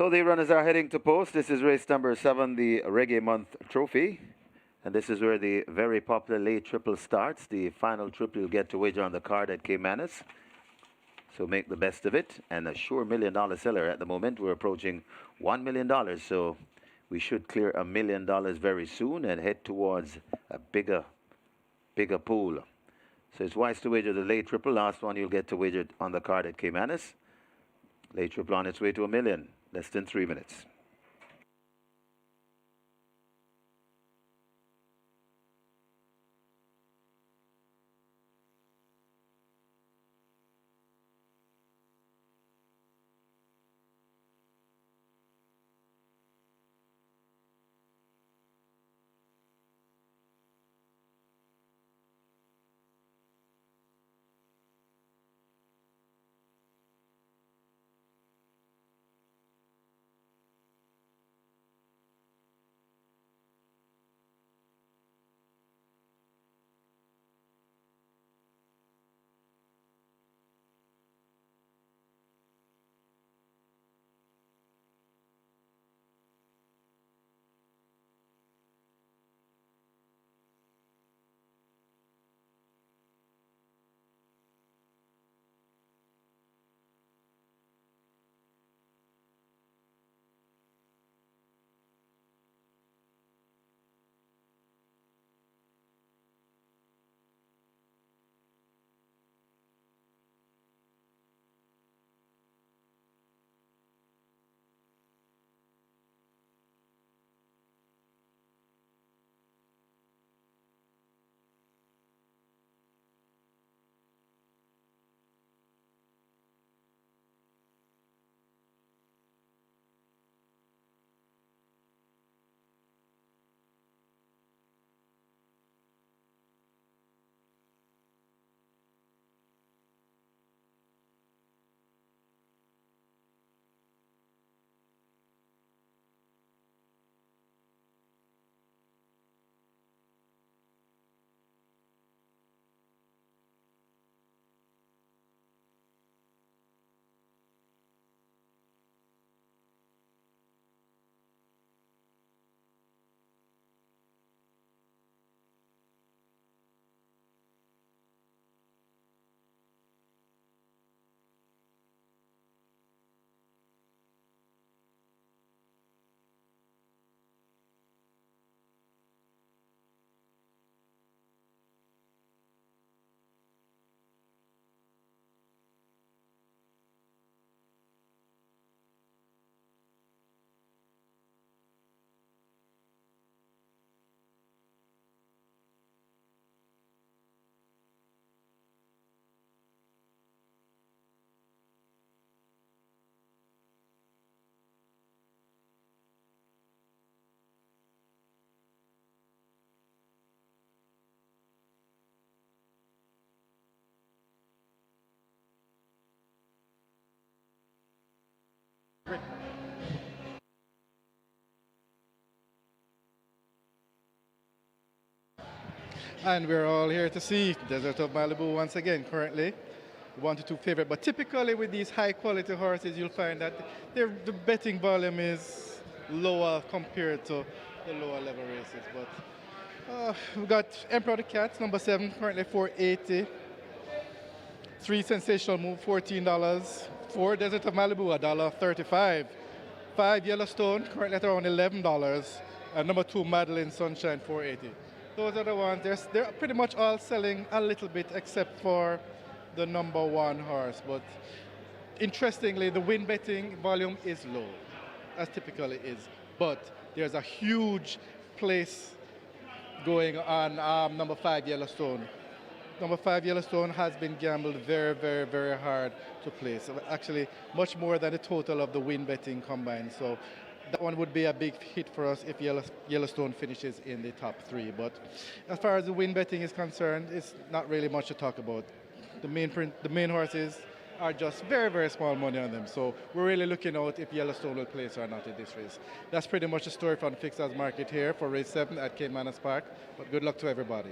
S3: So the runners are heading to post. This is race number 7, the Reggae Month Trophy. And this is where the very popular late triple starts. The final triple you'll get to wager on the card at Caymanas. So make the best of it. And a sure $1 million seller at the moment. We're approaching $1 million. So we should clear $1 million very soon and head towards a bigger pool. So it's wise to wager the late triple. Last one you'll get to wager on the card at Caymanas. Late triple on its way to $1 million. Less than 3 minutes.
S5: And we're all here to see Desert of Malibu once again, currently 1-2 favorite. But typically with these high quality horses, you'll find that the betting volume is lower compared to the lower level races. But we've got Emperor of the Cats, number 7, currently $4.80. 3 Sensational Move, $14. 4 Desert of Malibu, $1.35. 5 Yellowstone, currently at around $11. And number 2 Madeline Sunshine, $4.80. Those are the ones. They're pretty much all selling a little bit except for the number 1 horse. But interestingly, the win betting volume is low, as typically is. But there's a huge place going on number 5 Yellowstone. Number 5 Yellowstone has been gambled very, very, very hard to place. Actually, much more than the total of the win betting combined. So that one would be a big hit for us if Yellowstone finishes in the top 3. But as far as the win betting is concerned, it's not really much to talk about. The main horses are just very, very small money on them. So we're really looking out if Yellowstone will place or not in this race. That's pretty much the story from the Fixers Market here for race 7 at Caymanas Park. But good luck to everybody.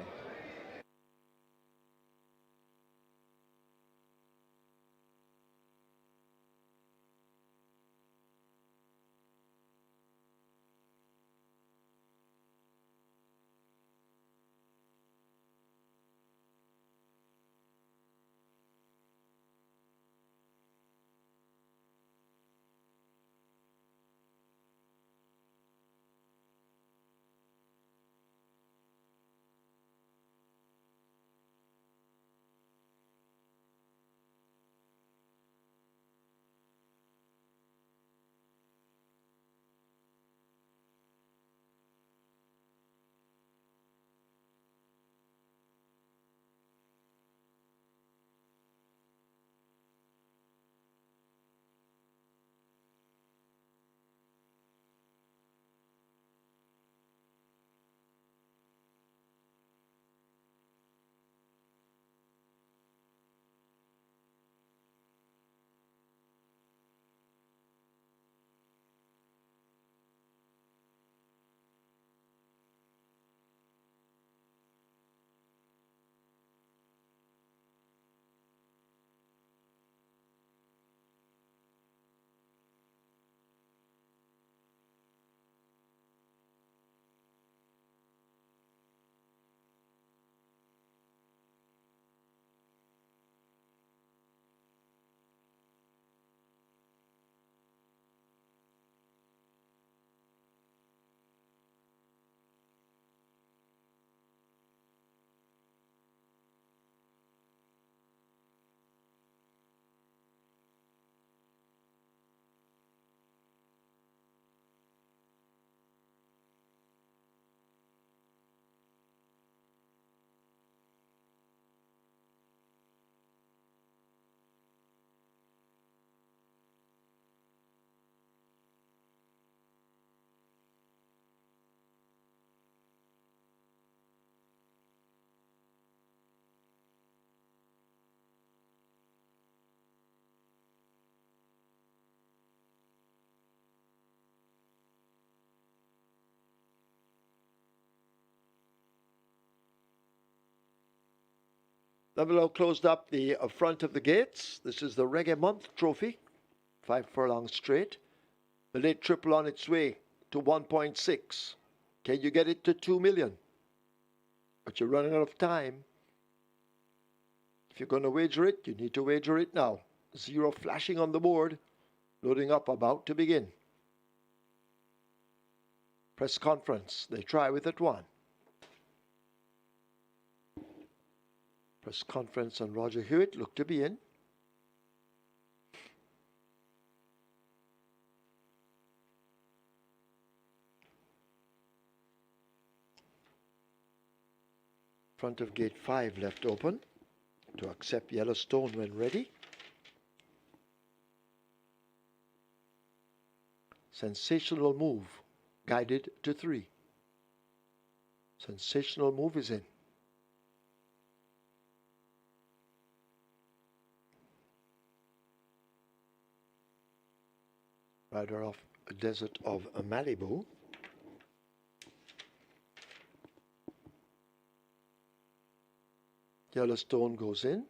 S2: Now we've closed up the front of the gates. This is the Reggae Month Trophy, 5 furlongs straight. The late triple on its way to 1.6. Can you get it to 2 million? But you're running out of time. If you're going to wager it, you need to wager it now. 0 flashing on the board. Loading up, about to begin. Press conference. They try with it 1. Press conference on Roger Hewitt. Look to be in. Front of gate 5 left open to accept Yellowstone when ready. Sensational Move, guided to 3. Sensational Move is in. Rider off a Desert of Malibu. Yellowstone goes in.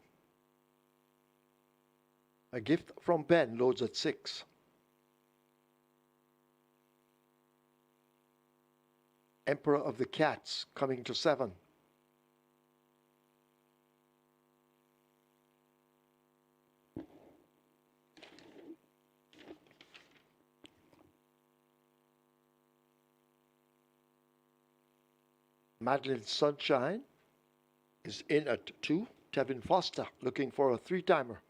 S2: A Gift from Ben loads at 6. Emperor of the Cats coming to 7. Madeline Sunshine is in at 2. Tevin Foster looking for a 3-timer.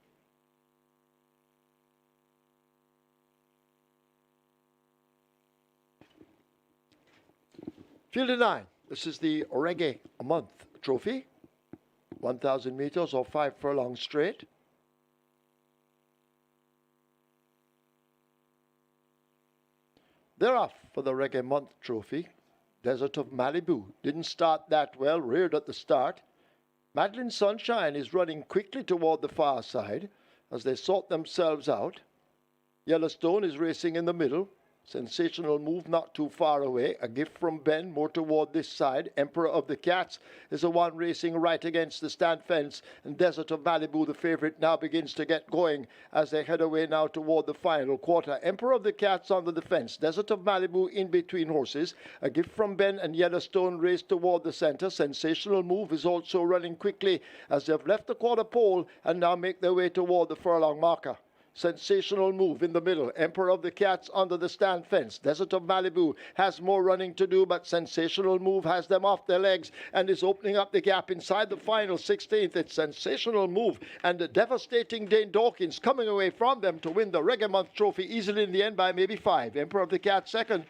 S2: Field of 9. This is the Reggae Month Trophy. 1,000 meters or 5 furlongs straight. They're off for the Reggae Month Trophy. Desert of Malibu didn't start that well, reared at the start. Madeline Sunshine is running quickly toward the far side as they sort themselves out. Yellowstone is racing in the middle. Sensational Move not too far away. A Gift from Ben more toward this side. Emperor of the Cats is the one racing right against the stand fence. And Desert of Malibu, the favorite, now begins to get going as they head away now toward the final quarter. Emperor of the Cats on the defense. Desert of Malibu in between horses. A Gift from Ben and Yellowstone race toward the center. Sensational Move is also running quickly as they've left the quarter pole and now make their way toward the furlong marker. Sensational Move in the middle. Emperor of the Cats under the stand fence. Desert of Malibu has more running to do, but Sensational Move has them off their legs and is opening up the gap inside the final 16th. It's Sensational Move and the devastating Dane Dawkins coming away from them to win the Reggae Month Trophy easily in the end by maybe 5. Emperor of the Cats second.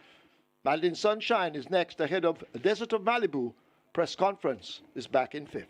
S2: Madeline Sunshine is next ahead of Desert of Malibu. Press conference is back in 5th.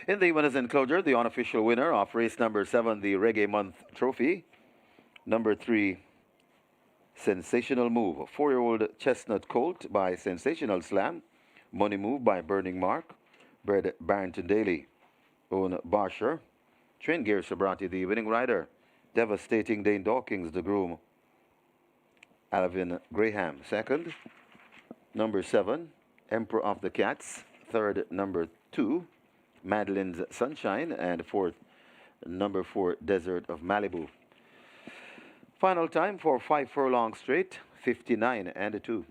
S3: In the winners enclosure, the unofficial winner of race number 7, the Reggae Month Trophy, number 3, Sensational Move, 4-year-old Chestnut Colt by Sensational Slam, Money Move by Burning Mark, bred Barrington Daly, own Barsher, Train Gear Sobrati, the winning rider, Devastating Dane Dawkins, the groom, Alvin Graham, second, number 7, Emperor of the Cats, third, number 2, Madeline's Sunshine, and fourth, number 4, Desert of Malibu. Final time for 5 furlongs straight, 59 and 2.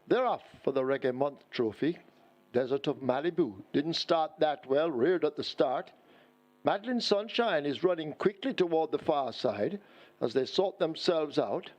S2: They're off for the Reggae Month Trophy. Desert of Malibu didn't start that well, reared at the start. Madeline Sunshine is running quickly toward the far side as they sort themselves out.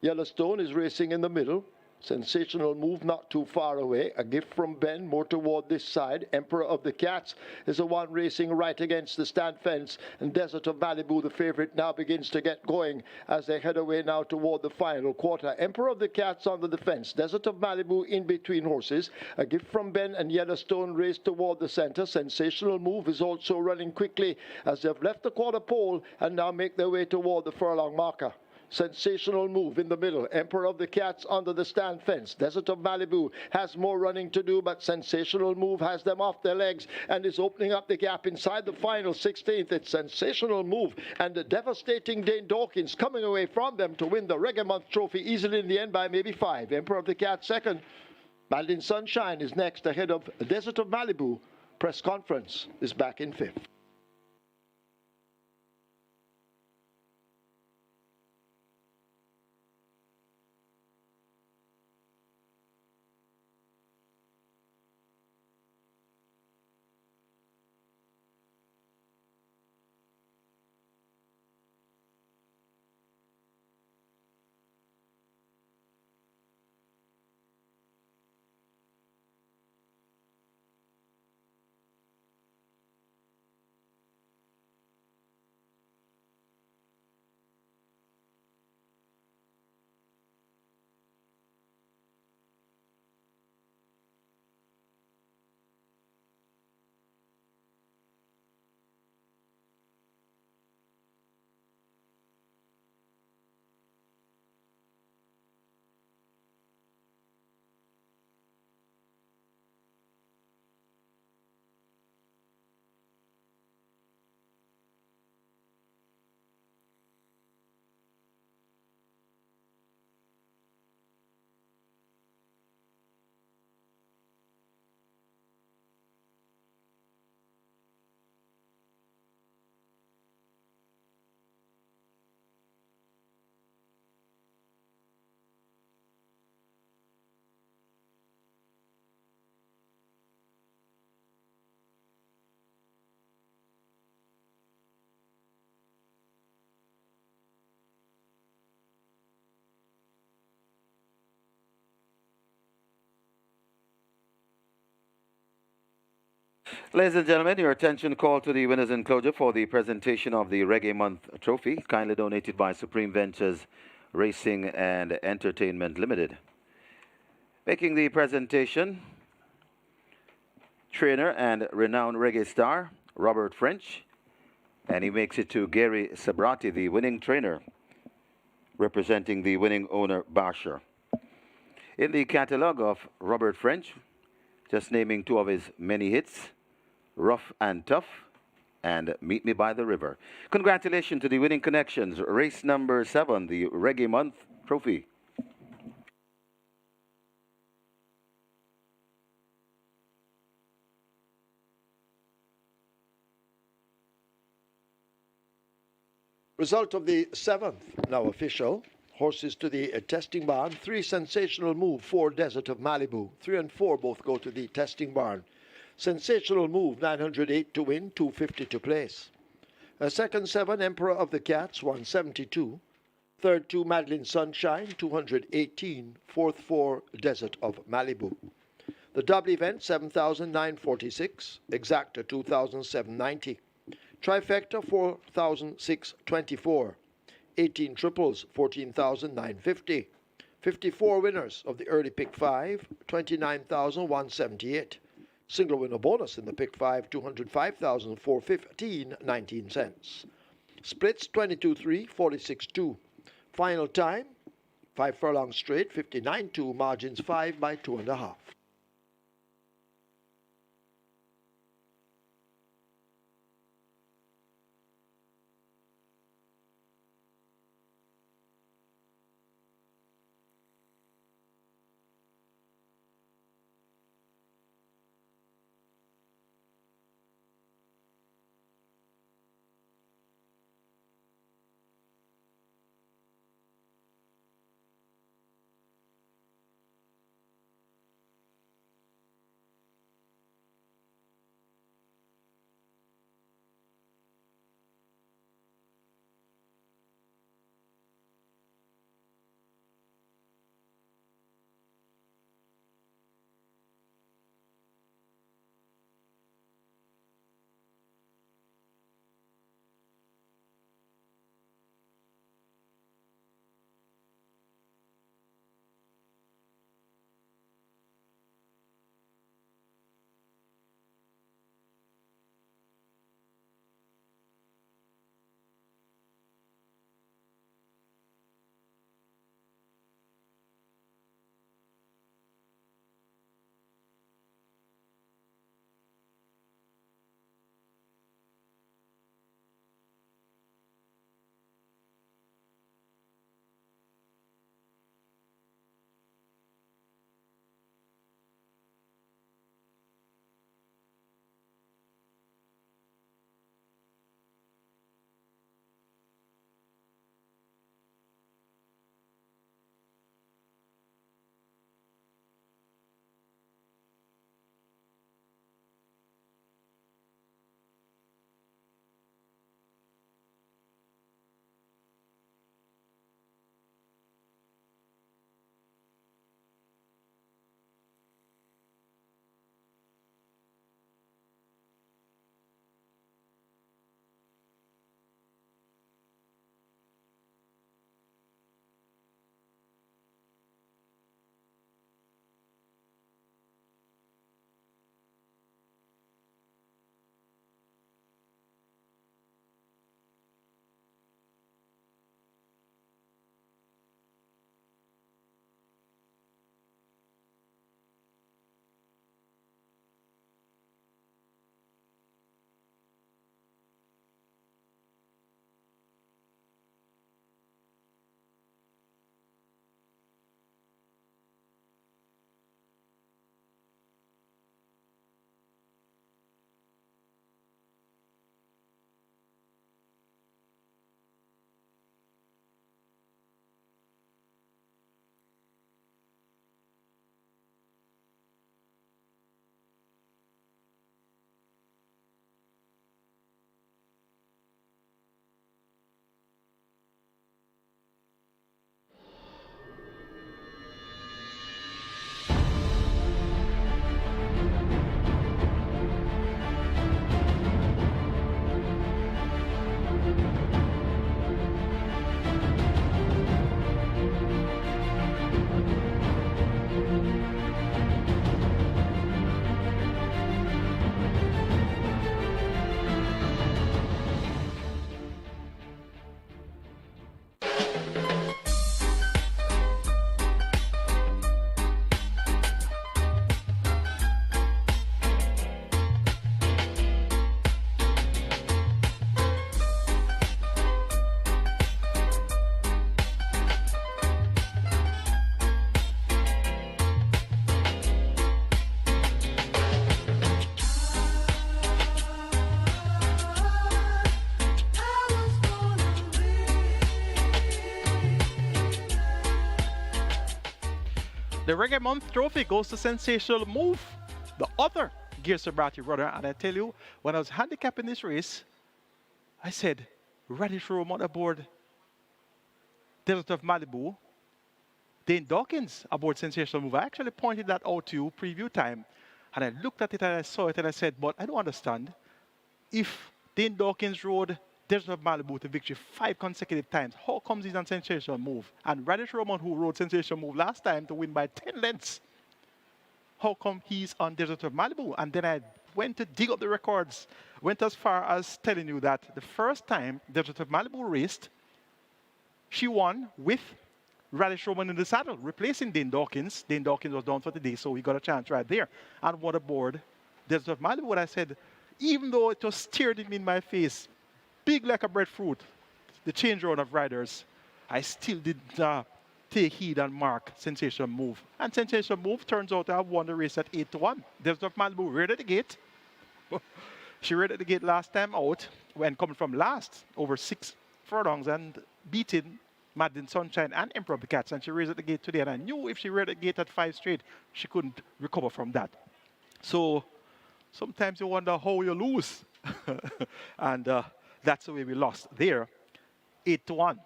S2: Yellowstone is racing in the middle. Sensational Move not too far away. A Gift from Ben more toward this side. Emperor of the Cats is the one racing right against the stand fence. And Desert of Malibu, the favorite, now begins to get going as they head away now toward the final quarter. Emperor of the Cats on the fence. Desert of Malibu in between horses. A Gift from Ben and Yellowstone race toward the center. Sensational Move is also running quickly as they've left the quarter pole and now make their way toward the furlong marker. Sensational Move in the middle. Emperor of the Cats under the stand fence. Desert of Malibu has more running to do, but Sensational Move has them off their legs and is opening up the gap inside the final 16th. It's Sensational Move and the Devastating Dane Dawkins coming away from them to win the Reggae Month Trophy easily in the end by maybe 5. Emperor of the Cats second. Madeline Sunshine is next ahead of Desert of Malibu. Press Conference is back in 5th.
S3: Ladies and gentlemen, your attention called to the winners enclosure for the presentation of the Reggae Month Trophy, kindly donated by Supreme Ventures Racing and Entertainment Limited. Making the presentation, trainer and renowned reggae star, Robert French, and he makes it to Gary Sabrati, the winning trainer. representing the winning owner, Basher. In the catalog of Robert French, just naming two of his many hits, Rough and Tough and Meet Me by the River. Congratulations to the winning connections. Race number 7, the Reggae Month Trophy.
S1: Result of the 7th, now official. Horses to the testing barn. 3 Sensational Move, 4 Desert of Malibu. 3 and 4 both go to the testing barn. Sensational Move, 908 to win, 250 to place. Second 7, Emperor of the Cats, 172. Third 2, Madeline Sunshine, 218. Fourth 4, Desert of Malibu. The double event, 7,946. Exacta, 2,790. Trifecta, 4,624. 18 triples, 14,950. 54 winners of the early pick 5, 29,178. Single winner bonus in the pick 5, 205,415, 19 cents. Splits 22-3, 46-2. Final time, 5 furlongs straight, 59-2, margins 5 by 2.5.
S4: The Reggae Month trophy goes to Sensational Move, the other gear sobriety runner. And I tell you, when I was handicapping this race, I said, Radish Row Motherboard, Desert of Malibu, Dane Dawkins aboard Sensational Move. I actually pointed that out to you preview time. And I looked at it and I saw it and I said, but I don't understand. If Dane Dawkins rode Desert of Malibu to victory 5 consecutive times, how comes he's on Sensational Move? And Radish Roman, who rode Sensational Move last time to win by 10 lengths, how come he's on Desert of Malibu? And then I went to dig up the records, went as far as telling you that the first time Desert of Malibu raced, she won with Radish Roman in the saddle, replacing Dane Dawkins. Dane Dawkins was down for the day, so he got a chance right there. And what aboard Desert of Malibu, what I said, even though it was stared in my face, big like a breadfruit, the change round of riders, I still didn't take heed and mark Sensational Move. And Sensational Move turns out to have won the race at 8-1. Desert of Malibu reared at the gate. She reared at the gate last time out when coming from last over 6 furlongs and beating Madeline Sunshine and Emperor of the Cats. And she raised at the gate today. And I knew if she reared at the gate at 5 straight, she couldn't recover from that. So sometimes you wonder how you lose. And that's the way we lost there. 8-1.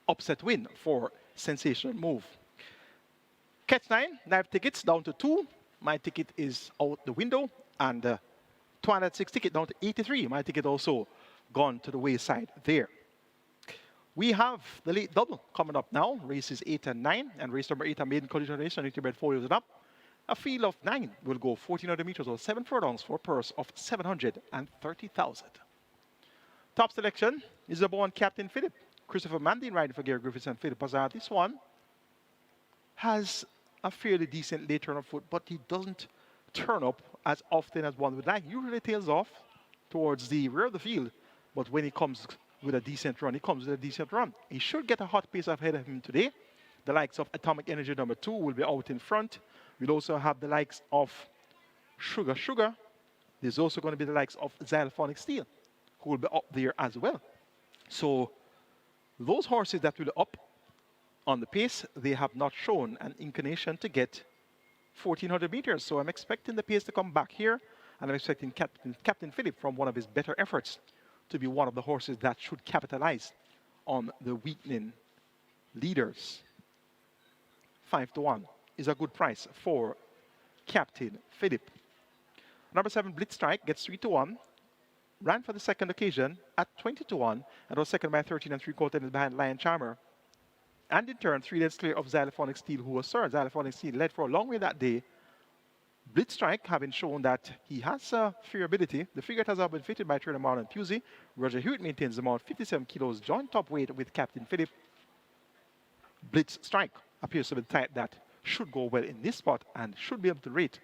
S4: Upset win for Sensational Move. Catch 9, live tickets down to 2. My ticket is out the window. And 206 ticket down to 83. My ticket also gone to the wayside there. We have the late double coming up now. Races 8 and 9. And race number 8, a maiden collision race, and bred folios it up. A field of 9 will go 1,400 meters or 7 furlongs for a purse of 730,000. Top selection is the born Captain Philip. Christopher Mandin riding for Gary Griffiths and Philip Hazard. This one has a fairly decent late turn of foot, but he doesn't turn up as often as one would like. Usually tails off towards the rear of the field, but when he comes with a decent run, he comes with a decent run. He should get a hot pace ahead of him today. The likes of Atomic Energy number 2 will be out in front. We'll also have the likes of Sugar Sugar. There's also going to be the likes of Xylophonic Steel, who will be up there as well. So those horses that will be up on the pace, they have not shown an inclination to get 1,400 meters. So I'm expecting the pace to come back here, and I'm expecting Captain Philip, from one of his better efforts, to be one of the horses that should capitalize on the weakening leaders. 5-1 is a good price for Captain Philip. Number 7, Blitz Strike, gets 3-1. Ran for the second occasion at 20-1 and was second by 13 3/4 behind Lion Charmer. And in turn, 3 lengths clear of Xylophonic Steel, who was third. Xylophonic Steel led for a long way that day. Blitz Strike, having shown that he has fair ability. The frigate has been fitted by trainer Marlon Pusey. Roger Hewitt maintains the mount, 57 kilos, joint top weight with Captain Philip. Blitz Strike appears to be the type that should go well in this spot and should be able to rate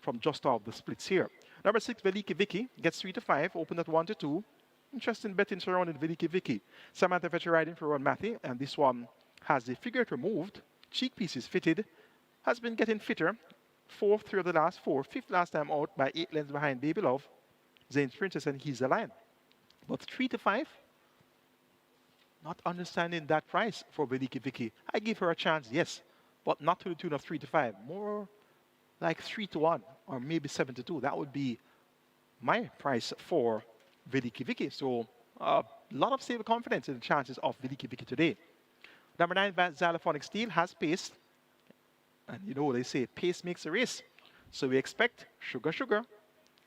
S4: from just off the splits here. Number 6, Veliki Vicky, gets 3-5, opened at 1-2. Interesting betting surrounding Veliki Vicky. Samantha Fetcher riding for Ron Matthew, and this one has the figure removed, cheek pieces fitted, has been getting fitter. 4th through the last 4, 5th last time out by 8 lengths behind Baby Love, Zane's Princess, and He's the Lion. But 3-5, not understanding that price for Veliki Vicky. I give her a chance, yes, but not to the tune of 3-5. More like 3-1 or maybe 7-2. That would be my price for Veliki Vicky. So a lot of stable confidence in the chances of Veliki Vicky today. Number 9, Xylophonic Steel, has pace. And you know, they say pace makes a race. So we expect Sugar Sugar,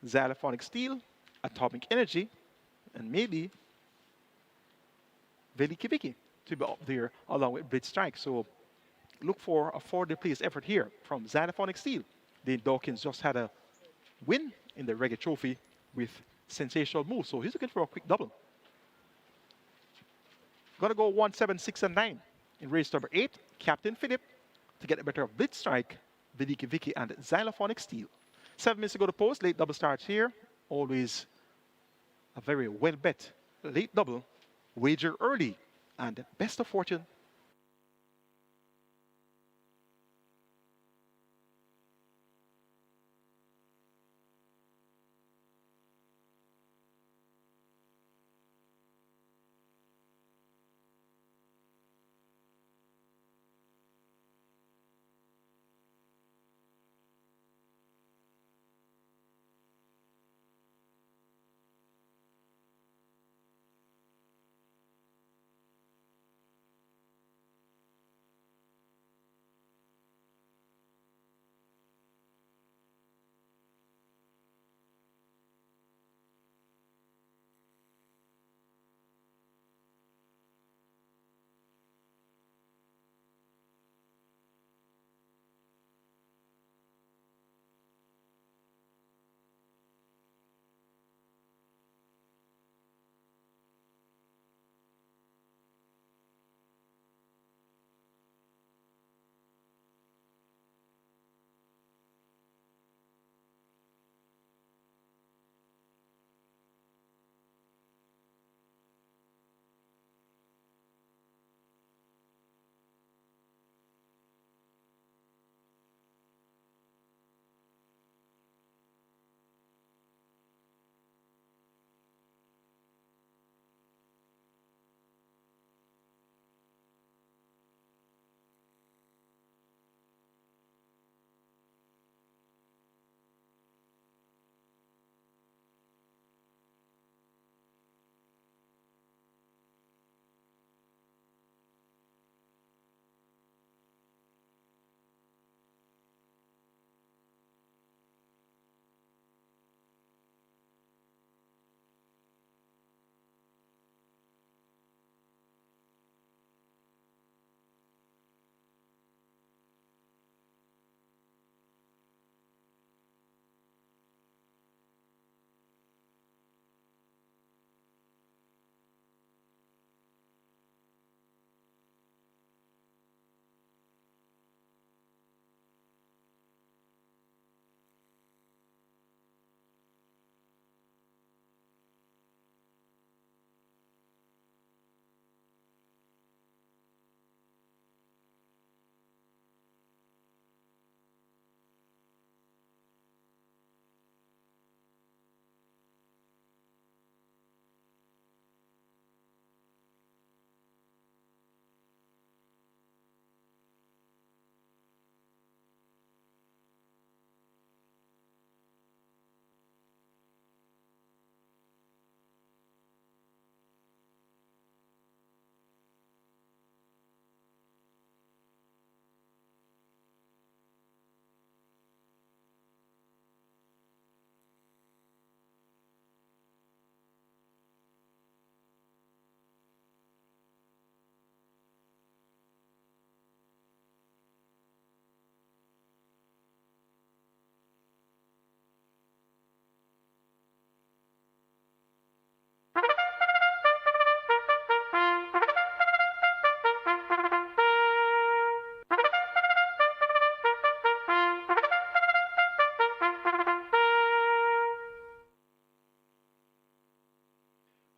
S4: Xylophonic Steel, Atomic Energy, and maybe Veliki Vicky to be up there along with Blitz Strike. So look for a 4th place effort here from Xylophonic Steel. Dane Dawkins just had a win in the Reggae Trophy with Sensational Move. So he's looking for a quick double. Gonna go 1, 7, 6, and 9 in race number 8. Captain Philip to get the better of Blitz Strike, Veliki Vicky, and Xylophonic Steel. 7 minutes to go to post. Late double starts here. Always a very well bet late double. Wager early, and best of fortune.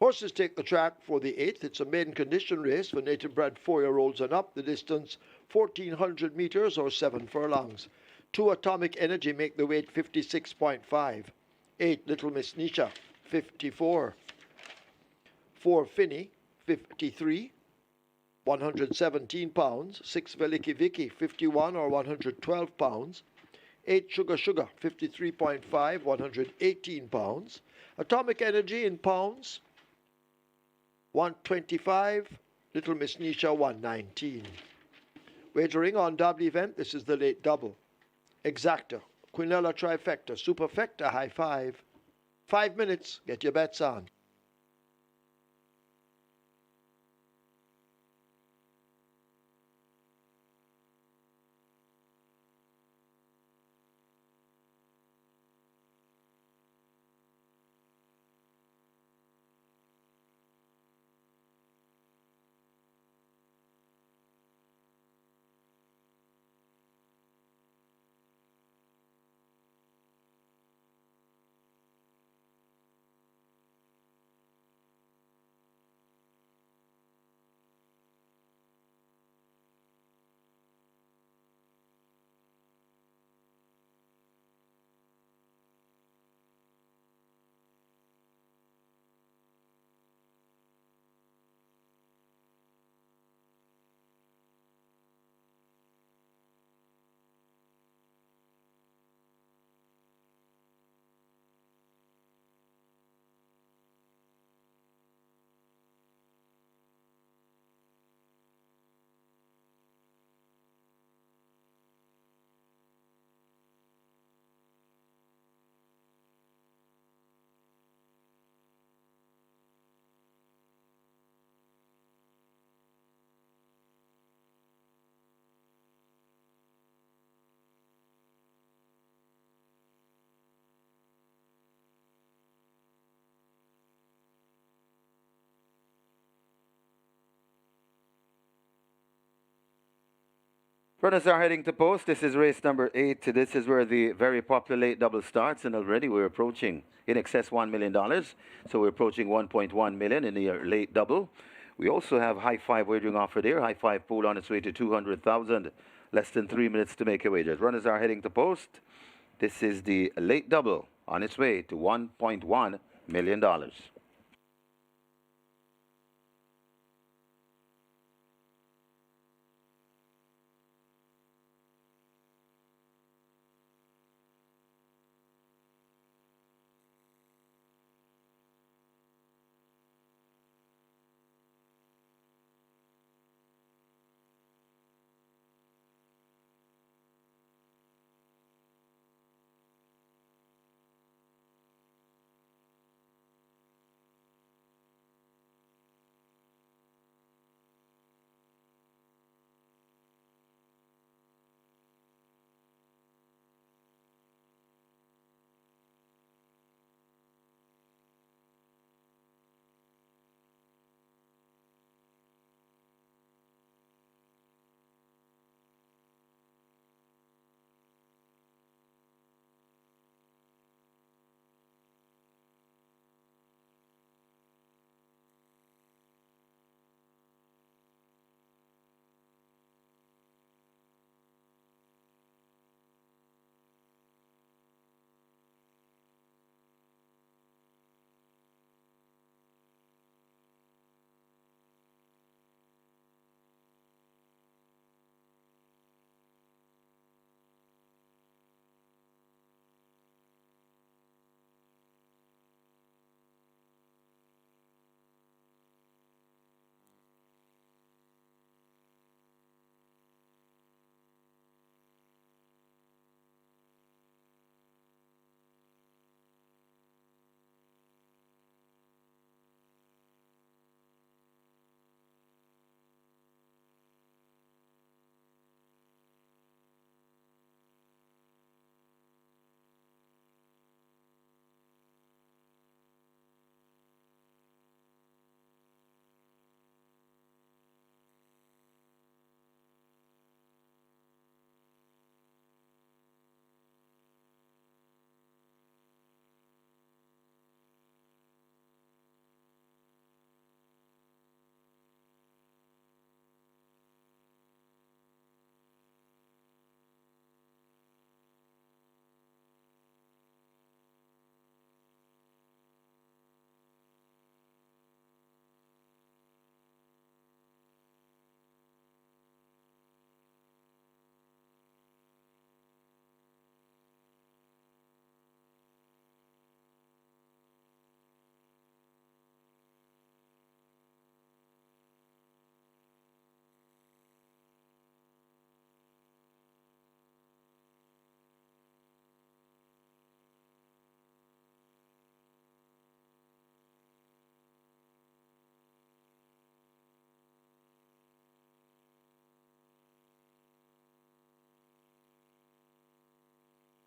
S2: Horses take the track for the 8th. It's a maiden condition race for native bred 4-year-olds and up. The distance 1,400 meters or 7 furlongs. 2 Atomic Energy make the weight 56.5. 8 Little Miss Nisha 54. 4 Finney 53. 117 pounds. 6 Veliki Vicky 51 or 112 pounds. 8 Sugar Sugar 53.5, 118 pounds. Atomic Energy in pounds 125. Little Miss Nisha 119. Wagering on double event, this is the late double. Exacta, Quinella Trifecta, Superfecta, High Five. 5 minutes, get your bets on.
S3: Runners are heading to post. This is race number 8. This is where the very popular late double starts, and already we're approaching in excess $1 million. So we're approaching 1.1 million in the late double. We also have high five wagering offer there. High five pool on its way to 200,000. Less than 3 minutes to make your wagers. Runners are heading to post. This is the late double on its way to $1.1 million.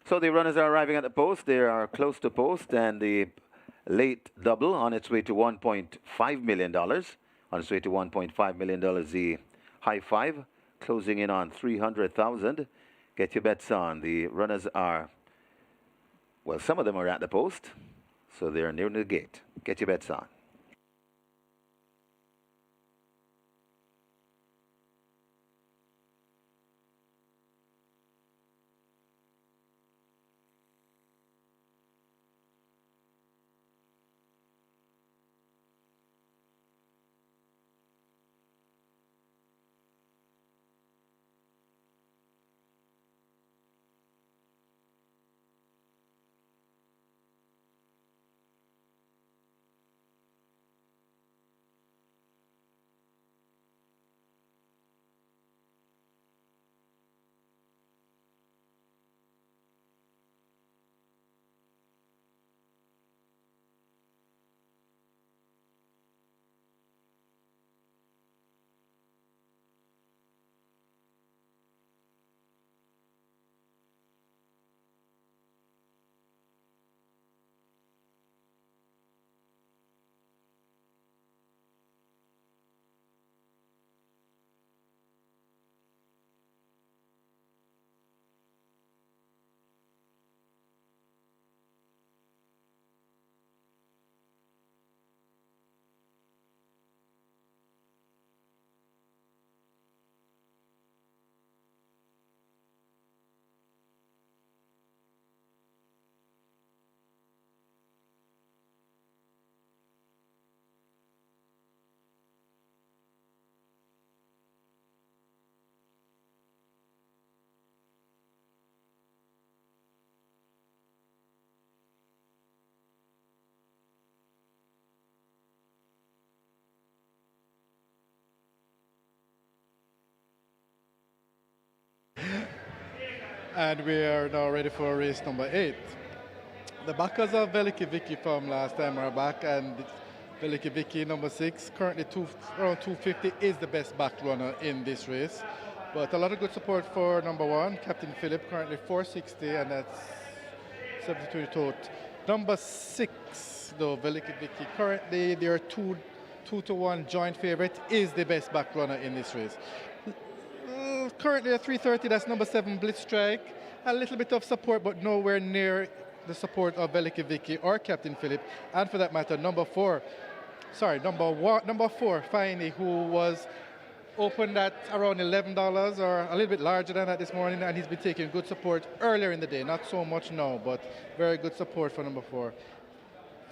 S3: So the runners are arriving at the post. They are close to post, and the late double on its way to $1.5 million. On its way to $1.5 million, the high five closing in on 300,000. Get your bets on. The runners are, well, some of them are at the post, so they're near the gate. Get your bets on.
S5: And we are now ready for race number 8. The backers of Veliki Vicky from last time are back, and Veliki Vicky number 6, currently around 250, is the best back runner in this race. But a lot of good support for number 1, Captain Philip, currently 460, and that's 72 total. Number 6, though, Veliki Vicky, currently they are 2-1 joint favorite, is the best back runner in this race. Currently at 330, that's number 7, Blitz Strike. A little bit of support, but nowhere near the support of Veliki Vicky or Captain Philip. And for that matter, number 4, Finey, who was opened at around $11 or a little bit larger than that this morning, and he's been taking good support earlier in the day. Not so much now, but very good support for number 4.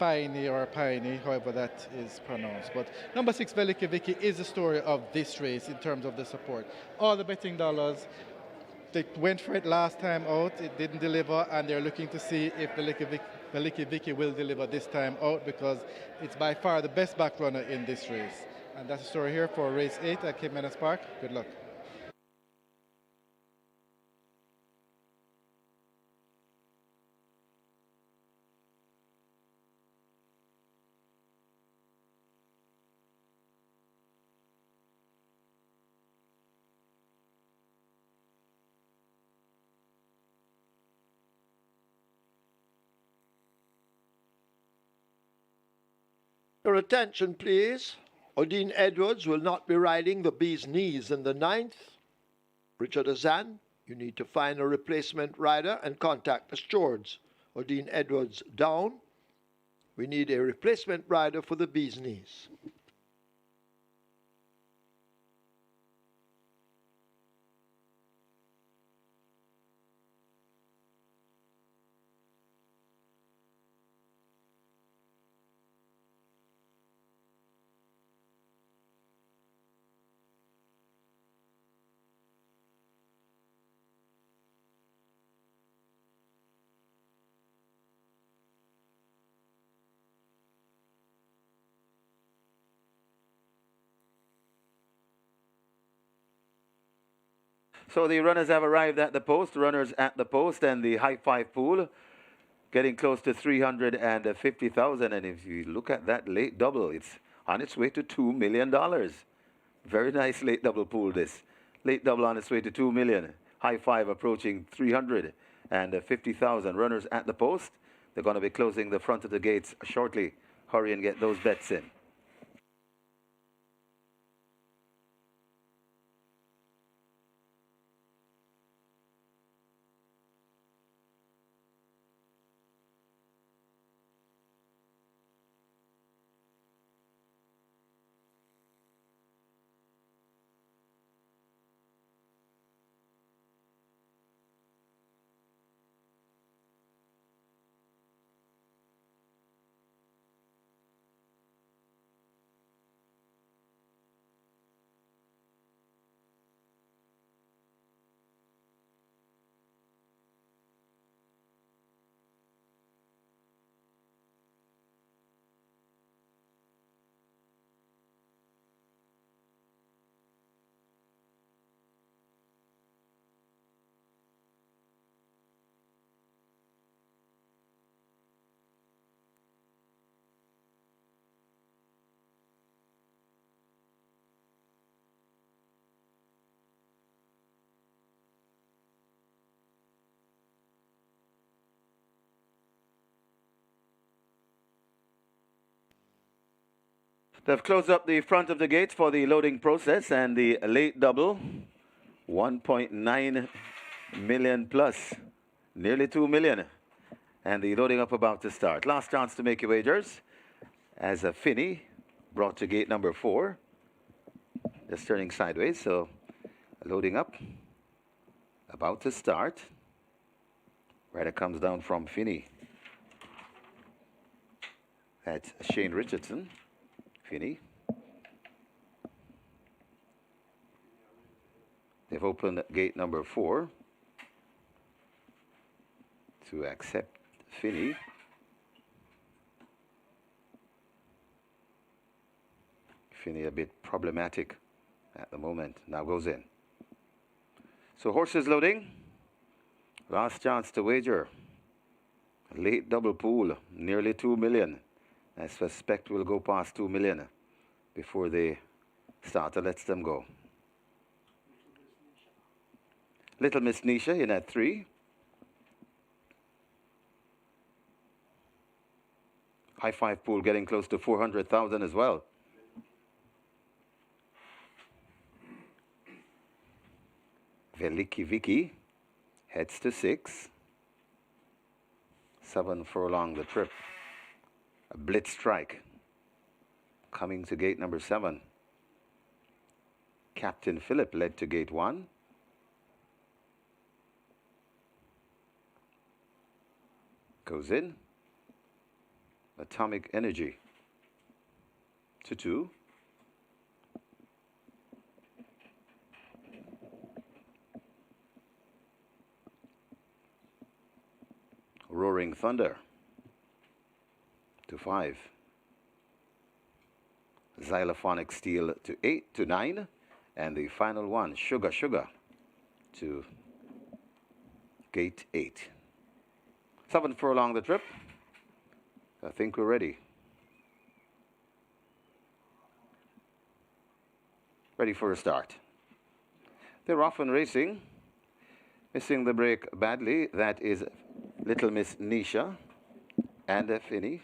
S5: Finey or Piney, however that is pronounced. But number 6, Veliki Vicky, is the story of this race in terms of the support. All the betting dollars, they went for it last time out, it didn't deliver, and they're looking to see if Veliki Vicky will deliver this time out, because it's by far the best back runner in this race. And that's the story here for race 8 at Caymanas Park. Good luck.
S1: Your attention, please. Odine Edwards will not be riding the Bee's Knees in the 9th. Richard Azan, you need to find a replacement rider and contact the stewards. Odine Edwards down. We need a replacement rider for the Bee's Knees.
S3: So the runners have arrived at the post, runners at the post, and the high five pool getting close to 350,000. And if you look at that late double, it's on its way to $2 million. Very nice late double pool, this. Late double on its way to $2 million. High five approaching 300. and 50,000. Runners at the post. They're going to be closing the front of the gates shortly. Hurry and get those bets in. They've closed up the front of the gates for the loading process, and the late double, 1.9 million plus, nearly 2 million. And the loading up about to start. Last chance to make your wagers as a Finney brought to gate number 4. Just turning sideways, so loading up, about to start. Rider comes down from Finney. That's Shane Richardson. Finney. They've opened gate number 4 to accept Finney. Finney a bit problematic at the moment. Now goes in. So horses loading. Last chance to wager. Late double pool, nearly 2 million. I suspect we'll go past 2 million before the starter lets them go. Little Miss Nisha in at 3. High five pool getting close to 400,000 as well. Veliki Vicky heads to 6. 7 furlong the trip. A blitz strike coming to gate number 7. Captain Phillip led to gate 1. Goes in. Atomic Energy to 2. Roaring Thunder to 5. Xylophonic Steel to 8 to 9. And the final one, Sugar Sugar, to gate 8. 7 furlong the trip. I think we're ready. Ready for a start. They're off and racing. Missing the break badly. That is Little Miss Nisha and Finney.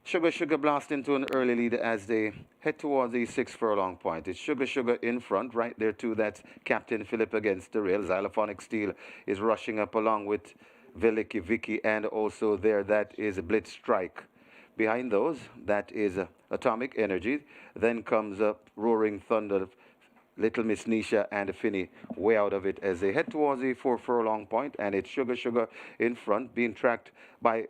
S3: Sugar Sugar blast into an early lead as they head towards the 6 furlong point. It's Sugar Sugar in front, right there too. That's Captain Phillip against the rail. Xylophonic Steel is rushing up along with Veliki Vicky, and also there that is Blitz Strike. Behind those, that is Atomic Energy. Then comes up Roaring Thunder, Little Miss Nisha and Finney way out of it as they head towards the 4 furlong point, and it's Sugar Sugar in front, being tracked by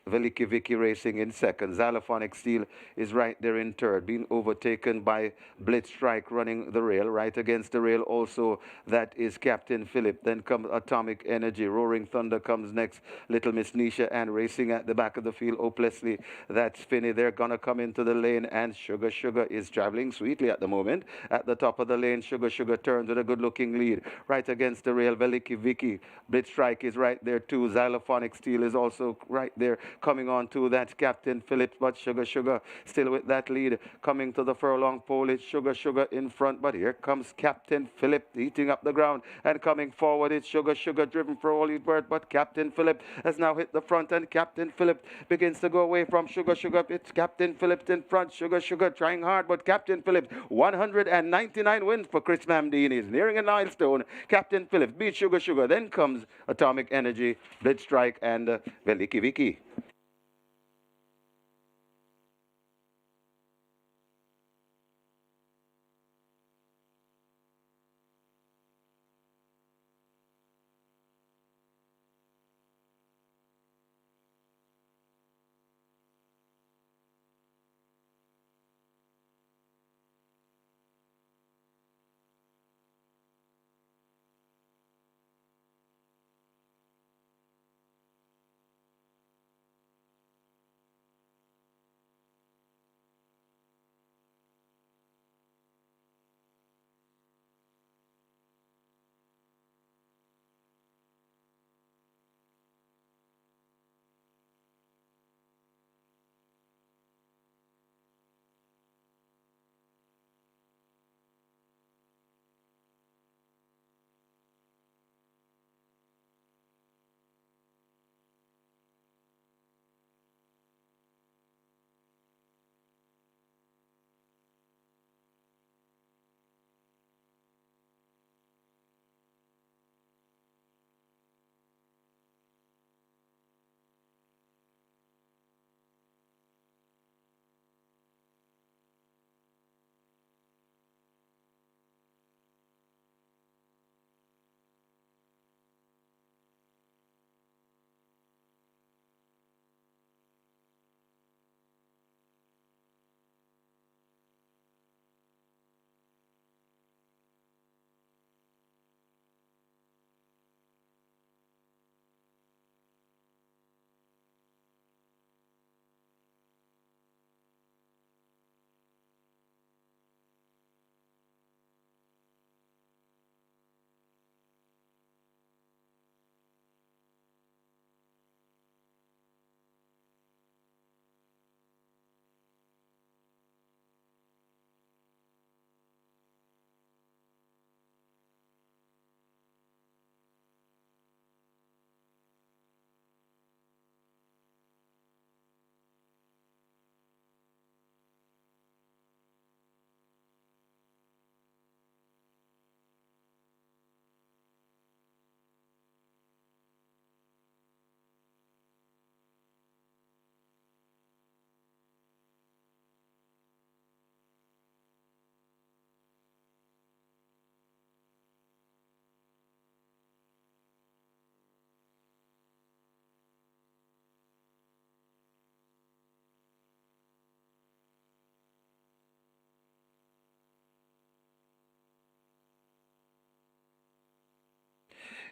S3: Veliki Vicky racing in second. Xylophonic Steel is right there in third, being overtaken by Blitz Strike running the rail. Right against the rail also, that is Captain Phillip. Then comes Atomic Energy. Roaring Thunder comes next. Little Miss Nisha, and racing at the back of the field hopelessly, that's Finney. They're going to come into the lane, and Sugar Sugar is traveling sweetly at the moment. At the top of the lane, Sugar Sugar turns with a good-looking lead. Right against the rail, Veliki Vicky. Blitz Strike is right there too. Xylophonic Steel is also right there. Coming on to that Captain Phillips, but Sugar Sugar still with that lead. Coming to the furlong pole, it's Sugar Sugar in front, but here comes Captain Philip eating up the ground. And coming forward, it's Sugar Sugar driven for all his worth, but Captain Philip has now hit the front, and Captain Philip begins to go away from Sugar Sugar. It's Captain Philip in front, Sugar Sugar trying hard, but Captain Philip, 199 wins for Chris Mamdini. He's nearing a milestone. Captain Philip beats Sugar Sugar. Then comes Atomic Energy, Blitz Strike, and Veliki Viki.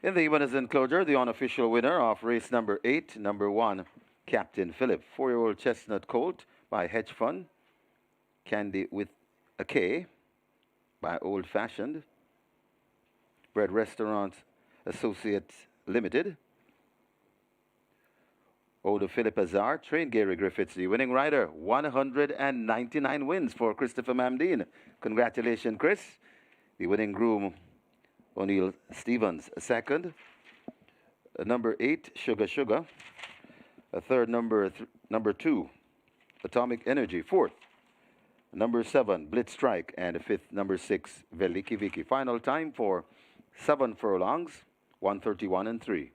S3: In the winners' enclosure, the unofficial winner of race number 8, number 1, Captain Philip, 4-year-old chestnut colt by Hedge Fund, Candy with a K by Old Fashioned, Bread Restaurant Associates Limited, Odo Philip Azar, trained Gary Griffiths, the winning rider, 199 wins for Christopher Mamdine. Congratulations, Chris. The winning groom, O'Neill Stevens, second. Number 8, Sugar Sugar. A third, number 2, Atomic Energy. Fourth, number 7, Blitz Strike. And the fifth, number 6, Veliki Viki. Final time for 7 furlongs, 131 and 3.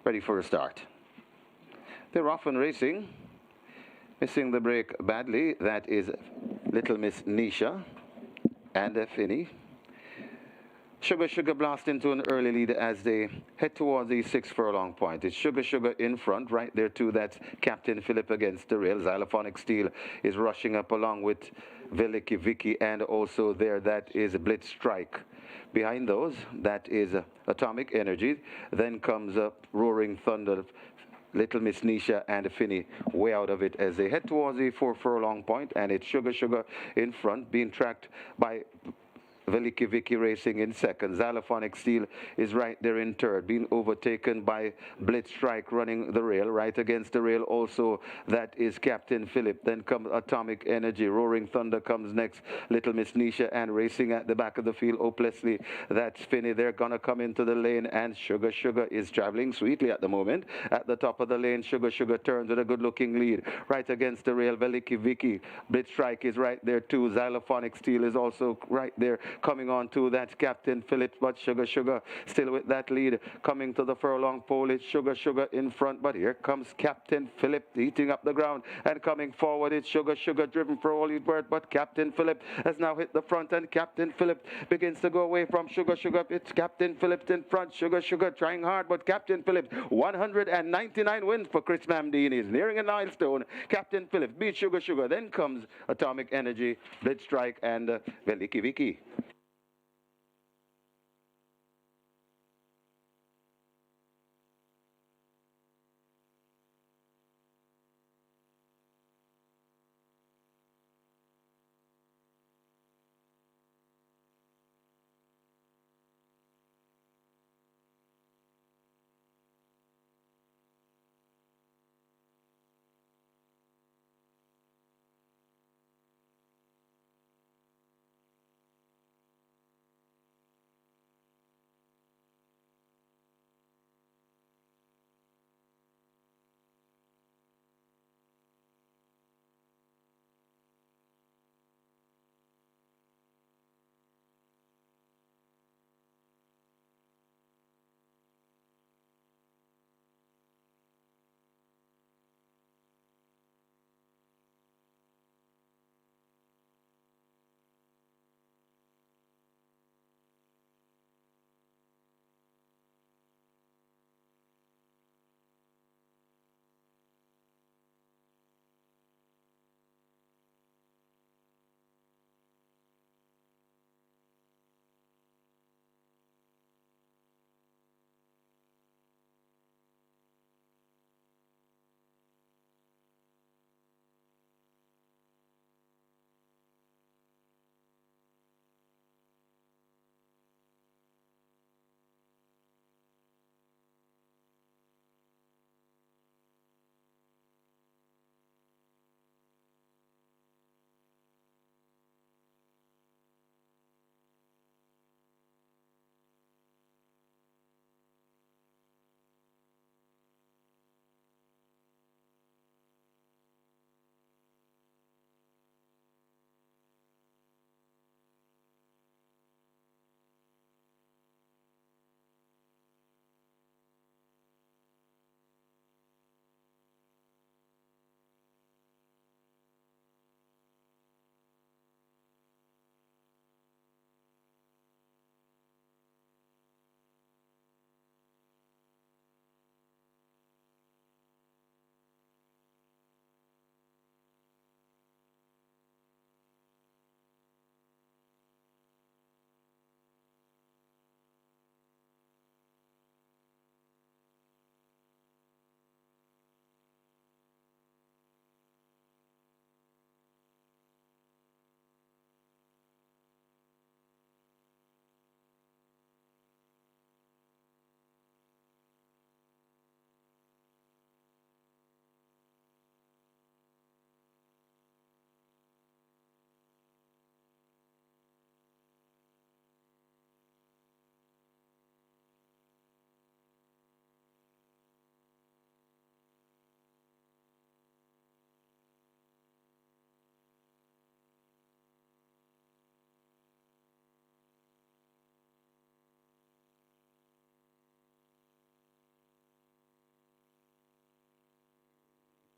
S3: Ready for a start. They're off and racing. Missing the break badly. That is Little Miss Nisha and Finny. Sugar Sugar blast into an early lead as they head towards the 6 furlong point. It's Sugar Sugar in front, right there too. That's Captain Philip against the rail. Xylophonic Steel is rushing up along with Veliki Vicky, and also there that is Blitz Strike. Behind those, that is Atomic Energy. Then comes up Roaring Thunder, Little Miss Nisha and Finney way out of it as they head towards the 4 furlong point, and it's Sugar Sugar in front, being tracked by Veliki Vicky racing in second. Xylophonic Steel is right there in third, being overtaken by Blitz Strike running the rail. Right against the rail also, that is Captain Philip. Then comes Atomic Energy. Roaring Thunder comes next. Little Miss Nisha, and racing at the back of the field hopelessly, that's Finney. They're going to come into the lane, and Sugar Sugar is traveling sweetly at the moment. At the top of the lane, Sugar Sugar turns with a good-looking lead. Right against the rail, Veliki Vicky. Blitz Strike is right there too. Xylophonic Steel is also right there. Coming on to that Captain Phillips, but Sugar Sugar still with that lead. Coming to the furlong pole, it's Sugar Sugar in front, but here comes Captain Philip eating up the ground, and coming forward, it's Sugar Sugar driven for all his worth, but Captain Philip has now hit the front, and Captain Philip begins to go away from Sugar Sugar. It's Captain Philip in front. Sugar Sugar trying hard, but Captain Philip, 199 wins for Chris Mamdini, is nearing a milestone. Captain Philip beats Sugar Sugar. Then comes Atomic Energy, Blitz Strike, and Veliki Vicky.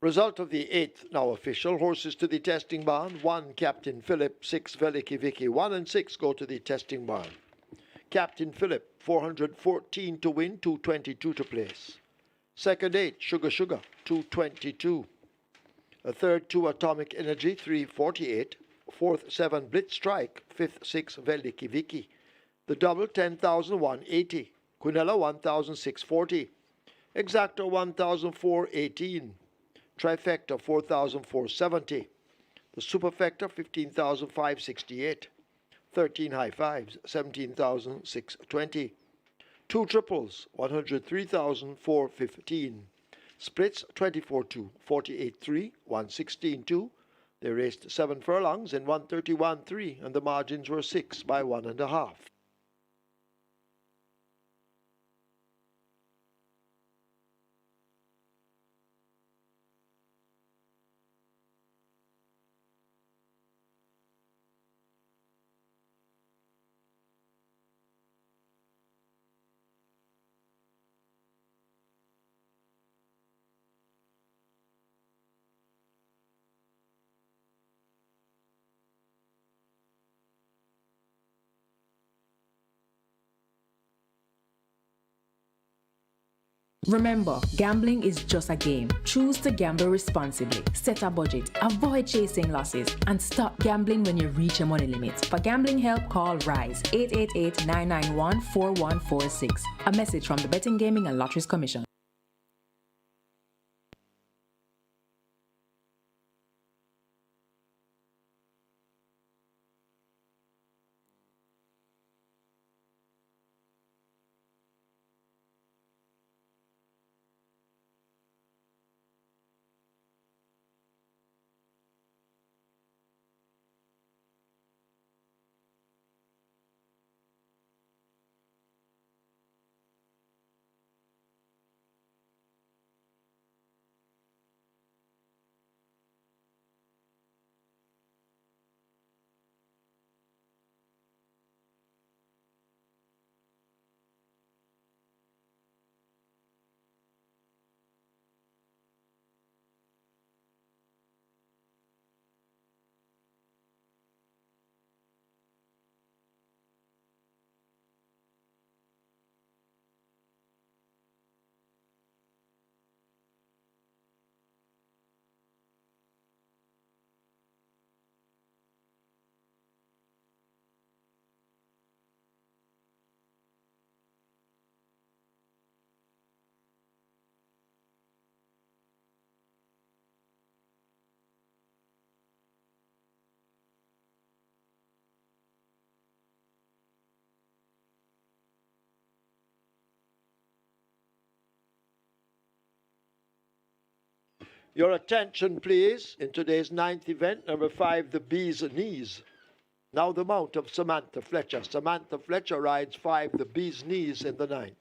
S1: Result of the 8th, now official. Horses to the testing barn. 1, Captain Philip. 6, Veliki Vicky. 1 and 6 go to the testing barn.
S2: Captain Phillip, 414 to win, 222 to place. Second 8, Sugar Sugar, 222. A third 2, Atomic Energy, 348. Fourth 7, Blitz Strike. Fifth 6, Veliki Viki. The double 10,180. Quinella 1,640. Exactor 1,418. Trifecta 4,470. The superfecta 15,568. 13 high fives 17,620. Two triples 103,415. Splits 24-2, 48-3, 116-2. They raced 7 furlongs in 131-3, and the margins were 6 by 1.5.
S6: Remember, gambling is just a game. Choose to gamble responsibly. Set a budget, avoid chasing losses, and stop gambling when you reach your money limit. For gambling help, call RISE 888-991-4146. A message from the Betting, Gaming and Lotteries Commission.
S2: Your attention, please, in today's 9th event, number 5, the Bee's Knees. Now the mount of Samantha Fletcher. Samantha Fletcher rides 5, the Bee's Knees in the 9th.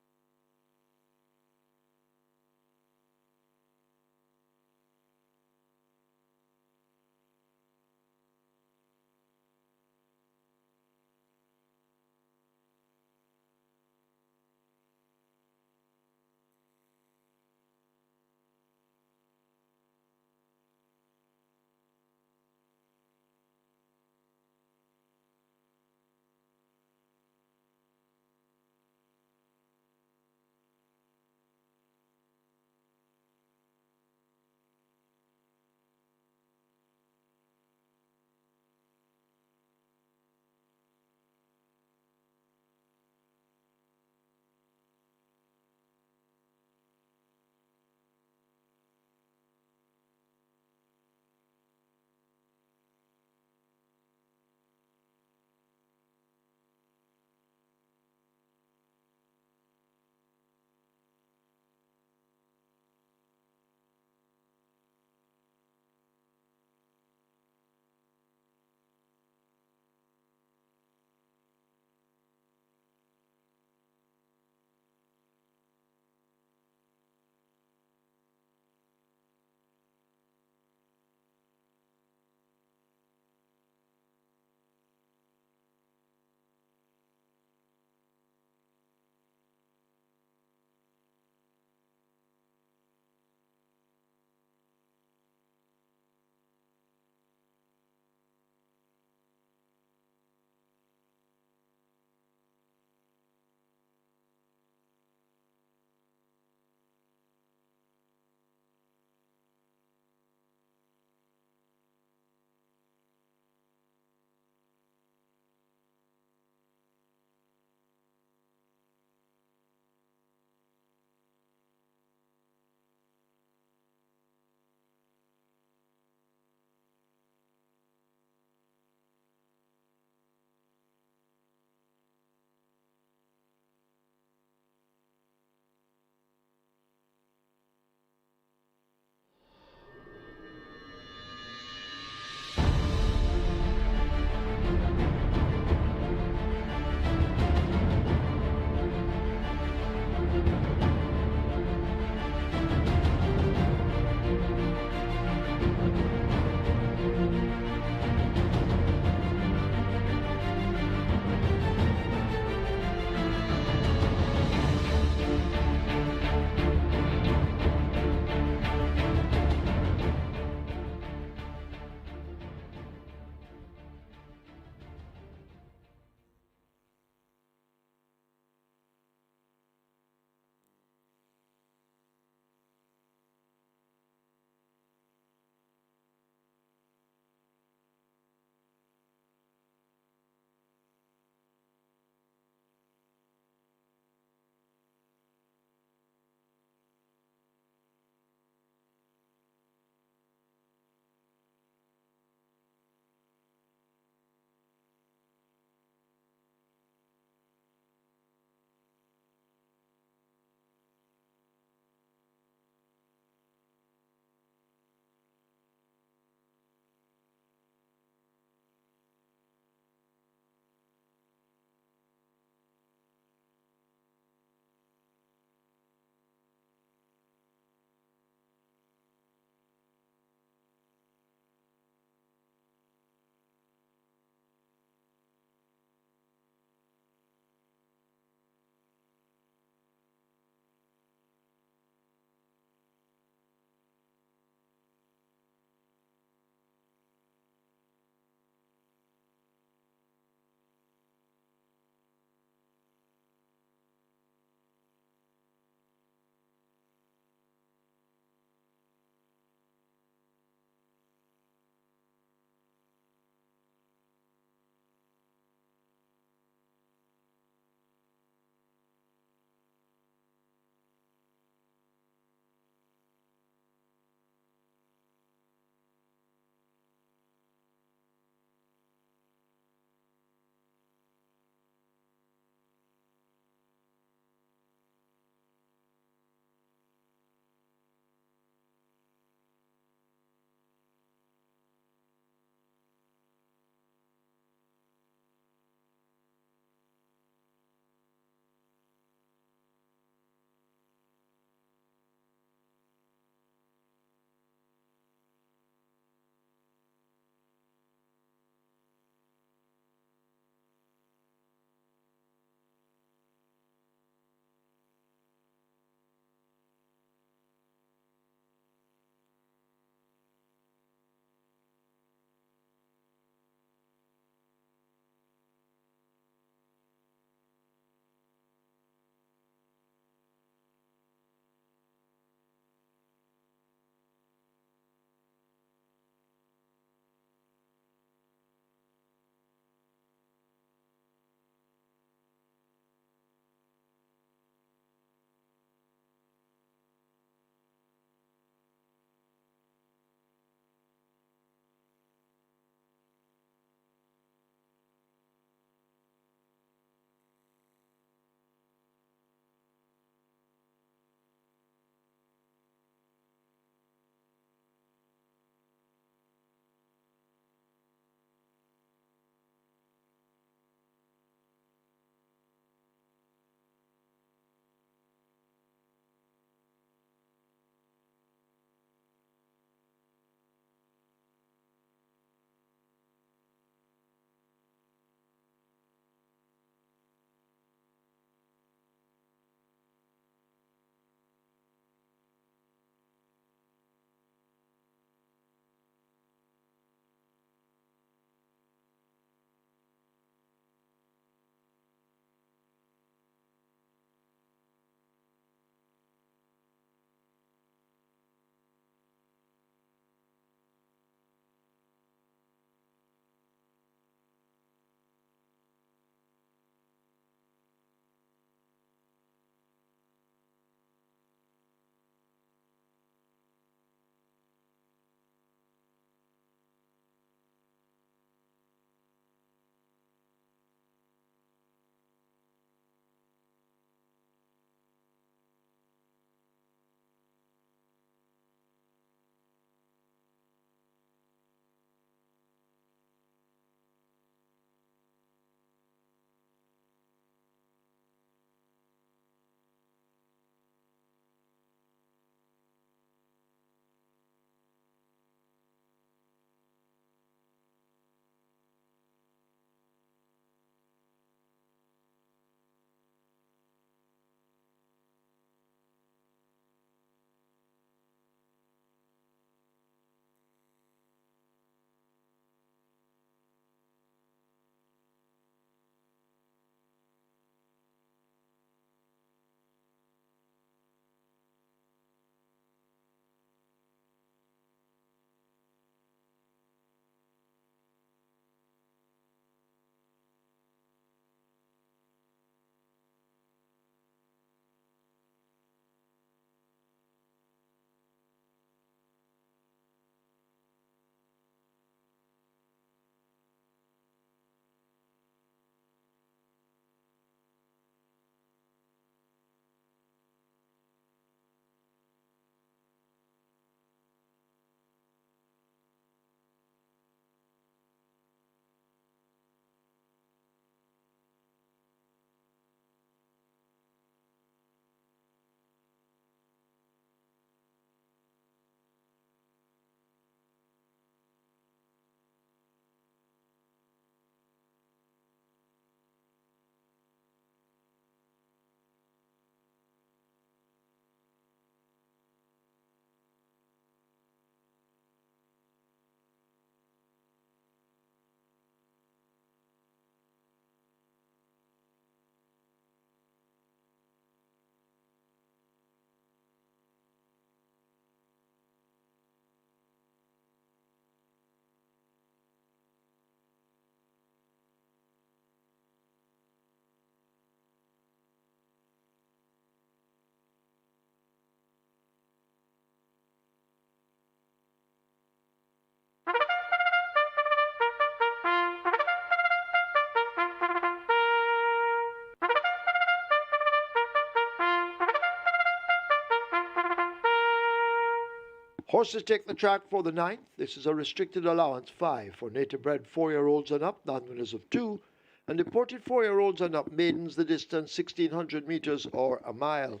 S2: Horses take the track for the 9th. This is a restricted allowance 5 for native bred 4-year-olds and up, non-winners of 2, and imported 4-year-olds and up, maidens the distance 1,600 meters or a mile.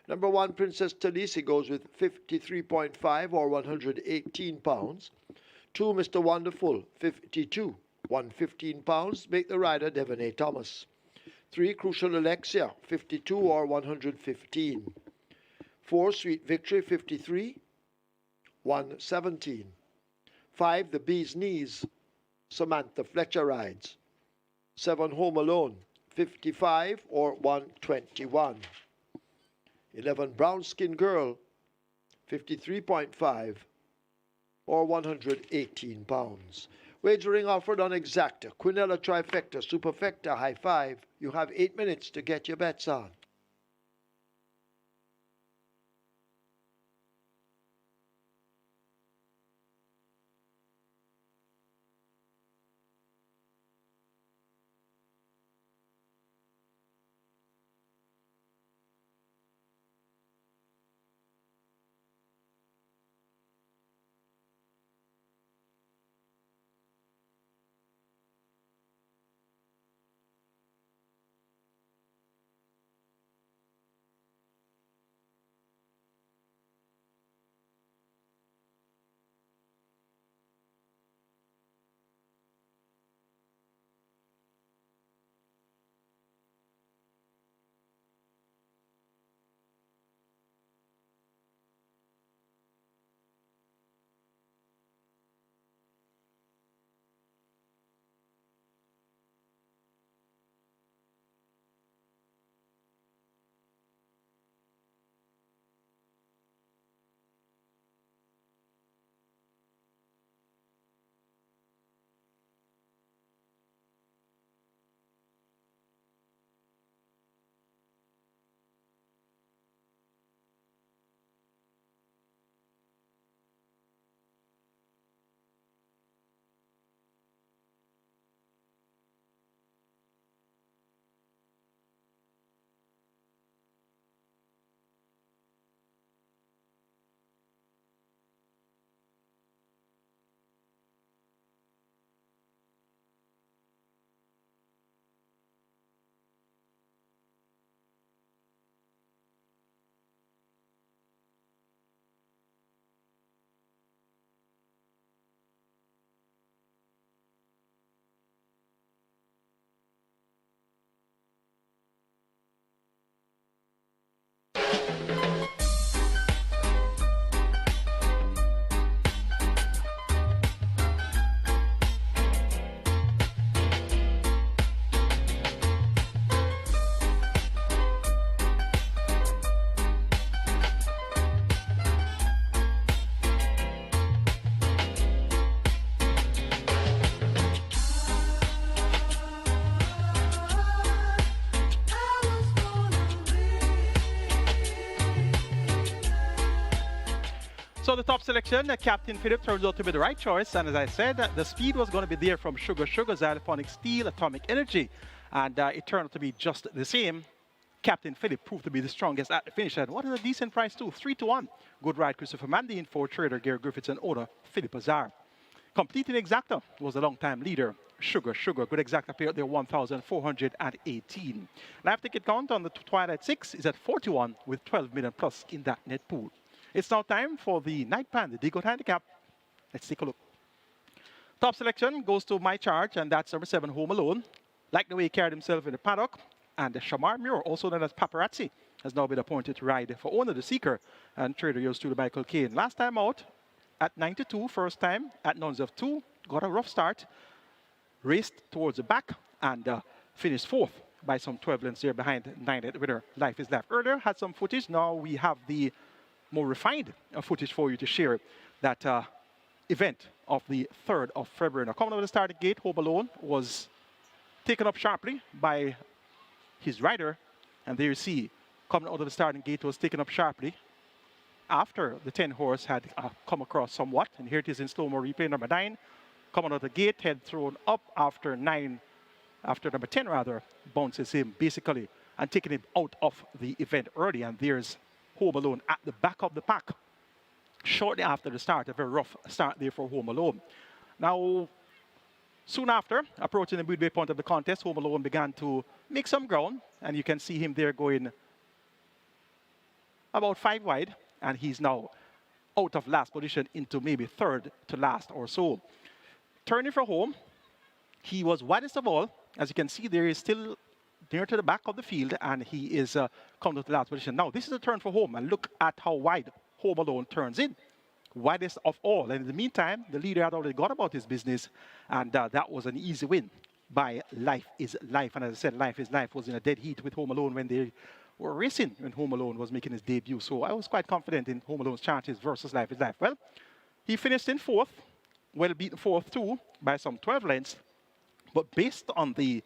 S2: Number 1, Princess Talisi, goes with 53.5 or 118 pounds. 2, Mr. Wonderful, 52, 115 pounds, make the rider Devon A. Thomas. 3, Crucial Alexia, 52 or 115. 4, Sweet Victory, 53, 117. 5, The Bee's Knees, Samantha Fletcher rides. 7, Home Alone, 55 or 121. 11, Brown Skin Girl, 53.5 or 118 pounds. Wagering offered on Exacta, Quinella Trifecta, Superfecta, High Five. You have 8 minutes to get your bets on.
S4: So the top selection, Captain Phillip, turns out to be the right choice. And as I said, the speed was going to be there from Sugar Sugar, Xylophonic Steel, Atomic Energy. And it turned out to be just the same. Captain Phillip proved to be the strongest at the finish. And what is a decent price too? 3-1. Good ride, Christopher Mandy in for trader Gary Griffiths and owner Philip Azar. Completing Exacta was the long-time leader. Sugar Sugar, good Exacta pair there, 1,418. Live ticket count on the Twilight 6 is at 41 with 12 million plus in that net pool. It's now time for the Night Pan, the Decoat Handicap. Let's take a look. Top selection goes to my charge, and that's number 7, Home Alone. Like the way he carried himself in the paddock. And Shamar Muir, also known as Paparazzi, has now been appointed to ride for owner the Seeker and trader yours to Michael Caine. Last time out at 92, first time at nuns of 2, got a rough start, raced towards the back and finished 4th by some 12 lengths there behind 9th winner Life is Left. Earlier had some footage, now we have the more refined footage for you to share. That event of the 3rd of February. Now coming over the starting gate, Home Alone was taken up sharply by his rider, and there you see, coming out of the starting gate was taken up sharply after the 10 horse had come across somewhat, and here it is in slow-mo replay, number 9, coming out of the gate, head thrown up after number 10 rather, bounces him basically, and taking him out of the event early, and there's Home Alone at the back of the pack. shortly after the start, a very rough start there for Home Alone. Now, soon after, approaching the midway point of the contest, Home Alone began to make some ground, and you can see him there going about 5 wide, and he's now out of last position into maybe third to last or so. Turning for home, he was widest of all. As you can see, there is still near to the back of the field, and he is come to the last position. Now, this is a turn for home, and look at how wide Home Alone turns in. Widest of all. And in the meantime, the leader had already got about his business, and that was an easy win by Life is Life. And as I said, Life is Life was in a dead heat with Home Alone when they were racing when Home Alone was making his debut. So I was quite confident in Home Alone's chances versus Life is Life. Well, he finished in fourth, well beaten fourth too by some 12 lengths. But based on the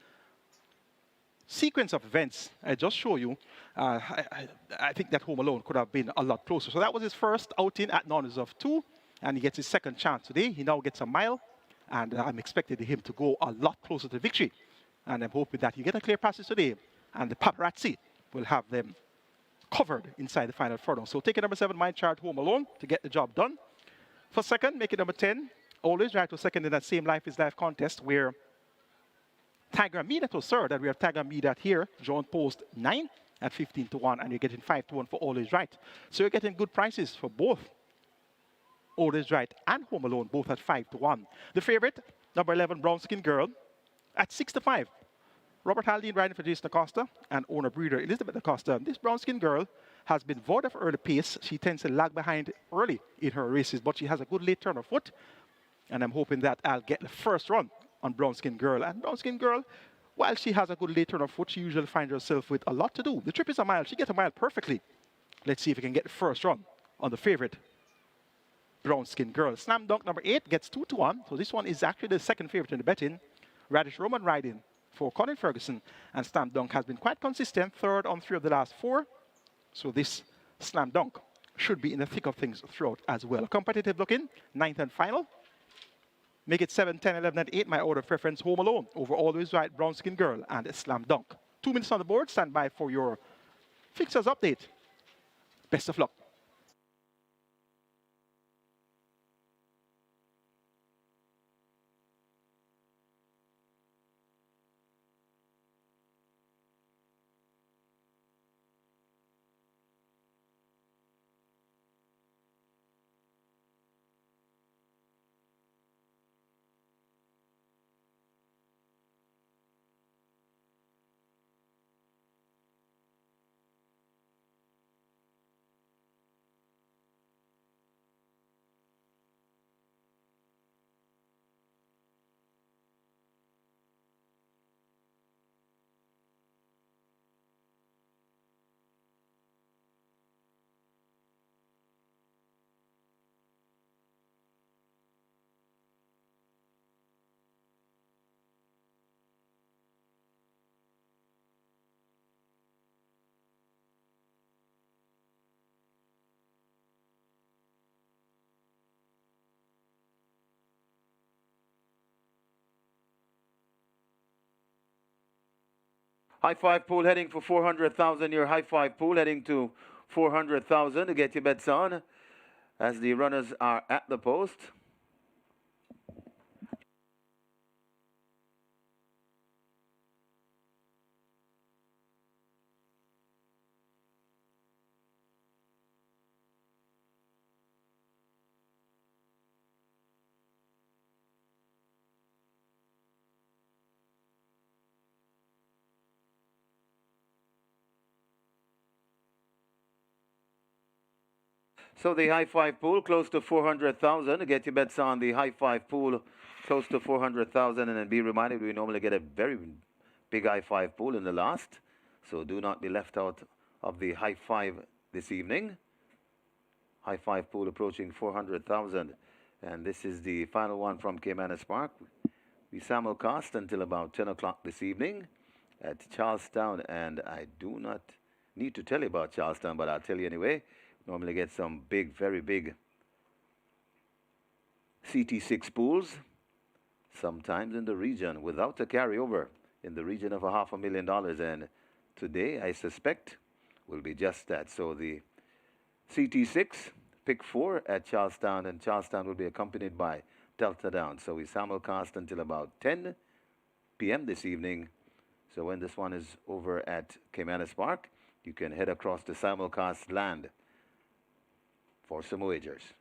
S4: sequence of events I just show you, I think that Home Alone could have been a lot closer. So that was his first outing at non-reserve 2, and he gets his second chance today. He now gets a mile, and I'm expecting him to go a lot closer to victory. And I'm hoping that he get a clear passage today, and the paparazzi will have them covered inside the final furlong. So taking number 7, Mind Chart Home Alone to get the job done. For second, make it number 10, Always Right was second in that same Life is Life contest where Tiger Mead was third, and we have Tiger Mead here, John Post 9 at 15-1, and you're getting 5-1 for Always Right. So you're getting good prices for both Always Right and Home Alone, both at 5-1. The favorite, number 11, Brown Skin Girl, at 6-5. Robert Haldane riding for Jason Acosta and owner breeder Elizabeth Acosta. This Brown Skin Girl has been void of early pace. She tends to lag behind early in her races, but she has a good late turn of foot, and I'm hoping that I'll get the first run on Brown Skin Girl. And Brown Skin Girl, while she has a good late turn of foot, she usually finds herself with a lot to do. The trip is a mile. She gets a mile perfectly. Let's see if we can get the first run on the favorite Brown Skin Girl. Slam Dunk number 8 gets 2-1. So this one is actually the second favorite in the betting. Radish Roman riding for Colin Ferguson. And Slam Dunk has been quite consistent, third on 3 of the last 4. So this Slam Dunk should be in the thick of things throughout as well. Competitive looking, 9th and final. Make it 7, 10, 11, and 8. My order of preference, Home Alone over Always Right, Brown Skin Girl, and a Slam Dunk. 2 minutes on the board. Stand by for your fixers update. Best of luck.
S3: High five pool heading for 400,000. Your high five pool heading to 400,000 to get your bets on as the runners are at the post. So the high five pool close to 400,000. Get your bets on the high five pool close to 400,000, and then be reminded we normally get a very big high five pool in the last. So do not be left out of the high five this evening. High five pool approaching 400,000, and this is the final one from Caymanas Park. We simulcast until about 10 o'clock this evening at Charlestown, and I do not need to tell you about Charlestown, but I'll tell you anyway. Normally get some big, very big CT6 pools, sometimes in the region without a carryover, in the region of $500,000. And today, I suspect, will be just that. So the CT6 pick 4 at Charlestown, and Charlestown will be accompanied by Delta Down. So we simulcast until about 10 p.m. this evening. So when this one is over at Caymanas Park, you can head across the simulcast land for some wagers.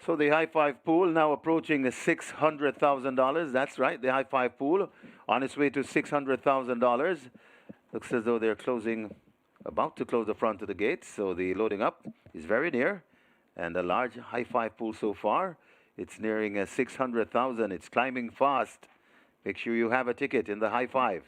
S3: So the high five pool now approaching $600,000. That's right, the high five pool on its way to $600,000. Looks as though they're about to close the front of the gate. So the loading up is very near, and a large high five pool so far. It's nearing 600,000. It's climbing fast. Make sure you have a ticket in the high five.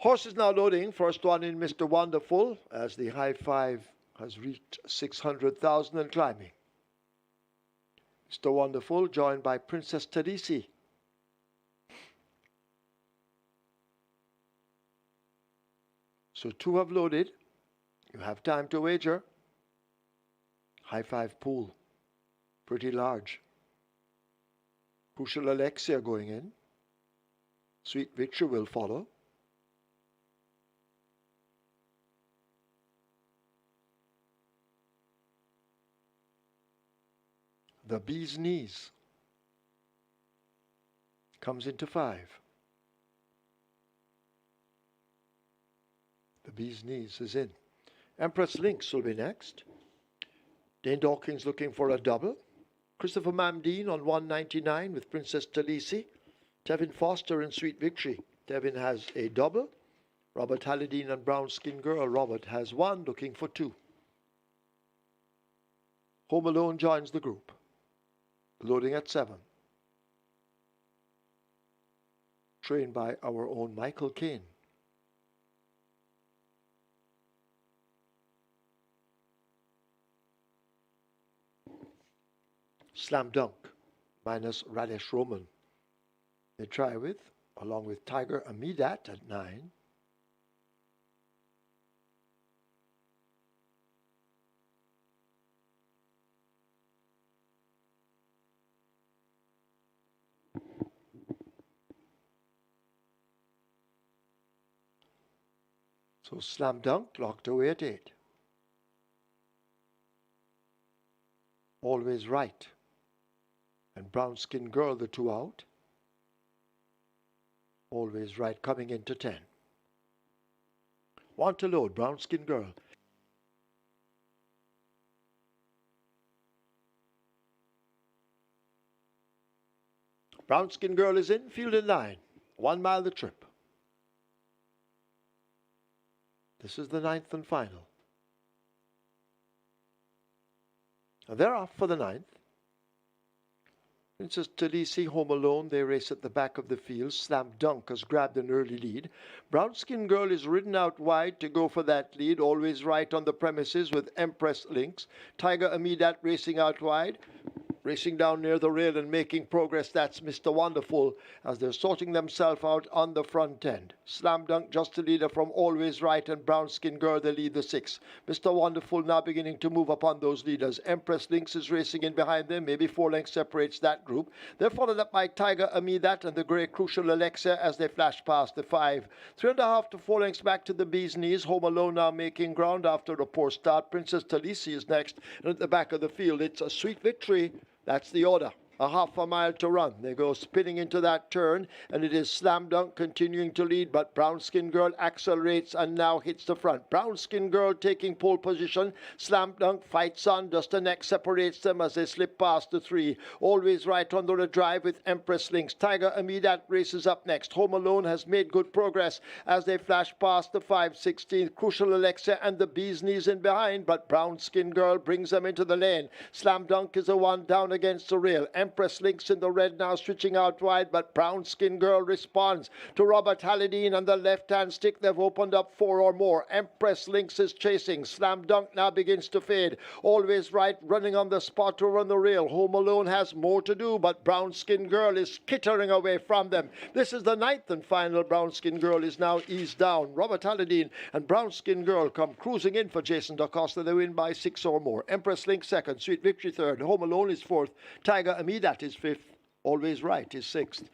S2: Horse is now loading. First one in Mr. Wonderful as the high five has reached 600,000 and climbing. Mr. Wonderful joined by Princess Tadisi. So two have loaded. You have time to wager. High five pool. Pretty large. Crucial Alexia going in. Sweet Victory will follow. The Bee's Knees comes into 5. The Bee's Knees is in. Empress Lynx will be next. Dane Dawkins looking for a double. Christopher Mamdine on 199 with Princess Talisi. Tevin Foster and Sweet Victory. Tevin has a double. Robert Halladine and Brown Skin Girl. Robert has 1, looking for 2. Home Alone joins the group. Loading at 7. Trained by our own Michael Caine. Slam Dunk minus Radesh Roman. They try with, along with Tiger Amidat at 9. So Slam Dunk locked away at 8. Always Right. And Brown Skin Girl, the 2 out. Always Right coming into 10. Want to load, Brown Skin Girl. Brown Skin Girl is in, field in line. 1 mile the trip. This is the 9th and final. And they're off for the 9th. Princess Talisi Home Alone. They race at the back of the field. Slam Dunk has grabbed an early lead. Brown Skin Girl is ridden out wide to go for that lead. Always Right on the premises with Empress Lynx. Tiger Amidat racing out wide. Racing down near the rail and making progress. That's Mr. Wonderful as they're sorting themselves out on the front end. Slam Dunk just a leader from Always Right and Brown Skin Girl, they lead the 6. Mr. Wonderful now beginning to move upon those leaders. Empress Lynx is racing in behind them. Maybe 4 lengths separates that group. They're followed up by Tiger Amidat and the grey Crucial Alexia as they flash past the 5. 3.5 to 4 lengths back to the Bee's Knees. Home Alone now making ground after a poor start. Princess Talisi is next. And at the back of the field, it's a Sweet Victory. That's the order. A half a mile to run. They go spinning into that turn, and it is Slam Dunk continuing to lead, but Brown Skin Girl accelerates and now hits the front. Brown Skin Girl taking pole position. Slam Dunk fights on. Just the neck separates them as they slip past the 3. Always Right under the drive with Empress Lynx. Tiger Amidat races up next. Home Alone has made good progress as they flash past the 5/16. Crucial Alexia and the Bee's Knees in behind, but Brown Skin Girl brings them into the lane. Slam Dunk is the one down against the rail. Empress Lynx in the red now switching out wide, but Brown Skin Girl responds to Robert Halladine on the left-hand stick. They've opened up 4 or more. Empress Lynx is chasing. Slam Dunk now begins to fade. Always Right running on the spot or on the rail. Home Alone has more to do, but Brown Skin Girl is skittering away from them. This is the 9th and final. Brown Skin Girl is now eased down. Robert Halladine and Brown Skin Girl come cruising in for Jason DaCosta. They win by 6 or more. Empress Lynx 2nd. Sweet Victory 3rd. Home Alone is 4th. Tiger Amidat is 5th. Always Right is 6th.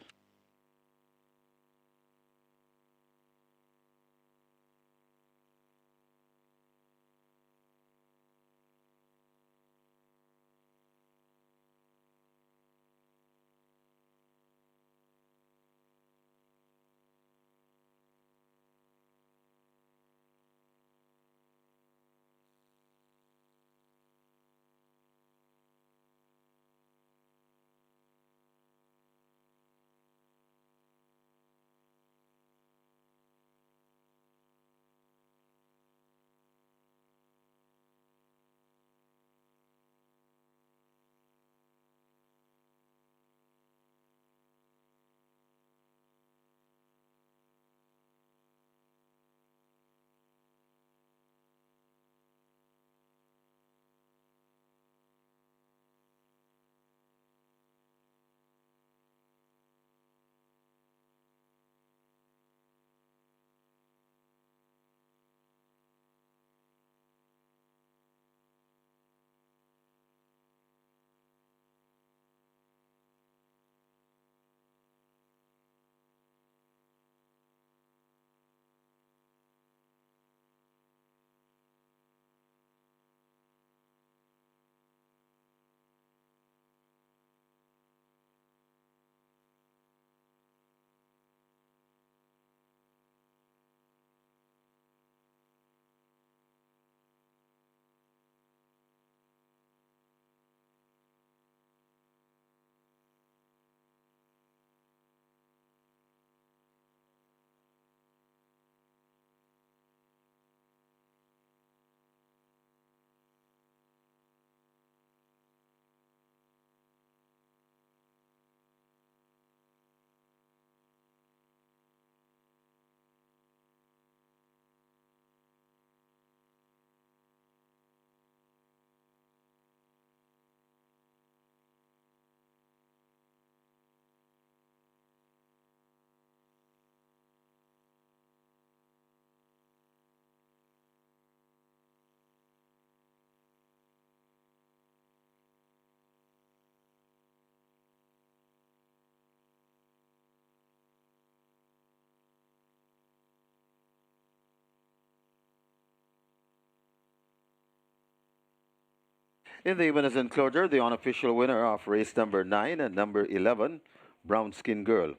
S3: In the winners enclosure, the unofficial winner of race number 9 and number 11, Brown Skin Girl.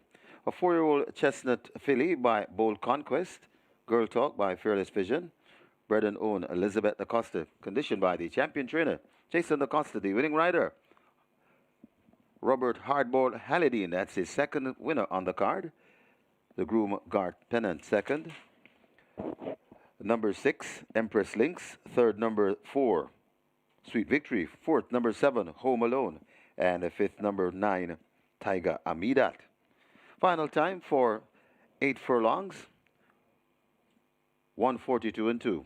S3: A 4-year-old chestnut filly by Bold Conquest, Girl Talk by Fearless Vision, bred and owned Elizabeth Acosta, conditioned by the champion trainer, Jason Acosta, the winning rider. Robert Hardball Halidine, that's his second winner on the card. The groom Garth Pennant, second. Number 6, Empress Lynx. Third, number 4, Sweet Victory. Fourth, number 7, Home Alone. And the fifth, number 9, Tiger Amidat. Final time for 8 furlongs, 142 and 2.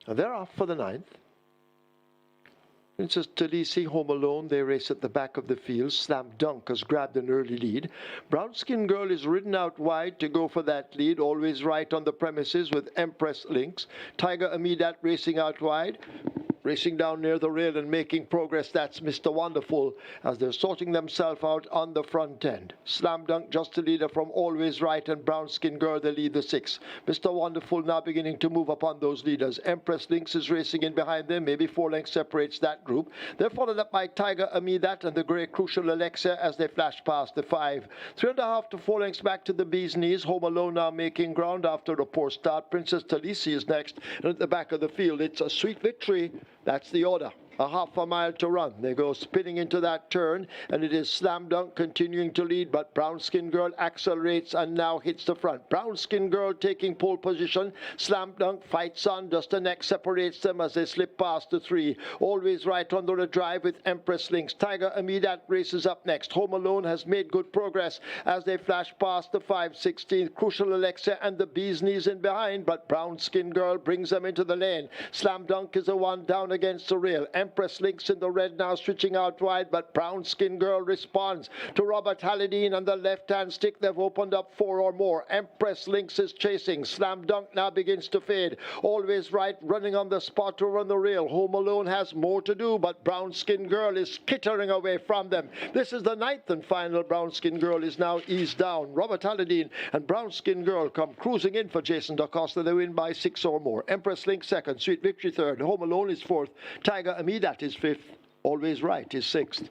S2: And they're off for the 9th. Princess Talisi, Home Alone, they race at the back of the field. Slam Dunk has grabbed an early lead. Brown Skin Girl is ridden out wide to go for that lead. Always right on the premises with Empress Lynx. Tiger Amidat racing out wide. Racing down near the rail and making progress, that's Mr. Wonderful, as they're sorting themselves out on the front end. Slam Dunk just a leader from Always Right, and Brown Skin Girl, they lead the 6. Mr. Wonderful now beginning to move upon those leaders. Empress Lynx is racing in behind them, maybe 4 lengths separates that group. They're followed up by Tiger Amidat and the grey Crucial Alexa as they flash past the 5. 3.5 to 4 lengths back to the Bee's Knees. Home Alone now making ground after a poor start. Princess Talisi is next, and at the back of the field, it's a Sweet Victory. That's the order. A half a mile to run. They go spinning into that turn, and it is Slam Dunk continuing to lead, but Brown Skin Girl accelerates and now hits the front. Brown Skin Girl taking pole position. Slam Dunk fights on, just the neck separates them as they slip past the 3. Always Right under the drive with Empress Lynx. Tiger Amidat races up next. Home Alone has made good progress as they flash past the 5/16. Crucial Alexa and the Bee's Knees in behind, but Brown Skin Girl brings them into the lane. Slam Dunk is the one down against the rail. Empress Lynx in the red now switching out wide, but Brown Skin Girl responds to Robert Halidine on the left-hand stick. They've opened up 4 or more. Empress Lynx is chasing. Slam Dunk now begins to fade. Always Right running on the spot over on the rail. Home Alone has more to do, but Brown Skin Girl is skittering away from them. This is the 9th and final. Brown Skin Girl is now eased down. Robert Halidine and Brown Skin Girl come cruising in for Jason DaCosta. They win by 6 or more. Empress Lynx second. Sweet Victory third. Home Alone is fourth. Tiger Amidat is 5th. Always Right is 6th.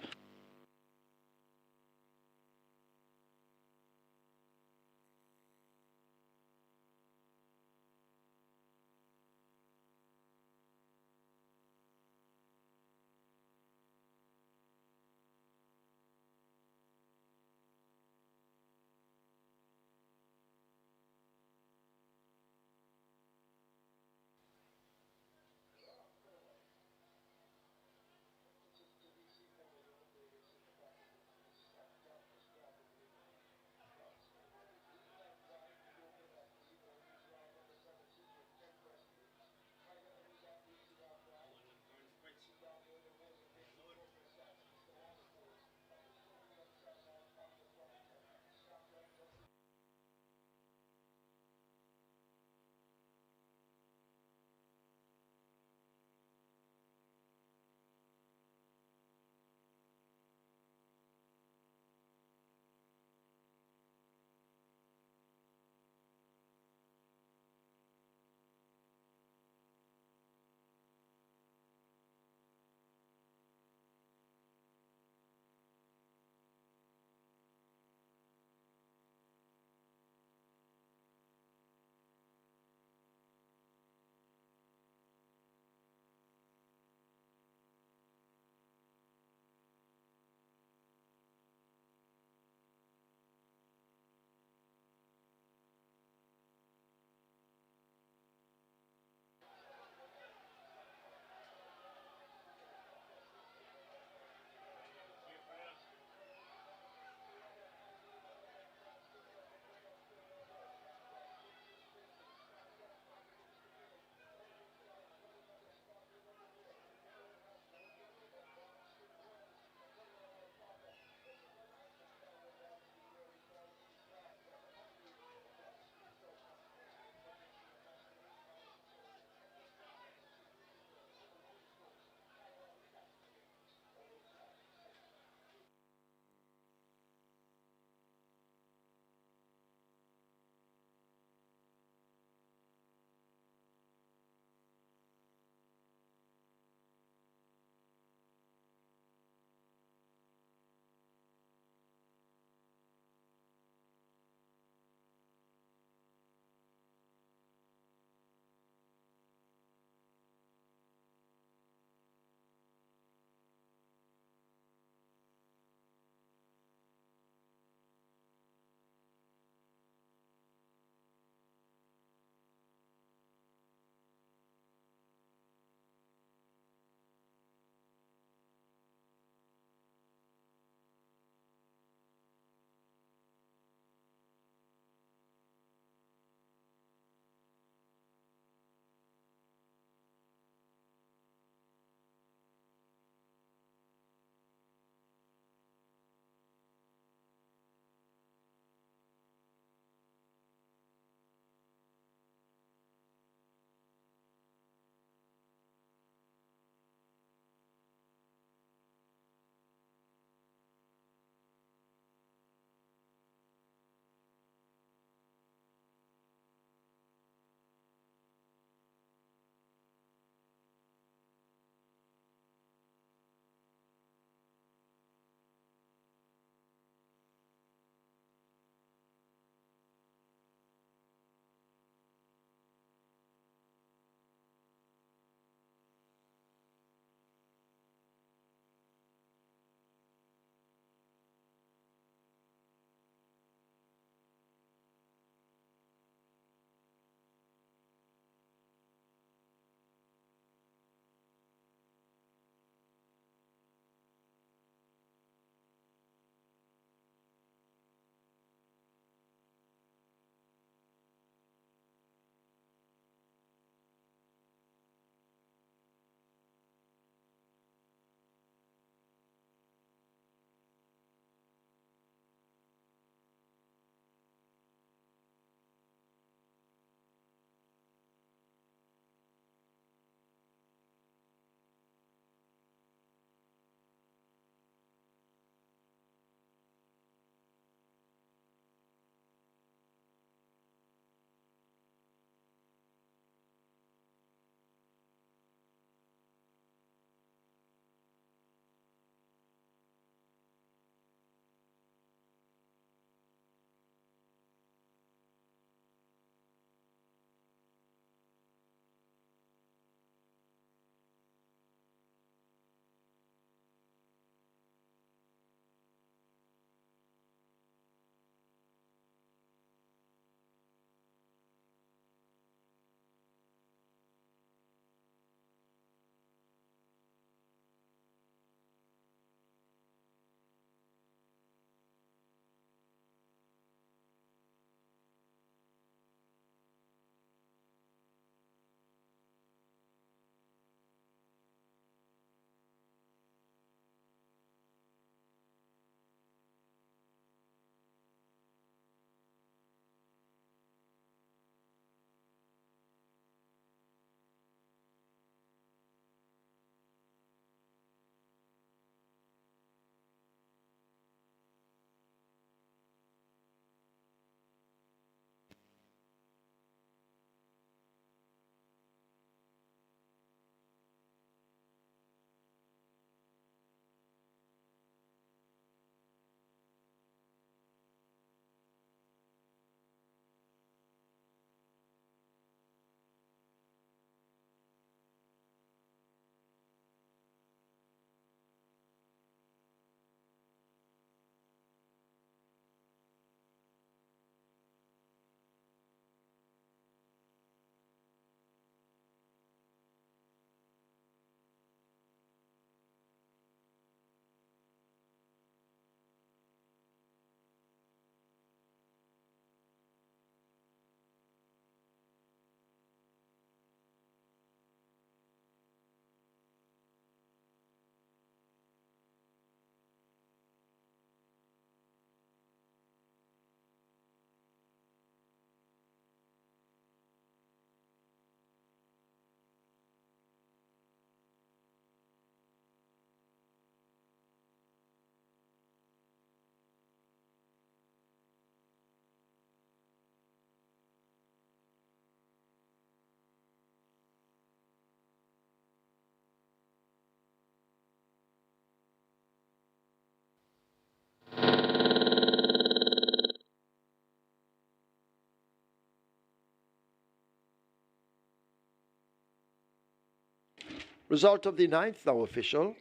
S2: Result of the ninth now official.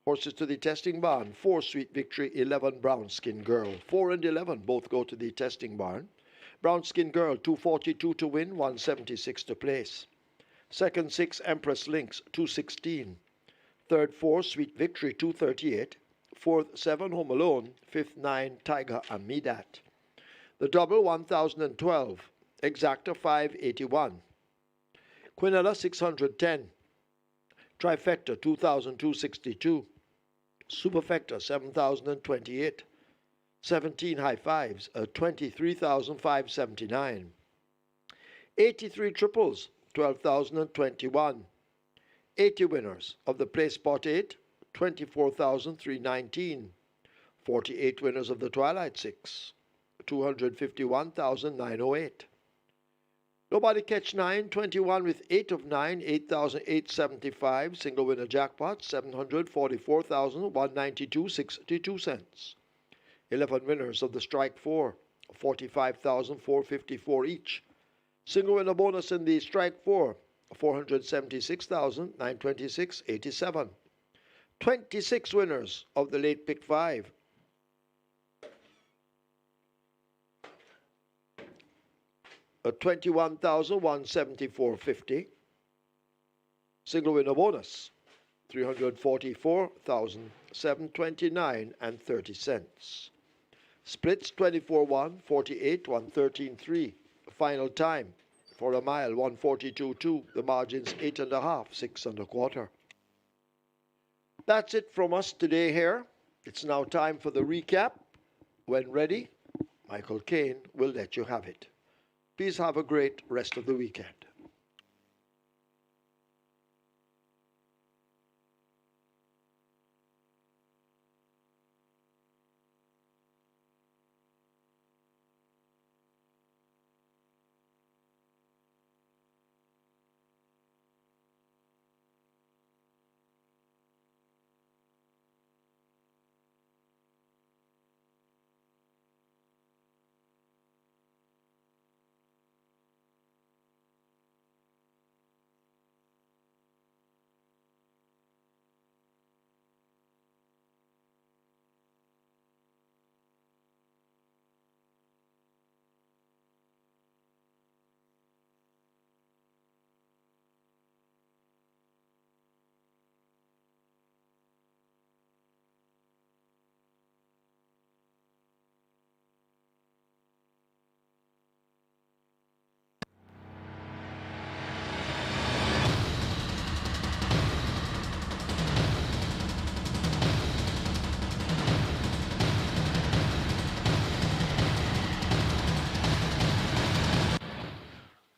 S2: Horses to the testing barn. 4 Sweet Victory, 11 Brown Skin Girl. 4 and 11 both go to the testing barn. Brown Skin Girl 242 to win, 176 to place. Second 6 Empress Lynx 216. Third 4 Sweet Victory 238. Fourth 7 Home Alone. Fifth 9 Tiger and Midat. The double 1012. Exacta 581. Quinella 610. Trifecta 2262. Superfecta 7028. 17 high fives 23,579. 83 triples 12,021. 80 winners of the place spot 8 24,319. 48 winners of the Twilight 6 251,908. Nobody catch 9, 21 with 8 of 9, 8,875. Single winner jackpot, 744,192, 62 cents. 11 winners of the strike 4, 45,454 each. Single winner bonus in the strike 4, 476,926, 87. 26 winners of the late pick 5. At 21,174.50. Single winner bonus 344,729 and 30 cents. Splits 24-1, 48, 113.3. Final time for a mile 142.2. The margins 8.5, 6 1/4. That's it from us today here. It's now time for the recap. When ready, Michael Kane will let you have it. Please have a great rest of the weekend.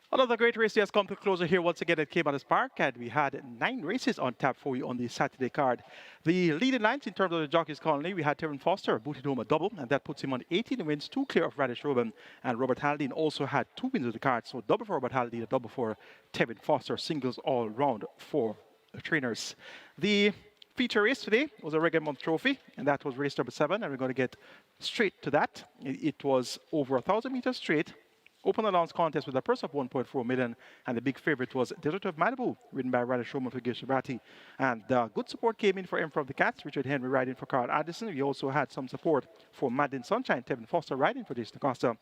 S4: Another great race has come to closure here once again at Caymanas Park, and we had 9 races on tap for you on the Saturday card. The leading lines in terms of the jockeys currently, we had Tevin Foster booted home a double, and that puts him on 18 wins, 2 clear of Radish Robin, and Robert Haldane also had 2 wins of the card, so double for Robert Haldane, a double for Tevin Foster, singles all round for the trainers. The feature race today was a Reggae Month Trophy, and that was race number 7, and we're going to get straight to that. It was over 1,000 meters straight. Open allowance contest with a purse of 1.4 million, and the big favorite was Desert of Malibu, ridden by Radish Roman for Gil Shabati. And good support came in for Emperor of the Cats, Richard Henry riding for Carl Addison. We also had some support for Madeline Sunshine, Tevin Foster riding for Jason Acosta.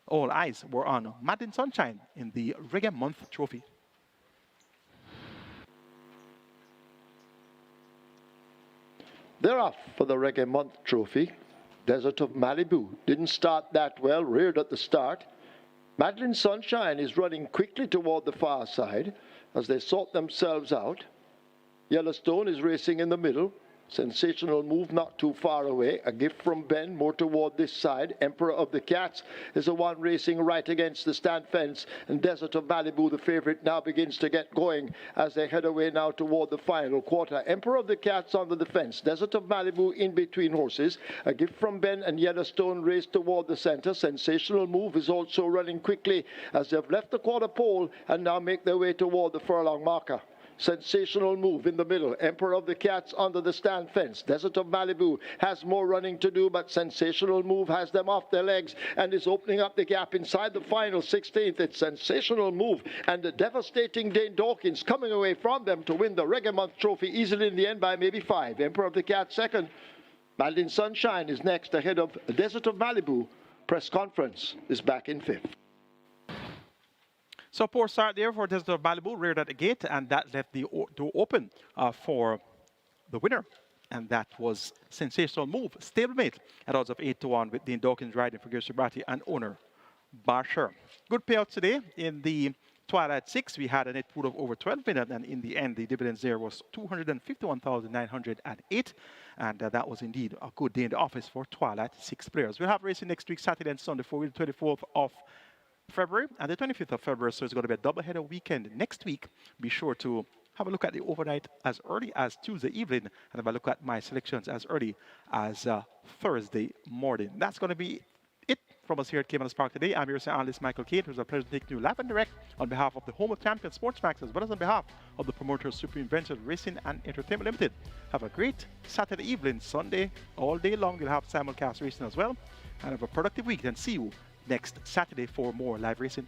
S4: All eyes were on Madeline Sunshine in the Reggae Month Trophy.
S2: They're off for the Reggae Month Trophy. Desert of Malibu didn't start that well, reared at the start. Madeline Sunshine is running quickly toward the far side as they sort themselves out. Yellowstone is racing in the middle. Sensational move not too far away. A gift from Ben, more toward this side. Emperor of the Cats is the one racing right against the stand fence. And Desert of Malibu, the favorite, now begins to get going as they head away now toward the final quarter. Emperor of the Cats on the defense. Desert of Malibu in between horses. A gift from Ben and Yellowstone race toward the center. Sensational move is also running quickly as they've left the quarter pole and now make their way toward the furlong marker. Sensational Move in the middle. Emperor of the Cats under the stand fence. Desert of Malibu has more running to do, but Sensational Move has them off their legs and is opening up the gap inside the final 16th. It's Sensational Move and the devastating Dane Dawkins coming away from them to win the Reggae Month trophy easily in the end by maybe 5. Emperor of the Cats second. Madeline Sunshine is next ahead of Desert of Malibu. Press conference is back in 5th.
S4: So poor start there for Desert of Malibu, reared at the gate, and that left the door open for the winner. And that was Sensational Move, stablemate at odds of 8-1 with Dean Dawkins riding for Gary Sobrati and owner Barsher. Good payout today in the Twilight 6. We had a net pool of over 12 million, and in the end, the dividends there was 251,908. And that was indeed a good day in the office for Twilight 6 players. We'll have racing next week, Saturday and Sunday, for the 24th of February and the 25th of February, so it's going to be a double-header weekend next week. Be sure to have a look at the overnight as early as Tuesday evening and have a look at my selections as early as Thursday morning. That's going to be it from us here at Caymanas Park today. I'm your analyst, Michael Kate. It was a pleasure to take you live and direct on behalf of the home of champion Sportsmax, as well as on behalf of the promoter Supreme Ventures Racing and Entertainment Limited. Have a great Saturday evening, Sunday, all day long. We'll have simulcast racing as well. And have a productive week, and see you next Saturday for more live racing.